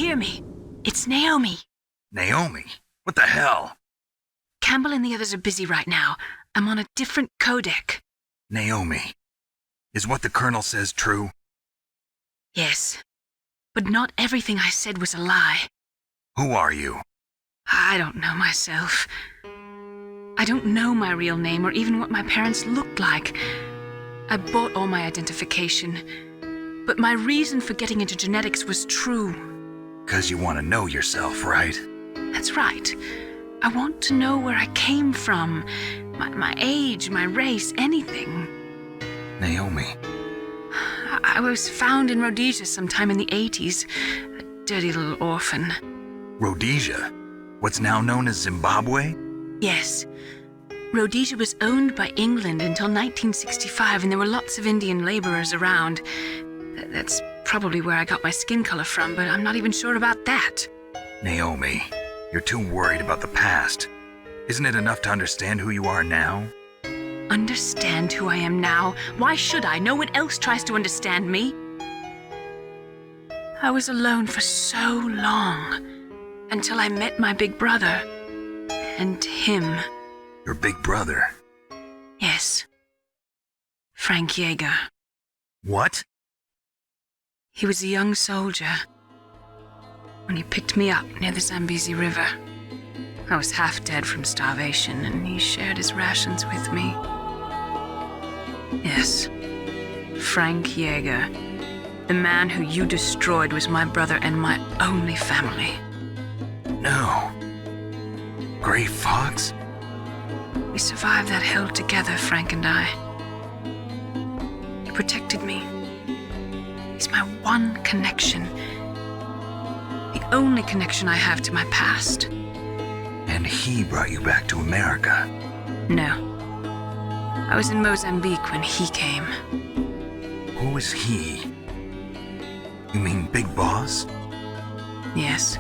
hear me? It's Naomi. Naomi? What the hell? Campbell and the others are busy right now. I'm on a different codec. Naomi, is what the Colonel says true? Yes. But not everything I said was a lie. Who are you? I don't know myself. I don't know my real name or even what my parents looked like. I bought all my identification. But my reason for getting into genetics was true. 'Cause you want to know yourself, right? That's right. I want to know where I came from. My age, my race, anything. Naomi. I was found in Rhodesia sometime in the 80s. A dirty little orphan. Rhodesia? What's now known as Zimbabwe? Yes. Rhodesia was owned by England until 1965, and there were lots of Indian laborers around. That's probably where I got my skin color from, but I'm not even sure about that. Naomi, you're too worried about the past. Isn't it enough to understand who you are now? Understand who I am now? Why should I? No one else tries to understand me. I was alone for so long, until I met my big brother. And him. Your big brother? Yes. Frank Yeager. What? He was a young soldier when he picked me up near the Zambezi River. I was half dead from starvation, and he shared his rations with me. Yes, Frank Yeager. The man who you destroyed was my brother and my only family. No. Gray Fox? We survived that hell together, Frank and I. He protected me. He's my one connection. The only connection I have to my past. And he brought you back to America? No. I was in Mozambique when he came. Who is he? You mean Big Boss? Yes.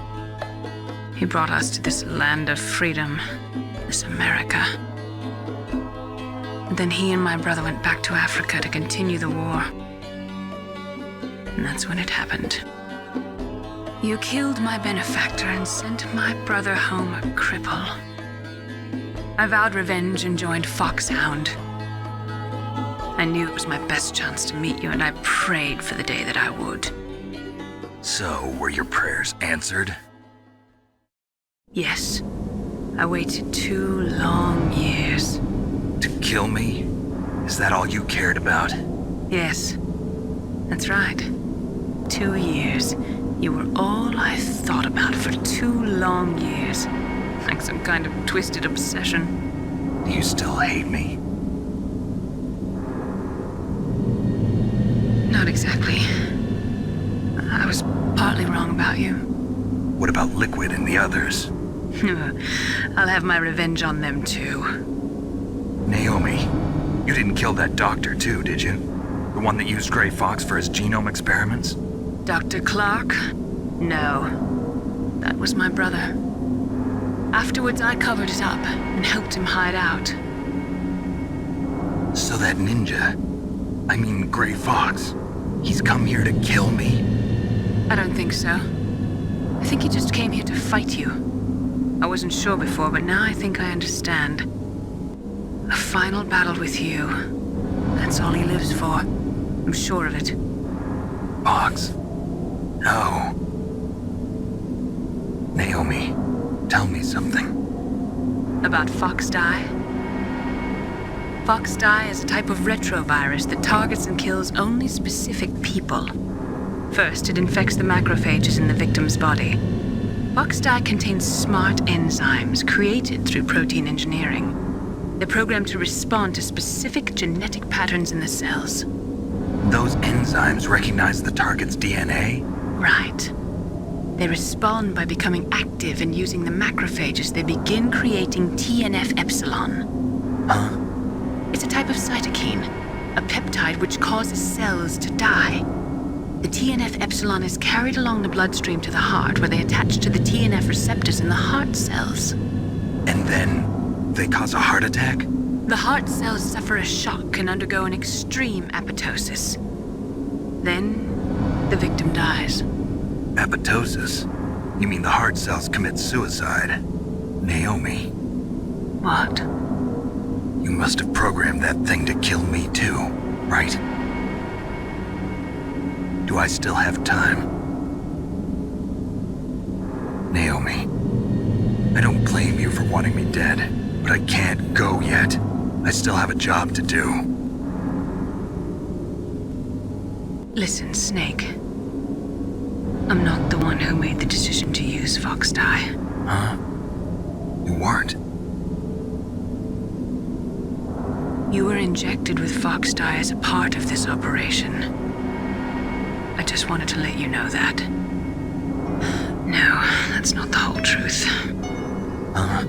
He brought us to this land of freedom, this America. And then he and my brother went back to Africa to continue the war. And that's when it happened. You killed my benefactor and sent my brother home a cripple. I vowed revenge and joined Foxhound. I knew it was my best chance to meet you, and I prayed for the day that I would. So, were your prayers answered? Yes. I waited 2 long years. To kill me? Is that all you cared about? Yes. That's right. 2 years. You were all I thought about for 2 long years. Like some kind of twisted obsession. Do you still hate me? Not exactly. I was partly wrong about you. What about Liquid and the others? I'll have my revenge on them too. Naomi, you didn't kill that doctor too, did you? The one that used Gray Fox for his genome experiments? Dr. Clark? No. That was my brother. Afterwards, I covered it up and helped him hide out. So that ninja, I mean Gray Fox, he's come here to kill me? I don't think so. I think he just came here to fight you. I wasn't sure before, but now I think I understand. A final battle with you. That's all he lives for. I'm sure of it. Fox? No. Naomi, tell me something. About Fox Die? Fox Die is a type of retrovirus that targets and kills only specific people. First, it infects the macrophages in the victim's body. Fox Die contains smart enzymes created through protein engineering. They're programmed to respond to specific genetic patterns in the cells. Those enzymes recognize the target's DNA? Right. They respond by becoming active and using the macrophages. They begin creating TNF-epsilon. Huh? It's a type of cytokine, a peptide which causes cells to die. The TNF-epsilon is carried along the bloodstream to the heart, where they attach to the TNF receptors in the heart cells. And then they cause a heart attack? The heart cells suffer a shock and undergo an extreme apoptosis. Then, the victim dies. Apoptosis? You mean the heart cells commit suicide? Naomi. What? You must have programmed that thing to kill me too, right? Do I still have time? Naomi, I don't blame you for wanting me dead, but I can't go yet. I still have a job to do. Listen, Snake. I'm not the one who made the decision to use Fox Dye. Huh? You weren't? You were injected with Fox Dye as a part of this operation. I just wanted to let you know that. No, that's not the whole truth. Huh?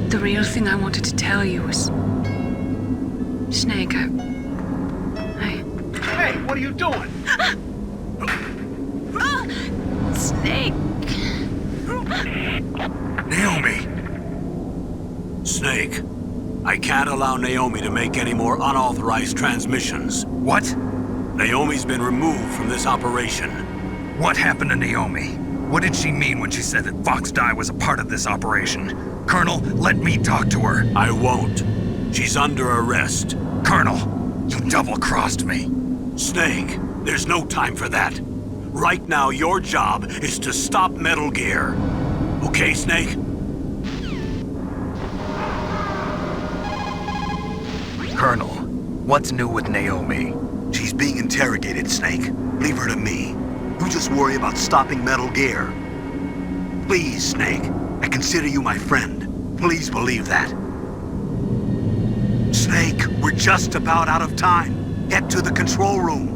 The real thing I wanted to tell you was... Snake, Hey, what are you doing? Snake! Naomi! Snake, I can't allow Naomi to make any more unauthorized transmissions. What? Naomi's been removed from this operation. What happened to Naomi? What did she mean when she said that Fox Dye was a part of this operation? Colonel, let me talk to her. I won't. She's under arrest. Colonel, you double-crossed me. Snake, there's no time for that. Right now, your job is to stop Metal Gear. Okay, Snake? Colonel, what's new with Naomi? She's being interrogated, Snake. Leave her to me. You just worry about stopping Metal Gear. Please, Snake. I consider you my friend. Please believe that. Snake, we're just about out of time. Get to the control room.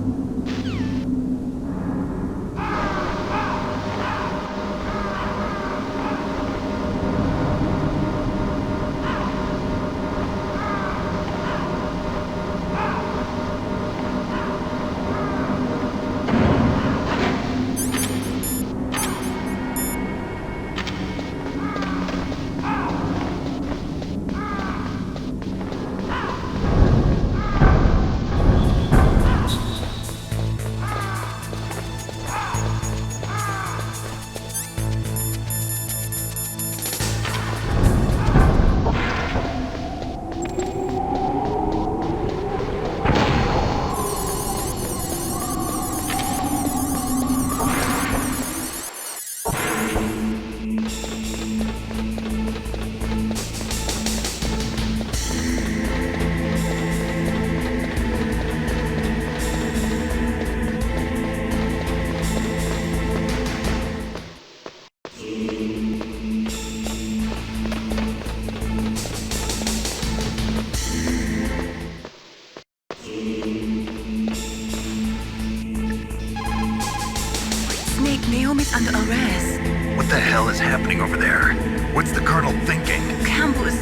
Naomi's under arrest. What the hell is happening over there? What's the Colonel thinking? Campbell is...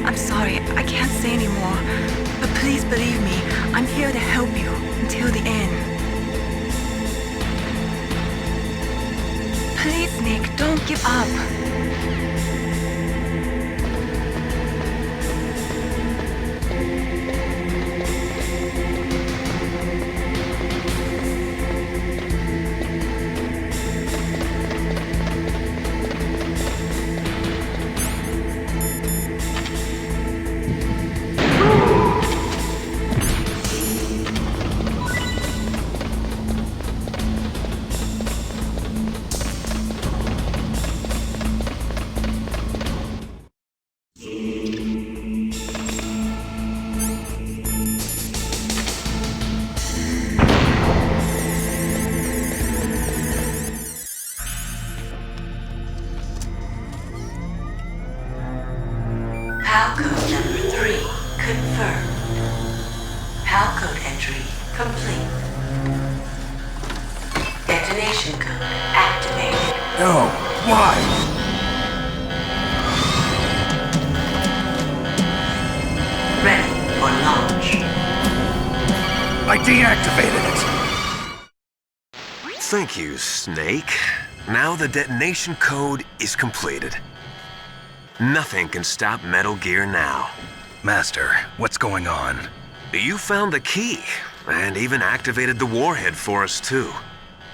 I'm sorry, I can't say anymore. But please believe me, I'm here to help you until the end. Please, Nick, don't give up. PAL code number 3 confirmed. PAL code entry complete. Detonation code activated. No, why? Ready for launch. I deactivated it. Thank you, Snake. Now the detonation code is completed. Nothing can stop Metal Gear now. Master, what's going on? You found the key, and even activated the warhead for us, too.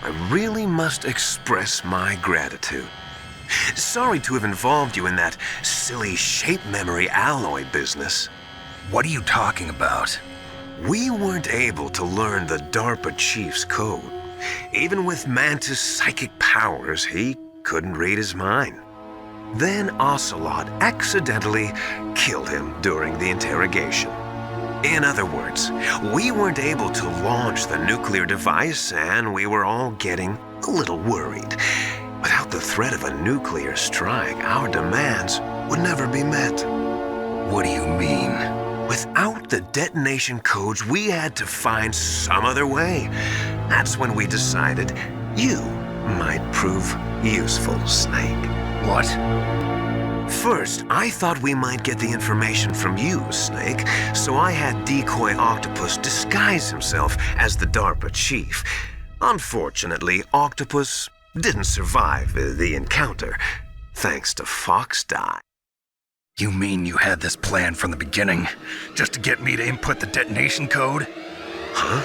I really must express my gratitude. Sorry to have involved you in that silly shape memory alloy business. What are you talking about? We weren't able to learn the DARPA chief's code. Even with Mantis' psychic powers, he couldn't read his mind. Then Ocelot accidentally killed him during the interrogation. In other words, we weren't able to launch the nuclear device, and we were all getting a little worried. Without the threat of a nuclear strike, our demands would never be met. What do you mean? Without the detonation codes, we had to find some other way. That's when we decided you might prove useful, Snake. What? First, I thought we might get the information from you, Snake, so I had Decoy Octopus disguise himself as the DARPA chief. Unfortunately, Octopus didn't survive the encounter, thanks to Fox Die. You mean you had this plan from the beginning, just to get me to input the detonation code? Huh?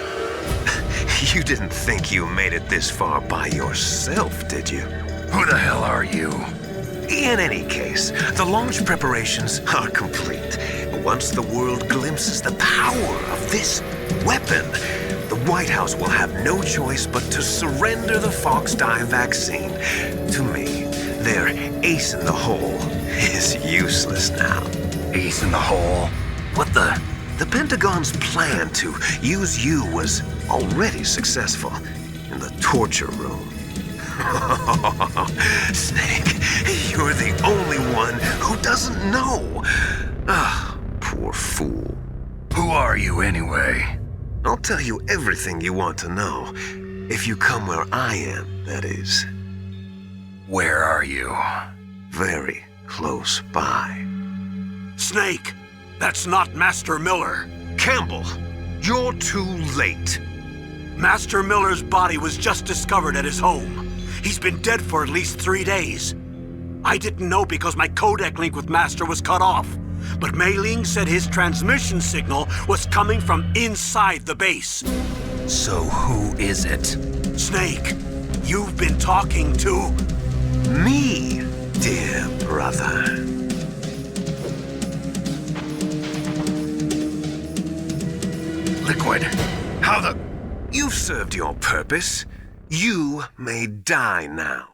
You didn't think you made it this far by yourself, did you? Who the hell are you? In any case, the launch preparations are complete. Once the world glimpses the power of this weapon, the White House will have no choice but to surrender the Fox Die vaccine to me. Their ace in the hole is useless now. Ace in the hole? What the? The Pentagon's plan to use you was already successful in the torture room. Snake, you're the only one who doesn't know. Ah, poor fool. Who are you anyway? I'll tell you everything you want to know. If you come where I am, that is. Where are you? Very close by. Snake, that's not Master Miller. Campbell, you're too late. Master Miller's body was just discovered at his home. He's been dead for at least 3 days. I didn't know because my codec link with Master was cut off. But Mei Ling said his transmission signal was coming from inside the base. So who is it? Snake, you've been talking to... me, dear brother. Liquid, how the... You've served your purpose. You may die now.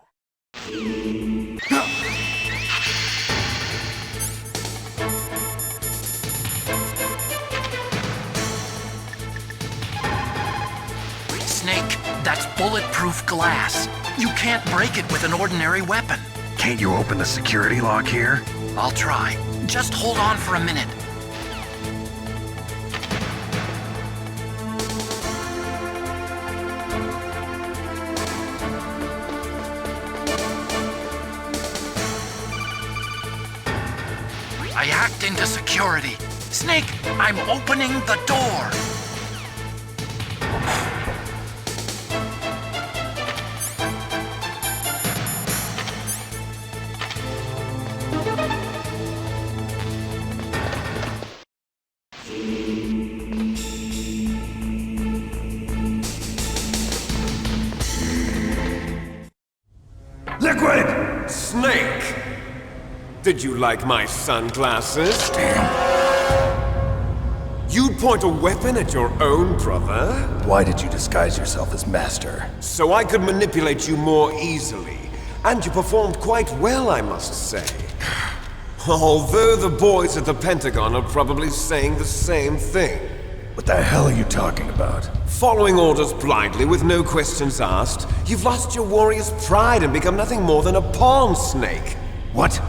Snake, that's bulletproof glass. You can't break it with an ordinary weapon. Can't you open the security lock here? I'll try. Just hold on for a minute. I hacked into security. Snake, I'm opening the door. Liquid! Snake! Did you like my sunglasses? You'd point a weapon at your own brother? Why did you disguise yourself as Master? So I could manipulate you more easily. And you performed quite well, I must say. Although the boys at the Pentagon are probably saying the same thing. What the hell are you talking about? Following orders blindly with no questions asked, you've lost your warrior's pride and become nothing more than a pawn, Snake. What?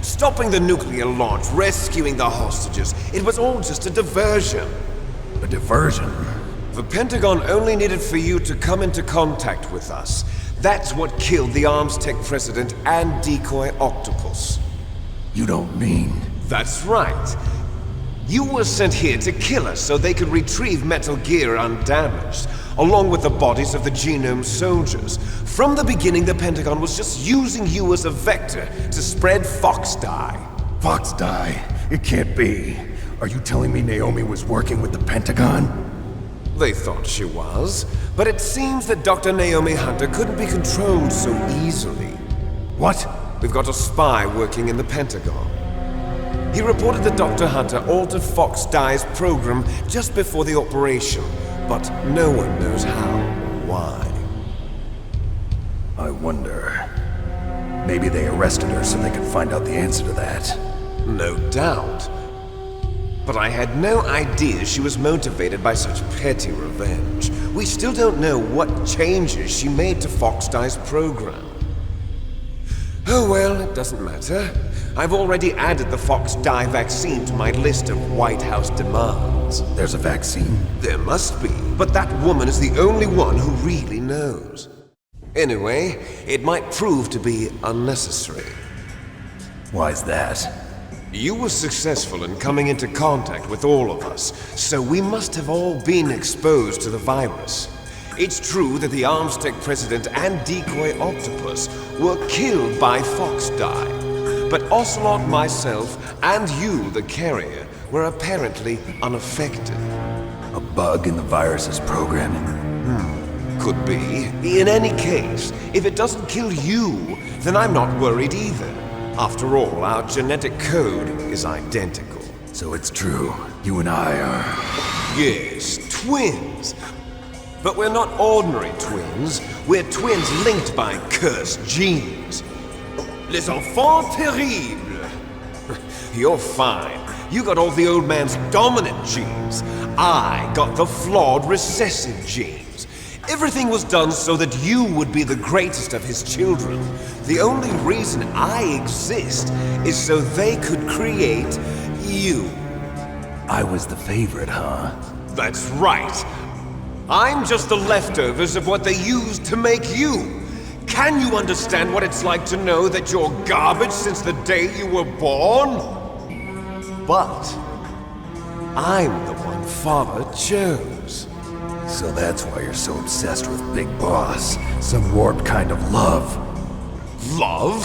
Stopping the nuclear launch, rescuing the hostages, it was all just a diversion. A diversion? The Pentagon only needed for you to come into contact with us. That's what killed the Arms Tech president and Decoy Octopus. You don't mean... That's right. You were sent here to kill us so they could retrieve Metal Gear undamaged, along with the bodies of the Genome soldiers. From the beginning, the Pentagon was just using you as a vector to spread Fox Die. Fox Die? It can't be. Are you telling me Naomi was working with the Pentagon? They thought she was, but it seems that Dr. Naomi Hunter couldn't be controlled so easily. What? We've got a spy working in the Pentagon. He reported that Dr. Hunter altered Fox Dye's program just before the operation, but no one knows how or why. I wonder... maybe they arrested her so they could find out the answer to that. No doubt. But I had no idea she was motivated by such petty revenge. We still don't know what changes she made to Fox Dye's program. Oh well, it doesn't matter. I've already added the Fox Dye vaccine to my list of White House demands. There's a vaccine? There must be, but that woman is the only one who really knows. Anyway, it might prove to be unnecessary. Why's that? You were successful in coming into contact with all of us, so we must have all been exposed to the virus. It's true that the Armstech president and decoy octopus were killed by Fox Dye, but Ocelot, myself, and you, the carrier, were apparently unaffected. A bug in the virus's programming? Could be. In any case, if it doesn't kill you, then I'm not worried either. After all, our genetic code is identical. So it's true. You and I are... Yes, twins. But we're not ordinary twins. We're twins linked by cursed genes. Les enfants terribles. You're fine. You got all the old man's dominant genes. I got the flawed recessive genes. Everything was done so that you would be the greatest of his children. The only reason I exist is so they could create you. I was the favorite, huh? That's right. I'm just the leftovers of what they used to make you. Can you understand what it's like to know that you're garbage since the day you were born? But I'm the one Father chose. So that's why you're so obsessed with Big Boss. Some warped kind of love. Love?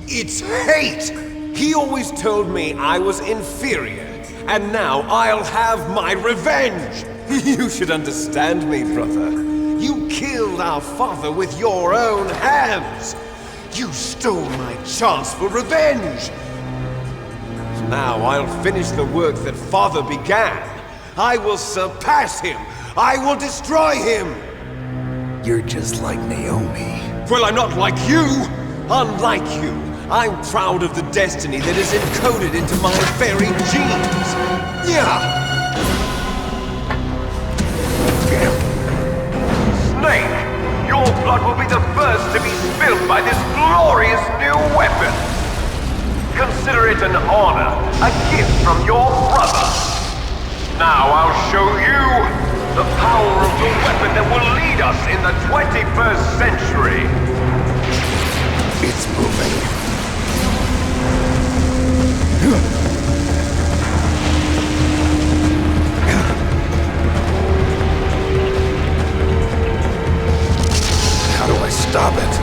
It's hate! He always told me I was inferior, and now I'll have my revenge! You should understand me, brother. You killed our father with your own hands! You stole my chance for revenge! Now I'll finish the work that Father began. I will surpass him! I will destroy him! You're just like Naomi. Well, I'm not like you! Unlike you, I'm proud of the destiny that is encoded into my very genes! Yeah! Snake! Your blood will be the first to be spilled by this glorious new weapon! Consider it an honor, a gift from your brother! Now I'll show you the power of the weapon that will lead us in the 21st century! It's moving. How do I stop it?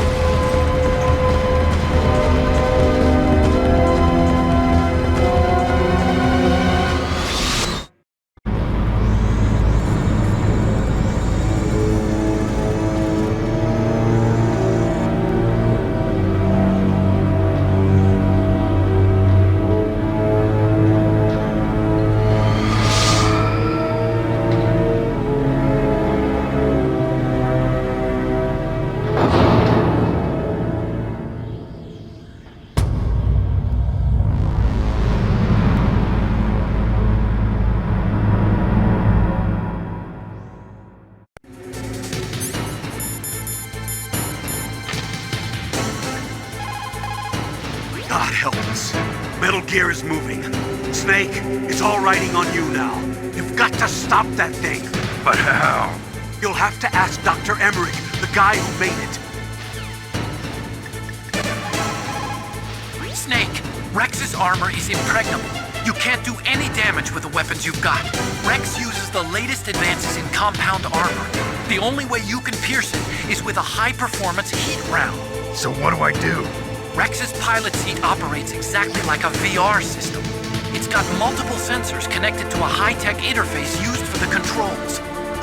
God help us. Metal Gear is moving. Snake, it's all riding on you now. You've got to stop that thing. But how? You'll have to ask Dr. Emmerich, the guy who made it. Snake, Rex's armor is impregnable. You can't do any damage with the weapons you've got. Rex uses the latest advances in compound armor. The only way you can pierce it is with a high-performance heat round. So what do I do? Rex's pilot seat operates exactly like a VR system. It's got multiple sensors connected to a high-tech interface used for the controls.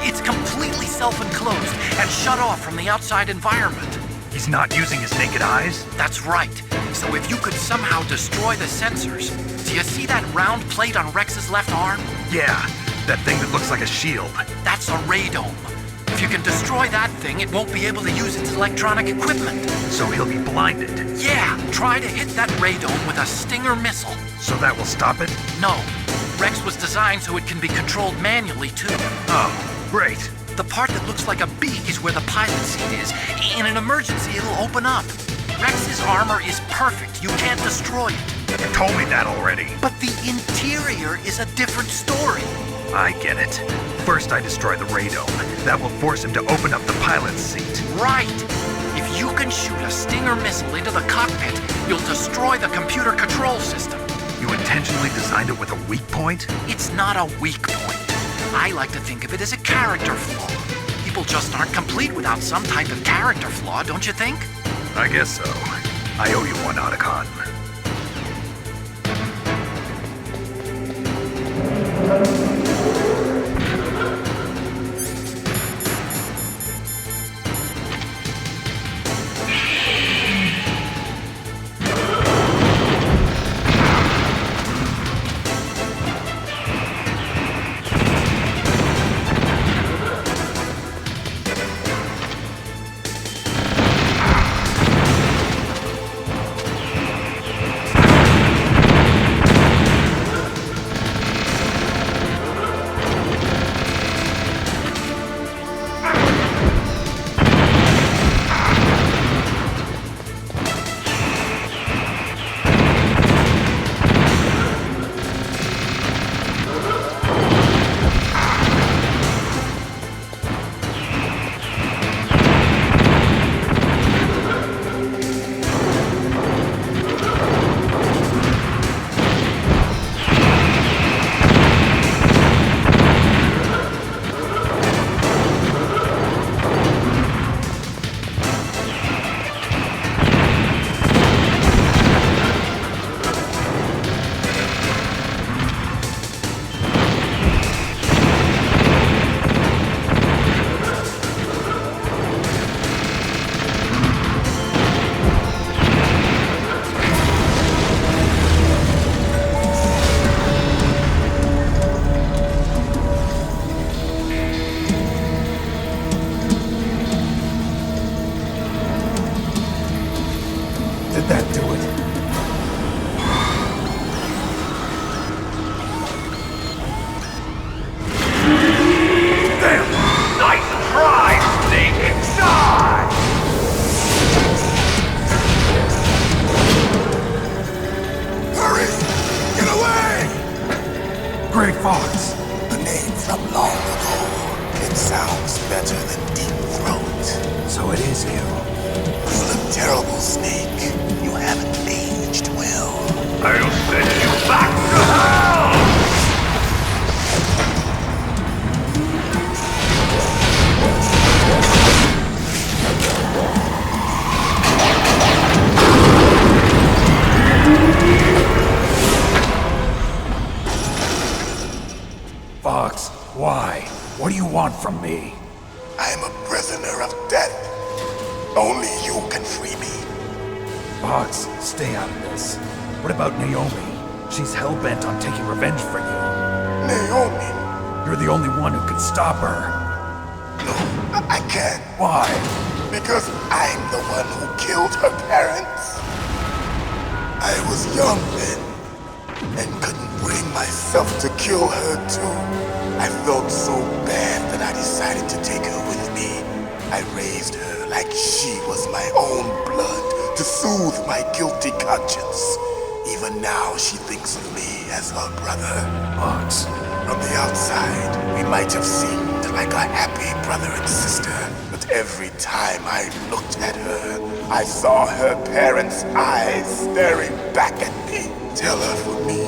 It's completely self-enclosed and shut off from the outside environment. He's not using his naked eyes? That's right. So if you could somehow destroy the sensors... Do you see that round plate on Rex's left arm? Yeah, that thing that looks like a shield. That's a radome. If you can destroy that thing, it won't be able to use its electronic equipment. So he'll be blinded? Yeah, try to hit that radome with a Stinger missile. So that will stop it? No. Rex was designed so it can be controlled manually, too. Oh, great. The part that looks like a beak is where the pilot seat is. In an emergency, it'll open up. Rex's armor is perfect. You can't destroy it. You told me that already. But the interior is a different story. I get it. First I destroy the radome. That will force him to open up the pilot's seat. Right. If you can shoot a Stinger missile into the cockpit, you'll destroy the computer control system. You intentionally designed it with a weak point? It's not a weak point. I like to think of it as a character flaw. People just aren't complete without some type of character flaw, don't you think? I guess so. I owe you one, Otacon. Why? What do you want from me? I am a prisoner of death. Only you can free me. Fox, stay out of this. What about Naomi? She's hell-bent on taking revenge for you. Naomi? You're the only one who can stop her. No, I can't. Why? Because I'm the one who killed her parents. I was young then, and couldn't bring myself to kill her too. I felt so bad that I decided to take her with me. I raised her like she was my own blood to soothe my guilty conscience. Even now she thinks of me as her brother. Fox. From the outside, we might have seemed like a happy brother and sister, but every time I looked at her, I saw her parents' eyes staring back at me. Tell her for me.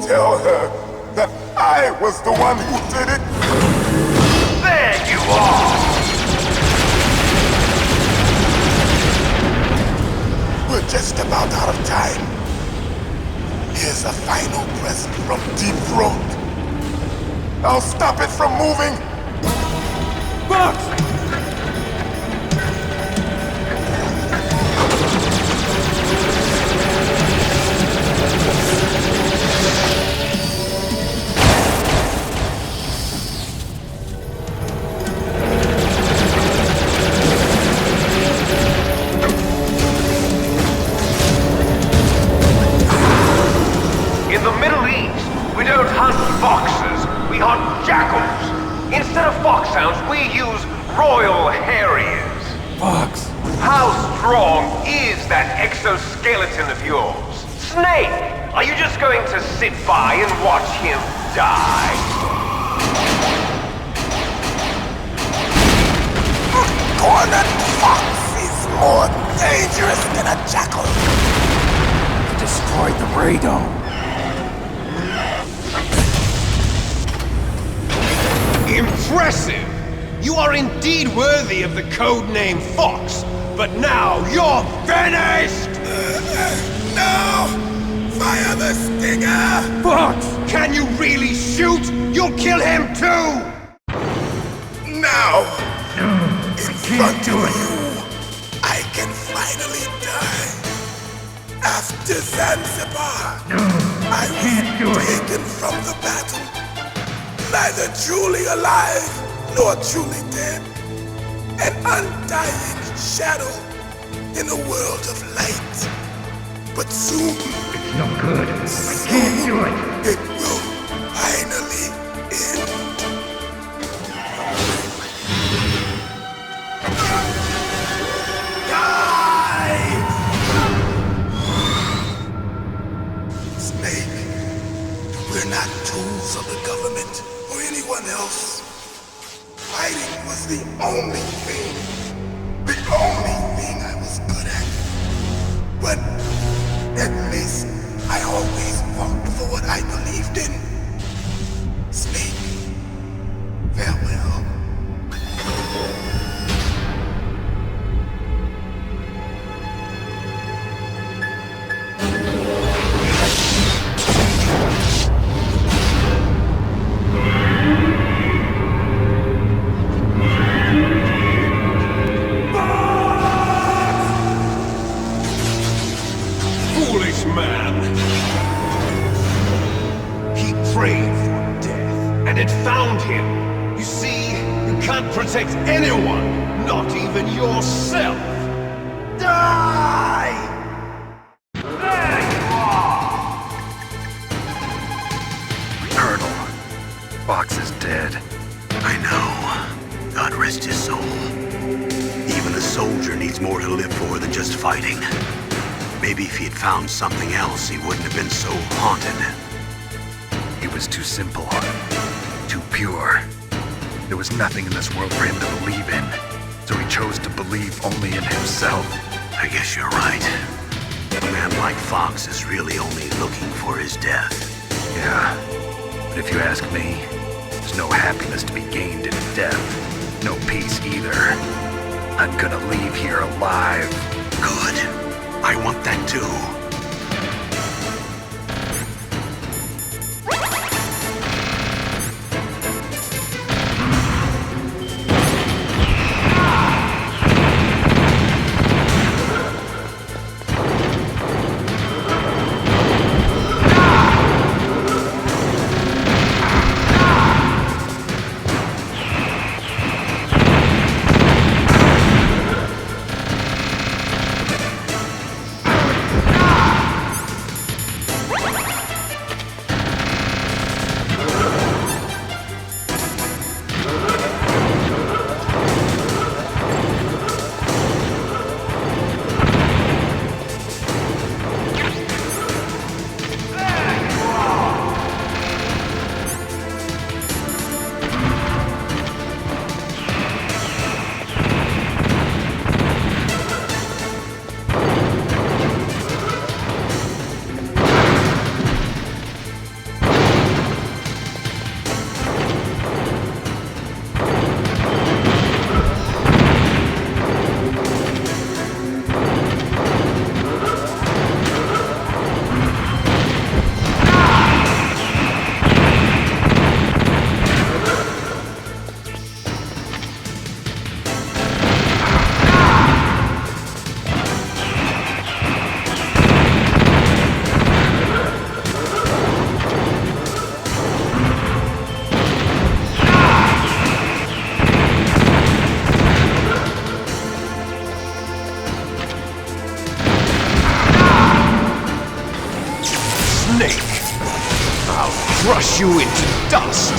Tell her that I was the one who did it. There you are! We're just about out of time. Here's a final present from Deep Throat. I'll stop it from moving. Instead of foxhounds, we use Royal Harriers. Fox! How strong is that exoskeleton of yours? Snake, are you just going to sit by and watch him die? Cornered fox is more dangerous than a jackal. Destroyed the radome. Impressive! You are indeed worthy of the codename Fox, but now you're finished! No! Fire the stinger! Fox! Can you really shoot? You'll kill him too! Now! In front of you, I can finally die. After Zanzibar, I was taken from the battle. Neither truly alive nor truly dead. An undying shadow in a world of light. But soon, It's no good. I can't do it. it will finally end. Snake, we're not tools of the government or anyone else. Fighting was the only thing I was good at. But at least I always fought for what I believed in. Snake, farewell. Foolish man! He prayed for death, and it found him. You see, you can't protect anyone, not even yourself. Die! There you are! Colonel, Fox is dead. I know. God rest his soul. Even a soldier needs more to live for than just fighting. Maybe if he had found something else, he wouldn't have been so haunted. He was too simple, too pure. There was nothing in this world for him to believe in, so he chose to believe only in himself. I guess you're right. A man like Fox is really only looking for his death. Yeah, but if you ask me, there's no happiness to be gained in death. No peace either. I'm gonna leave here alive. Good. I want that too. Crush you into dust!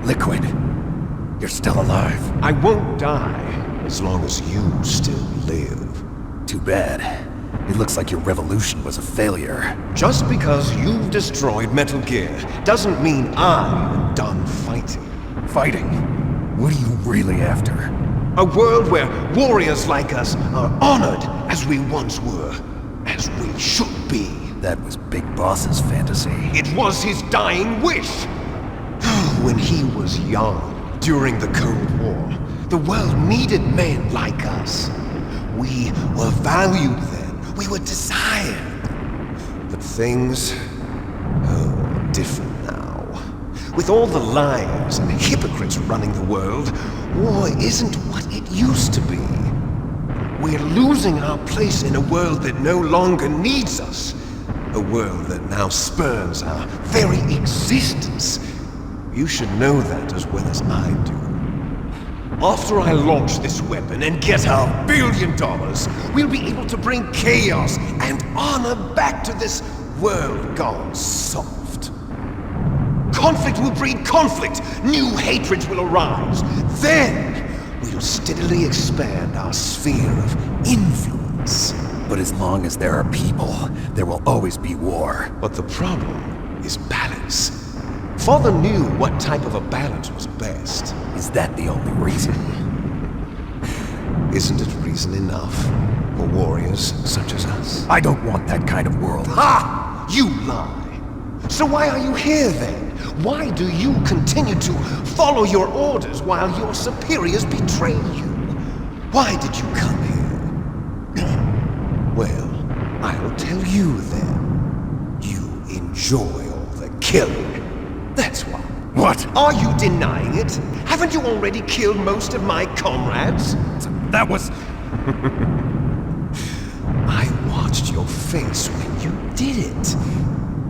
Liquid, you're still alive. I won't die as long as you still live. Too bad. It looks like your revolution was a failure. Just because you've destroyed Metal Gear doesn't mean I'm done fighting. Fighting? What are you really after? A world where warriors like us are honored as we once were, as we should be. That was Big Boss's fantasy. It was his dying wish. When he was young, during the Cold War, the world needed men like us. We were valued then. We were desired. But things are different now. With all the liars and hypocrites running the world, war isn't what it used to be. We're losing our place in a world that no longer needs us. A world that now spurns our very existence. You should know that as well as I do. After I launch this weapon and get our $1 billion, we'll be able to bring chaos and honor back to this world gone soft. Conflict will breed conflict. New hatreds will arise. Then we'll steadily expand our sphere of influence. But as long as there are people, there will always be war. But the problem is balance. Father knew what type of a balance was best. Is that the only reason? Isn't it reason enough for warriors such as us? I don't want that kind of world. Ha! You lie! So why are you here then? Why do you continue to follow your orders while your superiors betray you? Why did you come here? Well, I'll tell you then. You enjoy all the killing. That's why. What? Are you denying it? Haven't you already killed most of my comrades? That was... I watched your face when you did it.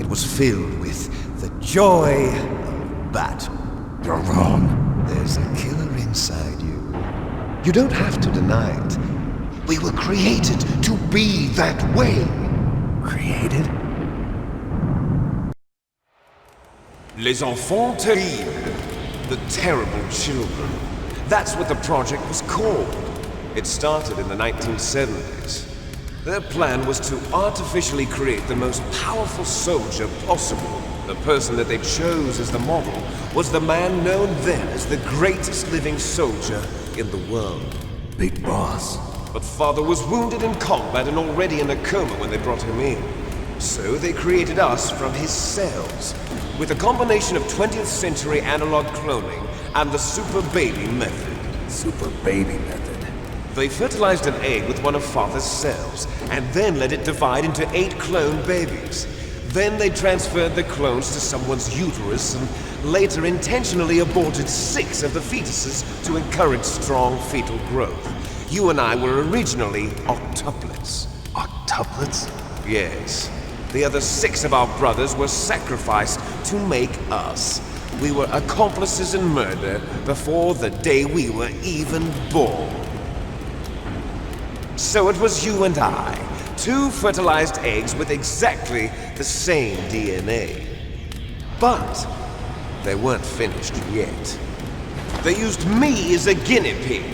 It was filled with the joy of battle. You're wrong. There's a killer inside you. You don't have to deny it. We were created to be that way. Created? Les enfants terribles. The terrible children. That's what the project was called. It started in the 1970s. Their plan was to artificially create the most powerful soldier possible. The person that they chose as the model was the man known then as the greatest living soldier in the world. Big Boss. But Father was wounded in combat and already in a coma when they brought him in. So they created us from his cells, with a combination of 20th century analog cloning and the super baby method. Super baby method? They fertilized an egg with one of Father's cells, and then let it divide into 8 clone babies. Then they transferred the clones to someone's uterus, and later intentionally aborted 6 of the fetuses to encourage strong fetal growth. You and I were originally octuplets. Octuplets? Yes. The other 6 of our brothers were sacrificed to make us. We were accomplices in murder before the day we were even born. So it was you and I, 2 fertilized eggs with exactly the same DNA. But they weren't finished yet. They used me as a guinea pig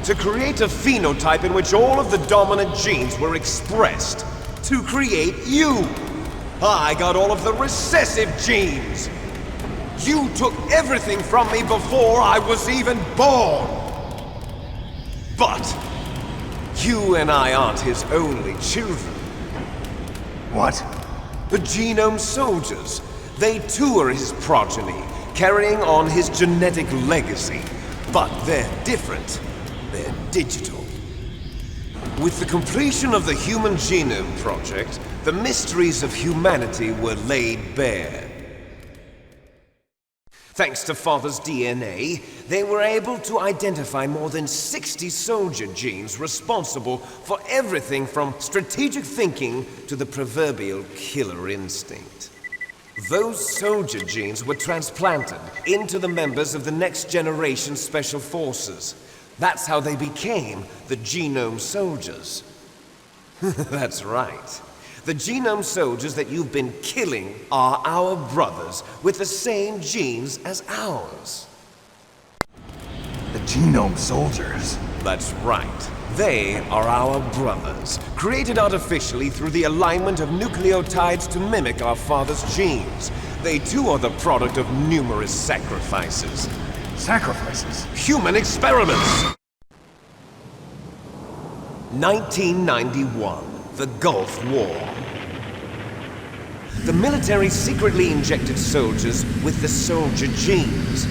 to create a phenotype in which all of the dominant genes were expressed. To create you. I got all of the recessive genes. You took everything from me before I was even born. But you and I aren't his only children. What? The Genome Soldiers. They too are his progeny, carrying on his genetic legacy. But they're different. They're digital. With the completion of the Human Genome Project, the mysteries of humanity were laid bare. Thanks to Father's DNA, they were able to identify more than 60 soldier genes responsible for everything from strategic thinking to the proverbial killer instinct. Those soldier genes were transplanted into the members of the next generation Special Forces. That's how they became the Genome Soldiers. That's right. The genome soldiers that you've been killing are our brothers with the same genes as ours. The genome soldiers? That's right. They are our brothers, created artificially through the alignment of nucleotides to mimic our father's genes. They too are the product of numerous sacrifices. Sacrifices? Human experiments! 1991, the Gulf War. The military secretly injected soldiers with the soldier genes.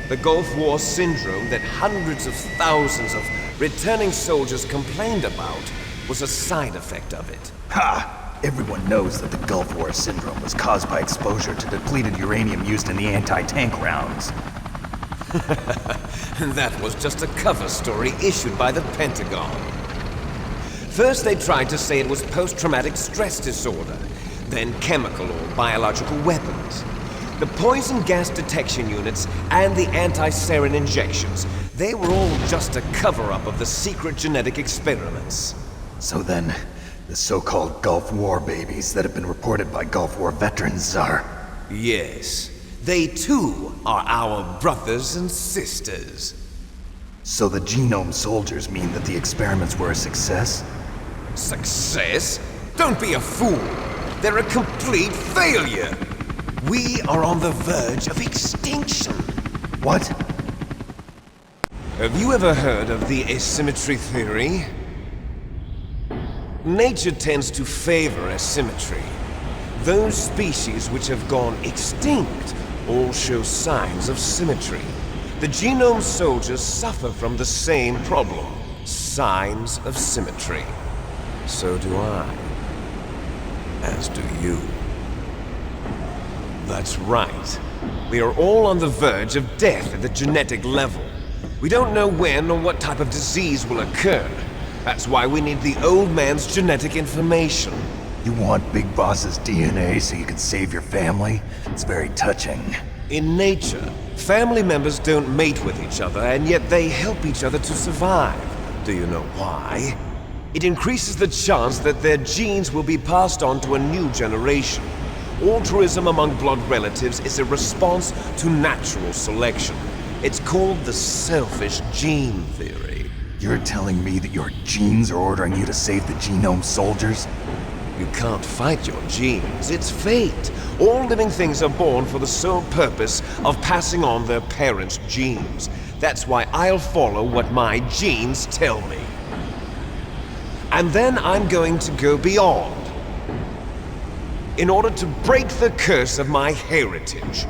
The Gulf War syndrome that hundreds of thousands of returning soldiers complained about was a side effect of it. Ha! Everyone knows that the Gulf War syndrome was caused by exposure to depleted uranium used in the anti-tank rounds. That was just a cover story issued by the Pentagon. First they tried to say it was post-traumatic stress disorder, then chemical or biological weapons. The poison gas detection units and the anti-sarin injections, they were all just a cover-up of the secret genetic experiments. So then, the so-called Gulf War babies that have been reported by Gulf War veterans are... Yes. They too are our brothers and sisters. So the genome soldiers mean that the experiments were a success? Success? Don't be a fool! They're a complete failure! We are on the verge of extinction. What? Have you ever heard of the asymmetry theory? Nature tends to favor asymmetry. Those species which have gone extinct all show signs of symmetry. The genome soldiers suffer from the same problem. Signs of symmetry. So do I. As do you. That's right. We are all on the verge of death at the genetic level. We don't know when or what type of disease will occur. That's why we need the old man's genetic information. You want Big Boss's DNA so you can save your family? It's very touching. In nature, family members don't mate with each other, and yet they help each other to survive. Do you know why? It increases the chance that their genes will be passed on to a new generation. Altruism among blood relatives is a response to natural selection. It's called the selfish gene theory. You're telling me that your genes are ordering you to save the genome soldiers? You can't fight your genes. It's fate. All living things are born for the sole purpose of passing on their parents' genes. That's why I'll follow what my genes tell me. And then I'm going to go beyond. In order to break the curse of my heritage.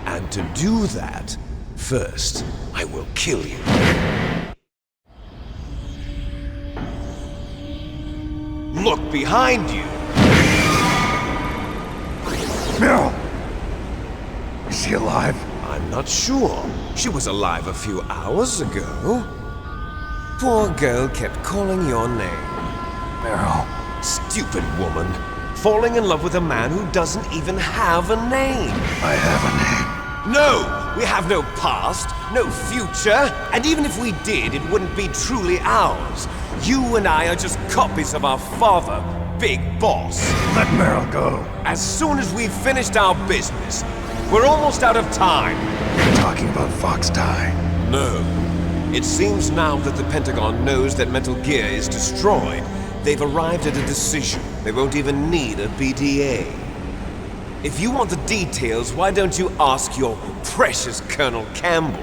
And to do that, first, I will kill you. Look behind you! Meryl! Is she alive? I'm not sure. She was alive a few hours ago. Poor girl kept calling your name. Meryl. Stupid woman. Falling in love with a man who doesn't even have a name. I have a name. No! We have no past, no future, and even if we did, it wouldn't be truly ours. You and I are just copies of our father, Big Boss. Let Meryl go. As soon as we've finished our business, we're almost out of time. You're talking about Fox Die. No. It seems now that the Pentagon knows that Metal Gear is destroyed, they've arrived at a decision. They won't even need a BDA. If you want the details, why don't you ask your precious Colonel Campbell?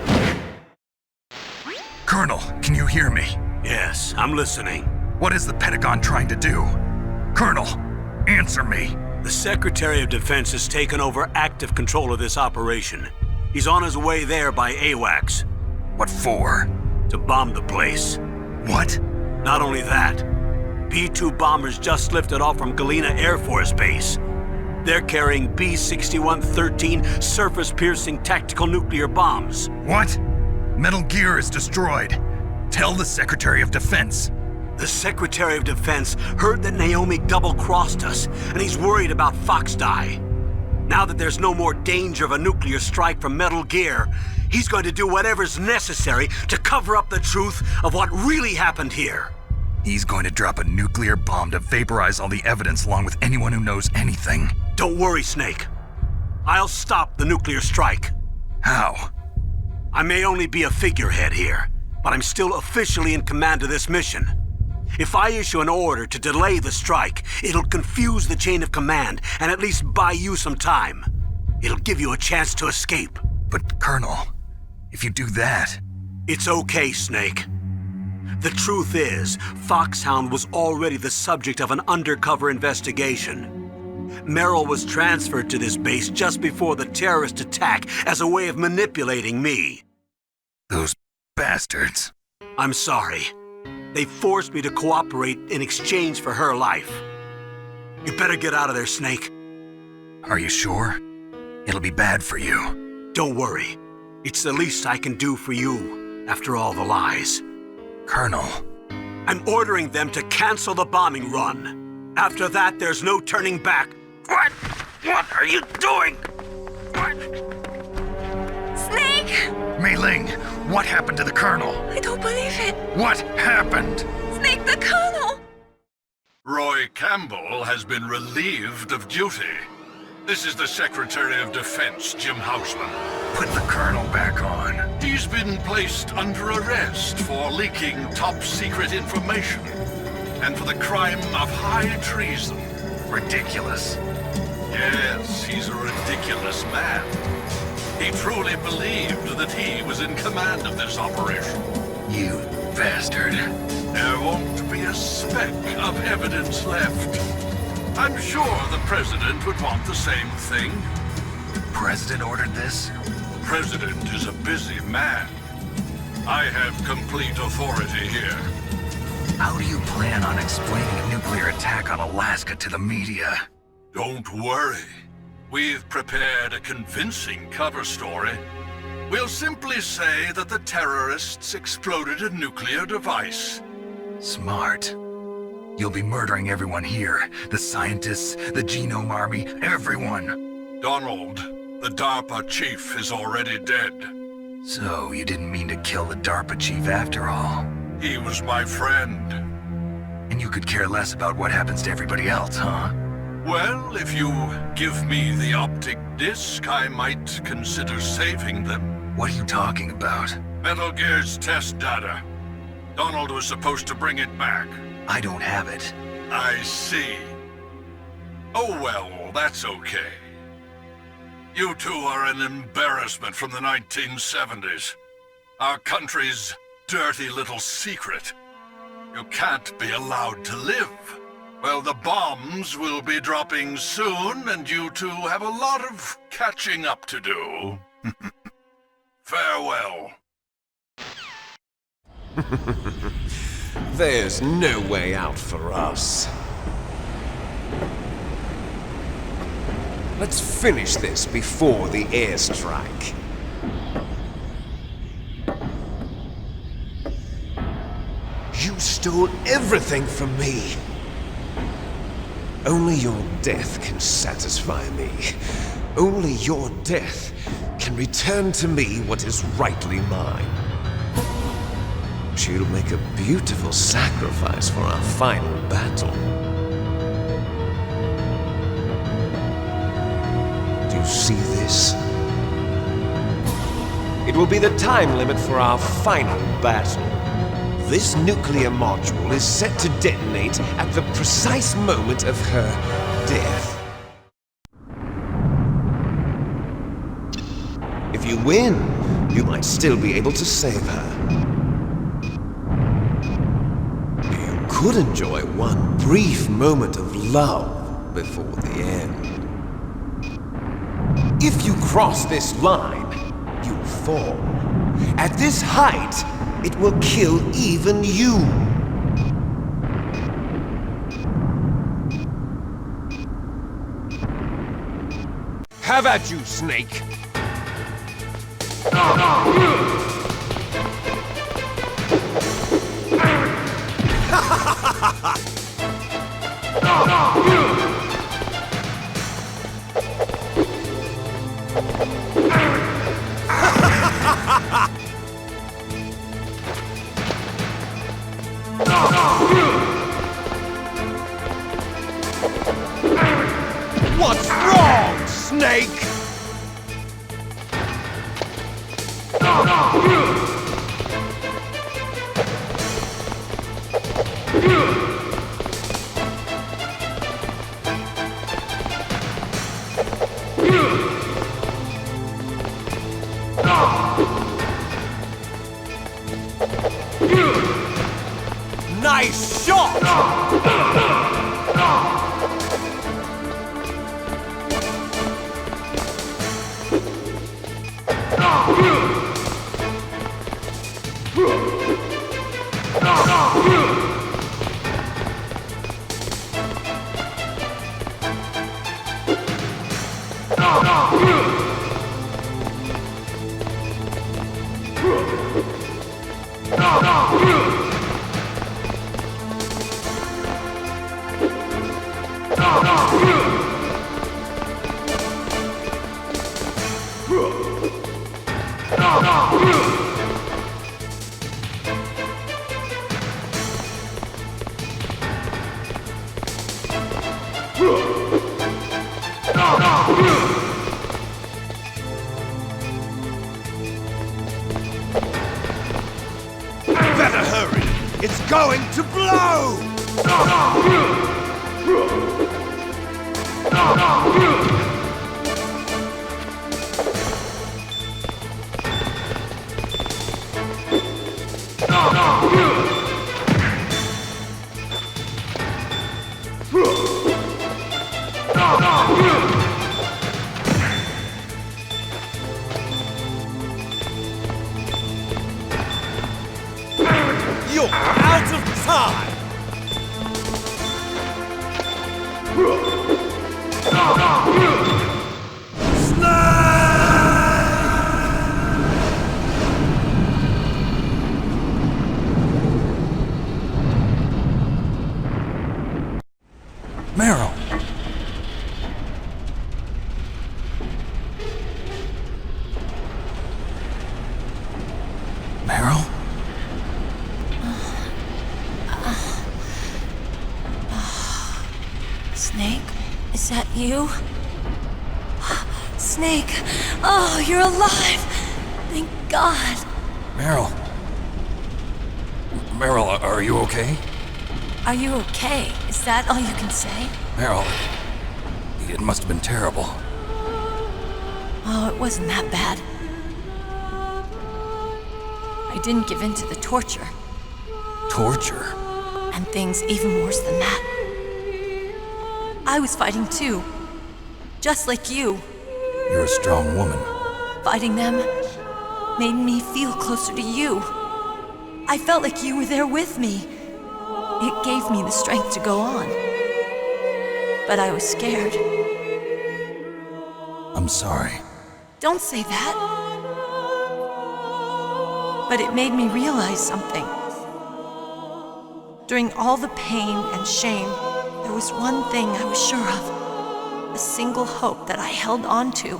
Colonel, can you hear me? Yes, I'm listening. What is the Pentagon trying to do? Colonel, answer me. The Secretary of Defense has taken over active control of this operation. He's on his way there by AWACS. What for? To bomb the place. What? Not only that, B-2 bombers just lifted off from Galena Air Force Base. They're carrying B-6113 surface-piercing tactical nuclear bombs. What? Metal Gear is destroyed. Tell the Secretary of Defense. The Secretary of Defense heard that Naomi double-crossed us, and he's worried about Fox Die. Now that there's no more danger of a nuclear strike from Metal Gear, he's going to do whatever's necessary to cover up the truth of what really happened here. He's going to drop a nuclear bomb to vaporize all the evidence along with anyone who knows anything. Don't worry, Snake. I'll stop the nuclear strike. How? I may only be a figurehead here, but I'm still officially in command of this mission. If I issue an order to delay the strike, it'll confuse the chain of command and at least buy you some time. It'll give you a chance to escape. But, Colonel, if you do that... It's okay, Snake. The truth is, Foxhound was already the subject of an undercover investigation. Merrill was transferred to this base just before the terrorist attack as a way of manipulating me. Those bastards. I'm sorry. They forced me to cooperate in exchange for her life. You better get out of there, Snake. Are you sure? It'll be bad for you. Don't worry. It's the least I can do for you, after all the lies. Colonel. I'm ordering them to cancel the bombing run. After that, there's no turning back. What? What are you doing? What? Snake! Mei Ling, what happened to the Colonel? I don't believe it. What happened? Snake, the Colonel! Roy Campbell has been relieved of duty. This is the Secretary of Defense, Jim Houseman. Put the Colonel back on. He's been placed under arrest for leaking top-secret information and for the crime of high treason. Ridiculous. Yes, he's a ridiculous man. He truly believed that he was in command of this operation. You bastard. There won't be a speck of evidence left. I'm sure the President would want the same thing. The President ordered this? The President is a busy man. I have complete authority here. How do you plan on explaining a nuclear attack on Alaska to the media? Don't worry. We've prepared a convincing cover story. We'll simply say that the terrorists exploded a nuclear device. Smart. You'll be murdering everyone here. The scientists, the Genome Army, everyone. Donald, the DARPA chief, is already dead. So you didn't mean to kill the DARPA chief after all? He was my friend. And you could care less about what happens to everybody else, huh? Well, if you give me the optic disc, I might consider saving them. What are you talking about? Metal Gear's test data. Donald was supposed to bring it back. I don't have it. I see. Oh well, that's okay. You two are an embarrassment from the 1970s. Our country's dirty little secret. You can't be allowed to live. Well, the bombs will be dropping soon, and you two have a lot of catching up to do. Farewell. There's no way out for us. Let's finish this before the airstrike. You stole everything from me. Only your death can satisfy me. Only your death can return to me what is rightly mine. She'll make a beautiful sacrifice for our final battle. Do you see this? It will be the time limit for our final battle. This nuclear module is set to detonate at the precise moment of her death. If you win, you might still be able to save her. You could enjoy one brief moment of love before the end. If you cross this line, you'll fall. At this height, it will kill even you. Have at you, Snake. What's wrong, Snake? Nice shot! Better hurry! It's going to blow! You're out of time! Meryl! Meryl? Snake, is that you? Snake, oh, you're alive! Thank God. Meryl. Meryl, are you okay? Are you okay? Is that all you can say? Meryl, it must have been terrible. Oh, it wasn't that bad. I didn't give in to the torture. Torture? And things even worse than that. I was fighting too. Just like you. You're a strong woman. Fighting them made me feel closer to you. I felt like you were there with me. It gave me the strength to go on. But I was scared. I'm sorry. Don't say that. But it made me realize something. During all the pain and shame, there was one thing I was sure of. A single hope that I held on to.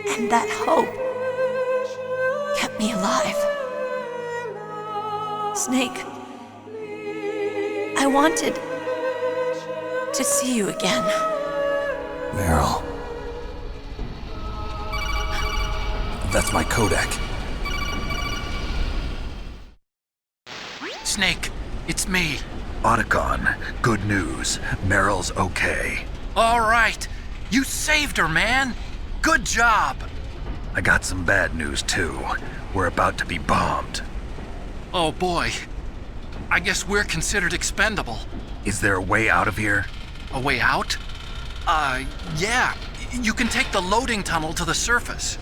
And that hope kept me alive. Snake, I wanted to see you again. Meryl. That's my Kodak. Snake, it's me. Otacon, good news. Meryl's okay. All right. You saved her, man. Good job. I got some bad news, too. We're about to be bombed. Oh, boy. I guess we're considered expendable. Is there a way out of here? A way out? Yeah. You can take the loading tunnel to the surface.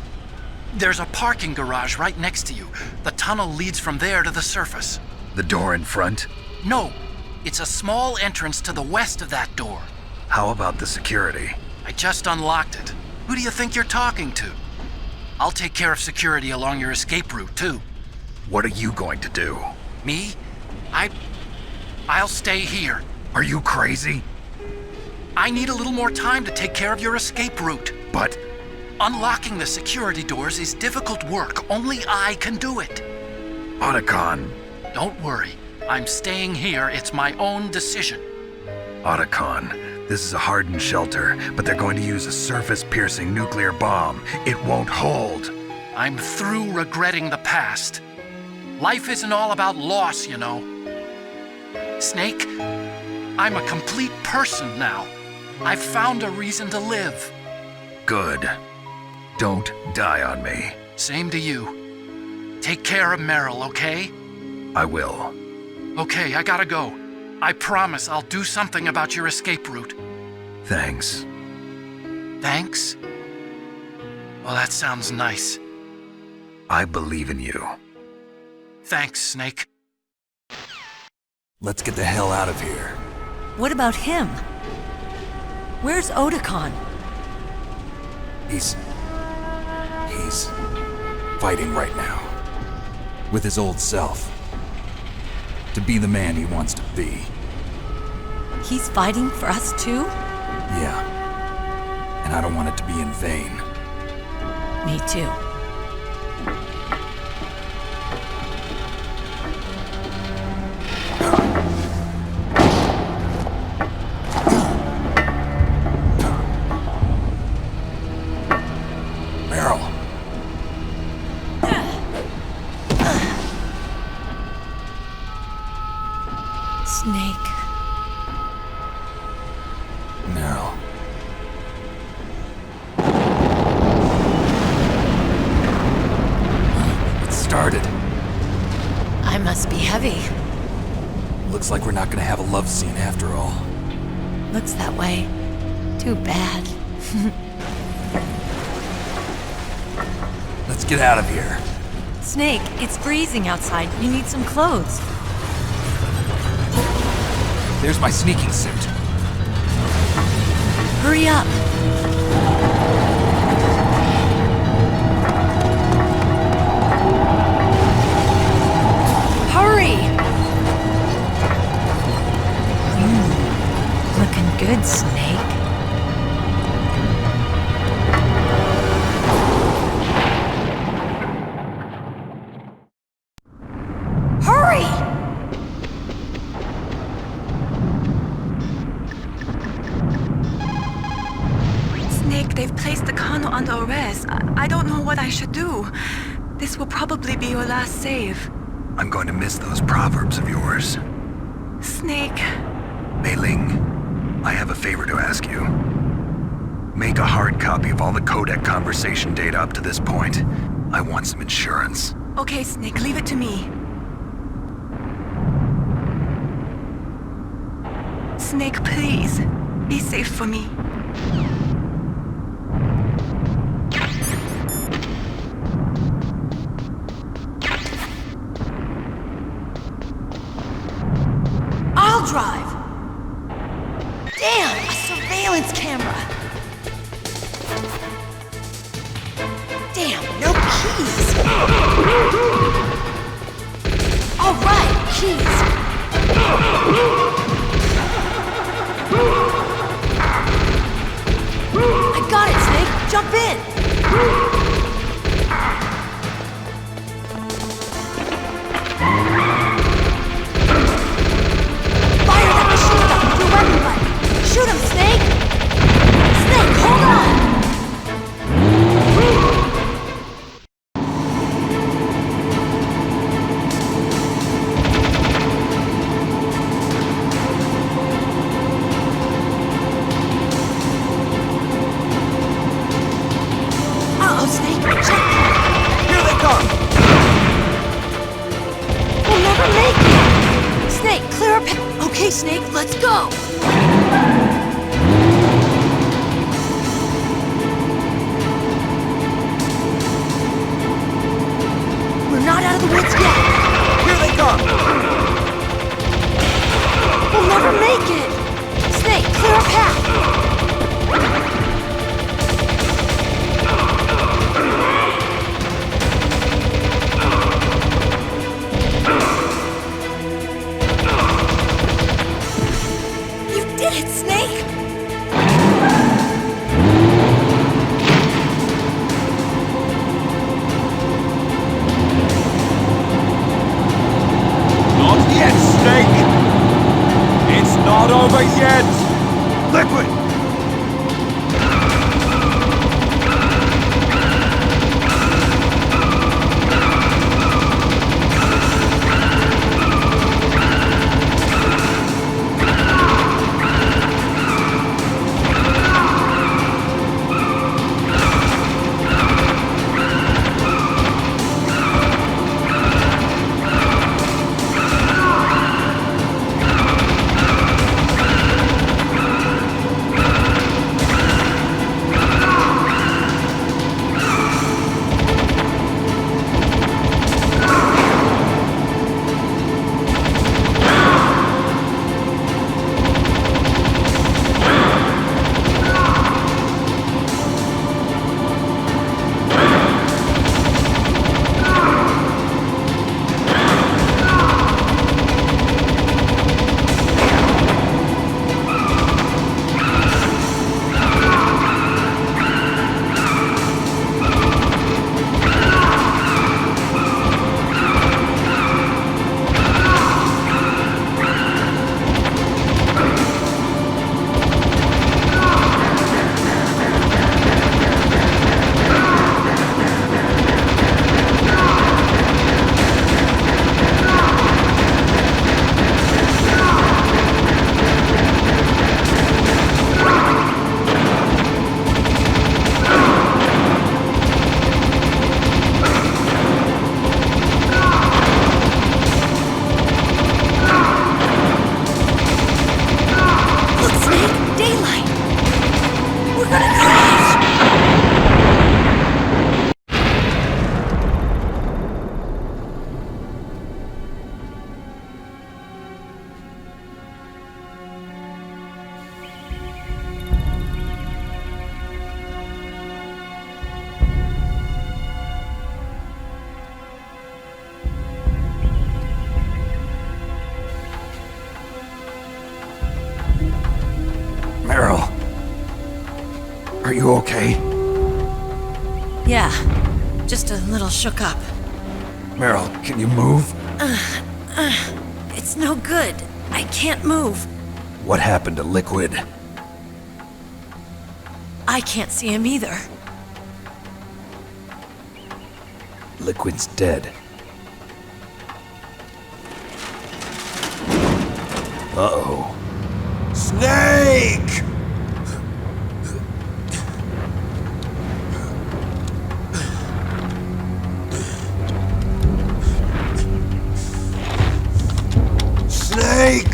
There's a parking garage right next to you. The tunnel leads from there to the surface. The door in front? No. It's a small entrance to the west of that door. How about the security? I just unlocked it. Who do you think you're talking to? I'll take care of security along your escape route, too. What are you going to do? Me? I'll stay here. Are you crazy? I need a little more time to take care of your escape route. But unlocking the security doors is difficult work. Only I can do it. Otacon. Don't worry. I'm staying here. It's my own decision. Otacon, This is a hardened shelter, but they're going to use a surface-piercing nuclear bomb. It won't hold. I'm through regretting the past. Life isn't all about loss, you know. Snake, I'm a complete person now. I've found a reason to live. Good. Don't die on me. Same to you. Take care of Meryl, okay? I will. Okay, I gotta go. I promise I'll do something about your escape route. Thanks. Thanks? Well, that sounds nice. I believe in you. Thanks, Snake. Let's get the hell out of here. What about him? Where's Otakon? He's fighting right now. With his old self. To be the man he wants to be. He's fighting for us too? Yeah. And I don't want it to be in vain. Me too. Snake. Meryl. It started. I must be heavy. Looks like we're not gonna have a love scene after all. Looks that way. Too bad. Let's get out of here. Snake, it's freezing outside. You need some clothes. There's my sneaking suit. Hurry up. Hurry! Looking good, Snake. Hurry! Snake, they've placed the Kano under arrest. I don't know what I should do. This will probably be your last save. I'm going to miss those proverbs of yours. Snake. Mei Ling, I have a favor to ask you. Make a hard copy of all the codec conversation data up to this point. I want some insurance. Okay, Snake, leave it to me. Snake, please. Be safe for me. I'll drive! Damn, a surveillance camera! Damn, no keys! All right, keys! I got it, Snake! Jump in! Fire that machine gun with your weapon butt! Shoot him, Snake! Snake, hold on! Uh-oh, Snake! Check! Here they come! We'll never make it! Snake, clear a path! Okay, Snake, let's go! We're not out of the woods yet! Here they come! We'll never make it! Snake, clear a path! You did it, Snake! Not yet, Snake! It's not over yet! Liquid! Are you okay? Yeah, just a little shook up. Meryl, can you move? It's no good. I can't move. What happened to Liquid? I can't see him either. Liquid's dead. Uh-oh. Snake! Snake!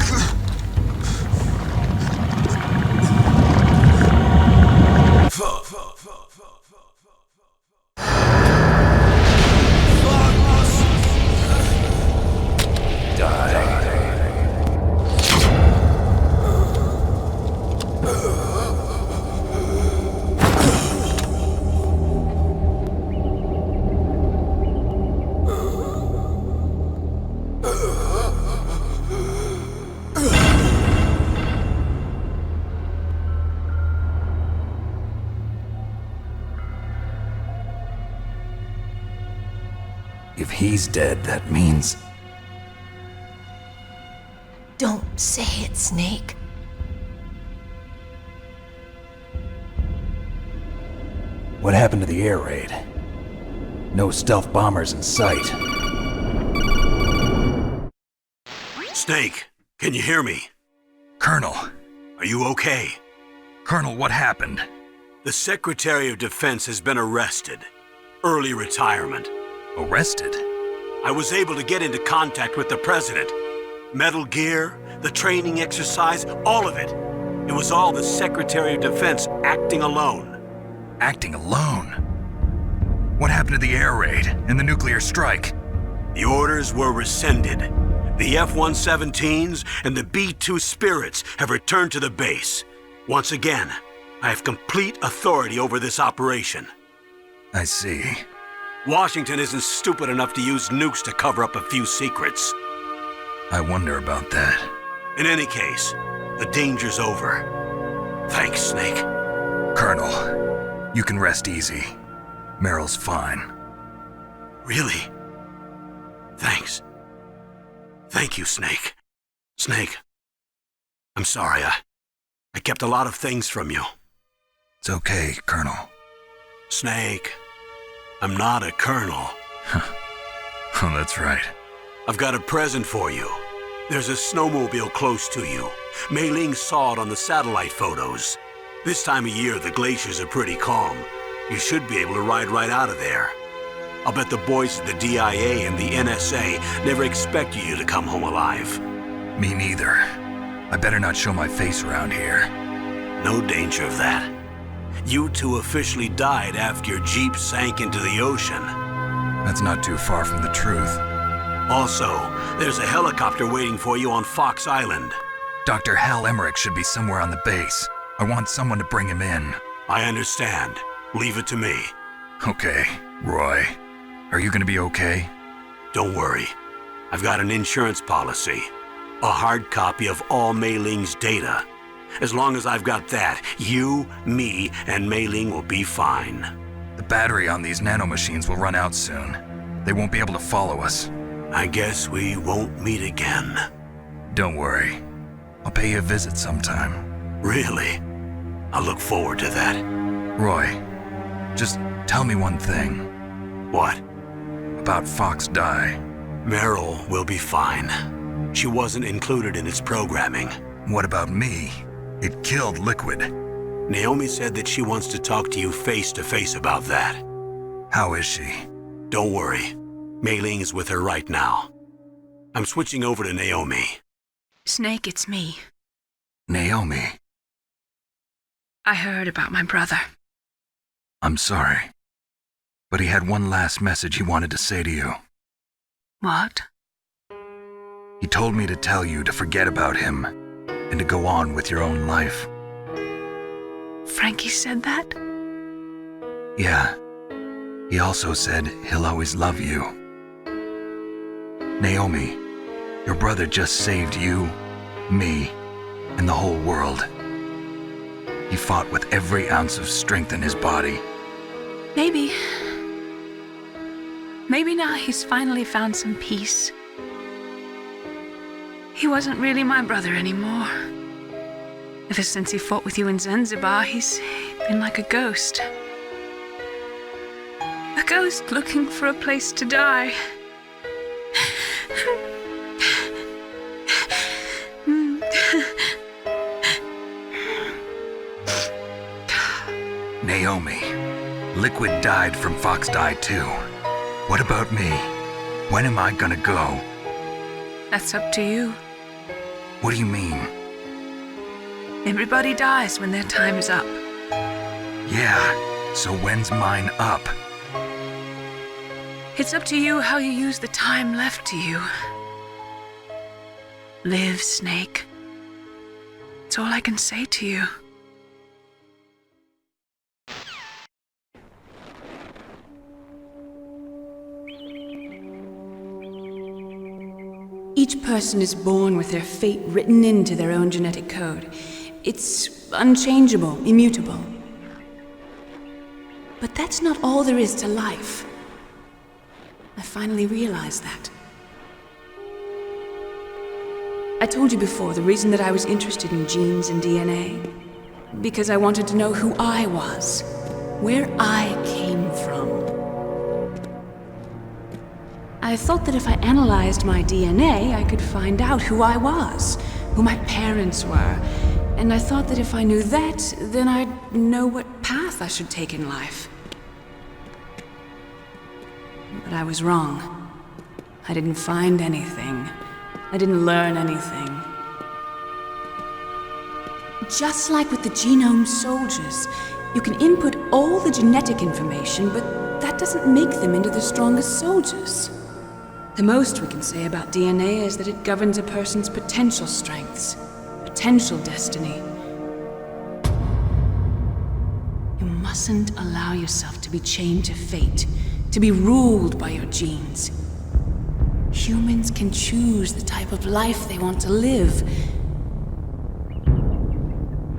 If he's dead, that means... Don't say it, Snake. What happened to the air raid? No stealth bombers in sight. Snake, can you hear me? Colonel. Are you okay? Colonel, what happened? The Secretary of Defense has been arrested. Early retirement. Arrested? I was able to get into contact with the President. Metal Gear, the training exercise, all of it. It was all the Secretary of Defense acting alone. Acting alone? What happened to the air raid and the nuclear strike? The orders were rescinded. The F-117s and the B-2 Spirits have returned to the base. Once again, I have complete authority over this operation. I see. Washington isn't stupid enough to use nukes to cover up a few secrets. I wonder about that. In any case, the danger's over. Thanks, Snake. Colonel, you can rest easy. Meryl's fine. Really? Thanks. Thank you, Snake. Snake, I'm sorry, I kept a lot of things from you. It's okay, Colonel. Snake, I'm not a colonel. Oh, that's right. I've got a present for you. There's a snowmobile close to you. Mei Ling saw it on the satellite photos. This time of year, the glaciers are pretty calm. You should be able to ride right out of there. I'll bet the boys at the DIA and the NSA never expected you to come home alive. Me neither. I better not show my face around here. No danger of that. You two officially died after your Jeep sank into the ocean. That's not too far from the truth. Also, there's a helicopter waiting for you on Fox Island. Dr. Hal Emmerich should be somewhere on the base. I want someone to bring him in. I understand. Leave it to me. Okay, Roy. Are you gonna be okay? Don't worry. I've got an insurance policy. A hard copy of all Mei Ling's data. As long as I've got that, you, me, and Mei Ling will be fine. The battery on these nanomachines will run out soon. They won't be able to follow us. I guess we won't meet again. Don't worry. I'll pay you a visit sometime. Really? I look forward to that. Roy, just tell me one thing. What? About Fox Die. Meryl will be fine. She wasn't included in its programming. What about me? It killed Liquid. Naomi said that she wants to talk to you face to face about that. How is she? Don't worry. Mei Ling is with her right now. I'm switching over to Naomi. Snake, it's me. Naomi. I heard about my brother. I'm sorry. But he had one last message he wanted to say to you. What? He told me to tell you to forget about him and to go on with your own life. Frankie said that? Yeah. He also said he'll always love you. Naomi, your brother just saved you, me, and the whole world. He fought with every ounce of strength in his body. Maybe now he's finally found some peace. He wasn't really my brother anymore. Ever since he fought with you in Zanzibar, he's been like a ghost. A ghost looking for a place to die. Naomi, Liquid died from Fox Die too. What about me? When am I gonna go? That's up to you. What do you mean? Everybody dies when their time is up. Yeah, so when's mine up? It's up to you how you use the time left to you. Live, Snake. That's all I can say to you. Each person is born with their fate written into their own genetic code. It's unchangeable, immutable. But that's not all there is to life. I finally realized that. I told you before the reason that I was interested in genes and DNA. Because I wanted to know who I was, where I came from. I thought that if I analyzed my DNA, I could find out who I was, who my parents were, and I thought that if I knew that, then I'd know what path I should take in life. But I was wrong. I didn't find anything. I didn't learn anything. Just like with the genome soldiers, you can input all the genetic information, but that doesn't make them into the strongest soldiers. The most we can say about DNA is that it governs a person's potential strengths, potential destiny. You mustn't allow yourself to be chained to fate, to be ruled by your genes. Humans can choose the type of life they want to live.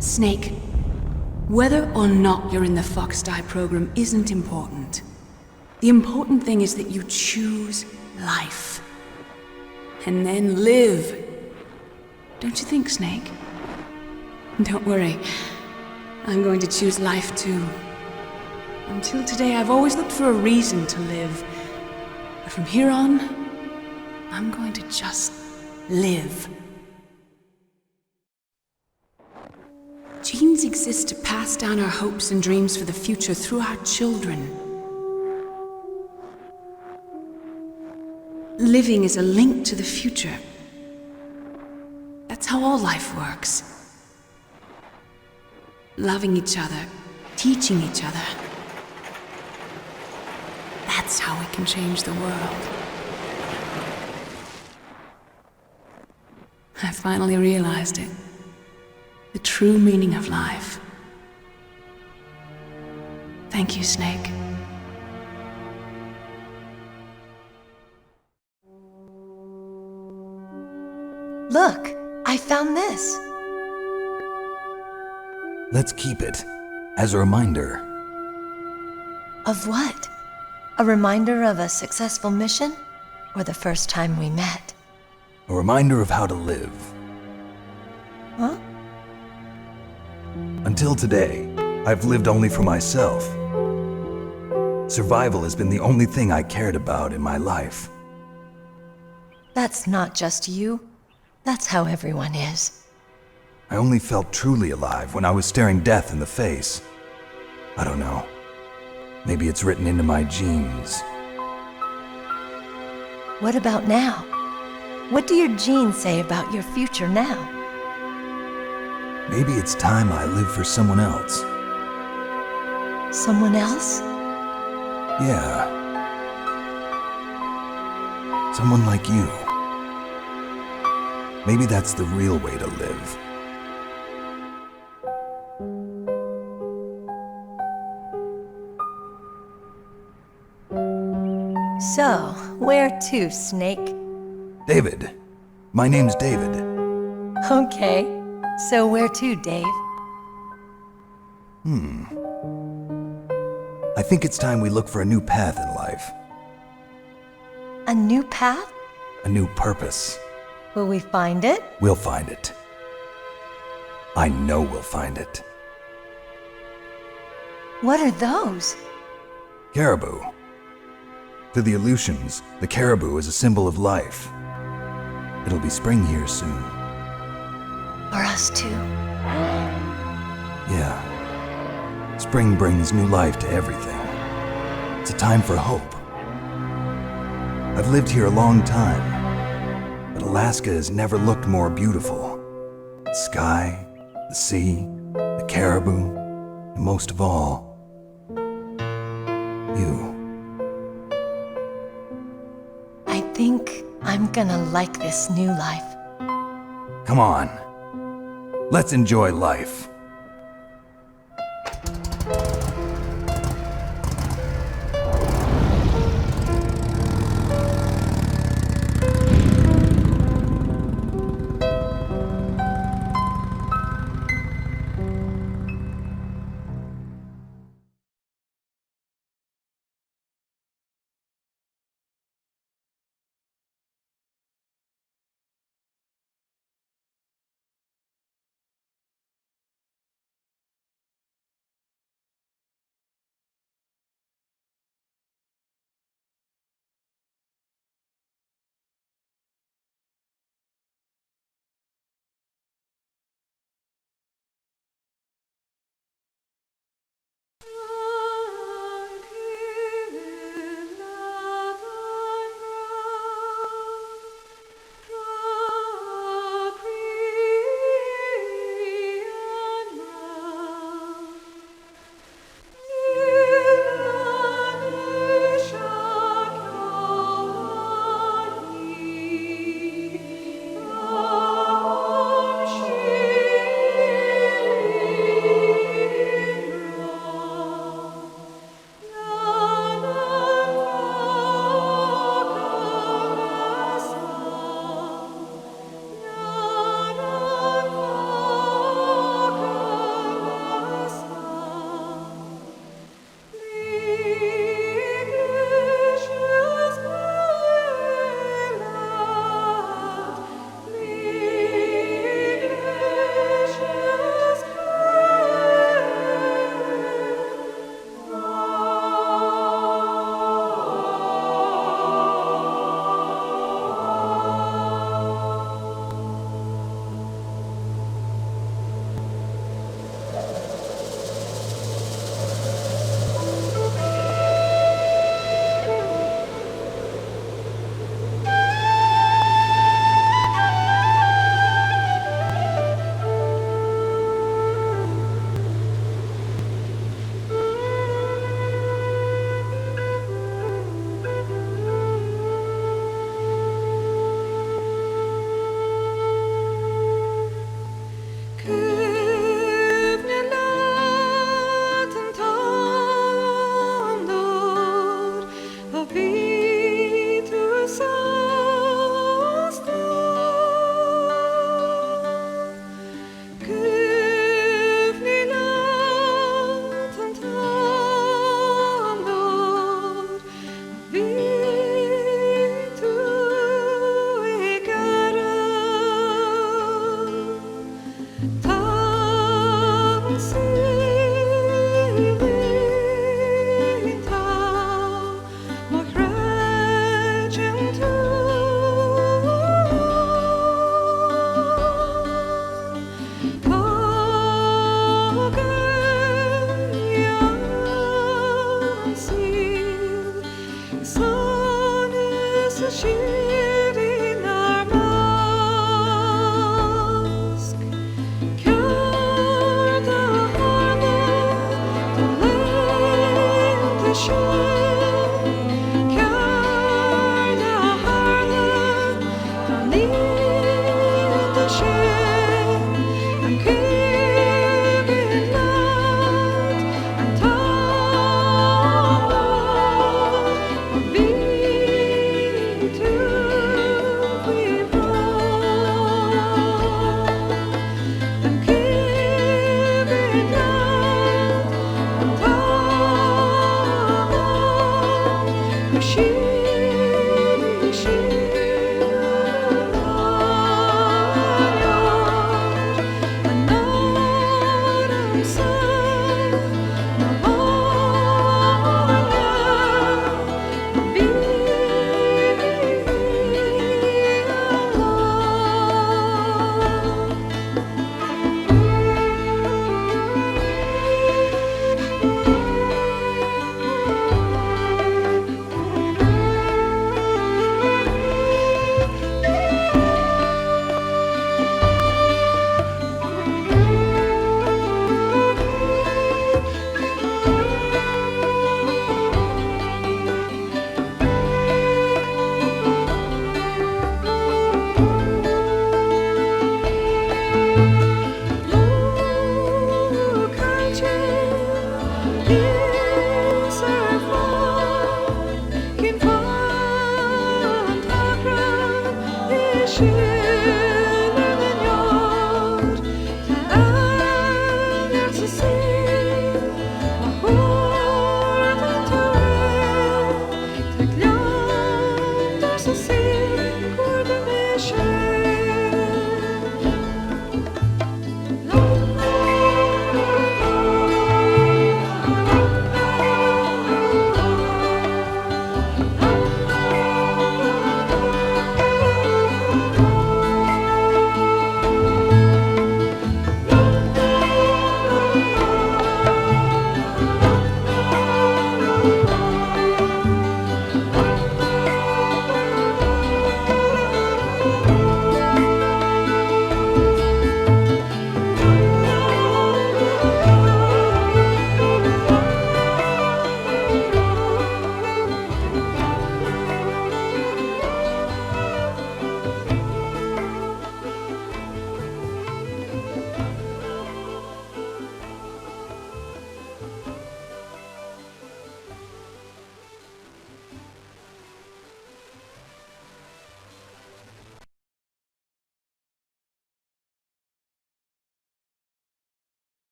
Snake, whether or not you're in the Fox Die program isn't important. The important thing is that you choose life. And then live. Don't you think, Snake? Don't worry. I'm going to choose life too. Until today, I've always looked for a reason to live. But from here on, I'm going to just live. Genes exist to pass down our hopes and dreams for the future through our children. Living is a link to the future. That's how all life works. Loving each other, teaching each other. That's how we can change the world. I finally realized it. The true meaning of life. Thank you, Snake. Look, I found this. Let's keep it as a reminder. Of what? A reminder of a successful mission? Or the first time we met? A reminder of how to live. Huh? Until today, I've lived only for myself. Survival has been the only thing I cared about in my life. That's not just you. That's how everyone is. I only felt truly alive when I was staring death in the face. I don't know. Maybe it's written into my genes. What about now? What do your genes say about your future now? Maybe it's time I live for someone else. Someone else? Yeah. Someone like you. Maybe that's the real way to live. So, where to, Snake? David. My name's David. Okay. So where to, Dave? I think it's time we look for a new path in life. A new path? A new purpose. Will we find it? We'll find it. I know we'll find it. What are those? Caribou. To the Aleutians, the caribou is a symbol of life. It'll be spring here soon. For us too? Yeah. Spring brings new life to everything. It's a time for hope. I've lived here a long time, but Alaska has never looked more beautiful. The sky, the sea, the caribou, and most of all, you. I think I'm gonna like this new life. Come on. Let's enjoy life.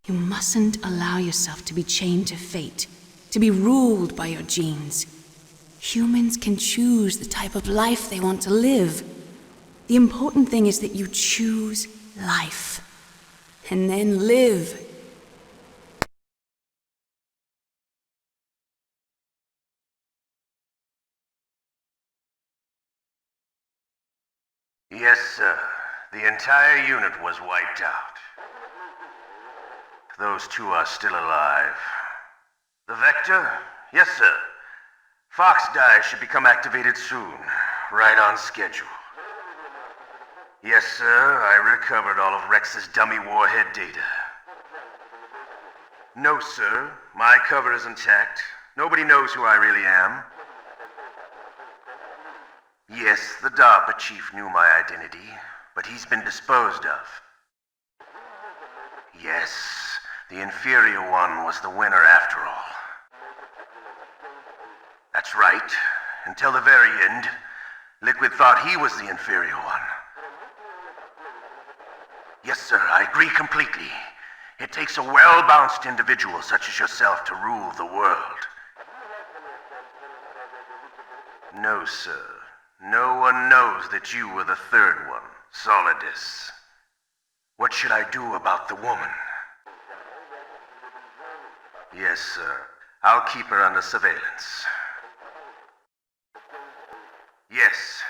You mustn't allow yourself to be chained to fate, to be ruled by your genes. Humans can choose the type of life they want to live. The important thing is that you choose life, and then live. Yes, sir. The entire unit was wiped out. Those two are still alive. The Vector? Yes, sir. Fox Dye should become activated soon. Right on schedule. Yes, sir. I recovered all of Rex's dummy warhead data. No, sir. My cover is intact. Nobody knows who I really am. Yes, the DARPA chief knew my identity, but he's been disposed of. Yes, the inferior one was the winner after all. That's right. Until the very end, Liquid thought he was the inferior one. Yes, sir, I agree completely. It takes a well-balanced individual such as yourself to rule the world. No, sir. No one knows that you were the third one, Solidus. What should I do about the woman? Yes, sir. I'll keep her under surveillance. Yes.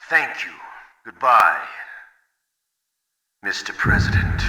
Thank you. Goodbye, Mr. President.